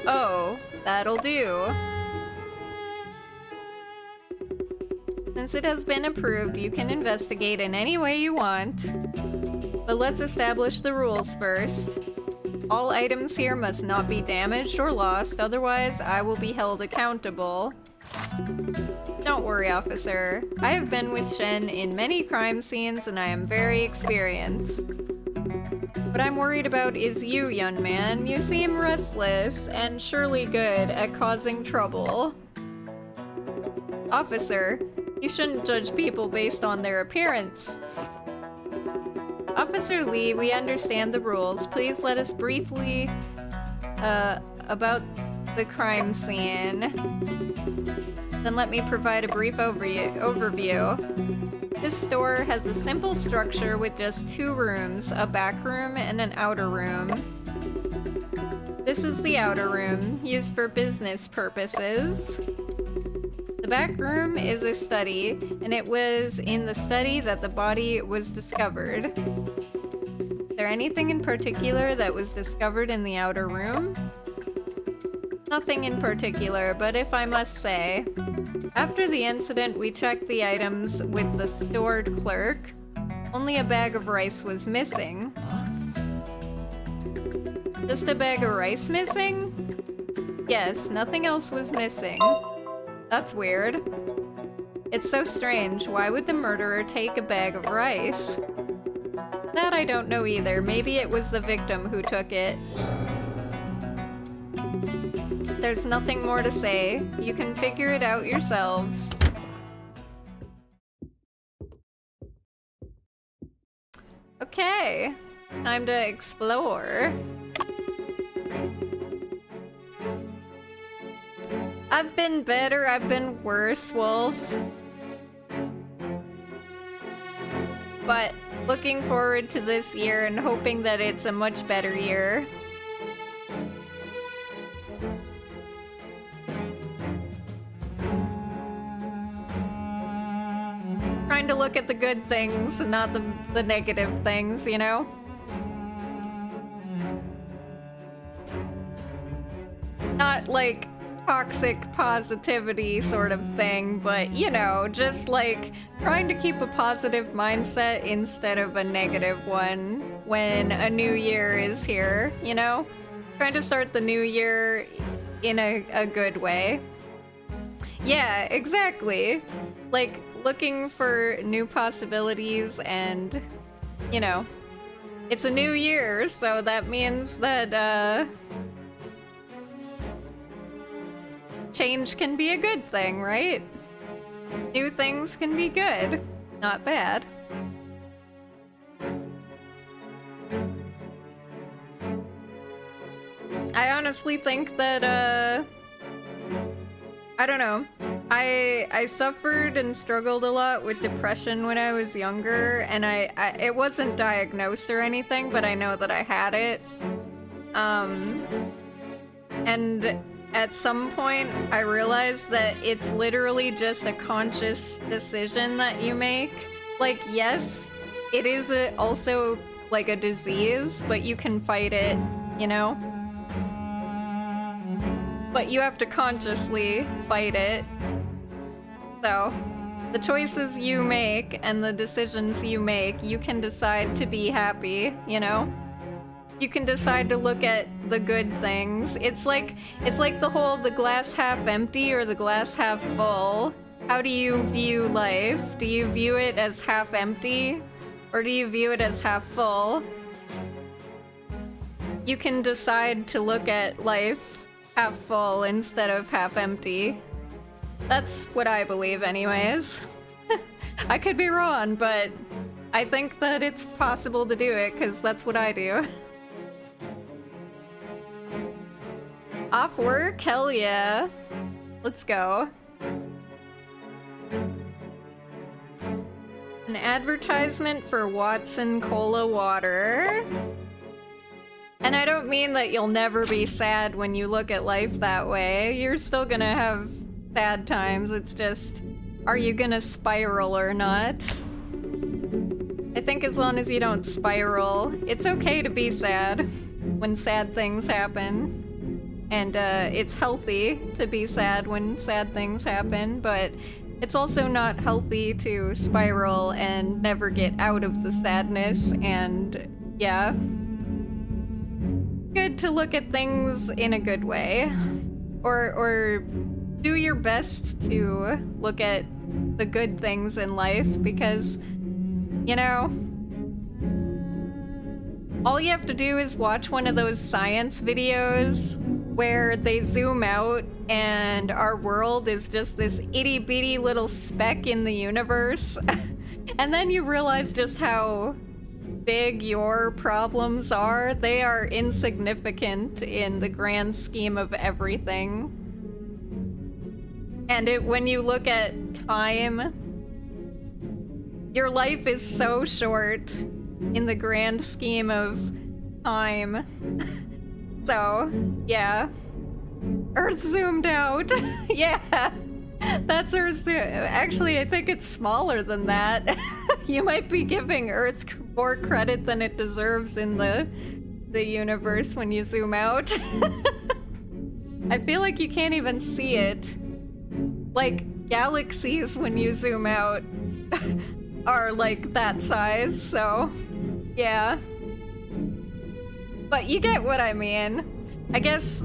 Speaker 5: Oh, that'll do. Since it has been approved, you can investigate in any way you want. But let's establish the rules first. All items here must not be damaged or lost, otherwise I will be held accountable. Don't worry, officer. I have been with Shen in many crime scenes and I am very experienced. What I'm worried about is you, young man. You seem restless and surely good at causing trouble. Officer, you shouldn't judge people based on their appearance. Officer Lee, we understand the rules. Please let us briefly about the crime scene. Then let me provide a brief overview. This store has a simple structure with just 2 rooms, a back room and an outer room. This is the outer room, used for business purposes. The back room is a study, and it was in the study that the body was discovered. Is there anything in particular that was discovered in the outer room? Nothing in particular, but if I must say, after the incident, we checked the items with the store clerk. Only a bag of rice was missing. Just a bag of rice missing? Yes, nothing else was missing. That's weird. It's so strange. Why would the murderer take a bag of rice? That I don't know either. Maybe it was the victim who took it. There's nothing more to say. You can figure it out yourselves. Okay, time to explore. I've been better, I've been worse, Wolf. But looking forward to this year and hoping that it's a much better year. Trying to look at the good things and not the negative things, you know? Not like toxic positivity sort of thing, but you know, just like trying to keep a positive mindset instead of a negative one when a new year is here, you know? Trying to start the new year in a good way. Yeah, exactly. Like, looking for new possibilities and, you know, it's a new year, so that means that, change can be a good thing, right? New things can be good, not bad. I honestly think that, I don't know. I suffered and struggled a lot with depression when I was younger, and it wasn't diagnosed or anything, but I know that I had it. And at some point, I realized that it's literally just a conscious decision that you make. Like, yes, it is also like a disease, but you can fight it, you know? But you have to consciously fight it. So, the choices you make and the decisions you make, you can decide to be happy, you know? You can decide to look at the good things. It's like the glass half empty or the glass half full. How do you view life? Do you view it as half empty or do you view it as half full? You can decide to look at life half full instead of half empty. That's what I believe anyways. I could be wrong, but I think that it's possible to do it because that's what I do. Off work? Hell yeah. Let's go. An advertisement for Watson Cola Water. And I don't mean that you'll never be sad when you look at life that way. You're still gonna have sad times. It's just, are you gonna spiral or not? I think as long as you don't spiral, it's okay to be sad when sad things happen. And it's healthy to be sad when sad things happen, but it's also not healthy to spiral and never get out of the sadness, and yeah. Good to look at things in a good way. Or do your best to look at the good things in life, because, you know, all you have to do is watch one of those science videos where they zoom out and our world is just this itty-bitty little speck in the universe. And then you realize just how big your problems are. They are insignificant in the grand scheme of everything. And when you look at time, your life is so short in the grand scheme of time. So, yeah. Earth zoomed out. Yeah. That's Earth. Actually, I think it's smaller than that. You might be giving Earth more credit than it deserves in the universe when you zoom out. I feel like you can't even see it. Like, galaxies, when you zoom out, are like that size, so yeah. But you get what I mean. I guess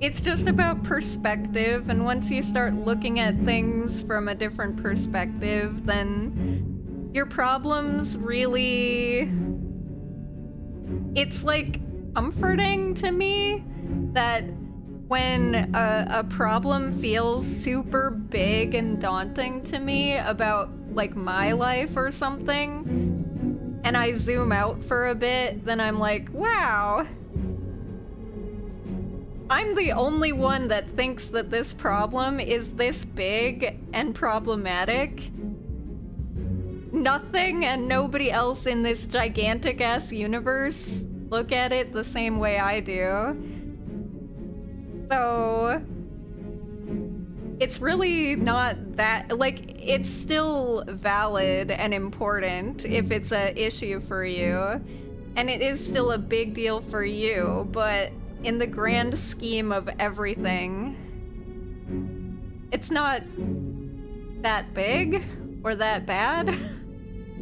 Speaker 5: it's just about perspective, and once you start looking at things from a different perspective, then your problems really... It's like comforting to me that when a problem feels super big and daunting to me about, like, my life or something, and I zoom out for a bit, then I'm like, wow, I'm the only one that thinks that this problem is this big and problematic. Nothing and nobody else in this gigantic-ass universe look at it the same way I do. So it's really not that, like, it's still valid and important if it's an issue for you, and it is still a big deal for you, but in the grand scheme of everything, it's not that big or that bad,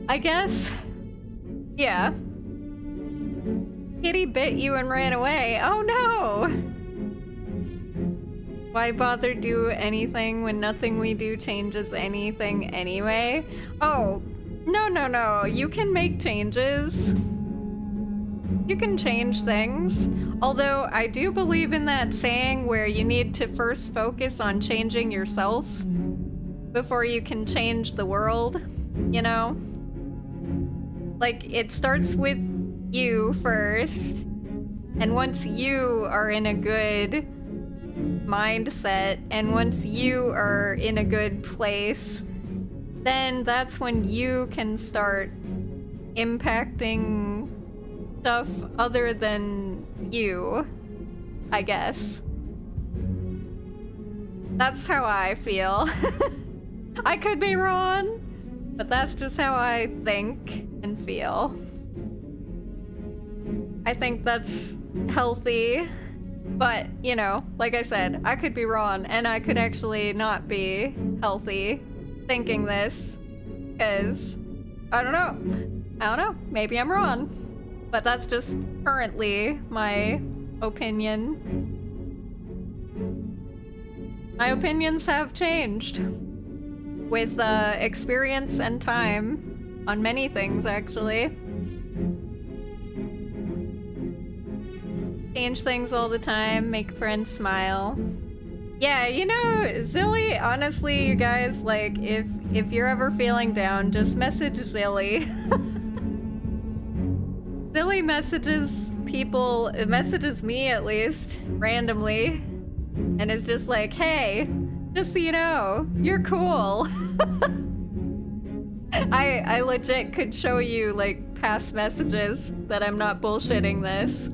Speaker 5: I guess. Yeah. Kitty bit you and ran away. Oh no! Why bother do anything when nothing we do changes anything anyway? Oh, no. You can make changes. You can change things. Although I do believe in that saying where you need to first focus on changing yourself before you can change the world, you know? Like, it starts with you first, and once you are in a good mindset, and once you are in a good place, then that's when you can start impacting stuff other than you, I guess. That's how I feel. I could be wrong, but that's just how I think and feel. I think that's healthy. But, you know, like I said, I could be wrong, and I could actually not be healthy thinking this, because, I don't know, maybe I'm wrong. But that's just currently my opinion. My opinions have changed with experience and time on many things, actually. Change things all the time, make friends smile. Yeah, you know, Zilly, honestly, you guys, like, if you're ever feeling down, just message Zilly. Zilly messages people, it messages me at least, randomly, and is just like, hey, just so you know, you're cool. I legit could show you, like, past messages that I'm not bullshitting this.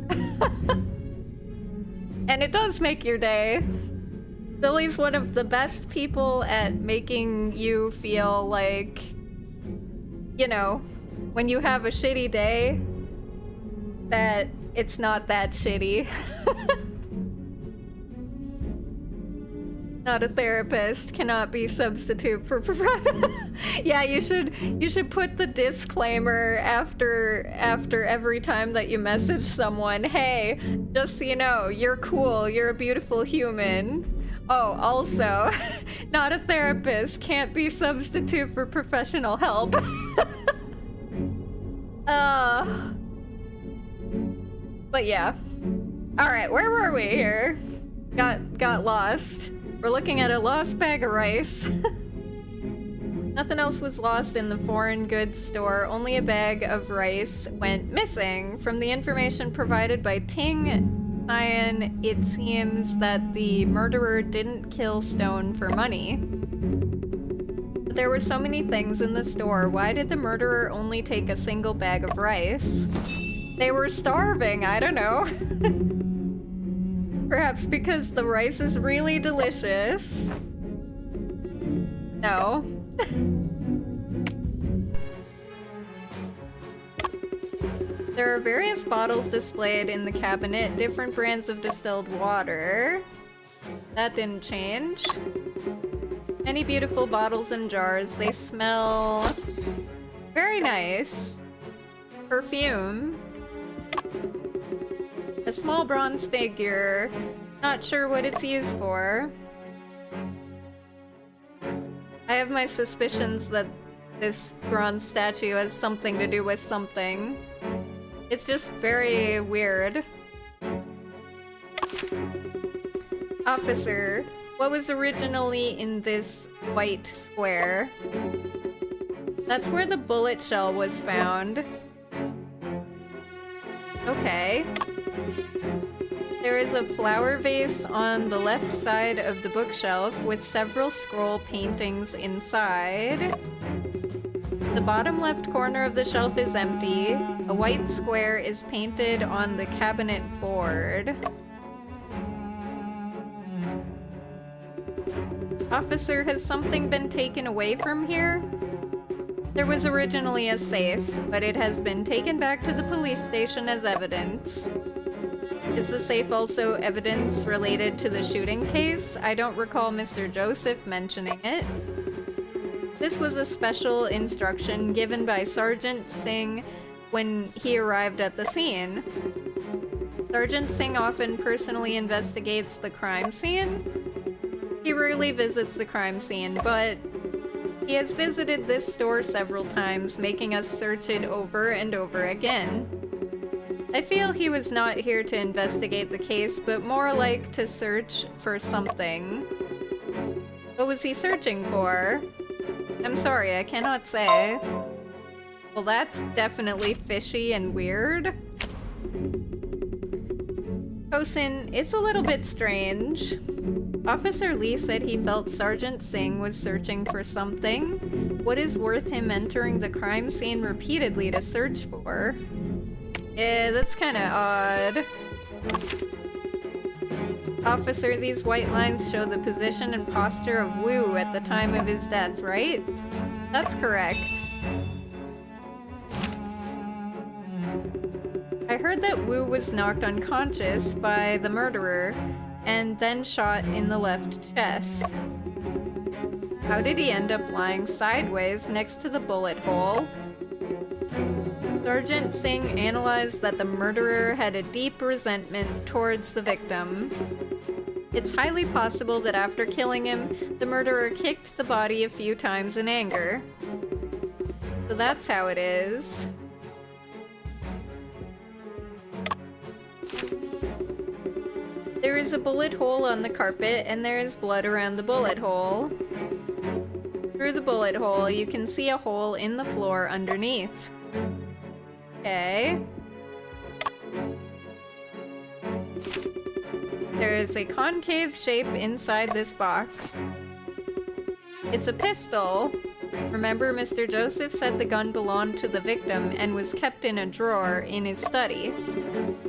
Speaker 5: And it does make your day. Zilly's one of the best people at making you feel like, you know, when you have a shitty day, that it's not that shitty. Not a therapist, cannot be substitute for Yeah, you should put the disclaimer after every time that you message someone. Hey, just so you know, you're cool, you're a beautiful human. Oh, also, not a therapist, can't be substitute for professional help. But yeah. Alright, where were we here? Got lost. We're looking at a lost bag of rice. Nothing else was lost in the foreign goods store, only a bag of rice went missing. From the information provided by Ting Cyan, it seems that the murderer didn't kill Stone for money. But there were so many things in the store, why did the murderer only take a single bag of rice? They were starving, I don't know. Perhaps because the rice is really delicious. No. There are various bottles displayed in the cabinet, different brands of distilled water. That didn't change. Many beautiful bottles and jars. They smell very nice. Perfume. A small bronze figure. Not sure what it's used for. I have my suspicions that this bronze statue has something to do with something. It's just very weird. Officer, what was originally in this white square? That's where the bullet shell was found. Okay. There is a flower vase on the left side of the bookshelf with several scroll paintings inside. The bottom left corner of the shelf is empty. A white square is painted on the cabinet board. Officer, has something been taken away from here? There was originally a safe, but it has been taken back to the police station as evidence. Is the safe also evidence related to the shooting case? I don't recall Mr. Joseph mentioning it. This was a special instruction given by Sergeant Singh when he arrived at the scene. Sergeant Singh often personally investigates the crime scene. He rarely visits the crime scene, but he has visited this store several times, making us search it over and over again. I feel he was not here to investigate the case, but more like to search for something. What was he searching for? I'm sorry, I cannot say. Well, that's definitely fishy and weird. Tosin, it's a little bit strange. Officer Lee said he felt Sergeant Singh was searching for something. What is worth him entering the crime scene repeatedly to search for? Yeah, that's kinda odd. Officer, these white lines show the position and posture of Wu at the time of his death, right? That's correct. I heard that Wu was knocked unconscious by the murderer and then shot in the left chest. How did he end up lying sideways next to the bullet hole? Sergeant Singh analyzed that the murderer had a deep resentment towards the victim. It's highly possible that after killing him, the murderer kicked the body a few times in anger. So that's how it is. There is a bullet hole on the carpet, and there is blood around the bullet hole. Through the bullet hole, you can see a hole in the floor underneath. Okay. There is a concave shape inside this box. It's a pistol. Remember, Mr. Joseph said the gun belonged to the victim and was kept in a drawer in his study.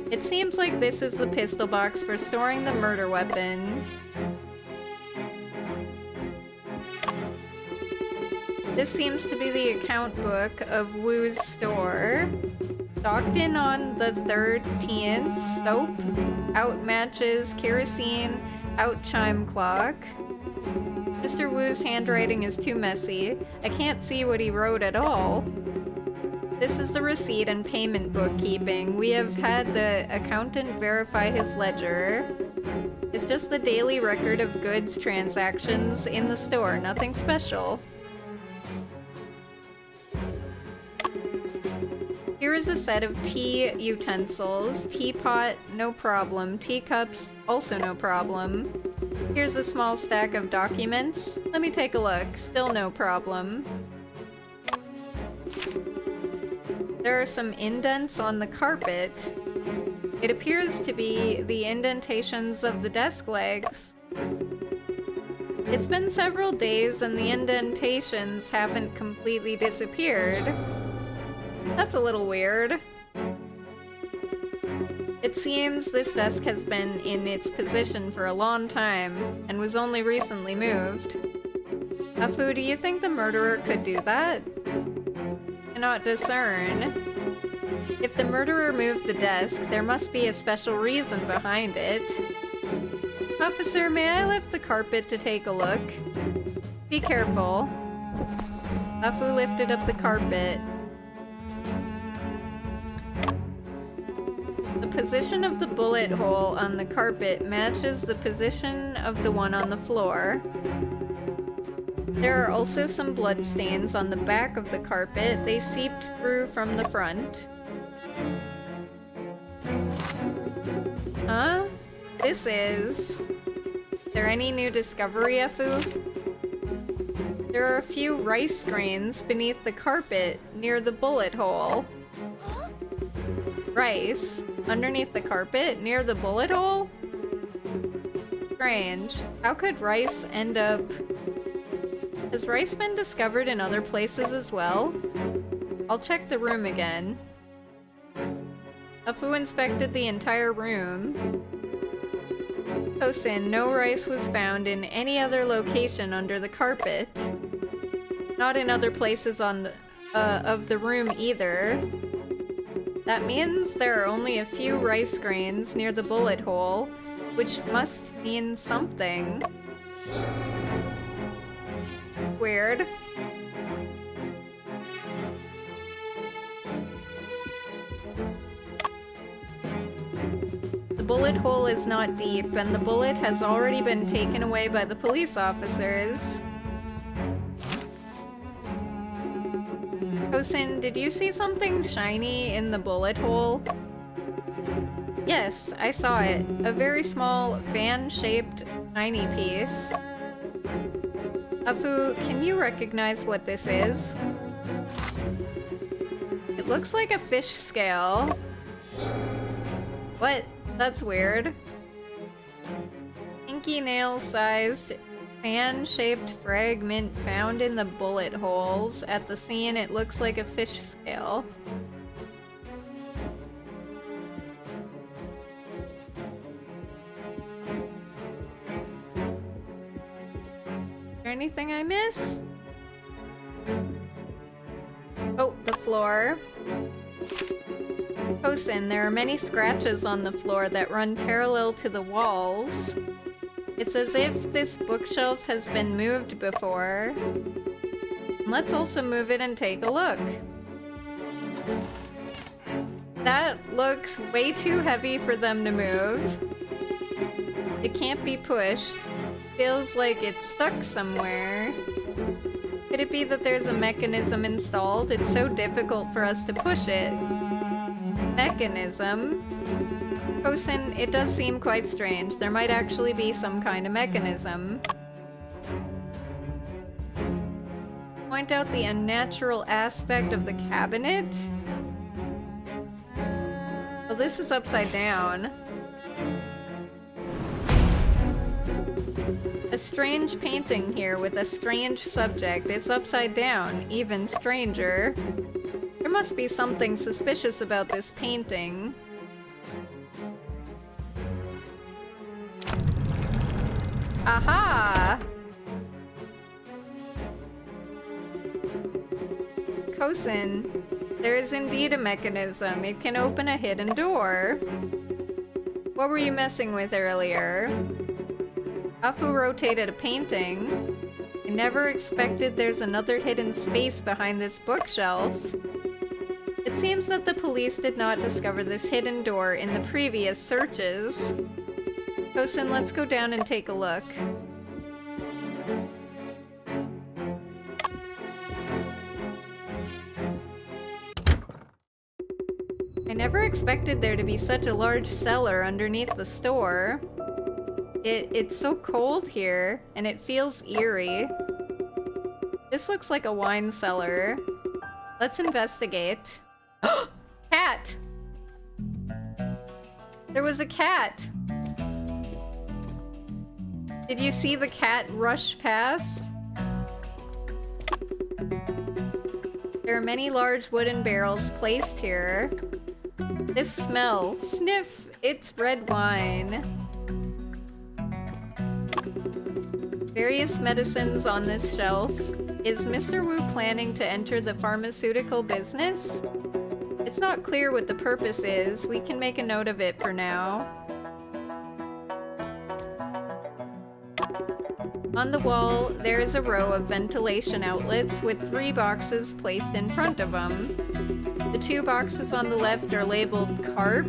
Speaker 5: It seems like this is the pistol box for storing the murder weapon. This seems to be the account book of Wu's store. Stocked in on the 13th, soap, out matches, kerosene, out chime clock. Mr. Wu's handwriting is too messy. I can't see what he wrote at all. This is the receipt and payment bookkeeping. We have had the accountant verify his ledger. It's just the daily record of goods transactions in the store, nothing special. Here is a set of tea utensils. Teapot, no problem. Teacups, also no problem. Here's a small stack of documents. Let me take a look. Still no problem. There are some indents on the carpet. It appears to be the indentations of the desk legs. It's been several days and the indentations haven't completely disappeared. That's a little weird. It seems this desk has been in its position for a long time and was only recently moved. Afu, do you think the murderer could do that? Cannot discern. If the murderer moved the desk, there must be a special reason behind it. Officer, may I lift the carpet to take a look? Be careful. Afu lifted up the carpet. The position of the bullet hole on the carpet matches the position of the one on the floor. There are also some blood stains on the back of the carpet. They seeped through from the front. Huh? This is... there any new discovery, Afu? There are a few rice grains beneath the carpet near the bullet hole. Rice? Underneath the carpet? Near the bullet hole? Strange. How could rice end up... Has rice been discovered in other places as well? I'll check the room again. Afu inspected the entire room. Tosin, no rice was found in any other location under the carpet. Not in other places on the, of the room either. That means there are only a few rice grains near the bullet hole, which must mean something. Weird. The bullet hole is not deep, and the bullet has already been taken away by the police officers. Tosin, did you see something shiny in the bullet hole? Yes, I saw it. A very small, fan-shaped, shiny piece. Afu, can you recognize what this is? It looks like a fish scale. What? That's weird. Pinky nail-sized, fan-shaped fragment found in the bullet holes. At the scene, it looks like a fish scale. Is there anything I missed? Oh, the floor. Tosin, there are many scratches on the floor that run parallel to the walls. It's as if this bookshelf has been moved before. Let's also move it and take a look. That looks way too heavy for them to move. It can't be pushed. Feels like it's stuck somewhere. Could it be that there's a mechanism installed? It's so difficult for us to push it. Mechanism? Tosin, it does seem quite strange. There might actually be some kind of mechanism. Point out the unnatural aspect of the cabinet. Well, this is upside down. A strange painting here with a strange subject. It's upside down. Even stranger. There must be something suspicious about this painting. Aha! Tosin, there is indeed a mechanism. It can open a hidden door. What were you messing with earlier? Afu rotated a painting. I never expected there's another hidden space behind this bookshelf. It seems that the police did not discover this hidden door in the previous searches. Tosin, let's go down and take a look. I never expected there to be such a large cellar underneath the store. It's so cold here, and it feels eerie. This looks like a wine cellar. Let's investigate. Cat! There was a cat! Did you see the cat rush past? There are many large wooden barrels placed here. This smell. Sniff! It's red wine. Various medicines on this shelf. Is Mr. Wu planning to enter the pharmaceutical business? It's not clear what the purpose is. We can make a note of it for now. On the wall, there is a row of ventilation outlets with 3 boxes placed in front of them. The 2 boxes on the left are labeled carp,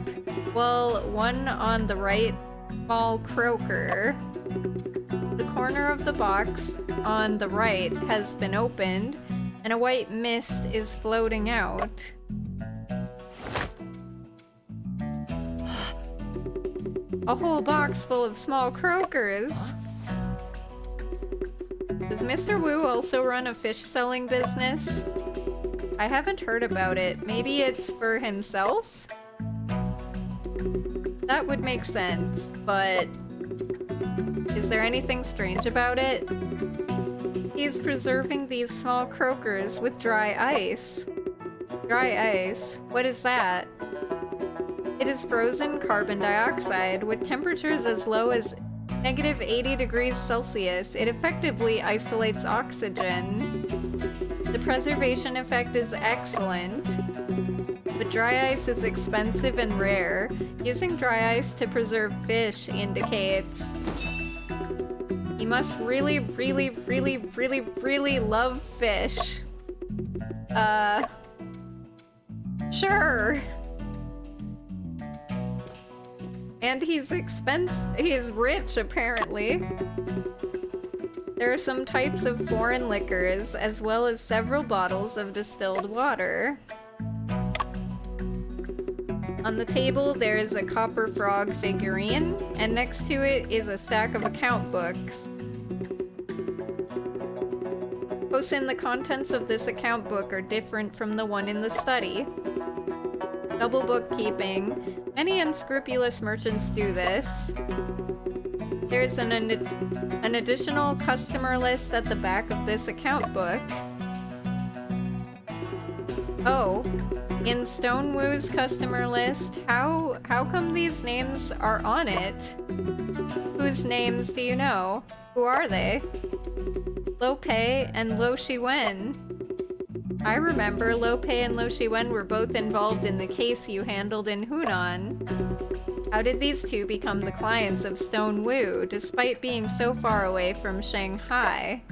Speaker 5: while one on the right, small croaker. The corner of the box on the right has been opened, and a white mist is floating out. A whole box full of small croakers. Does Mr. Wu also run a fish selling business? I haven't heard about it. Maybe it's for himself? That would make sense, but is there anything strange about it? He's preserving these small croakers with dry ice. Dry ice? What is that? It is frozen carbon dioxide with temperatures as low as -80 degrees Celsius. It effectively isolates oxygen. The preservation effect is excellent, but dry ice is expensive and rare. Using dry ice to preserve fish indicates he must really, really, really, really, really love fish. Sure. And he's rich, apparently. There are some types of foreign liquors, as well as several bottles of distilled water. On the table, there is a copper frog figurine, and next to it is a stack of account books. Tosin, the contents of this account book are different from the one in the study. Double bookkeeping. Many unscrupulous merchants do this. There's an additional customer list at the back of this account book. Oh, in Stone Wu's customer list, how come these names are on it? Whose names do you know? Who are they? Lo Pei and Lo Shiwen. I remember Lo Pei and Lo Shiwen were both involved in the case you handled in Hunan. How did these two become the clients of Stone Wu, despite being so far away from Shanghai?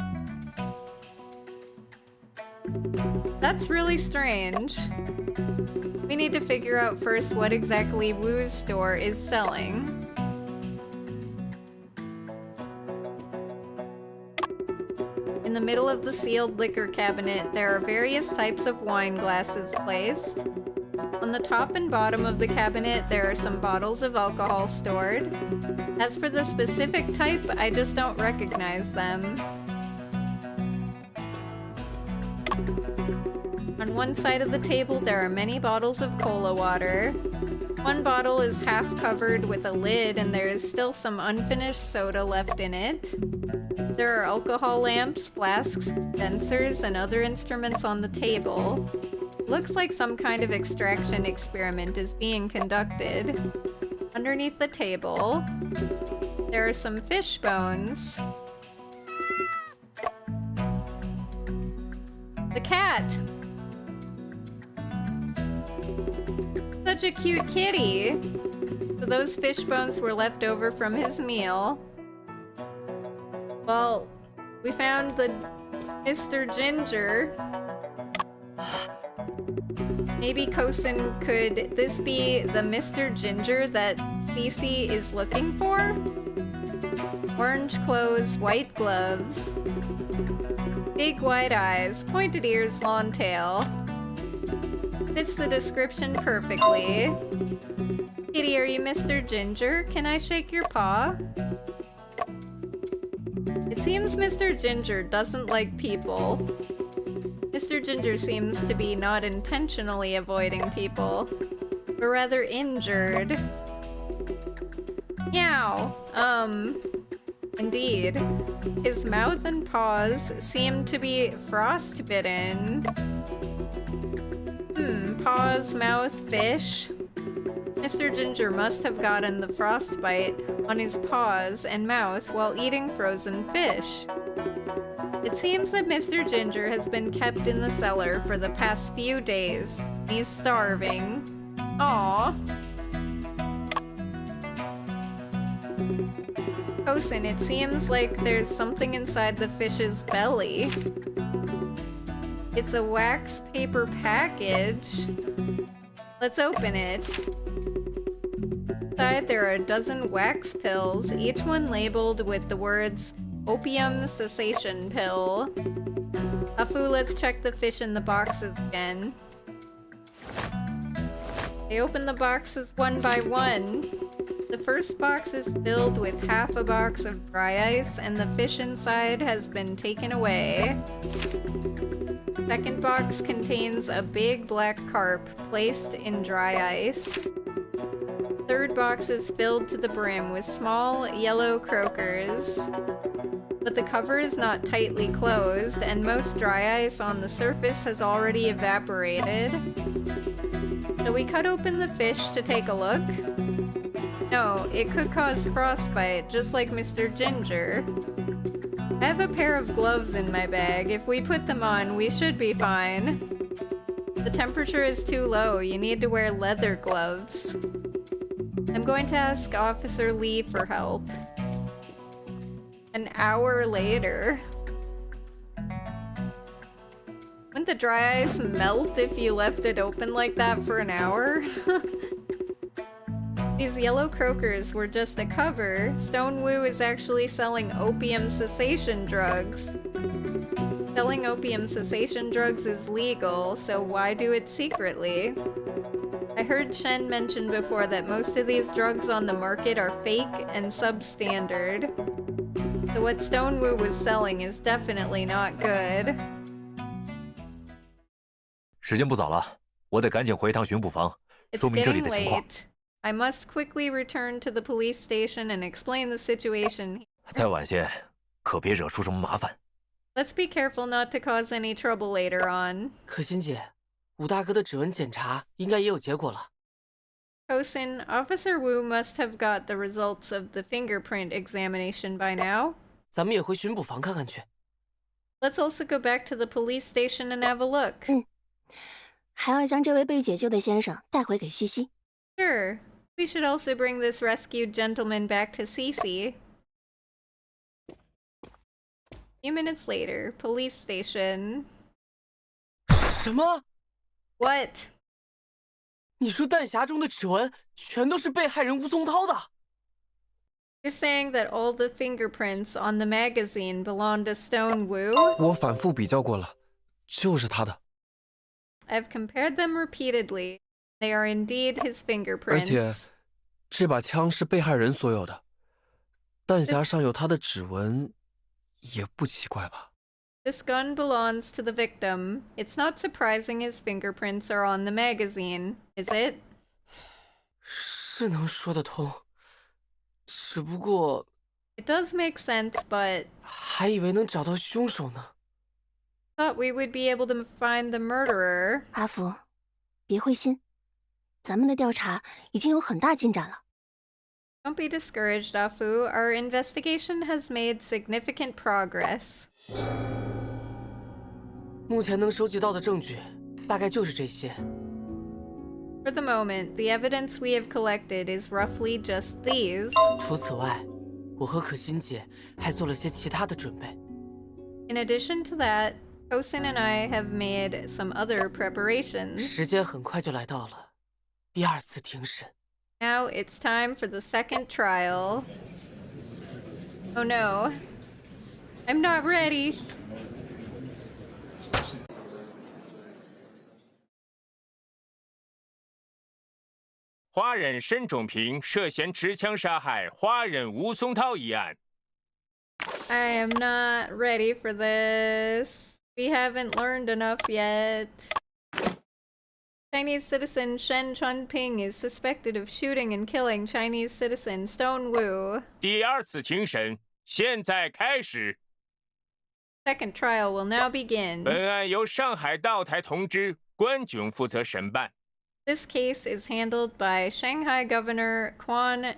Speaker 5: That's really strange. We need to figure out first what exactly Wu's store is selling. In the middle of the sealed liquor cabinet, there are various types of wine glasses placed. On the top and bottom of the cabinet, there are some bottles of alcohol stored. As for the specific type, I just don't recognize them. On one side of the table, there are many bottles of cola water. One bottle is half covered with a lid, and there is still some unfinished soda left in it. There are alcohol lamps, flasks, dispensers, and other instruments on the table. Looks like some kind of extraction experiment is being conducted. Underneath the table, there are some fish bones. The cat! Such a cute kitty! So those fish bones were left over from his meal. Well, we found the Mr. Ginger. Maybe Kosen, could this be the Mr. Ginger that Cece is looking for? Orange clothes, white gloves, big white eyes, pointed ears, long tail. Fits the description perfectly. Kitty, are you Mr. Ginger? Can I shake your paw? It seems Mr. Ginger doesn't like people. Mr. Ginger seems to be not intentionally avoiding people, but rather injured. Meow. Indeed. His mouth and paws seem to be frostbitten. Paws, mouth, fish. Mr. Ginger must have gotten the frostbite on his paws and mouth while eating frozen fish. It seems that Mr. Ginger has been kept in the cellar for the past few days. He's starving. Aww. Kosen, it seems like there's something inside the fish's belly. It's a wax paper package. Let's open it. Inside there are a dozen wax pills, each one labeled with the words opium cessation pill. Afu, let's check the fish in the boxes again. They open the boxes one by one. The first box is filled with half a box of dry ice, and the fish inside has been taken away. The second box contains a big black carp placed in dry ice. Third box is filled to the brim with small yellow croakers, but the cover is not tightly closed, and most dry ice on the surface has already evaporated. Shall we cut open the fish to take a look? No, it could cause frostbite, just like Mr. Ginger. I have a pair of gloves in my bag. If we put them on, we should be fine. The temperature is too low. You need to wear leather gloves. I'm going to ask Officer Lee for help. An hour later. Wouldn't the dry ice melt if you left it open like that for an hour? These yellow croakers were just a cover. Stone Wu is actually selling opium cessation drugs. Selling opium cessation drugs is legal, so why do it secretly? I heard Shen mention before that most of these drugs on the market are fake and substandard. So what Stone Wu was selling is definitely not good.
Speaker 13: 时间不早了，我得赶紧回一趟巡捕房，说明这里的情况。
Speaker 5: I must quickly return to the police station and explain the situation.
Speaker 13: 再晚些，可别惹出什么麻烦。
Speaker 5: Let's be careful not to cause any trouble later on.
Speaker 6: 可心姐，武大哥的指纹检查应该也有结果了。
Speaker 5: Kosen, Officer Wu must have got the results of the fingerprint examination by now.
Speaker 6: 咱们也回巡捕房看看去。
Speaker 5: Let's also go back to the police station and have a look.
Speaker 17: 还要将这位被解救的先生带回给西西。
Speaker 5: Sure. We should also bring this rescued gentleman back to Cece. A few minutes later, police station.
Speaker 6: 什么
Speaker 5: ？What?
Speaker 6: 你说弹匣中的指纹全都是被害人吴松涛的？
Speaker 5: You're saying that all the fingerprints on the magazine belong to Stone Wu?
Speaker 15: 我反复比较过了，就是他的。
Speaker 5: I've compared them repeatedly. They are indeed his fingerprints.
Speaker 15: 而且，这把枪是被害人所有的，弹匣上有他的指纹，也不奇怪吧？
Speaker 5: This gun belongs to the victim. It's not surprising his fingerprints are on the magazine, is it?
Speaker 6: 是能说得通，只不过
Speaker 5: It does make sense, but
Speaker 6: 还以为能找到凶手呢。
Speaker 5: Thought we would be able to find the murderer.
Speaker 17: 阿福，别灰心，咱们的调查已经有很大进展了。
Speaker 5: Don't be discouraged, Afu. Our investigation has made significant progress.
Speaker 6: 目前能收集到的证据，大概就是这些。
Speaker 5: For the moment, the evidence we have collected is roughly just these.
Speaker 6: 除此外，我和可心姐还做了些其他的准备。
Speaker 5: In addition to that, Kosin and I have made some other preparations.
Speaker 6: 时间很快就来到了第二次庭审。
Speaker 5: Now it's time for the second trial. Oh no. I'm not ready.
Speaker 18: 花人申仲平涉嫌持枪杀害花人吴松涛一案。
Speaker 5: I am not ready for this. We haven't learned enough yet. Chinese citizen Shen Chunping is suspected of shooting and killing Chinese citizen Stone Wu.
Speaker 18: 第二次庭审现在开始。
Speaker 5: Second trial will now begin.
Speaker 18: 本案由上海道台同知关炯负责审办。
Speaker 5: This case is handled by Shanghai Governor Quan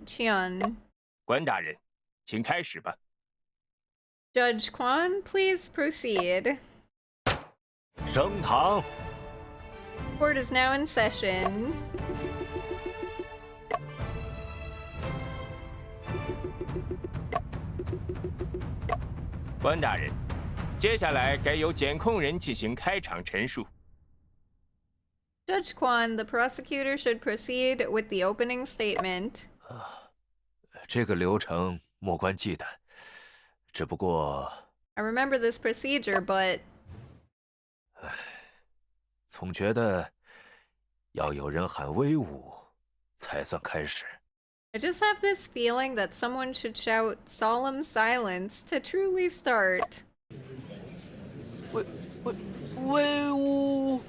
Speaker 5: Qian.
Speaker 18: 关大人，请开始吧。
Speaker 5: Judge Quan, please proceed.
Speaker 13: 升堂。
Speaker 5: Court is now in session.
Speaker 18: 关大人，接下来该由检控人进行开场陈述。
Speaker 5: Judge Quan, the prosecutor should proceed with the opening statement.
Speaker 13: 这个流程莫关忌惮，只不过
Speaker 5: I remember this procedure, but
Speaker 13: 总觉得要有人喊威武才算开始。
Speaker 5: I just have this feeling that someone should shout solemn silence to truly start.
Speaker 6: 威武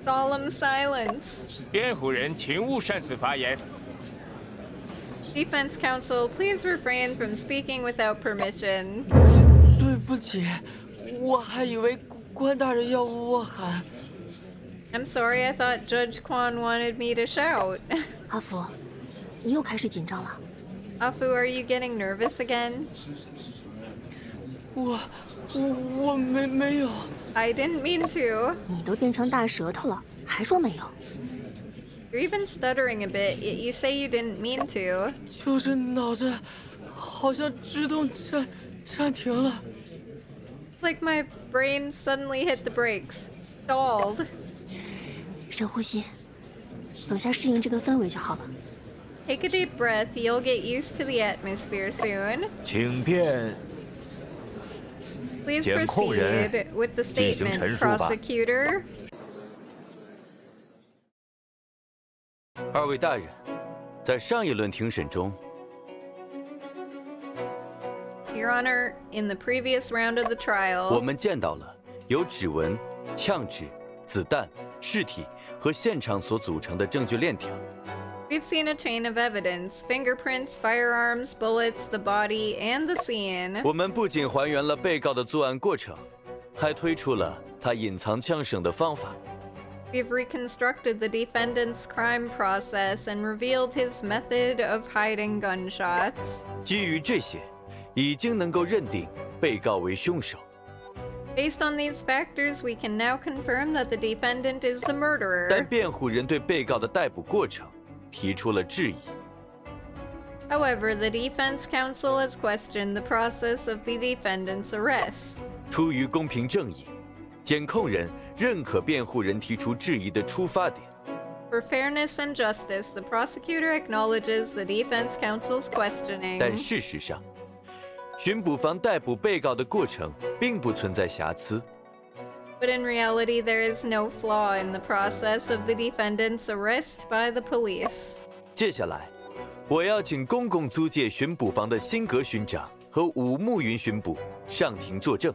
Speaker 5: Solemn silence.
Speaker 18: 辩护人请勿擅自发言。
Speaker 5: Defense counsel, please refrain from speaking without permission.
Speaker 6: 对不起，我还以为关大人要我喊。
Speaker 5: I'm sorry, I thought Judge Quan wanted me to shout.
Speaker 17: 阿福，你又开始紧张了。
Speaker 5: Afu, are you getting nervous again?
Speaker 6: 我没有。
Speaker 5: I didn't mean to.
Speaker 17: 你都变成大舌头了，还说没有？
Speaker 5: You're even stuttering a bit, yet you say you didn't mean to.
Speaker 6: 就是脑子好像自动暂停了。
Speaker 5: It's like my brain suddenly hit the brakes. Stalled.
Speaker 17: 深呼吸，等下适应这个氛围就好了。
Speaker 5: Take a deep breath, you'll get used to the atmosphere soon.
Speaker 13: 请便
Speaker 5: Please
Speaker 13: 检控人
Speaker 5: proceed with the
Speaker 13: 进行
Speaker 5: statement,
Speaker 13: 陈述吧。
Speaker 5: prosecutor.
Speaker 16: 二位大人，在上一轮庭审中，
Speaker 5: Your Honor, in the previous round of the
Speaker 16: 我
Speaker 5: trial,
Speaker 16: 们见到了由指纹、枪支、子弹、尸体和现场所组成的证据链条。
Speaker 5: we've seen a chain of evidence, fingerprints, firearms, bullets, the body, and the scene.
Speaker 16: 我们不仅还原了被告的作案过程，还推出了他隐藏枪声的方法。
Speaker 5: We've reconstructed the defendant's crime process and revealed his method of hiding gunshots.
Speaker 16: 基于这些，已经能够认定被告为凶手。
Speaker 5: Based on these factors, we can now confirm that the defendant is the
Speaker 16: 但
Speaker 5: murderer.
Speaker 16: 辩护人对被告的逮捕过程提出了质疑。
Speaker 5: However, the defense counsel has questioned the process of the defendant's arrest.
Speaker 16: 出于公平正义，检控人认可辩护人提出质疑的出发点。
Speaker 5: For fairness and justice, the prosecutor acknowledges the defense counsel's questioning.
Speaker 16: 但事实上，巡捕房逮捕被告的过程并不存在瑕疵。
Speaker 5: But in reality, there is no flaw in the process of the defendant's arrest by the police.
Speaker 16: 接下来，我要请公共租界巡捕房的辛格巡长和武木云巡捕上庭作证。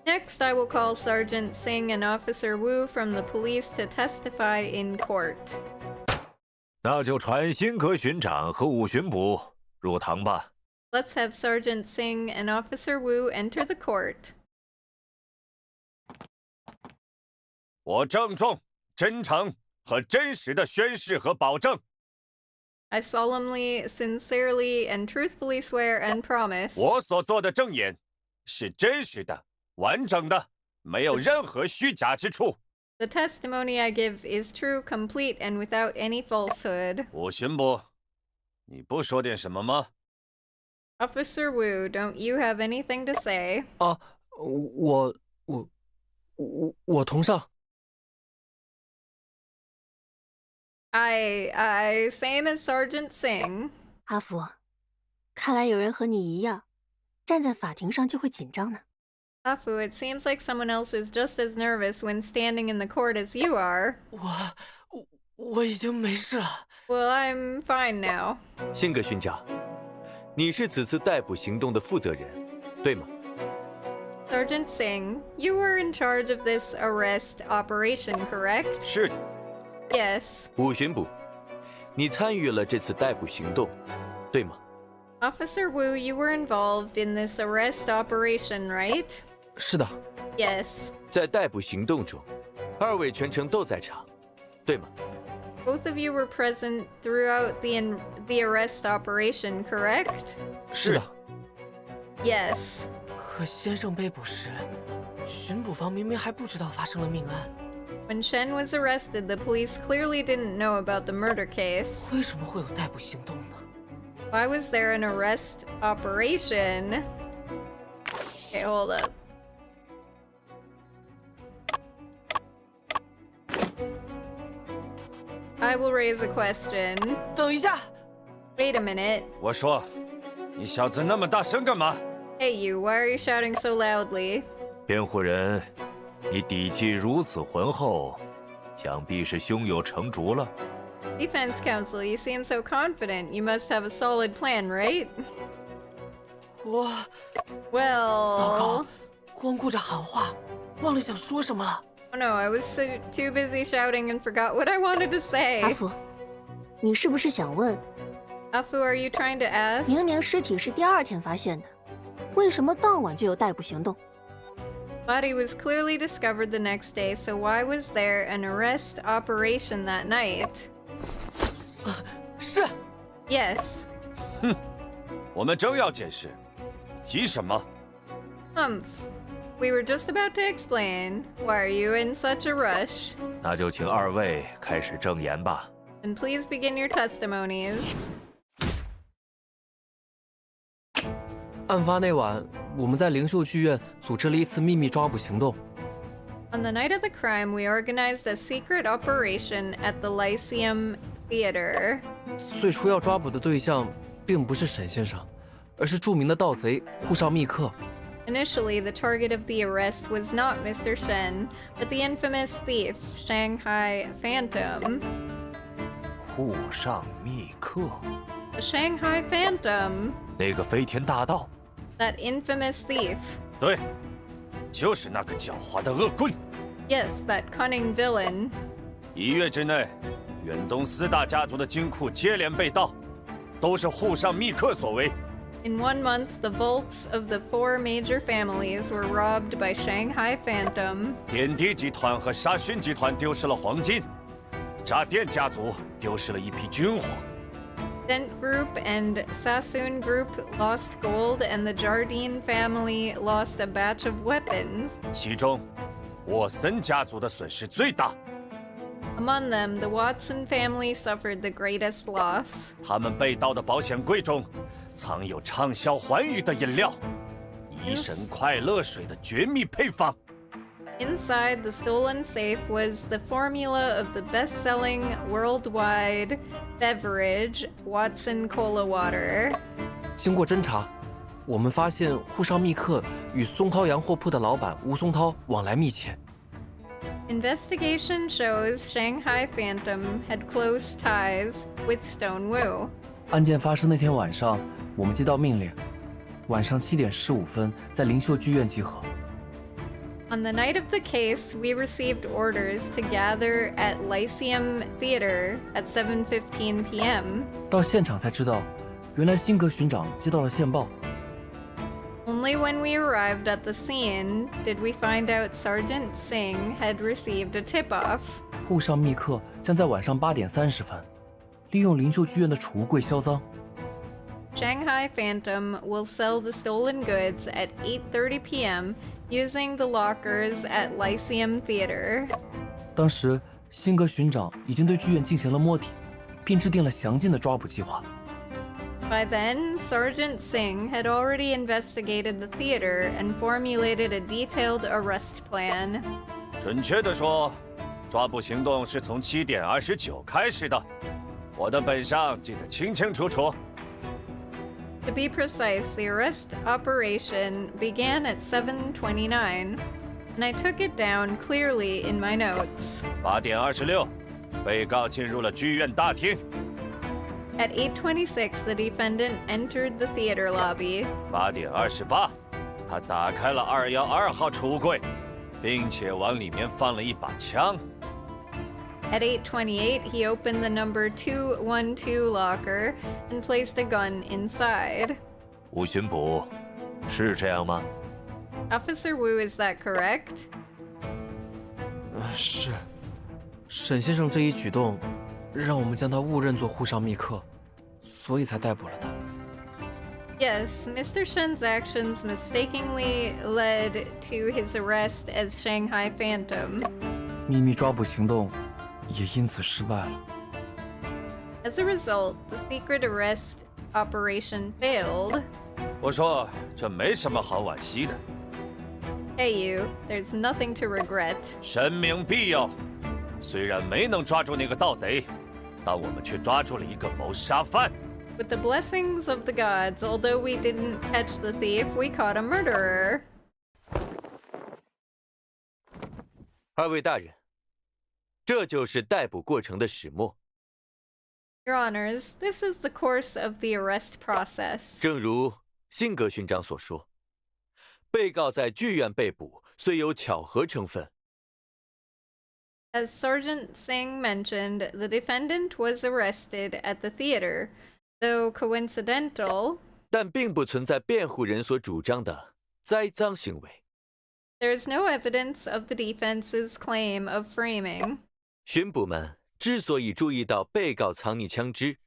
Speaker 5: Next, I will call Sergeant Singh and Officer Wu from the police to testify in court.
Speaker 13: 那就传辛格巡长和武巡捕入堂吧。
Speaker 5: Let's have Sergeant Singh and Officer Wu enter the court.
Speaker 13: 我郑重、真诚和真实的宣誓和保证，
Speaker 5: I solemnly, sincerely, and truthfully swear and promise
Speaker 13: 我所做的证言是真实的、完整的，没有任何虚假之处。
Speaker 5: the testimony I give is true, complete, and without any falsehood.
Speaker 13: 武巡捕，你不说点什么吗？
Speaker 5: Officer Wu, don't you have anything to say?
Speaker 15: 啊，我同上。
Speaker 5: Same as Sergeant Singh.
Speaker 17: 阿福，看来有人和你一样，站在法庭上就会紧张呢。
Speaker 5: Afu, it seems like someone else is just as nervous when standing in the court as you are.
Speaker 6: 我已经没事了。
Speaker 5: Well, I'm fine now.
Speaker 16: 辛格勋长，你是此次逮捕行动的负责人，对吗？
Speaker 5: Sergeant Singh, you were in charge of this arrest operation, correct?
Speaker 13: 是的。
Speaker 5: Yes.
Speaker 16: 武巡捕，你参与了这次逮捕行动，对吗？
Speaker 5: Officer Wu, you were involved in this arrest operation, right?
Speaker 15: 是的。
Speaker 5: Yes.
Speaker 16: 在逮捕行动中，二位全程都在场，对吗？
Speaker 5: Both of you were present throughout the arrest operation, correct?
Speaker 15: 是的。
Speaker 5: Yes.
Speaker 6: 可先生被捕时，巡捕房明明还不知道发生了命案。
Speaker 5: When Shen was arrested, the police clearly didn't know about the murder case.
Speaker 6: 为什么会有逮捕行动呢？
Speaker 5: Why was there an arrest operation? Okay, hold up. I will raise a question.
Speaker 6: 等一下。
Speaker 5: Wait a minute.
Speaker 13: 我说，你小子那么大声干嘛？
Speaker 5: Hey you, why are you shouting so loudly?
Speaker 13: 辩护人，你底气如此浑厚，想必是胸有成竹了。
Speaker 5: Defense counsel, you seem so confident. You must have a solid plan, right?
Speaker 6: 糟糕，
Speaker 5: Well...
Speaker 6: 光顾着喊话，忘了想说什么了。
Speaker 5: Oh no, I was too busy shouting and forgot what I wanted to say.
Speaker 17: 阿福，你是不是想问
Speaker 5: Afu, are you trying to ask?
Speaker 17: 明明尸体是第2天发现的，为什么当晚就有逮捕行动？
Speaker 5: Body was clearly discovered the next day, so why was there an arrest operation that night?
Speaker 6: 是。
Speaker 5: Yes.
Speaker 13: 哼，我们正要解释，急什么？
Speaker 5: Humph. We were just about to explain. Why are you in such a rush?
Speaker 13: 那就请二位开始证言吧。
Speaker 5: And please begin your testimonies.
Speaker 15: 案发那晚，我们在灵秀剧院组织了一次秘密抓捕行动。
Speaker 5: On the night of the crime, we organized a secret operation at the Lyceum Theater.
Speaker 15: 最初要抓捕的对象并不是沈先生，而是著名的盗贼户上密克。
Speaker 5: Initially, the target of the arrest was not Mr. Shen, but the infamous thief, Shanghai Phantom.
Speaker 13: 户上密克，
Speaker 5: The Shanghai Phantom.
Speaker 13: 那个飞天大盗。
Speaker 5: That infamous thief.
Speaker 13: 对，就是那个狡猾的恶棍。
Speaker 5: Yes, that cunning villain.
Speaker 13: 1月之内，远东4大家族的金库接连被盗，都是户上密克所为。
Speaker 5: In 1 month, the vaults of the 4 major families were robbed by Shanghai Phantom.
Speaker 13: 点滴集团和沙逊集团丢失了黄金，炸店家族丢失了一批军火。
Speaker 5: Dent Group and Sassoon Group lost gold, and the Jardine family lost a batch of weapons.
Speaker 13: 其中，沃森家族的损失最大。
Speaker 5: Among them, the Watson family suffered the greatest loss.
Speaker 13: 他们被盗的保险柜中，藏有畅销寰宇的饮料——怡神快乐水的绝密配方。
Speaker 5: Inside the stolen safe was the formula of the best-selling worldwide beverage, Watson Cola Water.
Speaker 15: 经过侦查，我们发现户上密克与松涛洋货铺的老板吴松涛往来密切。
Speaker 5: Investigation shows Shanghai Phantom had close ties with Stone Wu.
Speaker 15: 案件发生那天晚上，我们接到命令，晚上7点15分在灵秀剧院集合。
Speaker 5: On the night of the case, we received orders to gather at Lyceum Theater at 7:15 p.m.
Speaker 15: 到现场才知道，原来辛格巡长接到了线报。
Speaker 5: Only when we arrived at the scene did we find out Sergeant Singh had received a tip-off.
Speaker 15: 户上密克将在晚上8点30分，利用灵秀剧院的储物柜销赃。
Speaker 5: Shanghai Phantom will sell the stolen goods at 8:30 p.m. using the lockers at Lyceum Theater.
Speaker 15: 当时，辛格巡长已经对剧院进行了摸底，并制定了详尽的抓捕计划。
Speaker 5: By then, Sergeant Singh had already investigated the theater and formulated a detailed arrest plan.
Speaker 13: 准确地说，抓捕行动是从7点29开始的，我的本上记得清清楚楚。
Speaker 5: To be precise, the arrest operation began at 7:29, and I took it down clearly in my notes.
Speaker 13: 8点26，被告进入了剧院大厅。
Speaker 5: At 8:26, the defendant entered the theater lobby.
Speaker 13: 8点28，他打开了212号储物柜，并且往里面放了一把枪。
Speaker 5: At 8:28, he opened the number 212 locker and placed a gun inside.
Speaker 13: 吴巡捕，是这样吗？
Speaker 5: Officer Wu, is that correct?
Speaker 15: 是。沈先生这一举动，让我们将他误认作沪上密客，所以才逮捕了他。
Speaker 5: Yes, Mr. Shen's actions mistakenly led to his arrest as Shanghai Phantom.
Speaker 15: 秘密抓捕行动也因此失败了。
Speaker 5: As a result, the secret arrest operation failed.
Speaker 13: 我说这没什么好惋惜的。
Speaker 5: Hey you, there's nothing to regret.
Speaker 13: 神明庇佑，虽然没能抓住那个盗贼，但我们却抓住了一个谋杀犯。
Speaker 5: With the blessings of the gods, although we didn't catch the thief, we caught a murderer.
Speaker 16: 2位大人，这就是逮捕过程的始末。
Speaker 5: Your Honors, this is the course of the arrest process.
Speaker 16: 正如辛格勋章所说，被告在剧院被捕，虽有巧合成分。
Speaker 5: As Sergeant Singh mentioned, the defendant was arrested at the theater, though coincidental.
Speaker 16: 但并不存在辩护人所主张的栽赃行为。
Speaker 5: There is no evidence of the defense's claim of framing.
Speaker 16: 巡捕们之所以注意到被告藏匿枪支，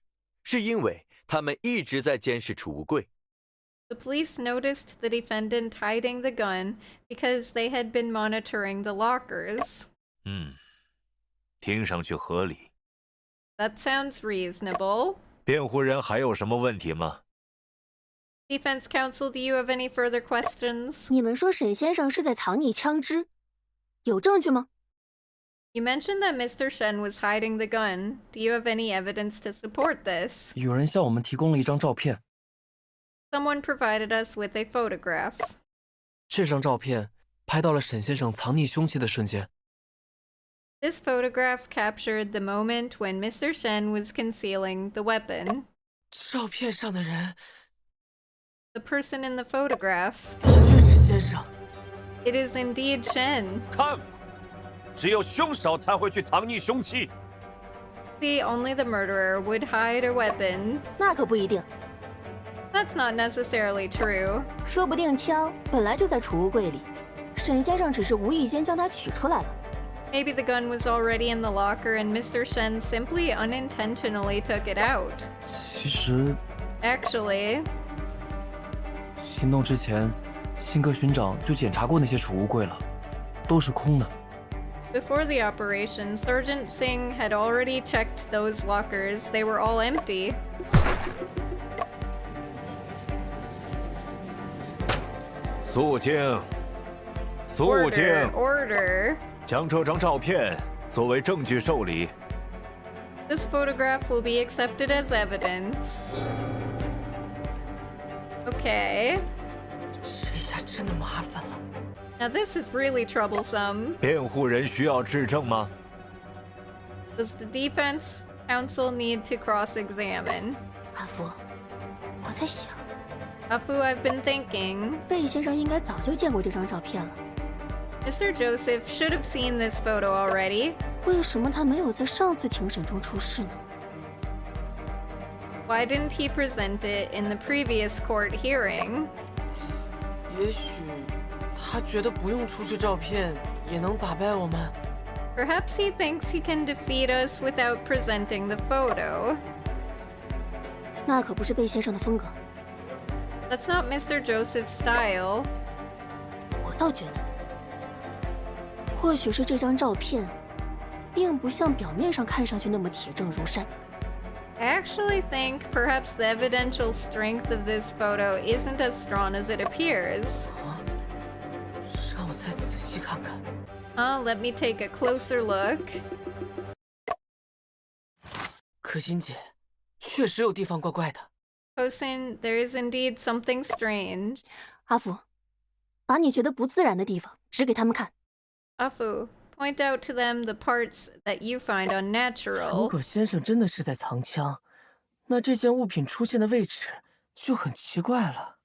Speaker 16: 是因为他们一直在监视储物柜。
Speaker 5: The police noticed the defendant hiding the gun because they had been monitoring the lockers.
Speaker 13: 听上去合理。
Speaker 5: That sounds reasonable.
Speaker 13: 辩护人还有什么问题吗？
Speaker 5: Defense counsel, do you have any further questions?
Speaker 17: 你们说沈先生是在藏匿枪支，有证据吗？
Speaker 5: You mentioned that Mr. Shen was hiding the gun. Do you have any evidence to support this?
Speaker 15: 有人向我们提供了一张照片，
Speaker 5: Someone provided us with a photograph.
Speaker 15: 这张照片拍到了沈先生藏匿凶器的瞬间。
Speaker 5: This photograph captured the moment when Mr. Shen was concealing the weapon.
Speaker 6: 照片上的人，
Speaker 5: The person in the photograph.
Speaker 6: 的确是先生。
Speaker 5: It is indeed Shen.
Speaker 13: 看，只有凶手才会去藏匿凶器。
Speaker 5: See, only the murderer would hide a weapon.
Speaker 17: 那可不一定。
Speaker 5: That's not necessarily true.
Speaker 17: 说不定枪本来就在储物柜里，沈先生只是无意间将它取出来了。
Speaker 5: Maybe the gun was already in the locker and Mr. Shen simply unintentionally took it out.
Speaker 15: 其实，
Speaker 5: Actually,
Speaker 15: 行动之前，辛格勋长就检查过那些储物柜了，都是空的。
Speaker 5: before the operation, Sergeant Singh had already checked those lockers. They were all empty.
Speaker 13: 肃静，肃静。
Speaker 5: Order.
Speaker 13: 将这张照片作为证据受理。
Speaker 5: This photograph will be accepted as evidence. Okay.
Speaker 6: 这下真的麻烦了。
Speaker 5: Now this is really troublesome.
Speaker 13: 辩护人需要质证吗？
Speaker 5: Does the defense counsel need to cross-examine?
Speaker 17: 阿福，我在想，
Speaker 5: Afu, I've been thinking.
Speaker 17: 贝先生应该早就见过这张照片了。
Speaker 5: Mr. Joseph should have seen this photo already.
Speaker 17: 为什么他没有在上次庭审中出示呢？
Speaker 5: Why didn't he present it in the previous court hearing?
Speaker 6: 也许他觉得不用出示照片也能打败我们。
Speaker 5: Perhaps he thinks he can defeat us without presenting the photo.
Speaker 17: 那可不是贝先生的风格。
Speaker 5: That's not Mr. Joseph's style.
Speaker 17: 我倒觉得，或许是这张照片，并不像表面上看上去那么铁证如山。
Speaker 5: I actually think perhaps the evidential strength of this photo isn't as strong as it appears.
Speaker 6: 让我再仔细看看。
Speaker 5: Let me take a closer look.
Speaker 6: 可心姐，确实有地方怪怪的。
Speaker 5: Hosin, there is indeed something strange.
Speaker 17: 阿福，把你觉得不自然的地方指给他们看。
Speaker 5: Afu, point out to them the parts that you find unnatural.
Speaker 6: 如果先生真的是在藏枪，那这件物品出现的位置就很奇怪了。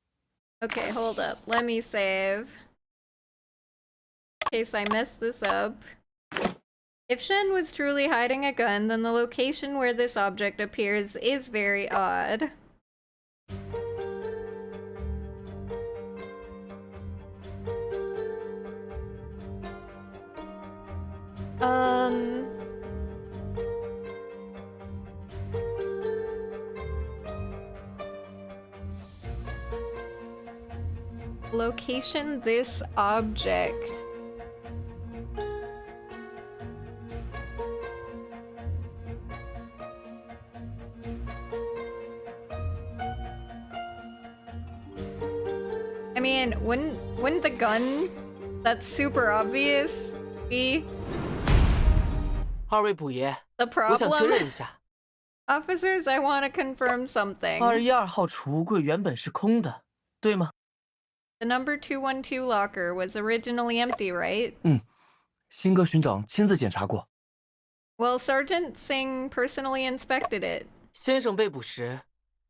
Speaker 5: Okay, hold up. Let me save. In case I mess this up. If Shen was truly hiding a gun, then the location where this object appears is very odd. Location this object. I mean, wouldn't the gun that's super obvious be
Speaker 6: 二位捕爷，
Speaker 5: the
Speaker 6: 我想确
Speaker 5: problem?
Speaker 6: 认一下，
Speaker 5: Officers, I want to confirm something.
Speaker 6: 212号储物柜原本是空的，对吗？
Speaker 5: The number 212 locker was originally empty, right?
Speaker 15: 辛格巡长亲自检查过。
Speaker 5: Well, Sergeant Singh personally inspected it.
Speaker 6: 先生被捕时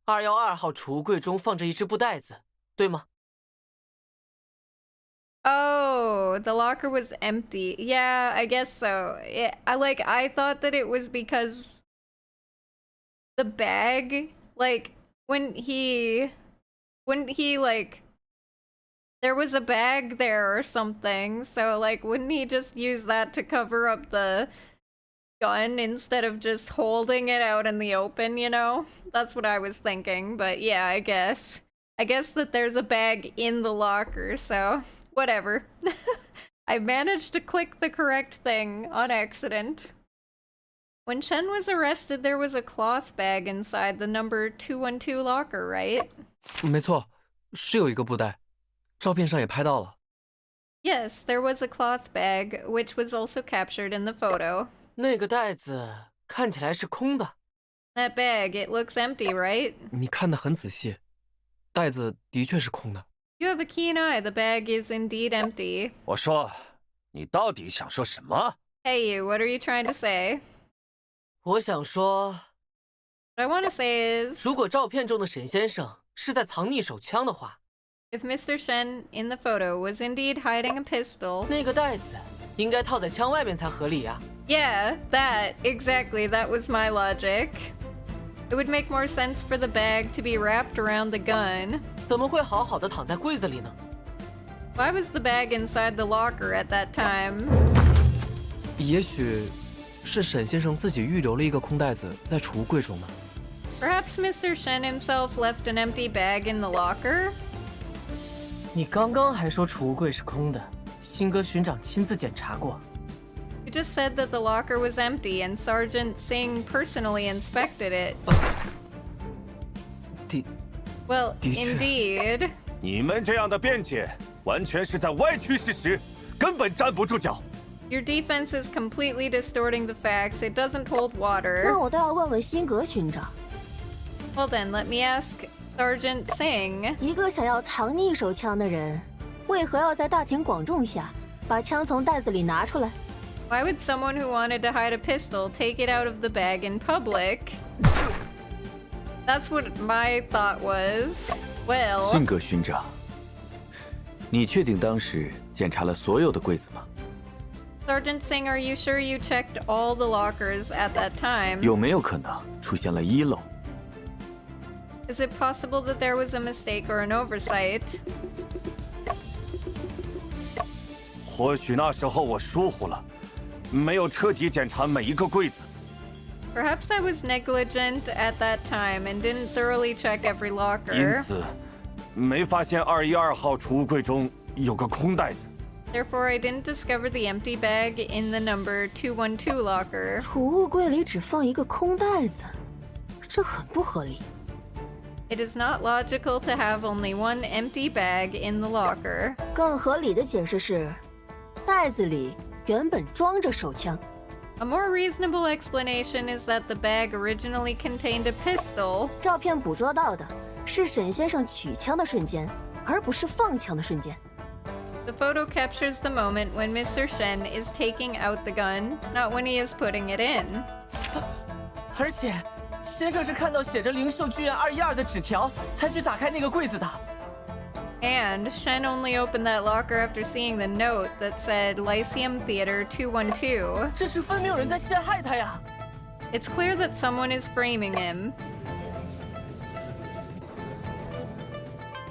Speaker 6: ，212号储物柜中放着一只布袋子，对吗？
Speaker 5: Oh, the locker was empty. Yeah, I guess so. I thought that it was because the bag, like, when he like, there was a bag there or something, so like, wouldn't he just use that to cover up the gun instead of just holding it out in the open, you know? That's what I was thinking, but yeah, I guess that there's a bag in the locker, so whatever. I managed to click the correct thing on accident. When Chen was arrested, there was a cloth bag inside the number 212 locker, right?
Speaker 15: 没错，是有一个布袋，照片上也拍到了。
Speaker 5: Yes, there was a cloth bag, which was also captured in the photo.
Speaker 6: 那个袋子看起来是空的。
Speaker 5: That bag, it looks empty, right?
Speaker 15: 你看得很仔细，袋子的确是空的。
Speaker 5: You have a keen eye. The bag is indeed empty.
Speaker 9: 我说，你到底想说什么？
Speaker 5: Hey you, what are you trying to say?
Speaker 6: 我想说，
Speaker 5: What I want to say is,
Speaker 6: 如果照片中的沈先生是在藏匿手枪的话，
Speaker 5: if Mr. Shen in the photo was indeed hiding a pistol,
Speaker 6: 那个袋子应该套在枪外面才合理呀。
Speaker 5: Yeah, exactly, that was my logic. It would make more sense for the bag to be wrapped around the gun.
Speaker 6: 怎么会好好的躺在柜子里呢？
Speaker 5: Why was the bag inside the locker at that time?
Speaker 15: 也许是沈先生自己预留了一个空袋子在储物柜中呢。
Speaker 5: Perhaps Mr. Shen himself left an empty bag in the locker?
Speaker 6: 你刚刚还说储物柜是空的，辛格巡长亲自检查过。
Speaker 5: You just said that the locker was empty and Sergeant Singh personally inspected it. Well, indeed.
Speaker 9: 你们这样的辩解，完全是在歪曲事实，根本站不住脚。
Speaker 5: Your defense is completely distorting the facts. It doesn't hold water.
Speaker 17: 那我倒要问问辛格巡长。
Speaker 5: Well then, let me ask Sergeant Singh.
Speaker 17: 一个想要藏匿手枪的人，为何要在大庭广众下把枪从袋子里拿出来？
Speaker 5: Why would someone who wanted to hide a pistol take it out of the bag in public? That's what my thought was. Well...
Speaker 16: 辛格巡长，你确定当时检查了所有的柜子吗？
Speaker 5: Sergeant Singh, are you sure you checked all the lockers at that time?
Speaker 16: 有没有可能出现了遗漏？
Speaker 5: Is it possible that there was a mistake or an oversight?
Speaker 9: 或许那时候我疏忽了，没有彻底检查每一个柜子。
Speaker 5: Perhaps I was negligent at that time and didn't thoroughly check every
Speaker 9: 因
Speaker 5: locker.
Speaker 9: 此，没发现212号储物柜中有个空袋子。
Speaker 5: Therefore, I didn't discover the empty bag in the number 212 locker.
Speaker 17: 储物柜里只放一个空袋子，这很不合理。
Speaker 5: It is not logical to have only one empty bag in the locker.
Speaker 17: 更合理的解释是，袋子里原本装着手枪。
Speaker 5: A more reasonable explanation is that the bag originally contained a pistol.
Speaker 17: 照片捕捉到的是沈先生取枪的瞬间，而不是放枪的瞬间。
Speaker 5: The photo captures the moment when Mr. Shen is taking out the gun, not when he is putting it in.
Speaker 6: 而且，先生是看到写着灵秀剧院212的纸条，才去打开那个柜子的。
Speaker 5: And Shen only opened that locker after seeing the note that said Lyceum Theater 212.
Speaker 6: 这是分明有人在陷害他呀！
Speaker 5: It's clear that someone is framing him.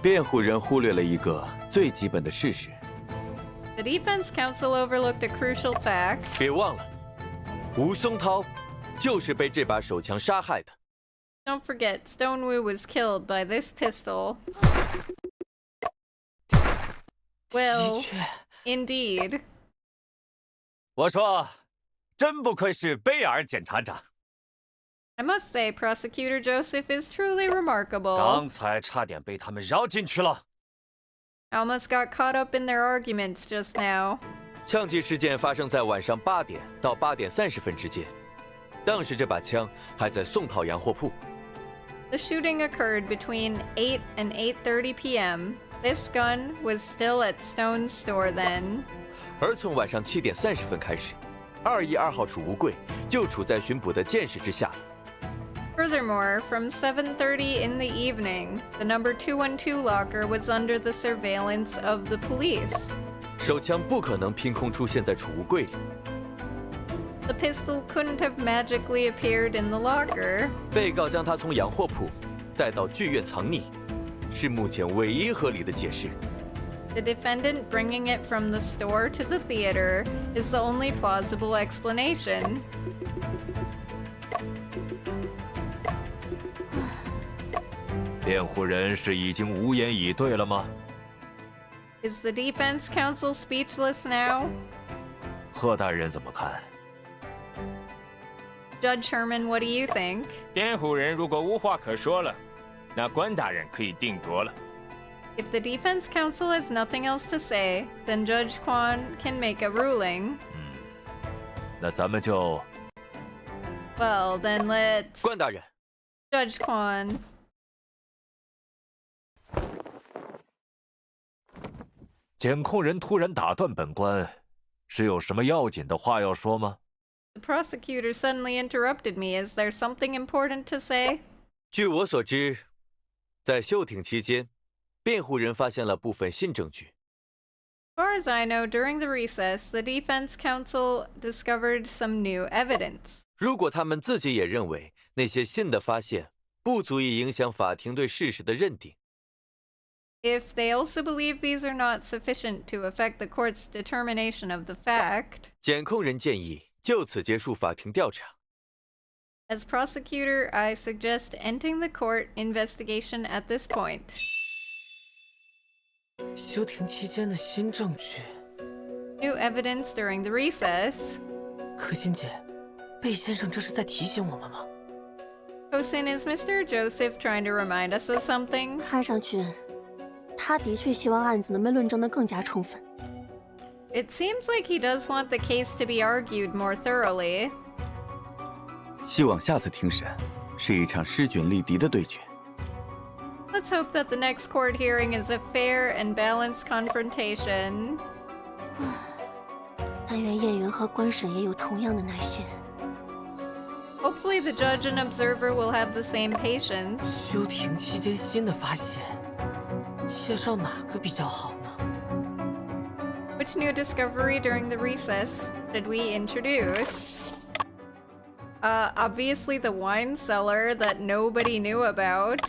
Speaker 16: 辩护人忽略了一个最基本的事实。
Speaker 5: The defense counsel overlooked a crucial fact.
Speaker 16: 别忘了，吴松涛就是被这把手枪杀害的。
Speaker 5: Don't forget, Stonewu was killed by this pistol. Well, indeed.
Speaker 13: 我说，真不愧是贝尔检察长。
Speaker 5: I must say, Prosecutor Joseph is truly remarkable.
Speaker 13: 刚才差点被他们绕进去了。
Speaker 5: Almost got caught up in their arguments just now.
Speaker 16: 枪击事件发生在晚上8点到8点30分之间，当时这把枪还在宋涛洋货铺。
Speaker 5: The shooting occurred between 8 and 8:30 p.m. This gun was still at Stone's store then.
Speaker 16: 而从晚上7点30分开始，212号储物柜就处在巡捕的监视之下了。
Speaker 5: Furthermore, from 7:30 in the evening, the number 212 locker was under the surveillance of the police.
Speaker 16: 手枪不可能凭空出现在储物柜里。
Speaker 5: The pistol couldn't have magically appeared in the locker.
Speaker 16: 被告将它从洋货铺带到剧院藏匿，是目前唯一合理的解释。
Speaker 5: The defendant bringing it from the store to the theater is the only plausible explanation.
Speaker 13: 辩护人是已经无言以对了吗？
Speaker 5: Is the defense counsel speechless now?
Speaker 13: 贺大人怎么看？
Speaker 5: Judge Herman, what do you think?
Speaker 18: 辩护人如果无话可说了，那关大人可以定夺了。
Speaker 5: If the defense counsel has nothing else to say, then Judge Kwan can make a ruling.
Speaker 13: 那咱们就
Speaker 5: Well, then let's...
Speaker 16: 关大人
Speaker 5: Judge Kwan.
Speaker 13: 检控人突然打断本官，是有什么要紧的话要说吗？
Speaker 5: The prosecutor suddenly interrupted me. Is there something important to say?
Speaker 16: 据我所知，在休庭期间，辩护人发现了部分新证据。
Speaker 5: As far as I know, during the recess, the defense counsel discovered some new evidence.
Speaker 16: 如果他们自己也认为那些新的发现不足以影响法庭对事实的认定，
Speaker 5: If they also believe these are not sufficient to affect the court's determination of the fact,
Speaker 16: 检控人建议就此结束法庭调查。
Speaker 5: as prosecutor, I suggest ending the court investigation at this point.
Speaker 6: 休庭期间的新证据。
Speaker 5: New evidence during the recess.
Speaker 6: 可心姐，贝先生这是在提醒我们吗？
Speaker 5: Kosin, is Mr. Joseph trying to remind us of something?
Speaker 17: 看上去，他的确希望案子能被论证得更加充分。
Speaker 5: It seems like he does want the case to be argued more thoroughly.
Speaker 16: 希望下次庭审是一场势均力敌的对决。
Speaker 5: Let's hope that the next court hearing is a fair and balanced confrontation.
Speaker 17: 但愿叶云和官审也有同样的耐心。
Speaker 5: Hopefully the judge and observer will have the same patience.
Speaker 6: 休庭期间新的发现，介绍哪个比较好呢？
Speaker 5: Which new discovery during the recess did we introduce? Obviously the wine cellar that nobody knew about.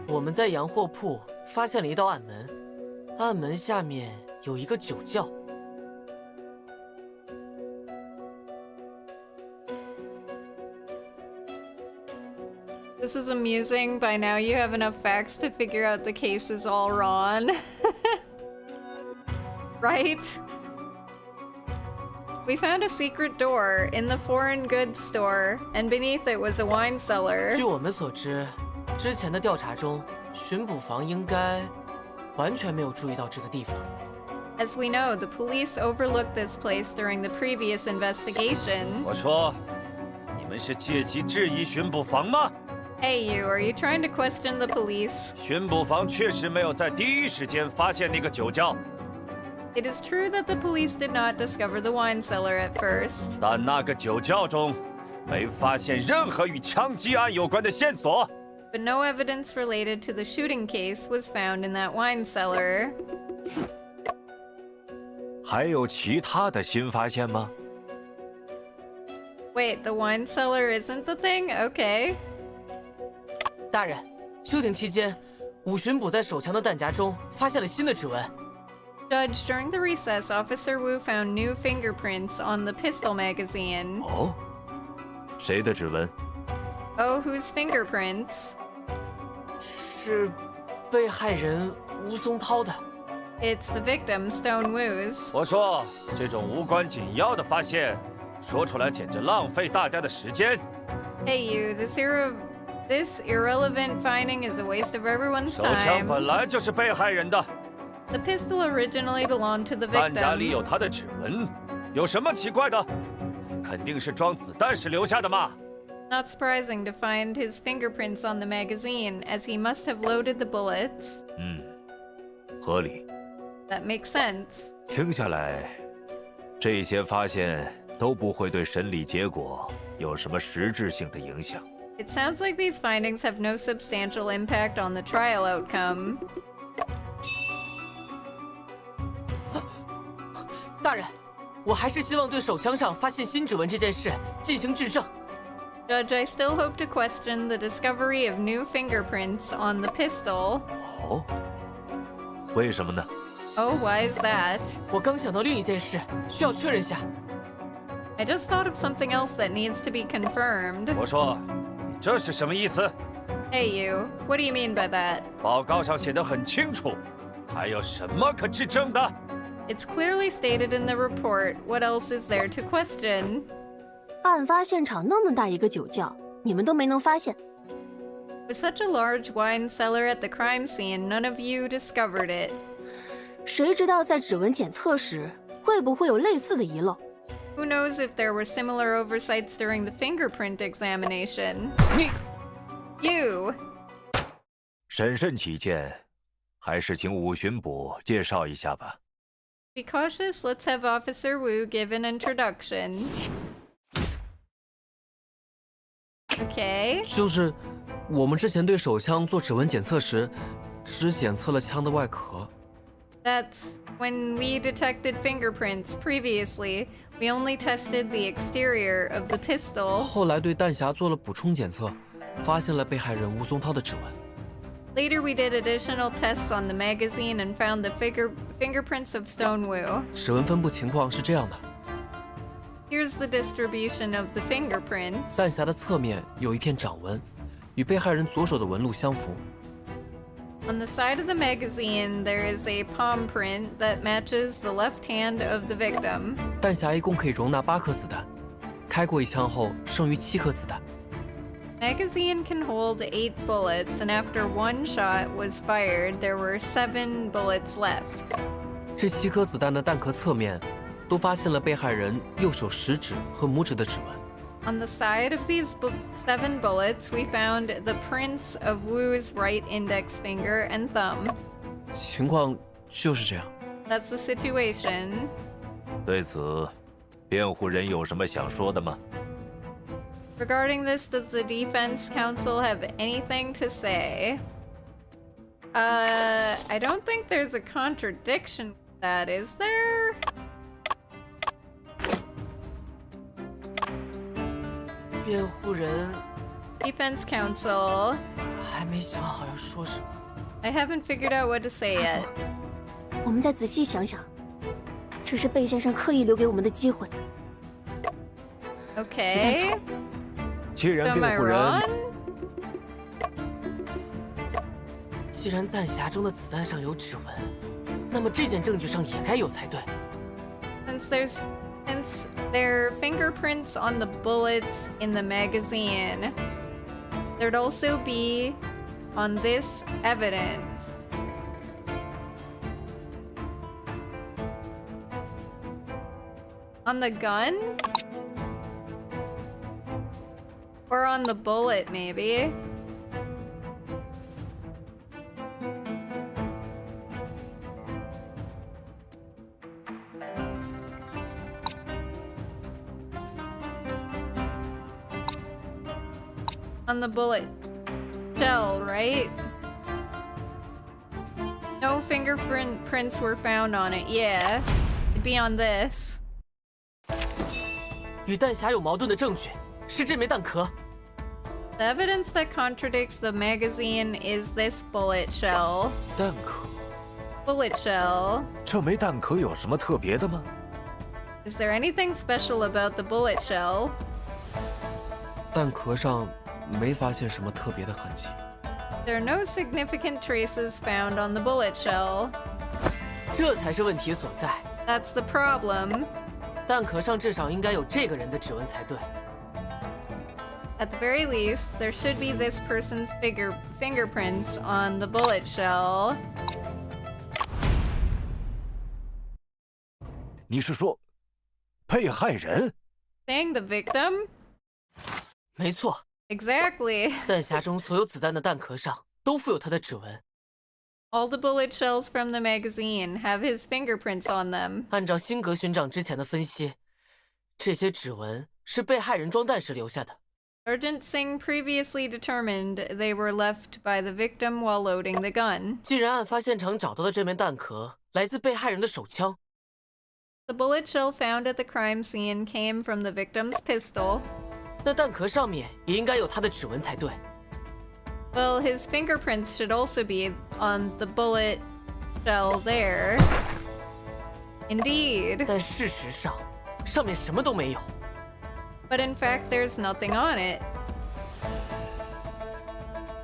Speaker 6: 我们在洋货铺发现了一道暗门，暗门下面有一个酒窖。
Speaker 5: This is amusing. By now you have enough facts to figure out the case is all wrong. Right? We found a secret door in the foreign goods store, and beneath it was a wine cellar.
Speaker 6: 据我们所知，之前的调查中，巡捕房应该完全没有注意到这个地方。
Speaker 5: As we know, the police overlooked this place during the previous investigation.
Speaker 13: 我说，你们是借机质疑巡捕房吗？
Speaker 5: Hey you, are you trying to question the police?
Speaker 13: 巡捕房确实没有在第一时间发现那个酒窖。
Speaker 5: It is true that the police did not discover the wine cellar at first.
Speaker 13: 但那个酒窖中没发现任何与枪击案有关的线索。
Speaker 5: But no evidence related to the shooting case was found in that wine cellar.
Speaker 13: 还有其他的新发现吗？
Speaker 5: Wait, the wine cellar isn't the thing? Okay.
Speaker 6: 大人，休庭期间，武巡捕在手枪的弹夹中发现了新的指纹。
Speaker 5: Judge, during the recess, Officer Wu found new fingerprints on the pistol magazine.
Speaker 13: 哦，谁的指纹？
Speaker 5: Oh, whose fingerprints?
Speaker 6: 是被害人吴松涛的。
Speaker 5: It's the victim, Stone Wu's.
Speaker 13: 我说，这种无关紧要的发现，说出来简直浪费大家的时间。
Speaker 5: Hey you, this irrelevant finding is a waste of everyone's
Speaker 13: 手枪
Speaker 5: time.
Speaker 13: 本来就是被害人的，
Speaker 5: The pistol originally belonged to the
Speaker 13: 弹夹里
Speaker 5: victim.
Speaker 13: 有他的指纹，有什么奇怪的？肯定是装子弹时留下的嘛。
Speaker 5: Not surprising to find his fingerprints on the magazine, as he must have loaded the bullets.
Speaker 13: 合理。
Speaker 5: That makes sense.
Speaker 13: 听下来，这些发现都不会对审理结果有什么实质性的影响。
Speaker 5: It sounds like these findings have no substantial impact on the trial outcome.
Speaker 6: 大人，我还是希望对手枪上发现新指纹这件事进行质证。
Speaker 5: Judge, I still hope to question the discovery of new fingerprints on the pistol.
Speaker 13: 哦，为什么呢？
Speaker 5: Oh, why is that?
Speaker 6: 我刚想到另一件事，需要确认下。
Speaker 5: I just thought of something else that needs to be confirmed.
Speaker 13: 我说，你这是什么意思？
Speaker 5: Hey you, what do you mean by that?
Speaker 13: 报告上写得很清楚，还有什么可质证的？
Speaker 5: It's clearly stated in the report. What else is there to question?
Speaker 17: 案发现场那么大一个酒窖，你们都没能发现。
Speaker 5: With such a large wine cellar at the crime scene, none of you discovered it.
Speaker 17: 谁知道在指纹检测时会不会有类似的遗漏？
Speaker 5: Who knows if there were similar oversights during the fingerprint examination? You!
Speaker 13: 审慎起见，还是请武巡捕介绍一下吧。
Speaker 5: Be cautious, let's have Officer Wu give an introduction. Okay.
Speaker 15: 就是我们之前对手枪做指纹检测时，只检测了枪的外壳。
Speaker 5: That's when we detected fingerprints previously. We only tested the exterior of the pistol.
Speaker 15: 后来对弹匣做了补充检测，发现了被害人吴松涛的指纹。
Speaker 5: Later, we did additional tests on the magazine and found the fingerprints of Stone Wu.
Speaker 15: 指纹分布情况是这样的：
Speaker 5: Here's the distribution of the fingerprints.
Speaker 15: 弹匣的侧面有一片掌纹，与被害人左手的纹路相符。
Speaker 5: On the side of the magazine, there is a palm print that matches the left hand of the victim.
Speaker 15: 弹匣一共可以容纳8颗子弹，开过一枪后剩余7颗子弹。
Speaker 5: Magazine can hold 8 bullets, and after 1 shot was fired, there were 7 bullets left.
Speaker 15: 这7颗子弹的弹壳侧面，都发现了被害人右手食指和拇指的指纹。
Speaker 5: On the side of these 7 bullets, we found the prints of Wu's right index finger and thumb.
Speaker 15: 情况就是这样。
Speaker 5: That's the situation.
Speaker 13: 对此，辩护人有什么想说的吗？
Speaker 5: Regarding this, does the defense counsel have anything to say? I don't think there's a contradiction with that, is there? Defense counsel.
Speaker 6: 还没想好要说什么。
Speaker 5: I haven't figured out what to say yet.
Speaker 17: 我们再仔细想想，这是贝先生刻意留给我们的机会。
Speaker 5: Okay.
Speaker 13: 既然
Speaker 5: Am
Speaker 13: 辩
Speaker 5: I
Speaker 13: 护人
Speaker 5: wrong?
Speaker 6: 既然弹匣中的子弹上有指纹，那么这件证据上也该有才对。
Speaker 5: Since there's Since there are fingerprints on the bullets in the magazine, there'd also be on this evidence. On the gun? Or on the bullet, maybe? On the bullet shell, right? No fingerprints were found on it. Yeah, it'd be on this.
Speaker 6: 与弹匣有矛盾的证据是这枚弹壳。
Speaker 5: The evidence that contradicts the magazine is this bullet shell.
Speaker 9: 弹壳。
Speaker 5: Bullet shell.
Speaker 13: 这枚弹壳有什么特别的吗？
Speaker 5: Is there anything special about the bullet shell?
Speaker 15: 弹壳上没发现什么特别的痕迹。
Speaker 5: There are no significant traces found on the bullet shell.
Speaker 6: 这才是问题所在。
Speaker 5: That's the problem.
Speaker 6: 弹壳上至少应该有这个人的指纹才对。
Speaker 5: At the very least, there should be this person's fingerprints on the bullet shell.
Speaker 13: 你是说被害人
Speaker 5: Saying the victim?
Speaker 6: 没错。
Speaker 5: Exactly.
Speaker 6: 弹匣中所有子弹的弹壳上都附有他的指纹。
Speaker 5: All the bullet shells from the magazine have his fingerprints on them.
Speaker 6: 按照辛格巡长之前的分析，这些指纹是被害人装弹时留下的。
Speaker 5: Sergeant Singh previously determined they were left by the victim while loading the gun.
Speaker 6: 既然案发现场找到的这枚弹壳来自被害人的手枪，
Speaker 5: The bullet shell found at the crime scene came from the victim's pistol.
Speaker 6: 那弹壳上面也应该有他的指纹才对。
Speaker 5: Well, his fingerprints should also be on the bullet shell there. Indeed.
Speaker 6: 但事实上，上面什么都没有。
Speaker 5: But in fact, there's nothing on it.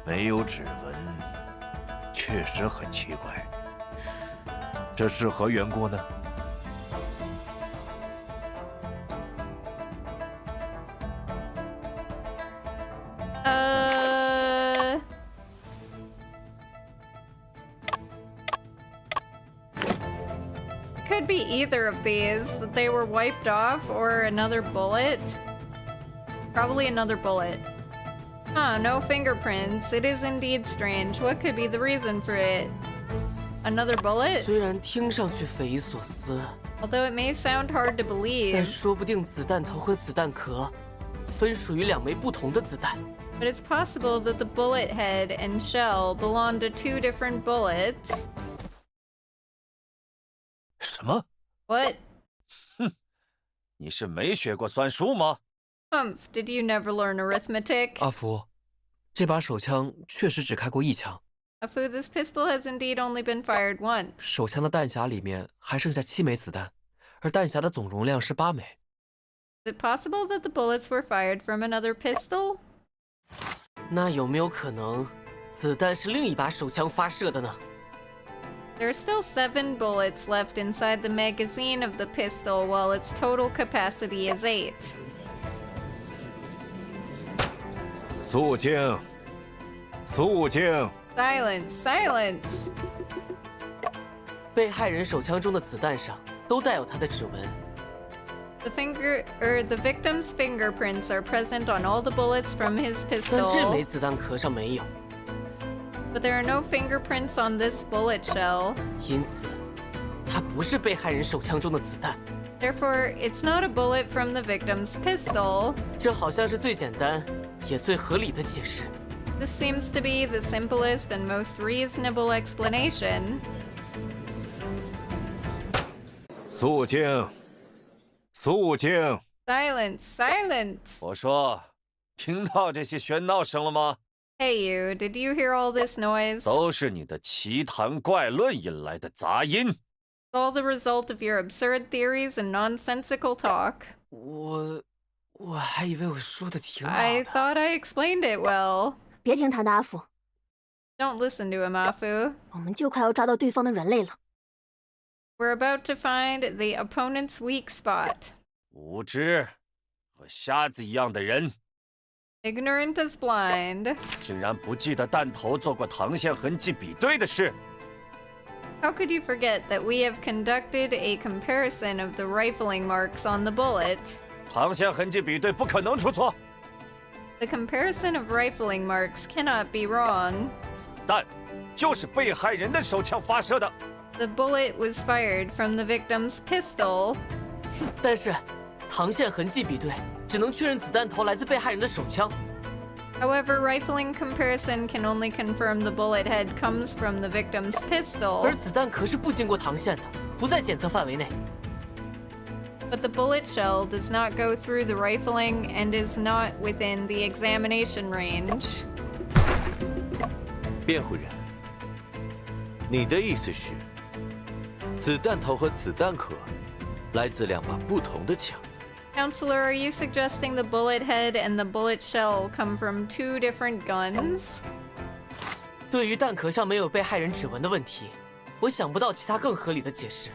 Speaker 13: 没有指纹，确实很奇怪。这是何缘故呢？
Speaker 5: Could be either of these, that they were wiped off, or another bullet. Probably another bullet. Huh, no fingerprints. It is indeed strange. What could be the reason for it? Another bullet?
Speaker 6: 虽然听上去匪夷所思，
Speaker 5: Although it may sound hard to believe.
Speaker 6: 但说不定子弹头和子弹壳分属于两枚不同的子弹。
Speaker 5: But it's possible that the bullet head and shell belong to two different bullets.
Speaker 13: 什么
Speaker 5: What?
Speaker 13: 哼，你是没学过算术吗？
Speaker 5: Humph, did you never learn arithmetic?
Speaker 15: 阿福，这把手枪确实只开过一枪。
Speaker 5: Afu, this pistol has indeed only been fired once.
Speaker 15: 手枪的弹匣里面还剩下7枚子弹，而弹匣的总容量是8枚。
Speaker 5: Is it possible that the bullets were fired from another pistol?
Speaker 6: 那有没有可能，子弹是另一把手枪发射的呢？
Speaker 5: There are still 7 bullets left inside the magazine of the pistol, while its total capacity is 8.
Speaker 13: 肃静，肃静。
Speaker 5: Silence, silence.
Speaker 6: 被害人手枪中的子弹上都带有他的指纹。
Speaker 5: The victim's fingerprints are present on all the bullets from his
Speaker 6: 但
Speaker 5: pistol.
Speaker 6: 这枚子弹壳上没有。
Speaker 5: But there are no fingerprints on this bullet shell.
Speaker 6: 因此，它不是被害人手枪中的子弹。
Speaker 5: Therefore, it's not a bullet from the victim's pistol.
Speaker 6: 这好像是最简单也最合理的解释。
Speaker 5: This seems to be the simplest and most reasonable explanation.
Speaker 13: 肃静，肃静。
Speaker 5: Silence, silence.
Speaker 13: 我说，听到这些喧闹声了吗？
Speaker 5: Hey you, did you hear all this noise?
Speaker 13: 都是你的奇谈怪论引来的杂音。
Speaker 5: It's all the result of your absurd theories and nonsensical talk.
Speaker 6: 我还以为我说的挺好的。
Speaker 5: I thought I explained it well.
Speaker 17: 别听他的，阿福。
Speaker 5: Don't listen to him, Afu.
Speaker 17: 我们就快要抓到对方的软肋了。
Speaker 5: We're about to find the opponent's weak spot.
Speaker 9: 无知和瞎子一样的人。
Speaker 5: Ignorant as blind.
Speaker 9: 竟然不记得弹头做过膛线痕迹比对的事。
Speaker 5: How could you forget that we have conducted a comparison of the rifling marks on the bullet?
Speaker 9: 膛线痕迹比对不可能出错。
Speaker 5: The comparison of rifling marks cannot be wrong.
Speaker 9: 子弹就是被害人的手枪发射的。
Speaker 5: The bullet was fired from the victim's pistol.
Speaker 6: 但是，膛线痕迹比对只能确认子弹头来自被害人的手枪。
Speaker 5: However, rifling comparison can only confirm the bullet head comes from the victim's pistol.
Speaker 6: 而子弹壳是不经过膛线的，不在检测范围内。
Speaker 5: But the bullet shell does not go through the rifling and is not within the examination range.
Speaker 16: 辩护人，你的意思是，子弹头和子弹壳来自2把不同的枪？
Speaker 5: Counselor, are you suggesting the bullet head and the bullet shell come from 2 different guns?
Speaker 6: 对于弹壳上没有被害人指纹的问题，我想不到其他更合理的解释。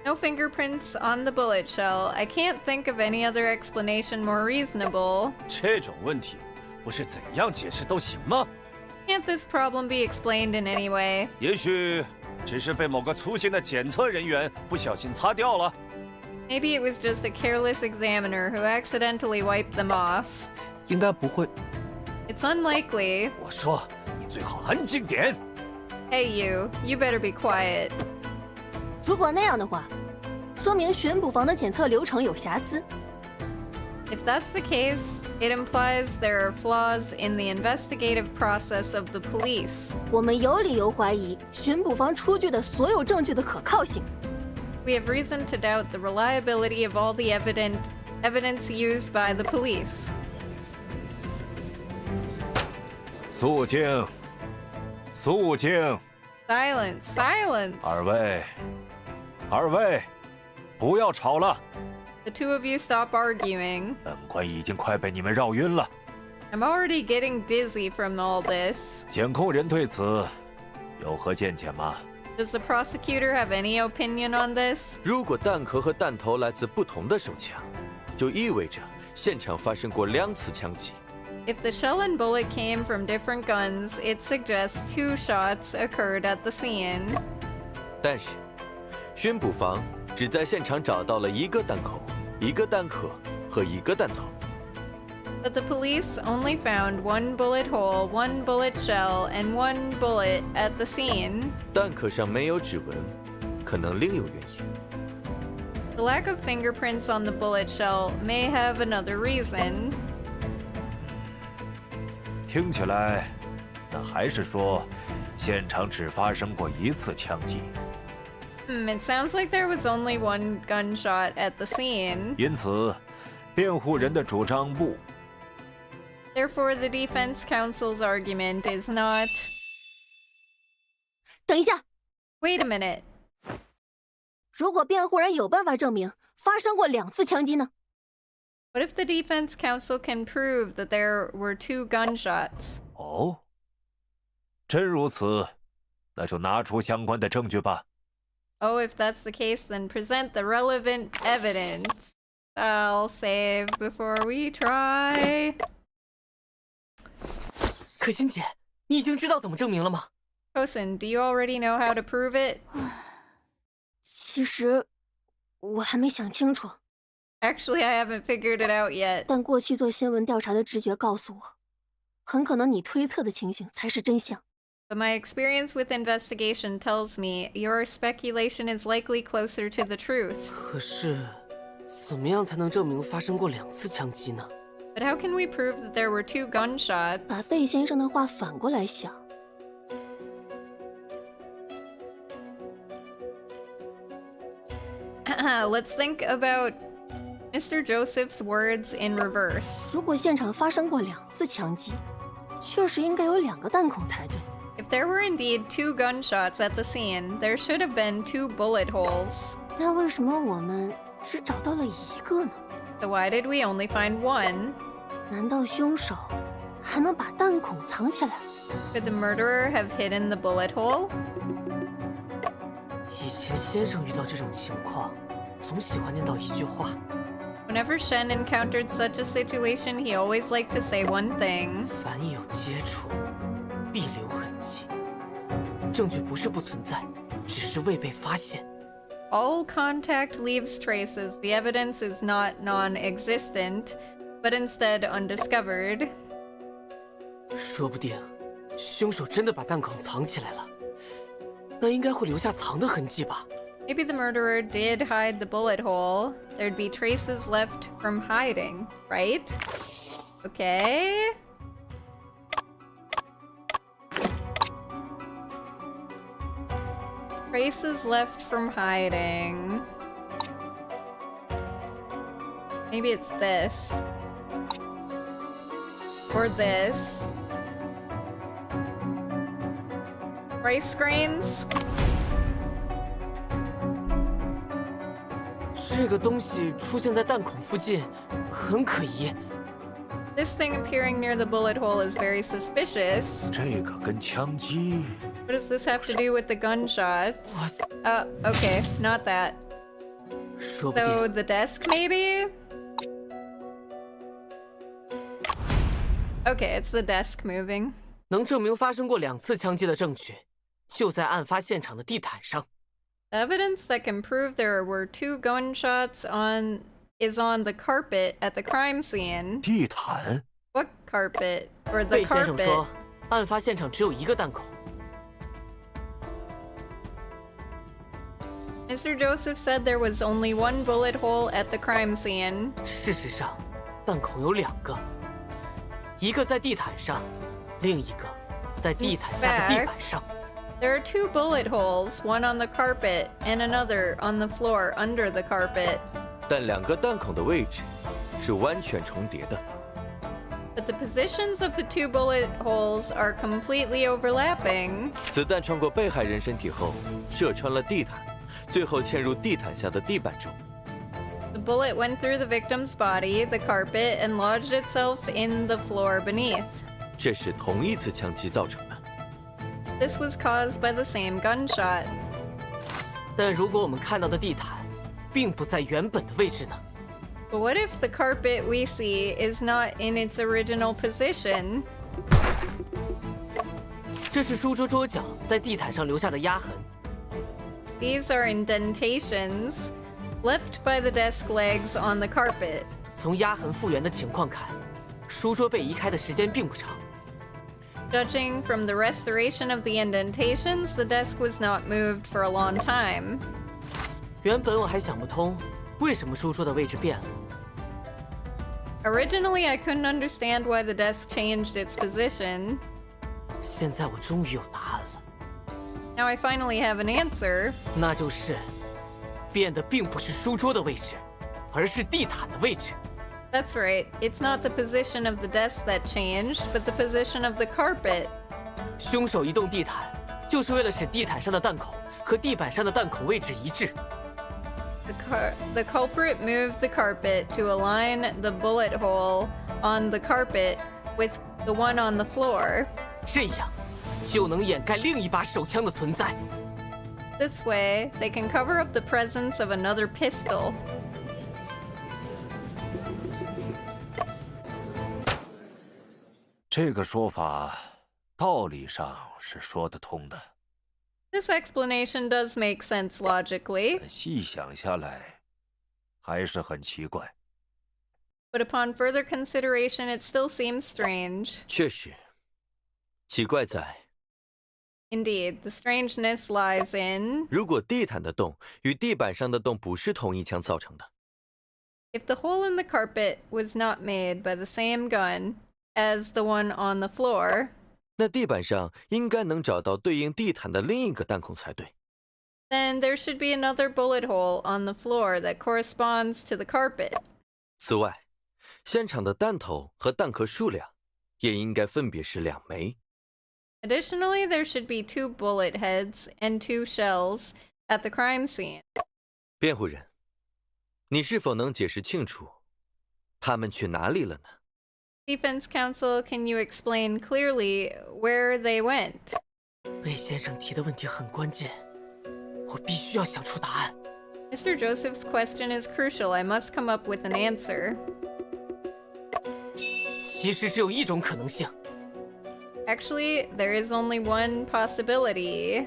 Speaker 5: No fingerprints on the bullet shell. I can't think of any other explanation more reasonable.
Speaker 9: 这种问题不是怎样解释都行吗？
Speaker 5: Can't this problem be explained in any way?
Speaker 9: 也许只是被某个粗心的检测人员不小心擦掉了。
Speaker 5: Maybe it was just a careless examiner who accidentally wiped them off.
Speaker 15: 应该不会。
Speaker 5: It's unlikely.
Speaker 9: 我说，你最好安静点。
Speaker 5: Hey you better be quiet.
Speaker 17: 如果那样的话，说明巡捕房的检测流程有瑕疵。
Speaker 5: If that's the case, it implies there are flaws in the investigative process of the police.
Speaker 17: 我们有理由怀疑巡捕房出具的所有证据的可靠性。
Speaker 5: We have reason to doubt the reliability of all the evidence used by the police.
Speaker 13: 肃静，肃静。
Speaker 5: Silence, silence.
Speaker 13: 二位，不要吵了。
Speaker 5: The 2 of you stop arguing.
Speaker 13: 本官已经快被你们绕晕了。
Speaker 5: I'm already getting dizzy from all this.
Speaker 13: 检控人对此有何见解吗？
Speaker 5: Does the prosecutor have any opinion on this?
Speaker 16: 如果弹壳和弹头来自不同的手枪，就意味着现场发生过2次枪击。
Speaker 5: If the shell and bullet came from different guns, it suggests 2 shots occurred at the scene.
Speaker 16: 但是，巡捕房只在现场找到了1个弹孔、1个弹壳和1个弹头。
Speaker 5: But the police only found 1 bullet hole, 1 bullet shell, and 1 bullet at the scene.
Speaker 16: 弹壳上没有指纹，可能另有原因。
Speaker 5: The lack of fingerprints on the bullet shell may have another reason.
Speaker 13: 听起来，那还是说，现场只发生过1次枪击。
Speaker 5: It sounds like there was only 1 gunshot at the scene.
Speaker 13: 因此，辩护人的主张不。
Speaker 5: Therefore, the defense counsel's argument is not.
Speaker 17: 等一下
Speaker 5: Wait a minute.
Speaker 17: 如果辩护人有办法证明发生过2次枪击呢？
Speaker 5: What if the defense counsel can prove that there were 2 gunshots?
Speaker 13: 哦，真如此，那就拿出相关的证据吧。
Speaker 5: Oh, if that's the case, then present the relevant evidence. I'll save before we try.
Speaker 6: 可心姐，你已经知道怎么证明了吗？
Speaker 5: Kosin, do you already know how to prove it?
Speaker 17: 其实我还没想清楚。
Speaker 5: Actually, I haven't figured it out yet.
Speaker 17: 但过去做新闻调查的直觉告诉我，很可能你推测的情形才是真相。
Speaker 5: But my experience with investigation tells me your speculation is likely closer to the truth.
Speaker 6: 可是，怎么样才能证明发生过2次枪击呢？
Speaker 5: But how can we prove that there were 2 gunshots?
Speaker 17: 把贝先生的话反过来想。
Speaker 5: Let's think about Mr. Joseph's words in reverse.
Speaker 17: 如果现场发生过2次枪击，确实应该有2个弹孔才对。
Speaker 5: If there were indeed 2 gunshots at the scene, there should have been 2 bullet holes.
Speaker 17: 那为什么我们只找到了1个呢？
Speaker 5: So why did we only find 1?
Speaker 17: 难道凶手还能把弹孔藏起来？
Speaker 5: Could the murderer have hidden the bullet hole?
Speaker 6: 以前先生遇到这种情况，总喜欢念叨一句话：“
Speaker 5: Whenever Shen encountered such a situation, he always liked to say one thing.
Speaker 6: 凡有接触，必留痕迹。证据不是不存在，只是未被发现。
Speaker 5: All contact leaves traces. The evidence is not non-existent, but instead undiscovered.
Speaker 6: 说不定，凶手真的把弹孔藏起来了。那应该会留下藏的痕迹吧？
Speaker 5: Maybe the murderer did hide the bullet hole. There'd be traces left from hiding, right? Okay. Traces left from hiding. Maybe it's this. Or this. Rice grains?
Speaker 6: 这个东西出现在弹孔附近，很可疑。
Speaker 5: This thing appearing near the bullet hole is very suspicious.
Speaker 8: 这个跟枪击
Speaker 5: What does this have to do with the gunshots? Okay, not that.
Speaker 6: 说不定
Speaker 5: So the desk, maybe? Okay, it's the desk moving.
Speaker 6: 能证明发生过2次枪击的证据，就在案发现场的地毯上。
Speaker 5: Evidence that can prove there were 2 gunshots is on the carpet at the crime scene.
Speaker 8: 地毯
Speaker 5: What carpet? Or the
Speaker 6: 魏先生
Speaker 5: carpet?
Speaker 6: 说，案发现场只有1个弹孔。
Speaker 5: Mr. Joseph said there was only 1 bullet hole at the crime scene.
Speaker 6: 事实上，弹孔有2个，一个在地毯上，另一个在地毯下的地板上。
Speaker 5: There are 2 bullet holes, one on the carpet and another on the floor under the carpet.
Speaker 16: 但2个弹孔的位置是完全重叠的。
Speaker 5: But the positions of the 2 bullet holes are completely overlapping.
Speaker 16: 子弹穿过被害人身体后，射穿了地毯，最后嵌入地毯下的地板中。
Speaker 5: The bullet went through the victim's body, the carpet, and lodged itself in the floor beneath.
Speaker 16: 这是同一次枪击造成的。
Speaker 5: This was caused by the same gunshot.
Speaker 6: 但如果我们看到的地毯并不在原本的位置呢？
Speaker 5: But what if the carpet we see is not in its original position?
Speaker 6: 这是书桌桌角在地毯上留下的压痕。
Speaker 5: These are indentations left by the desk legs on the carpet.
Speaker 6: 从压痕复原的情况看，书桌被移开的时间并不长。
Speaker 5: Judging from the restoration of the indentations, the desk was not moved for a long time.
Speaker 6: 原本我还想不通，为什么书桌的位置变了。
Speaker 5: Originally, I couldn't understand why the desk changed its position.
Speaker 6: 现在我终于有答案了。
Speaker 5: Now I finally have an answer.
Speaker 6: 那就是，变的并不是书桌的位置，而是地毯的位置。
Speaker 5: That's right. It's not the position of the desk that changed, but the position of the carpet.
Speaker 6: 凶手移动地毯，就是为了使地毯上的弹孔和地板上的弹孔位置一致。
Speaker 5: The culprit moved the carpet to align the bullet hole on the carpet with the one on the floor.
Speaker 6: 这样，就能掩盖另一把手枪的存在。
Speaker 5: This way, they can cover up the presence of another pistol.
Speaker 13: 这个说法道理上是说得通的。
Speaker 5: This explanation does make sense logically.
Speaker 13: 细想下来，还是很奇怪。
Speaker 5: But upon further consideration, it still seems strange.
Speaker 16: 确实，奇怪在
Speaker 5: Indeed, the strangeness lies in
Speaker 16: 如果地毯的洞与地板上的洞不是同一枪造成的，
Speaker 5: if the hole in the carpet was not made by the same gun as the one on the floor,
Speaker 16: 那地板上应该能找到对应地毯的另一个弹孔才对。
Speaker 5: then there should be another bullet hole on the floor that corresponds to the carpet.
Speaker 16: 此外，现场的弹头和弹壳数量也应该分别是2枚。
Speaker 5: Additionally, there should be 2 bullet heads and 2 shells at the crime scene.
Speaker 16: 辩护人，你是否能解释清楚，他们去哪里了呢？
Speaker 5: Defense counsel, can you explain clearly where they went?
Speaker 6: 魏先生提的问题很关键，我必须要想出答案。
Speaker 5: Mr. Joseph's question is crucial. I must come up with an answer.
Speaker 6: 其实只有一种可能性。
Speaker 5: Actually, there is only one possibility.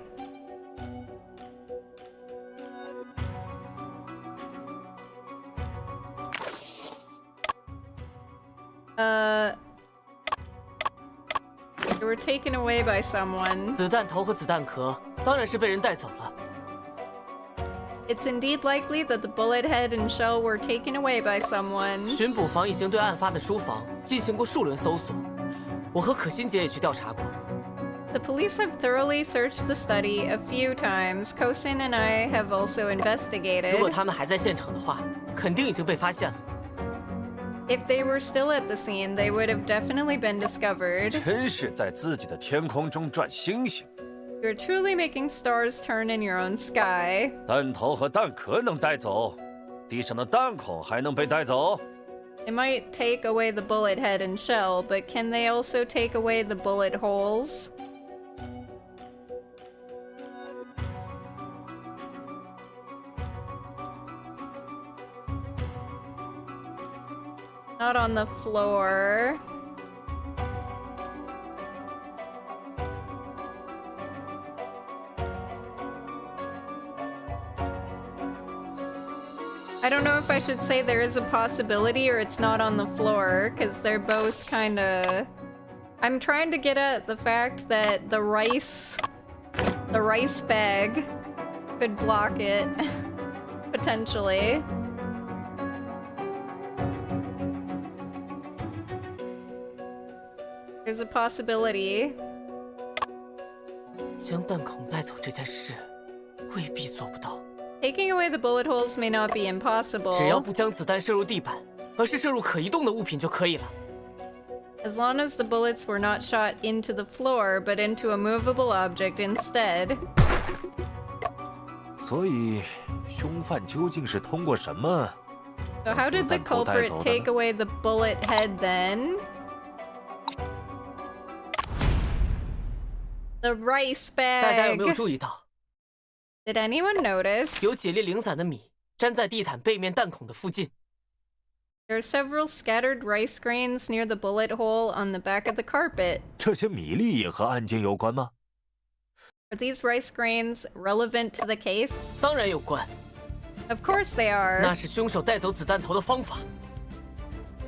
Speaker 5: They were taken away by someone.
Speaker 6: 子弹头和子弹壳当然是被人带走了。
Speaker 5: It's indeed likely that the bullet head and shell were taken away by someone.
Speaker 6: 巡捕房已经对案发的书房进行过数轮搜索，我和可心姐也去调查过。
Speaker 5: The police have thoroughly searched the study a few times. Kosin and I have also investigated.
Speaker 6: 如果他们还在现场的话，肯定已经被发现了。
Speaker 5: If they were still at the scene, they would have definitely been discovered.
Speaker 9: 真是在自己的天空中转星星。
Speaker 5: You're truly making stars turn in your own sky.
Speaker 9: 弹头和弹壳能带走，地上的弹孔还能被带走。
Speaker 5: They might take away the bullet head and shell, but can they also take away the bullet holes? Not on the floor. I don't know if I should say there is a possibility or it's not on the floor, because they're both kind of... I'm trying to get at the fact that the rice bag could block it, potentially. There's a possibility.
Speaker 6: 将弹孔带走这件事，未必做不到。
Speaker 5: Taking away the bullet holes may not be impossible.
Speaker 6: 只要不将子弹射入地板，而是射入可移动的物品就可以了。
Speaker 5: As long as the bullets were not shot into the floor, but into a movable object instead.
Speaker 13: 所以，凶犯究竟是通过什么？
Speaker 5: So how did the culprit take away the bullet head then? The rice
Speaker 6: 大家有
Speaker 5: bag.
Speaker 6: 没有注意到？
Speaker 5: Did anyone notice?
Speaker 6: 有几粒零散的米粘在地毯背面弹孔的附近。
Speaker 5: There are several scattered rice grains near the bullet hole on the back of the carpet.
Speaker 13: 这些米粒也和案件有关吗？
Speaker 5: Are these rice grains relevant to the case?
Speaker 6: 当然有关。
Speaker 5: Of course they are.
Speaker 6: 那是凶手带走子弹头的方法。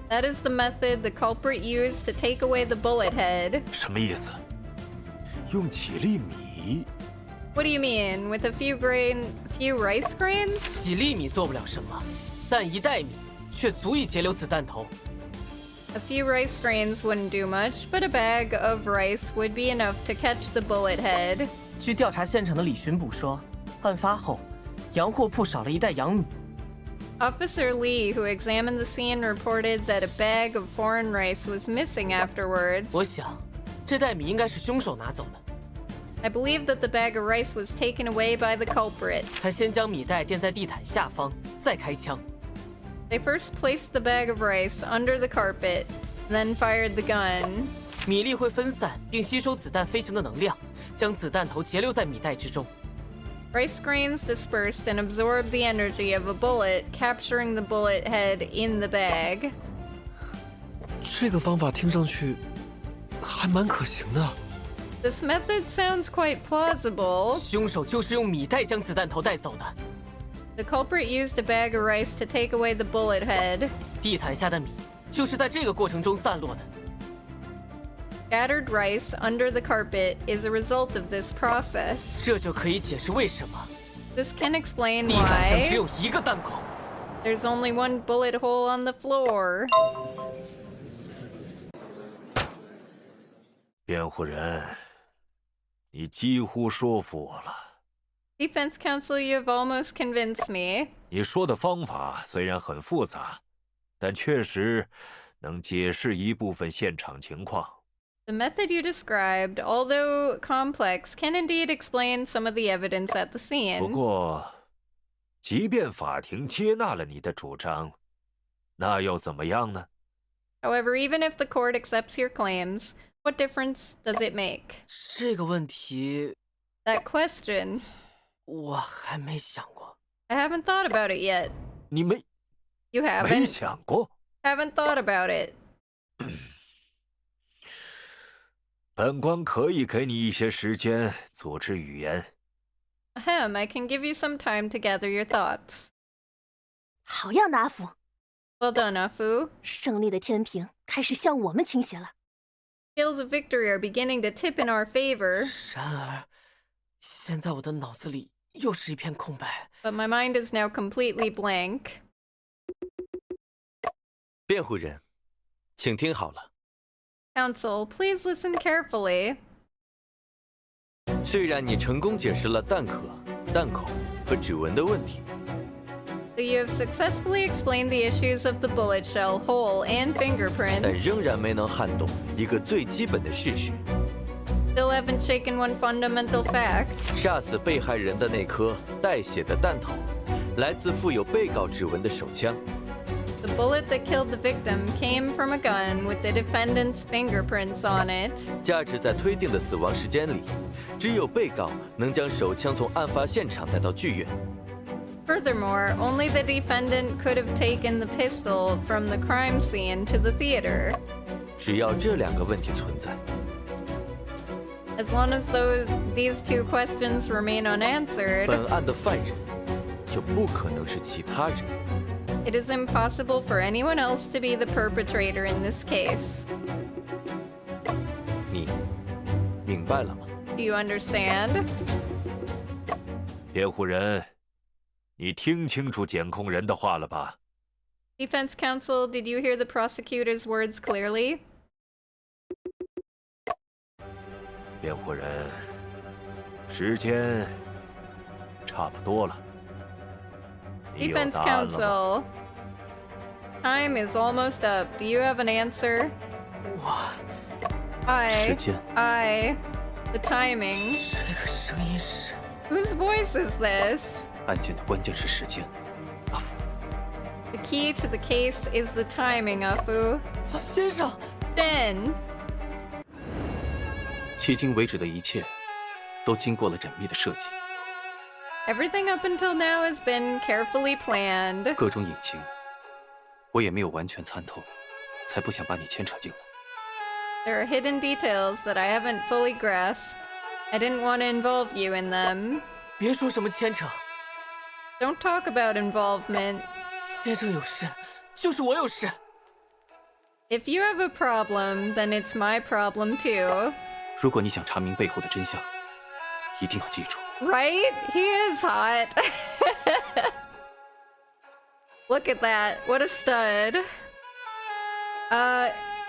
Speaker 5: That is the method the culprit used to take away the bullet head.
Speaker 9: 什么意思？用几粒米？
Speaker 5: What do you mean? With a few rice grains?
Speaker 6: 几粒米做不了什么，但一袋米却足以截留子弹头。
Speaker 5: A few rice grains wouldn't do much, but a bag of rice would be enough to catch the bullet head.
Speaker 6: 据调查现场的李巡捕说，案发后，洋货铺少了一袋洋米。
Speaker 5: Officer Lee, who examined the scene, reported that a bag of foreign rice was missing afterwards.
Speaker 6: 我想，这袋米应该是凶手拿走的。
Speaker 5: I believe that the bag of rice was taken away by the culprit.
Speaker 6: 他先将米袋垫在地毯下方，再开枪。
Speaker 5: They first placed the bag of rice under the carpet, then fired the gun.
Speaker 6: 米粒会分散并吸收子弹飞行的能量，将子弹头截留在米袋之中。
Speaker 5: Rice grains dispersed and absorbed the energy of a bullet, capturing the bullet head in the bag.
Speaker 15: 这个方法听上去还蛮可行的。
Speaker 5: This method sounds quite plausible.
Speaker 6: 凶手就是用米袋将子弹头带走的。
Speaker 5: The culprit used a bag of rice to take away the bullet head.
Speaker 6: 地毯下的米就是在这个过程中散落的。
Speaker 5: Scattered rice under the carpet is a result of this process.
Speaker 6: 这就可以解释为什么
Speaker 5: This can explain
Speaker 6: 地毯上
Speaker 5: why
Speaker 6: 只有一个弹孔。
Speaker 5: there's only one bullet hole on the floor.
Speaker 13: 辩护人，你几乎说服我了。
Speaker 5: Defense counsel, you have almost convinced me.
Speaker 13: 你说的方法虽然很复杂，但确实能解释一部分现场情况。
Speaker 5: The method you described, although complex, can indeed explain some of the evidence at the
Speaker 13: 不
Speaker 5: scene.
Speaker 13: 过，即便法庭接纳了你的主张，那又怎么样呢？
Speaker 5: However, even if the court accepts your claims, what difference does it make?
Speaker 6: 这个问题，
Speaker 5: That question,
Speaker 6: 我还没想过。
Speaker 5: I haven't thought about it yet.
Speaker 9: 你没
Speaker 5: You
Speaker 9: 没
Speaker 5: haven't?
Speaker 9: 想过？
Speaker 5: Haven't thought about it.
Speaker 13: 本官可以给你一些时间组织语言。
Speaker 5: Ahem, I can give you some time to gather your thoughts.
Speaker 17: 好样的，阿福！
Speaker 5: Well done, Afu.
Speaker 17: 胜利的天平开始向我们倾斜了。
Speaker 5: Scales of victory are beginning to tip in our favor.
Speaker 6: 然而，现在我的脑子里又是一片空白。
Speaker 5: But my mind is now completely blank.
Speaker 16: 辩护人，请听好了。
Speaker 5: Counsel, please listen carefully.
Speaker 16: 虽然你成功解释了弹壳、弹孔和指纹的问题，
Speaker 5: So you have successfully explained the issues of the bullet shell, hole, and
Speaker 16: 但
Speaker 5: fingerprints.
Speaker 16: 仍然没能撼动一个最基本的事实：
Speaker 5: Still haven't shaken one fundamental fact.
Speaker 16: 杀死被害人的那颗带血的弹头，来自附有被告指纹的手枪。
Speaker 5: The bullet that killed the victim came from a gun with the defendant's fingerprints on it.
Speaker 16: 价值在推定的死亡时间里，只有被告能将手枪从案发现场带到剧院。
Speaker 5: Furthermore, only the defendant could have taken the pistol from the crime scene to the theater.
Speaker 16: 只要这两个问题存在，
Speaker 5: As long as these two questions remain unanswered,
Speaker 16: 本案的犯人就不可能是其他人。
Speaker 5: it is impossible for anyone else to be the perpetrator in this case.
Speaker 16: 你明白了吗？
Speaker 5: Do you understand?
Speaker 13: 辩护人，你听清楚检控人的话了吧？
Speaker 5: Defense counsel, did you hear the prosecutor's words clearly?
Speaker 13: 辩护人，时间差不多了。你有
Speaker 5: Defense
Speaker 13: 答案了吗？
Speaker 5: counsel, time is almost up. Do you have an answer?
Speaker 7: 时间。
Speaker 5: The timing.
Speaker 6: 这个声音是
Speaker 5: Whose voice is this?
Speaker 7: 案件的关键是时间，阿福。
Speaker 5: The key to the case is the timing, Afu.
Speaker 6: 先生。
Speaker 5: Shen.
Speaker 7: 迄今为止的一切，都经过了缜密的设计。
Speaker 5: Everything up until now has been carefully planned.
Speaker 7: 各种隐情，我也没有完全参透，才不想把你牵扯进来。
Speaker 5: There are hidden details that I haven't fully grasped. I didn't want to involve you in them.
Speaker 6: 别说什么牵扯。
Speaker 5: Don't talk about involvement.
Speaker 6: 先生有事，就是我有事。
Speaker 5: If you have a problem, then it's my problem too.
Speaker 7: 如果你想查明背后的真相，一定要记住。
Speaker 5: Right? He is hot. Look at that. What a stud.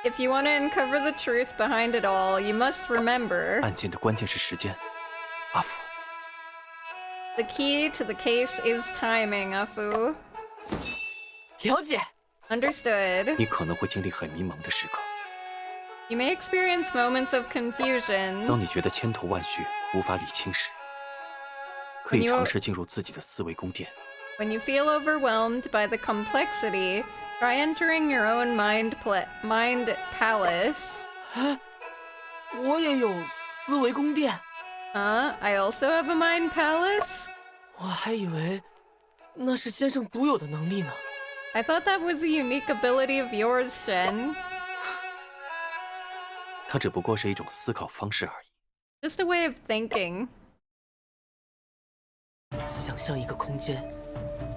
Speaker 5: If you want to uncover the truth behind it all, you must remember
Speaker 7: 案件的关键是时间，阿福。
Speaker 5: the key to the case is timing, Afu.
Speaker 6: 了解。
Speaker 5: Understood.
Speaker 7: 你可能会经历很迷茫的时刻。
Speaker 5: You may experience moments of confusion.
Speaker 7: 当你觉得千头万绪无法理清时，可以尝试进入自己的思维宫殿。
Speaker 5: When you feel overwhelmed by the complexity, try entering your own mind palace.
Speaker 6: 我也有思维宫殿。
Speaker 5: I also have a mind palace?
Speaker 6: 我还以为那是先生独有的能力呢。
Speaker 5: I thought that was a unique ability of yours, Shen.
Speaker 7: 它只不过是一种思考方式而已。
Speaker 5: Just a way of thinking.
Speaker 6: 想象一个空间，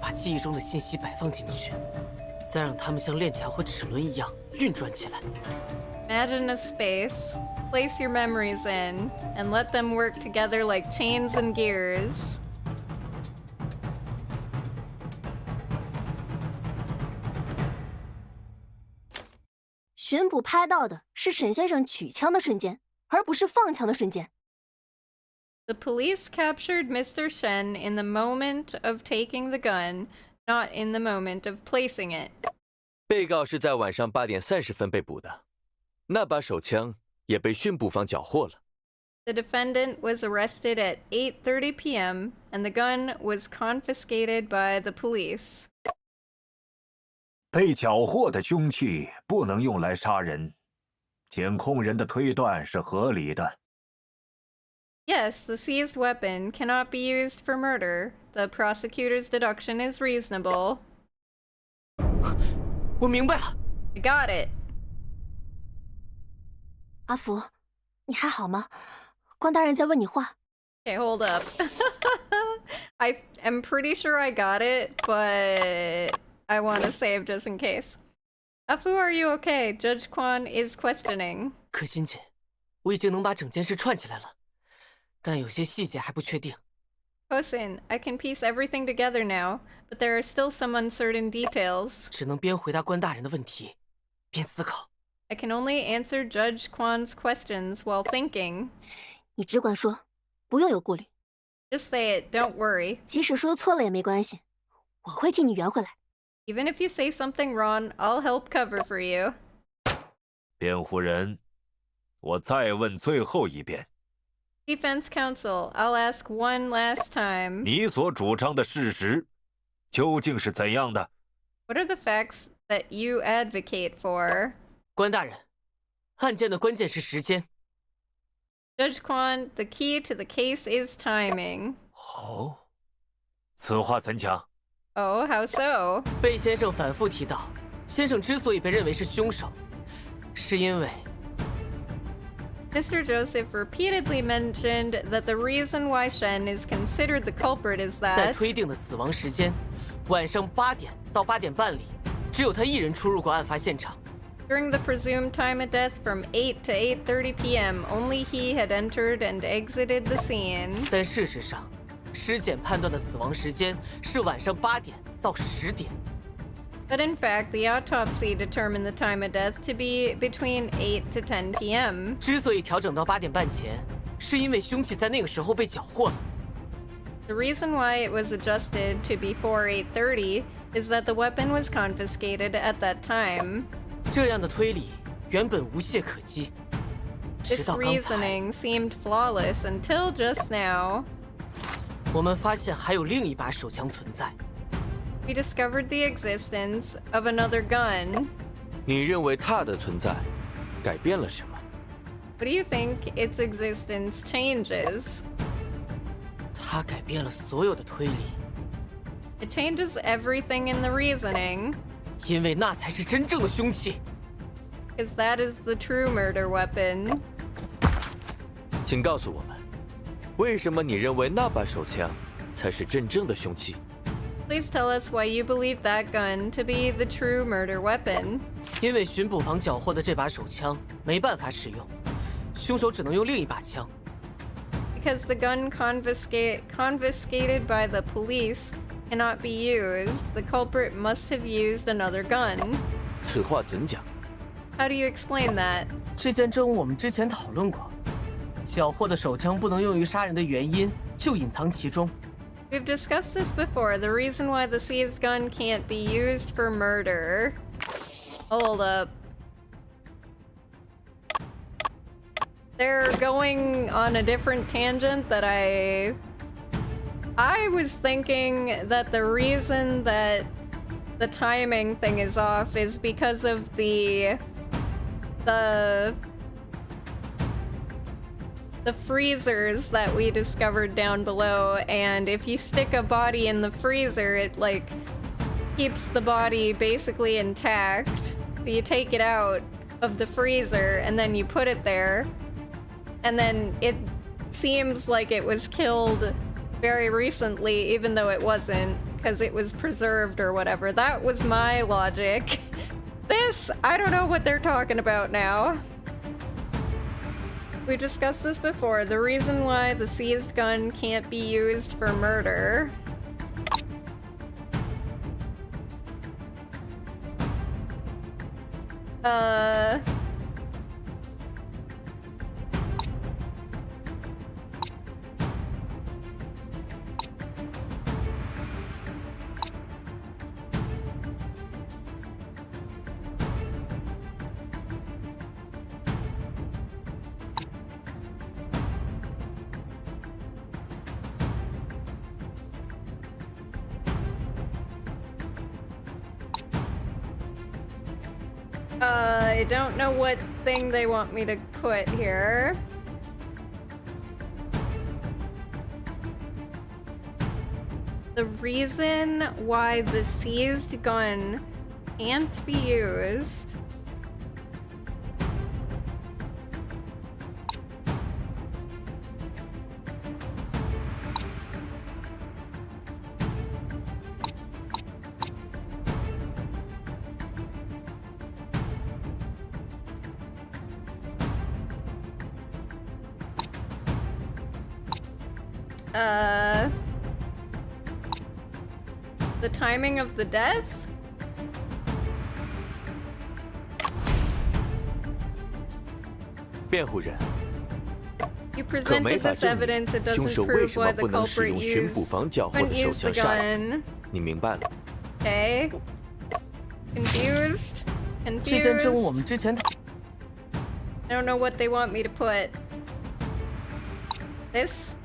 Speaker 6: 把记忆中的信息摆放进去，再让它们像链条和齿轮一样运转起来。
Speaker 5: Imagine a space, place your memories in, and let them work together like chains and gears.
Speaker 17: 巡捕拍到的是沈先生取枪的瞬间，而不是放枪的瞬间。
Speaker 5: The police captured Mr. Shen in the moment of taking the gun, not in the moment of placing it.
Speaker 16: 被告是在晚上8点30分被捕的，那把手枪也被训捕方缴获了。
Speaker 5: The defendant was arrested at 8:30 p.m. and the gun was confiscated by the police.
Speaker 13: 被缴获的凶器不能用来杀人，检控人的推断是合理的。
Speaker 5: Yes, the seized weapon cannot be used for murder. The prosecutor's deduction is reasonable.
Speaker 6: 我明白了。
Speaker 5: I got it.
Speaker 17: 阿福，你还好吗？关大人在问你话。
Speaker 5: Okay, hold up. I am pretty sure I got it, but I want to save just in case. Afu, are you okay? Judge Quan is questioning.
Speaker 6: 可心姐，我已经能把整件事串起来了，但有些细节还不确定。
Speaker 5: Kosin, I can piece everything together now, but there are still some uncertain details.
Speaker 6: 只能边回答关大人的问题，边思考。
Speaker 5: I can only answer Judge Quan's questions while thinking.
Speaker 17: 你只管说，不用有顾虑。
Speaker 5: Just say it, don't worry.
Speaker 17: 即使说错了也没关系，我会替你圆回来。
Speaker 5: Even if you say something wrong, I'll help cover for you.
Speaker 13: 辩护人，我再问最后一遍。
Speaker 5: Defense counsel, I'll ask one last time.
Speaker 13: 你所主张的事实究竟是怎样的？
Speaker 5: What are the facts that you advocate for?
Speaker 6: 关大人，案件的关键是时间。
Speaker 5: Judge Quan, the key to the case is timing.
Speaker 13: 哦，此话怎讲？
Speaker 5: Oh, how so?
Speaker 6: 贝先生反复提到，先生之所以被认为是凶手，是因为
Speaker 5: Mr. Joseph repeatedly mentioned that the reason why Shen is considered the culprit is
Speaker 6: 在
Speaker 5: that
Speaker 6: 推定的死亡时间，晚上8点到8点半里，只有他一人出入过案发现场。
Speaker 5: during the presumed time of death from 8 to 8:30 p.m., only he had entered and exited the scene.
Speaker 6: 但事实上，尸检判断的死亡时间是晚上8点到10点。
Speaker 5: But in fact, the autopsy determined the time of death to be between 8 to 10 p.m.
Speaker 6: 之所以调整到8点半前，是因为凶器在那个时候被缴获了。
Speaker 5: The reason why it was adjusted to before 8:30 is that the weapon was confiscated at that time.
Speaker 6: 这样的推理原本无懈可击，直
Speaker 5: This
Speaker 6: 到刚才，
Speaker 5: reasoning seemed flawless until just now.
Speaker 6: 我们发现还有另一把手枪存在。
Speaker 5: We discovered the existence of another gun.
Speaker 16: 你认为它的存在改变了什么？
Speaker 5: What do you think its existence changes?
Speaker 6: 它改变了所有的推理，
Speaker 5: It changes everything in the reasoning,
Speaker 6: 因为那才是真正的凶器。
Speaker 5: because that is the true murder weapon.
Speaker 16: 请告诉我们，为什么你认为那把手枪才是真正的凶器？
Speaker 5: Please tell us why you believe that gun to be the true murder weapon.
Speaker 6: 因为巡捕房缴获的这把手枪没办法使用，凶手只能用另一把枪。
Speaker 5: Because the gun confiscated by the police cannot be used, the culprit must have used another gun.
Speaker 16: 此话怎讲？
Speaker 5: How do you explain that?
Speaker 6: 这件证物我们之前讨论过，缴获的手枪不能用于杀人的原因就隐藏其中。
Speaker 5: We've discussed this before. The reason why the seized gun can't be used for murder. Hold up. They're going on a different tangent that I was thinking that the reason that the timing thing is off is because of the freezers that we discovered down below, and if you stick a body in the freezer, it like keeps the body basically intact. So you take it out of the freezer and then you put it there, and then it seems like it was killed very recently, even though it wasn't, because it was preserved or whatever. That was my logic. This, I don't know what they're talking about now. We discussed this before. The reason why the seized gun can't be used for murder. I don't know what thing they want me to put here. The reason why the seized gun can't be used. The timing of the death? You presented this evidence, it doesn't prove why the culprit couldn't use the gun. Okay. Confused? Confused? I don't know what they want me to put. This?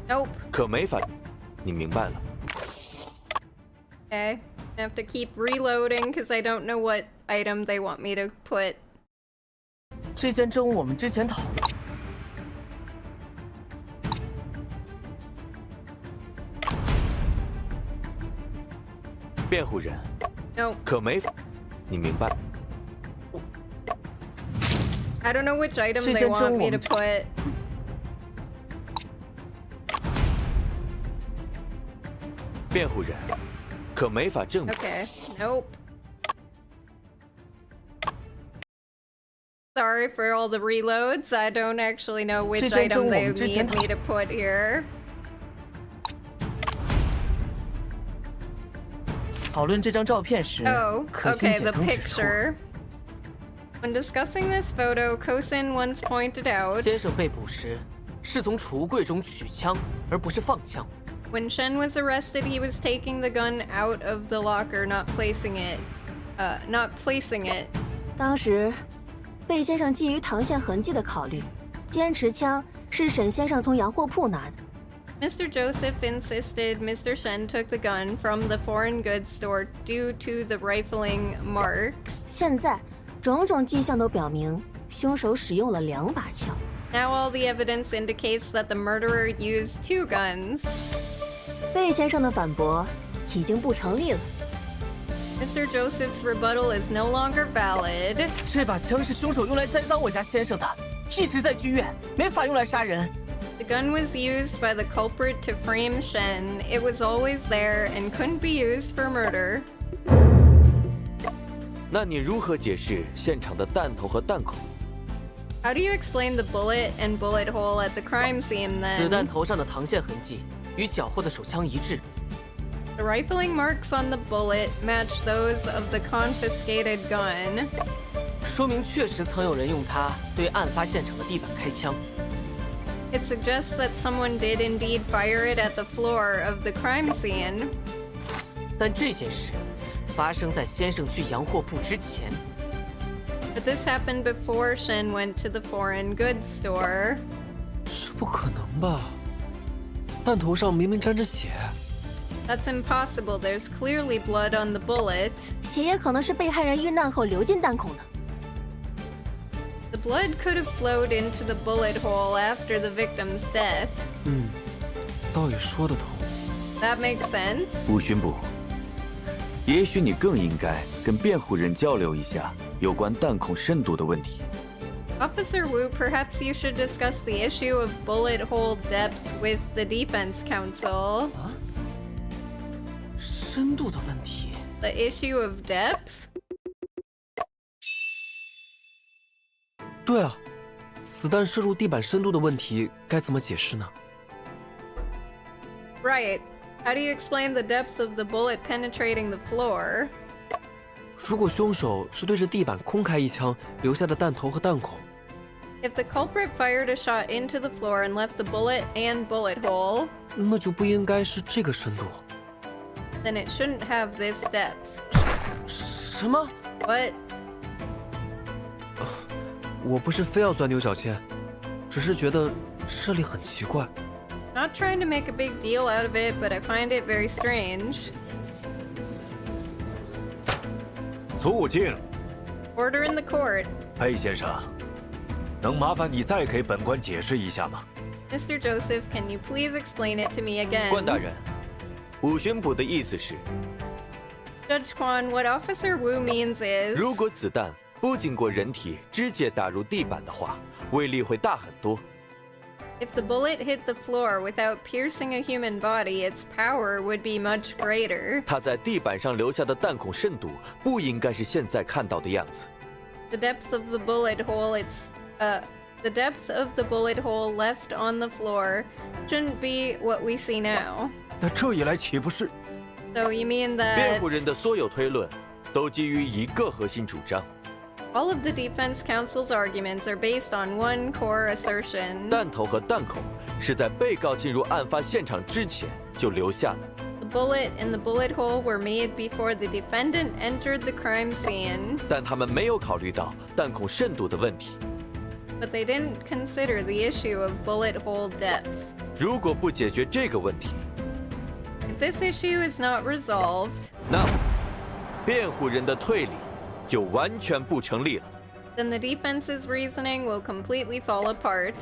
Speaker 5: Nope. Okay. I have to keep reloading because I don't know what item they want me to put.
Speaker 6: 这件证物我们之前讨论。
Speaker 16: 辩护人。
Speaker 5: No.
Speaker 16: 可没法。你明白。
Speaker 5: I don't know which item they want me to put.
Speaker 16: 辩护人，可没法证明。
Speaker 5: Okay. Nope. Sorry for all the reloads. I don't actually know which item they need me to put here.
Speaker 6: 讨论这张照片时，
Speaker 5: Oh, okay, the picture. When discussing this photo, Kosin once pointed out.
Speaker 6: 先生被捕时，是从储物柜中取枪，而不是放枪。
Speaker 5: When Shen was arrested, he was taking the gun out of the locker, not placing it.
Speaker 17: 当时，贝先生基于膛线痕迹的考虑，坚持枪是沈先生从洋货铺拿的。
Speaker 5: Mr. Joseph insisted Mr. Shen took the gun from the foreign goods store due to the rifling marks.
Speaker 17: 现在，种种迹象都表明，凶手使用了2把枪。
Speaker 5: Now all the evidence indicates that the murderer used 2 guns.
Speaker 17: 贝先生的反驳已经不成立了。
Speaker 5: Mr. Joseph's rebuttal is no longer valid.
Speaker 6: 这把枪是凶手用来栽赃我家先生的，一直在剧院，没法用来杀人。
Speaker 5: The gun was used by the culprit to frame Shen. It was always there and couldn't be used for murder.
Speaker 16: 那你如何解释现场的弹头和弹孔？
Speaker 5: How do you explain the bullet and bullet hole at the crime scene then?
Speaker 6: 子弹头上的膛线痕迹与缴获的手枪一致。
Speaker 5: The rifling marks on the bullet match those of the confiscated gun.
Speaker 6: 说明确实曾有人用它对案发现场的地板开枪。
Speaker 5: It suggests that someone did indeed fire it at the floor of the crime scene.
Speaker 6: 但这件事发生在先生去洋货铺之前。
Speaker 5: But this happened before Shen went to the foreign goods store.
Speaker 15: 这不可能吧？弹头上明明沾着血。
Speaker 5: That's impossible. There's clearly blood on the bullet.
Speaker 17: 血也可能是被害人遇难后流进弹孔的。
Speaker 5: The blood could have flowed into the bullet hole after the victim's death.
Speaker 15: 倒也说得通。
Speaker 5: That makes sense.
Speaker 16: 吴巡捕，也许你更应该跟辩护人交流一下有关弹孔深度的问题。
Speaker 5: Officer Wu, perhaps you should discuss the issue of bullet hole depth with the defense counsel.
Speaker 6: 深度的问题。
Speaker 5: The issue of depth?
Speaker 15: 对啊，子弹射入地板深度的问题该怎么解释呢？
Speaker 5: Right. How do you explain the depth of the bullet penetrating the floor?
Speaker 15: 如果凶手是对着地板空开一枪留下的弹头和弹孔，
Speaker 5: If the culprit fired a shot into the floor and left the bullet and bullet hole,
Speaker 15: 那就不应该是这个深度。
Speaker 5: then it shouldn't have this depth.
Speaker 6: 什么
Speaker 5: What?
Speaker 15: 我不是非要钻牛角尖，只是觉得这里很奇怪。
Speaker 5: Not trying to make a big deal out of it, but I find it very strange.
Speaker 13: 肃静。
Speaker 5: Order in the court.
Speaker 13: 裴先生，能麻烦你再给本官解释一下吗？
Speaker 5: Mr. Joseph, can you please explain it to me again?
Speaker 16: 关大人，武巡捕的意思是，
Speaker 5: Judge Quan, what Officer Wu means is
Speaker 16: 如果子弹不经过人体直接打入地板的话，威力会大很多。
Speaker 5: if the bullet hit the floor without piercing a human body, its power would be much greater.
Speaker 16: 它在地板上留下的弹孔深度不应该是现在看到的样子。
Speaker 5: The depth of the bullet hole the depth of the bullet hole left on the floor shouldn't be what we see now.
Speaker 9: 那这一来岂不是？
Speaker 5: So you mean that
Speaker 16: 辩护人的所有推论都基于一个核心主张。
Speaker 5: all of the defense counsel's arguments are based on one core assertion.
Speaker 16: 弹头和弹孔是在被告进入案发现场之前就留下的。
Speaker 5: The bullet and the bullet hole were made before the defendant entered the crime scene.
Speaker 16: 但他们没有考虑到弹孔深度的问题。
Speaker 5: But they didn't consider the issue of bullet hole depth.
Speaker 16: 如果不解决这个问题，
Speaker 5: If this issue is not resolved,
Speaker 16: 那么辩护人的推理就完全不成立了。
Speaker 5: then the defense's reasoning will completely fall apart.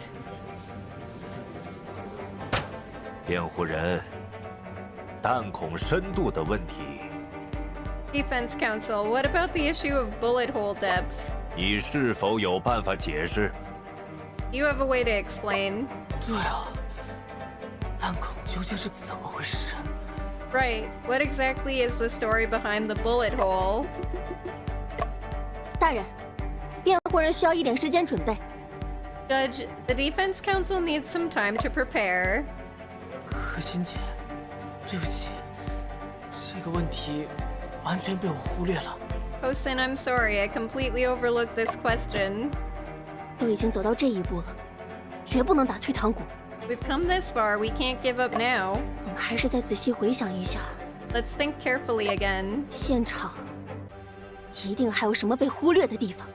Speaker 13: 辩护人，弹孔深度的问题，
Speaker 5: Defense counsel, what about the issue of bullet hole depth?
Speaker 13: 你是否有办法解释？
Speaker 5: You have a way to explain.
Speaker 6: 对啊，弹孔究竟是怎么回事？
Speaker 5: Right. What exactly is the story behind the bullet hole?
Speaker 17: 大人，辩护人需要一点时间准备。
Speaker 5: Judge, the defense counsel needs some time to prepare.
Speaker 6: 可心姐，对不起，这个问题完全被我忽略了。
Speaker 5: Hosen, I'm sorry, I completely overlooked this question.
Speaker 17: 都已经走到这一步了，绝不能打退堂鼓。
Speaker 5: We've come this far, we can't give up now.
Speaker 17: 我们还是再仔细回想一下，
Speaker 5: Let's think carefully again.
Speaker 17: 现场一定还有什么被忽略的地方。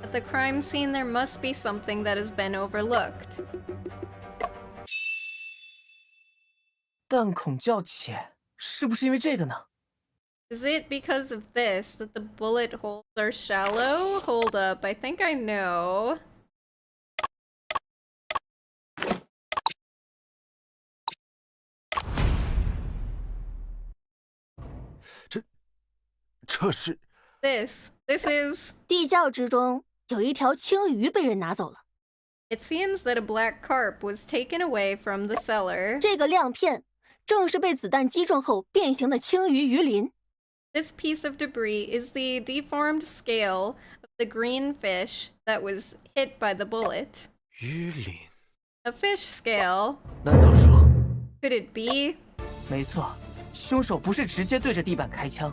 Speaker 5: At the crime scene, there must be something that has been overlooked.
Speaker 6: 弹孔较浅，是不是因为这个呢？
Speaker 5: Is it because of this that the bullet holes are shallow? Hold up, I think I know.
Speaker 9: 这是
Speaker 5: This is...
Speaker 17: 地窖之中有一条青鱼被人拿走了。
Speaker 5: It seems that a black carp was taken away from the cellar.
Speaker 17: 这个亮片正是被子弹击中后变形的青鱼鱼鳞。
Speaker 5: This piece of debris is the deformed scale of the green fish that was hit by the bullet.
Speaker 16: 鱼鳞
Speaker 5: A fish scale?
Speaker 16: 难道说
Speaker 5: Could it be?
Speaker 6: 没错，凶手不是直接对着地板开枪，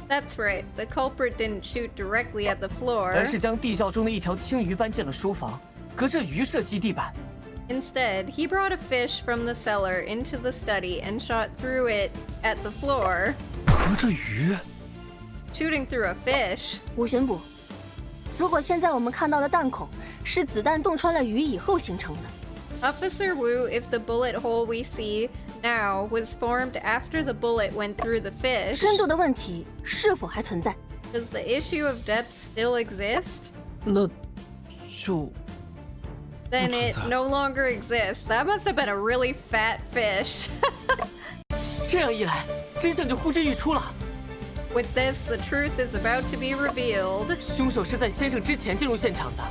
Speaker 5: That's right, the culprit didn't shoot directly at the floor.
Speaker 6: 而是将地窖中的一条青鱼搬进了书房，隔着鱼射击地板。
Speaker 5: Instead, he brought a fish from the cellar into the study and shot through it at the floor.
Speaker 15: 隔着鱼
Speaker 5: Shooting through a fish?
Speaker 17: 吴巡捕，如果现在我们看到的弹孔是子弹洞穿了鱼以后形成的，
Speaker 5: Officer Wu, if the bullet hole we see now was formed after the bullet went through the fish,
Speaker 17: 深度的问题是否还存在？
Speaker 5: does the issue of depth still exist?
Speaker 15: 那就
Speaker 5: Then it no longer exists. That must have been a really fat fish.
Speaker 6: 这样一来，真相就呼之欲出了。
Speaker 5: With this, the truth is about to be revealed.
Speaker 6: 凶手是在先生之前进入现场的，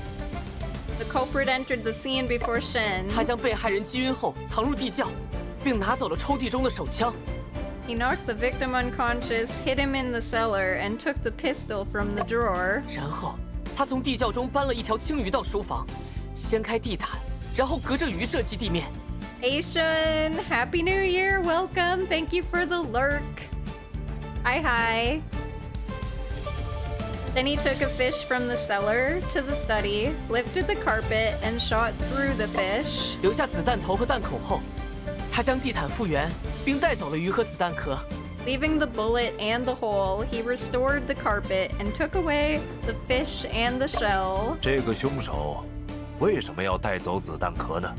Speaker 5: The culprit entered the scene before Shen.
Speaker 6: 他将被害人击晕后藏入地窖，并拿走了抽屉中的手枪。
Speaker 5: He knocked the victim unconscious, hid him in the cellar, and took the pistol from the drawer.
Speaker 6: 然后他从地窖中搬了一条青鱼到书房，掀开地毯，然后隔着鱼射击地面。
Speaker 5: Hey Shen, Happy New Year, welcome, thank you for the lurk. Hi. Then he took a fish from the cellar to the study, lifted the carpet, and shot through the fish.
Speaker 6: 留下子弹头和弹孔后，他将地毯复原，并带走了鱼和子弹壳。
Speaker 5: Leaving the bullet and the hole, he restored the carpet and took away the fish and the shell.
Speaker 13: 这个凶手为什么要带走子弹壳呢？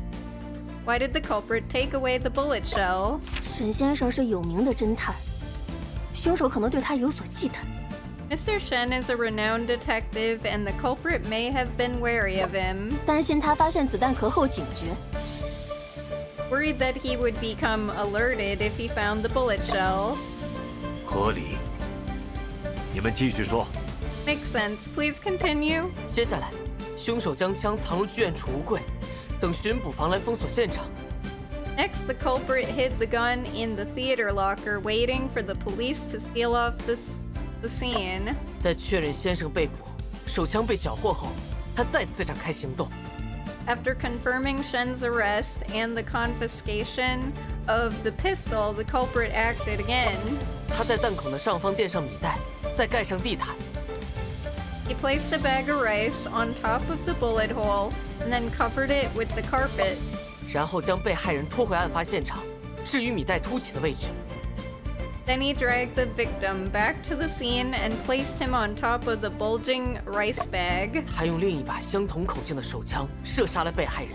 Speaker 5: Why did the culprit take away the bullet shell?
Speaker 17: 沈先生是有名的侦探，凶手可能对他有所忌惮。
Speaker 5: Mr. Shen is a renowned detective, and the culprit may have been wary of him.
Speaker 17: 担心他发现子弹壳后警觉。
Speaker 5: worried that he would become alerted if he found the bullet shell.
Speaker 9: 合理。你们继续说。
Speaker 5: Makes sense. Please continue.
Speaker 6: 接下来，凶手将枪藏入剧院储物柜，等巡捕房来封锁现场。
Speaker 5: Next, the culprit hid the gun in the theater locker, waiting for the police to seal off the scene.
Speaker 6: 在确认先生被捕、手枪被缴获后，他再次展开行动。
Speaker 5: After confirming Shen's arrest and the confiscation of the pistol, the culprit acted again.
Speaker 6: 他在弹孔的上方垫上米袋，再盖上地毯。
Speaker 5: He placed a bag of rice on top of the bullet hole and then covered it with the carpet.
Speaker 6: 然后将被害人拖回案发现场，置于米袋凸起的位置。
Speaker 5: Then he dragged the victim back to the scene and placed him on top of the bulging rice bag.
Speaker 6: 还用另一把相同口径的手枪射杀了被害人。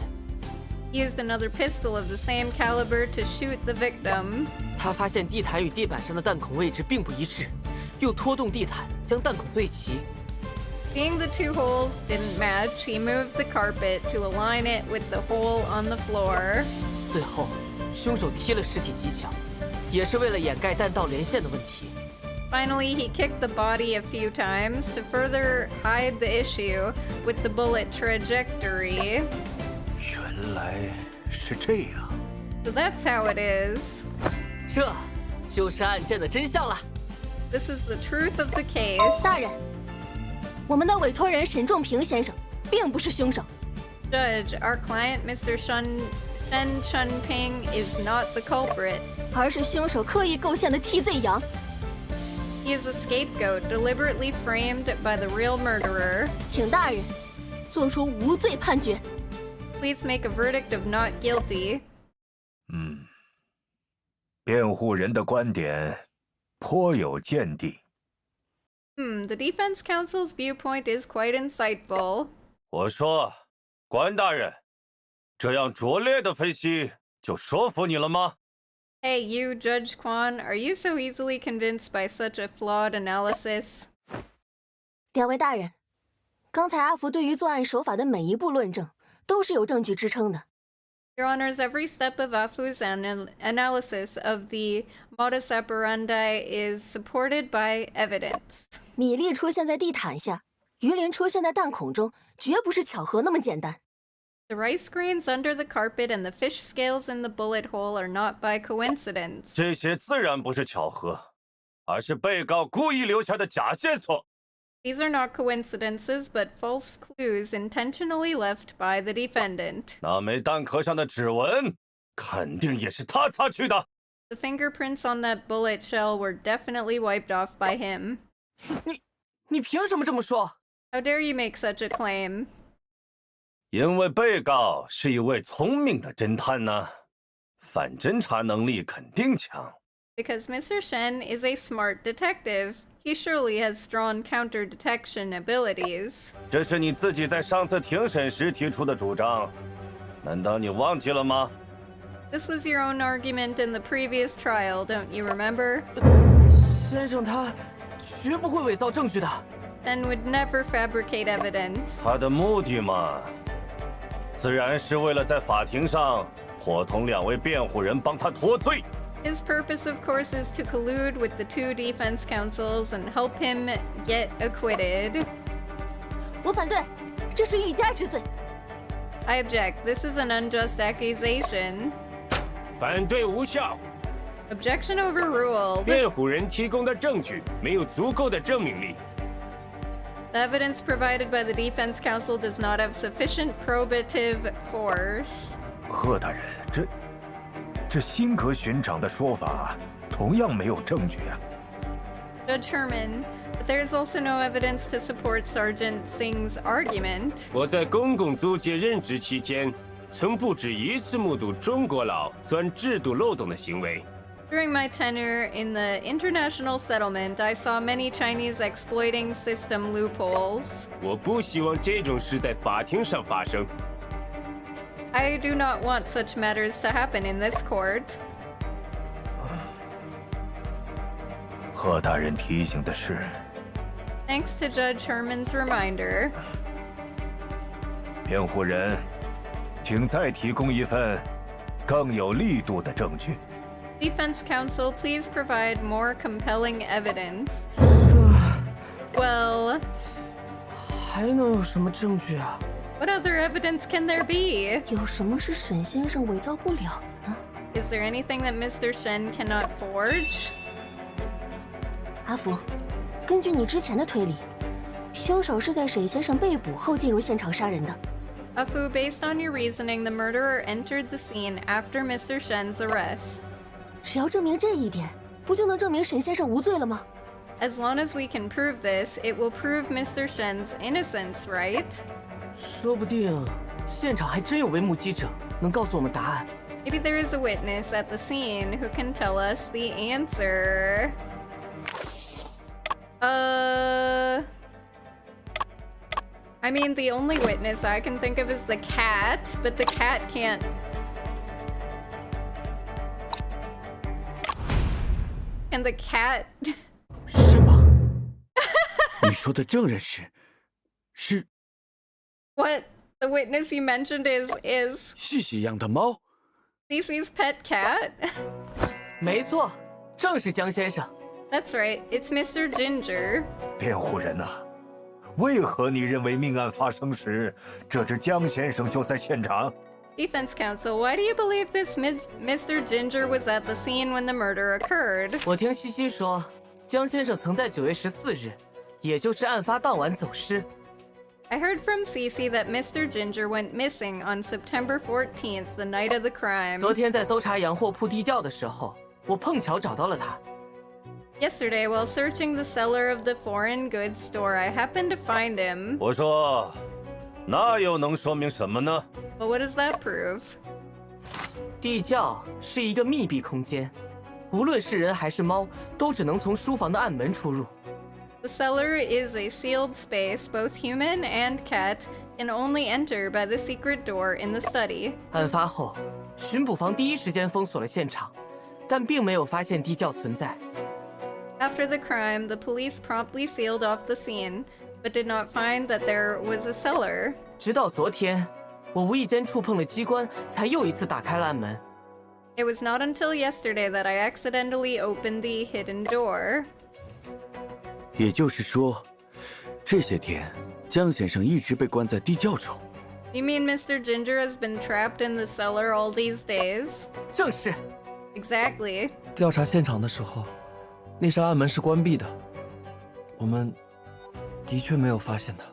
Speaker 5: He used another pistol of the same caliber to shoot the victim.
Speaker 6: 他发现地毯与地板上的弹孔位置并不一致，又拖动地毯将弹孔对齐。
Speaker 5: Seeing the two holes didn't match, he moved the carpet to align it with the hole on the floor.
Speaker 6: 最后，凶手踢了尸体几脚，也是为了掩盖弹道连线的问题。
Speaker 5: Finally, he kicked the body a few times to further hide the issue with the bullet trajectory.
Speaker 9: 原来是这样。
Speaker 5: So that's how it is.
Speaker 6: 这就是案件的真相了。
Speaker 5: This is the truth of the case.
Speaker 17: 大人，我们的委托人沈仲平先生并不是凶手。
Speaker 5: Judge, our client, Mr. Shen Chunping, is not the culprit.
Speaker 17: 而是凶手刻意构陷的替罪羊。
Speaker 5: He is a scapegoat deliberately framed by the real murderer.
Speaker 17: 请大人做出无罪判决。
Speaker 5: Please make a verdict of not guilty.
Speaker 13: 辩护人的观点颇有见地。
Speaker 5: The defense counsel's viewpoint is quite insightful.
Speaker 9: 我说，关大人，这样拙劣的分析就说服你了吗？
Speaker 5: Hey, you, Judge Kwan, are you so easily convinced by such a flawed analysis?
Speaker 17: 两位大人，刚才阿福对于作案手法的每一步论证都是有证据支撑的。
Speaker 5: Your Honors, every step of Afu's analysis of the modus operandi is supported by evidence.
Speaker 17: 米粒出现在地毯下，鱼鳞出现在弹孔中，绝不是巧合那么简单。
Speaker 5: The rice grains under the carpet and the fish scales in the bullet hole are not by coincidence.
Speaker 9: 这些自然不是巧合，而是被告故意留下的假线索。
Speaker 5: These are not coincidences, but false clues intentionally left by the defendant.
Speaker 9: 那枚弹壳上的指纹，肯定也是他擦去的。
Speaker 5: The fingerprints on that bullet shell were definitely wiped off by him.
Speaker 6: 你凭什么这么说？
Speaker 5: How dare you make such a claim?
Speaker 9: 因为被告是一位聪明的侦探呢，反侦查能力肯定强。
Speaker 5: Because Mr. Shen is a smart detective, he surely has strong counter-detection abilities.
Speaker 9: 这是你自己在上次庭审时提出的主张，难道你忘记了吗？
Speaker 5: This was your own argument in the previous trial, don't you remember?
Speaker 6: 先生他绝不会伪造证据的。
Speaker 5: Shen would never fabricate evidence.
Speaker 9: 他的目的嘛，自然是为了在法庭上伙同两位辩护人帮他脱罪。
Speaker 5: His purpose, of course, is to collude with the two defense counsels and help him get acquitted.
Speaker 17: 我反对，这是欲加之罪。
Speaker 5: I object. This is an unjust accusation.
Speaker 18: 反对无效。
Speaker 5: Objection overruled.
Speaker 18: 辩护人提供的证据没有足够的证明力。
Speaker 5: The evidence provided by the defense counsel does not have sufficient probative force.
Speaker 13: 贺大人，这新可寻常的说法同样没有证据啊。
Speaker 5: Judge Herman, but there is also no evidence to support Sergeant Singh's argument.
Speaker 18: 我在公共租界任职期间，曾不止一次目睹中国佬钻制度漏洞的行为。
Speaker 5: During my tenure in the international settlement, I saw many Chinese exploiting system loopholes.
Speaker 18: 我不希望这种事在法庭上发生。
Speaker 5: I do not want such matters to happen in this court.
Speaker 13: 贺大人提醒的是，
Speaker 5: Thanks to Judge Herman's reminder.
Speaker 13: 辩护人，请再提供一份更有力度的证据。
Speaker 5: Defense counsel, please provide more compelling evidence. Well,
Speaker 6: 还能有什么证据啊？
Speaker 5: what other evidence can there be?
Speaker 17: 有什么是沈先生伪造不了的呢？
Speaker 5: Is there anything that Mr. Shen cannot forge?
Speaker 17: 阿福，根据你之前的推理，凶手是在沈先生被捕后进入现场杀人的。
Speaker 5: Afu, based on your reasoning, the murderer entered the scene after Mr. Shen's arrest.
Speaker 17: 只要证明这一点，不就能证明沈先生无罪了吗？
Speaker 5: As long as we can prove this, it will prove Mr. Shen's innocence, right?
Speaker 6: 说不定现场还真有位目击者能告诉我们答案。
Speaker 5: Maybe there is a witness at the scene who can tell us the answer. I mean, the only witness I can think of is the cat, but the cat can't. And the cat.
Speaker 11: 是吗？你说的证人是
Speaker 5: What? The witness you mentioned is
Speaker 11: 细细养的猫？
Speaker 5: Cece's pet cat?
Speaker 6: 没错，正是江先生。
Speaker 5: That's right, it's Mr. Ginger.
Speaker 13: 辩护人呐，为何你认为命案发生时，这只江先生就在现场？
Speaker 5: Defense counsel, why do you believe this Mr. Ginger was at the scene when the murder occurred?
Speaker 6: 我听西西说，江先生曾在9月14日，也就是案发当晚走失。
Speaker 5: I heard from Cece that Mr. Ginger went missing on September 14th, the night of the crime.
Speaker 6: 昨天在搜查洋货铺地窖的时候，我碰巧找到了他。
Speaker 5: Yesterday, while searching the cellar of the foreign goods store, I happened to find him.
Speaker 9: 我说，那又能说明什么呢？
Speaker 5: Well, what does that prove?
Speaker 6: 地窖是一个密闭空间，无论是人还是猫，都只能从书房的暗门出入。
Speaker 5: The cellar is a sealed space. Both human and cat can only enter by the secret door in the study.
Speaker 6: 案发后，巡捕房第一时间封锁了现场，但并没有发现地窖存在。
Speaker 5: After the crime, the police promptly sealed off the scene, but did not find that there was a cellar.
Speaker 6: 直到昨天，我无意间触碰了机关，才又一次打开了暗门。
Speaker 5: It was not until yesterday that I accidentally opened the hidden door.
Speaker 11: 也就是说，这些天江先生一直被关在地窖中。
Speaker 5: You mean Mr. Ginger has been trapped in the cellar all these days?
Speaker 6: 正是。
Speaker 5: Exactly.
Speaker 15: 调查现场的时候，那扇暗门是关闭的，我们的确没有发现他。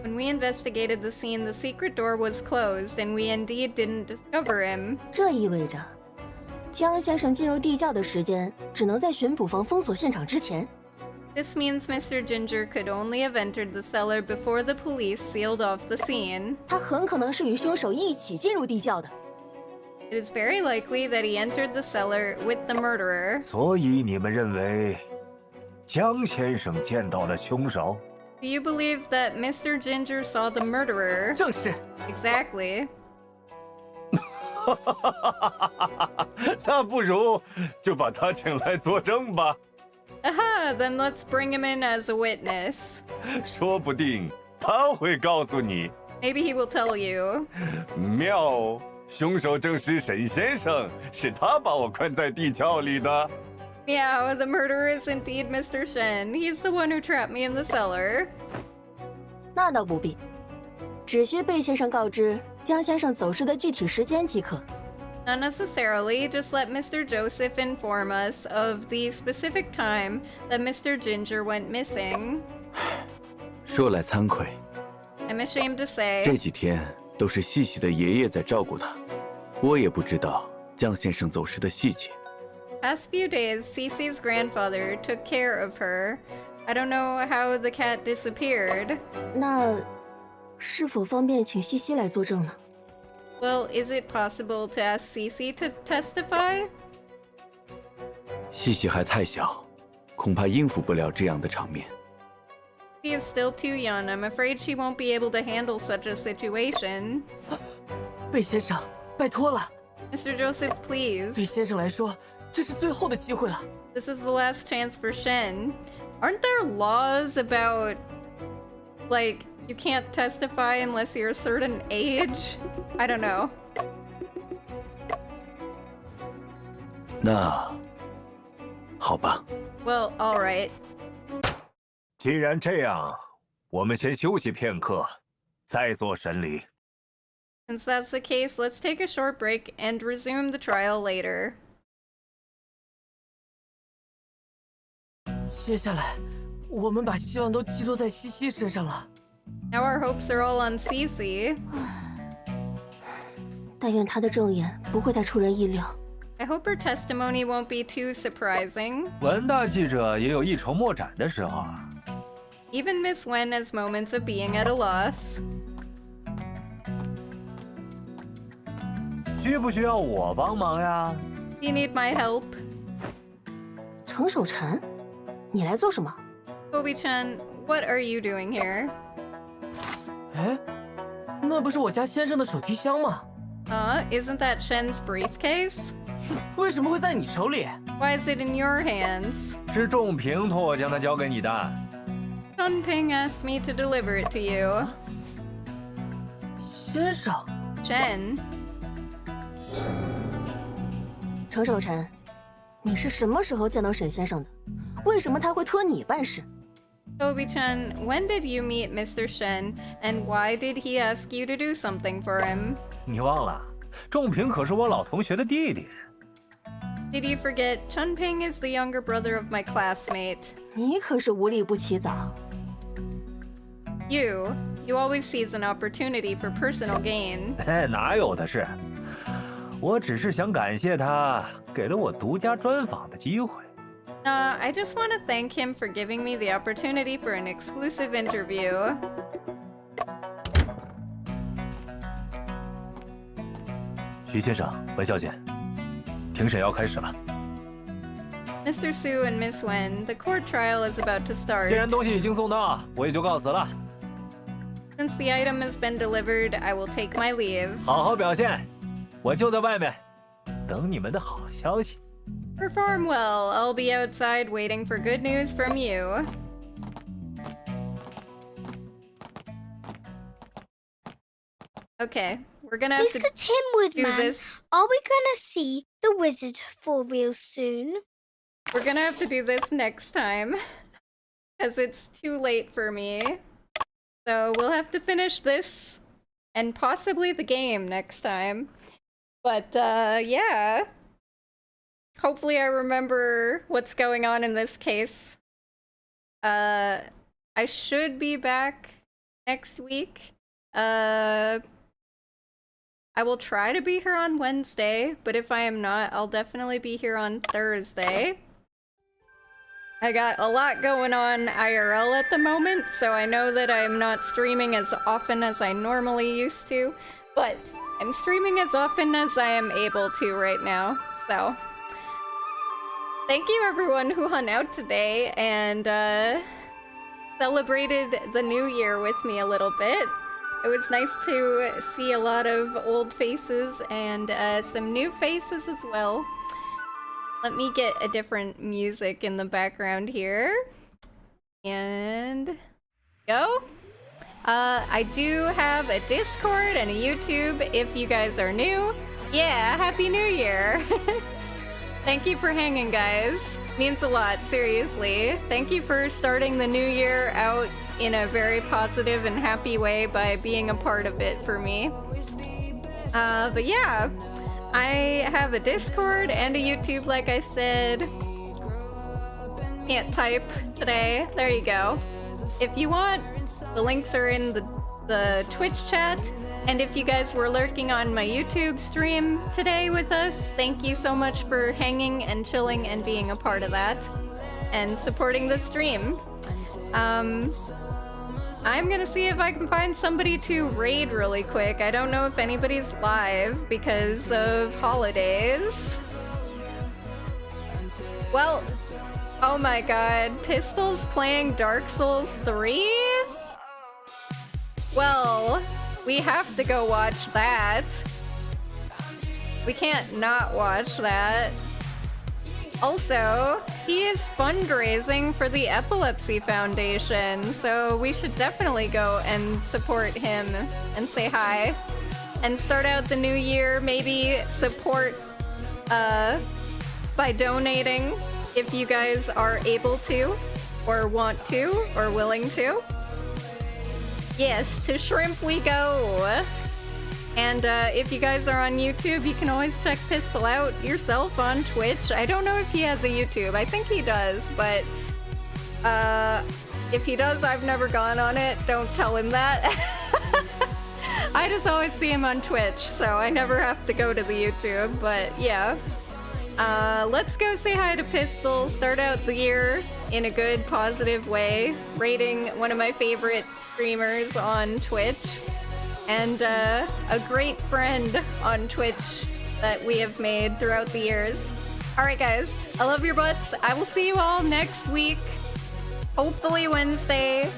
Speaker 5: When we investigated the scene, the secret door was closed, and we indeed didn't discover him.
Speaker 17: 这意味着，江先生进入地窖的时间只能在巡捕房封锁现场之前。
Speaker 5: This means Mr. Ginger could only have entered the cellar before the police sealed off the scene.
Speaker 17: 他很可能是与凶手一起进入地窖的。
Speaker 5: It is very likely that he entered the cellar with the murderer.
Speaker 13: 所以你们认为，江先生见到了凶手？
Speaker 5: Do you believe that Mr. Ginger saw the murderer?
Speaker 6: 正是。
Speaker 5: Exactly.
Speaker 9: 那不如就把他请来作证吧。
Speaker 5: Aha, then let's bring him in as a witness.
Speaker 9: 说不定他会告诉你。
Speaker 5: Maybe he will tell you.
Speaker 9: 妙，凶手正是沈先生，是他把我关在地窖里的。
Speaker 5: Meow, the murderer is indeed Mr. Shen. He's the one who trapped me in the cellar.
Speaker 17: 那倒不必，只需被先生告知江先生走失的具体时间即可。
Speaker 5: Not necessarily, just let Mr. Joseph inform us of the specific time that Mr. Ginger went missing.
Speaker 11: 说来惭愧，
Speaker 5: I'm ashamed to say.
Speaker 11: 这几天都是细细的爷爷在照顾他，我也不知道江先生走失的细节。
Speaker 5: Past few days, Cece's grandfather took care of her. I don't know how the cat disappeared.
Speaker 17: 那是否方便请西西来作证呢？
Speaker 5: Well, is it possible to ask Cece to testify?
Speaker 11: 细细还太小，恐怕应付不了这样的场面。
Speaker 5: She is still too young. I'm afraid she won't be able to handle such a situation.
Speaker 6: 魏先生，拜托了。
Speaker 5: Mr. Joseph, please.
Speaker 6: 对先生来说，这是最后的机会了。
Speaker 5: This is the last chance for Shen. Aren't there laws about, like, you can't testify unless you're a certain age? I don't know.
Speaker 16: 那好吧。
Speaker 5: Well, all right.
Speaker 13: 既然这样，我们先休息片刻，再做审理。
Speaker 5: Since that's the case, let's take a short break and resume the trial later.
Speaker 6: 接下来，我们把希望都寄托在西西身上了。
Speaker 5: Now our hopes are all on Cece.
Speaker 17: 但愿她的证言不会太出人意料。
Speaker 5: I hope her testimony won't be too surprising.
Speaker 13: 文大记者也有一筹莫展的时候。
Speaker 5: Even Miss Wen has moments of being at a loss.
Speaker 13: 需不需要我帮忙呀？
Speaker 5: Do you need my help?
Speaker 17: 程守臣，你来做什么？
Speaker 5: Kobe-chan, what are you doing here?
Speaker 6: 哎，那不是我家先生的手提箱吗？
Speaker 5: Isn't that Shen's briefcase?
Speaker 6: 为什么会在你手里？
Speaker 5: Why is it in your hands?
Speaker 13: 是仲平托我将它交给你的。
Speaker 5: Chunping asked me to deliver it to you.
Speaker 6: 先生。
Speaker 5: Shen.
Speaker 17: 程守臣，你是什么时候见到沈先生的？为什么他会托你办事？
Speaker 5: Kobe-chan, when did you meet Mr. Shen, and why did he ask you to do something for him?
Speaker 13: 你忘了，仲平可是我老同学的弟弟。
Speaker 5: Did you forget Chunping is the younger brother of my classmate?
Speaker 17: 你可是无利不起早。
Speaker 5: You always seize an opportunity for personal gain.
Speaker 13: 哪有的事？我只是想感谢他给了我独家专访的机会。
Speaker 5: I just want to thank him for giving me the opportunity for an exclusive interview.
Speaker 13: 徐先生，文小姐，庭审要开始了。
Speaker 5: Mr. Su and Miss Wen, the court trial is about to start.
Speaker 13: 既然东西已经送到，我也就告辞了。
Speaker 5: Since the item has been delivered, I will take my leave.
Speaker 13: 好好表现，我就在外面等你们的好消息。
Speaker 5: Perform well. I'll be outside waiting for good news from you. Okay, we're gonna have
Speaker 10: Mr.
Speaker 5: to
Speaker 10: Tim
Speaker 5: do
Speaker 10: Woodman,
Speaker 5: this.
Speaker 10: are we gonna see the wizard for real soon?
Speaker 5: We're gonna have to do this next time, as it's too late for me. So we'll have to finish this, and possibly the game next time. But, yeah. Hopefully I remember what's going on in this case. I should be back next week. I will try to be here on Wednesday, but if I am not, I'll definitely be here on Thursday. I got a lot going on IRL at the moment, so I know that I'm not streaming as often as I normally used to, but I'm streaming as often as I am able to right now, so... Thank you everyone who hung out today and celebrated the new year with me a little bit. It was nice to see a lot of old faces and some new faces as well. Let me get a different music in the background here. And go. I do have a Discord and a YouTube if you guys are new. Yeah, Happy New Year! Thank you for hanging, guys. Means a lot, seriously. Thank you for starting the new year out in a very positive and happy way by being a part of it for me. But yeah, I have a Discord and a YouTube, like I said. Can't type today. There you go. If you want, the links are in the Twitch chat. And if you guys were lurking on my YouTube stream today with us, thank you so much for hanging and chilling and being a part of that and supporting the stream. I'm gonna see if I can find somebody to raid really quick. I don't know if anybody's live because of holidays. Well, oh my god, Pistol's playing Dark Souls 3? Well, we have to go watch that. We can't not watch that. Also, he is fundraising for the Epilepsy Foundation, so we should definitely go and support him and say hi. And start out the new year, maybe support by donating if you guys are able to, or want to, or willing to. Yes, to Shrimp we go. And if you guys are on YouTube, you can always check Pistol out yourself on Twitch. I don't know if he has a YouTube. I think he does, but if he does, I've never gone on it. Don't tell him that. I just always see him on Twitch, so I never have to go to the YouTube, but yeah. Let's go say hi to Pistol, start out the year in a good, positive way, rating one of my favorite streamers on Twitch, and a great friend on Twitch that we have made throughout the years. Alright guys, I love your butts. I will see you all next week. Hopefully Wednesday,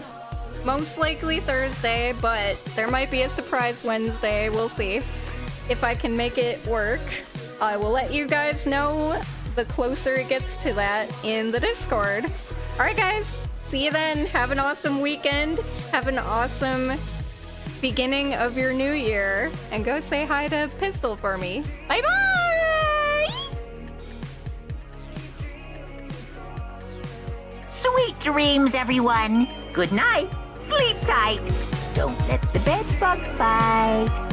Speaker 5: most likely Thursday, but there might be a surprise Wednesday. We'll see if I can make it work. I will let you guys know the closer it gets to that in the Discord. Alright guys, see you then. Have an awesome weekend. Have an awesome beginning of your new year. And go say hi to Pistol for me. Bye bye!
Speaker 19: Sweet dreams, everyone. Good night. Sleep tight. Don't let the bed bug bite.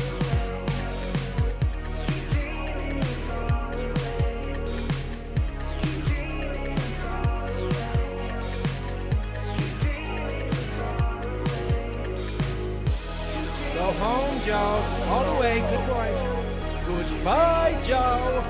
Speaker 3: Go home, Joe. All the way. Good boy. Goodbye, Joe.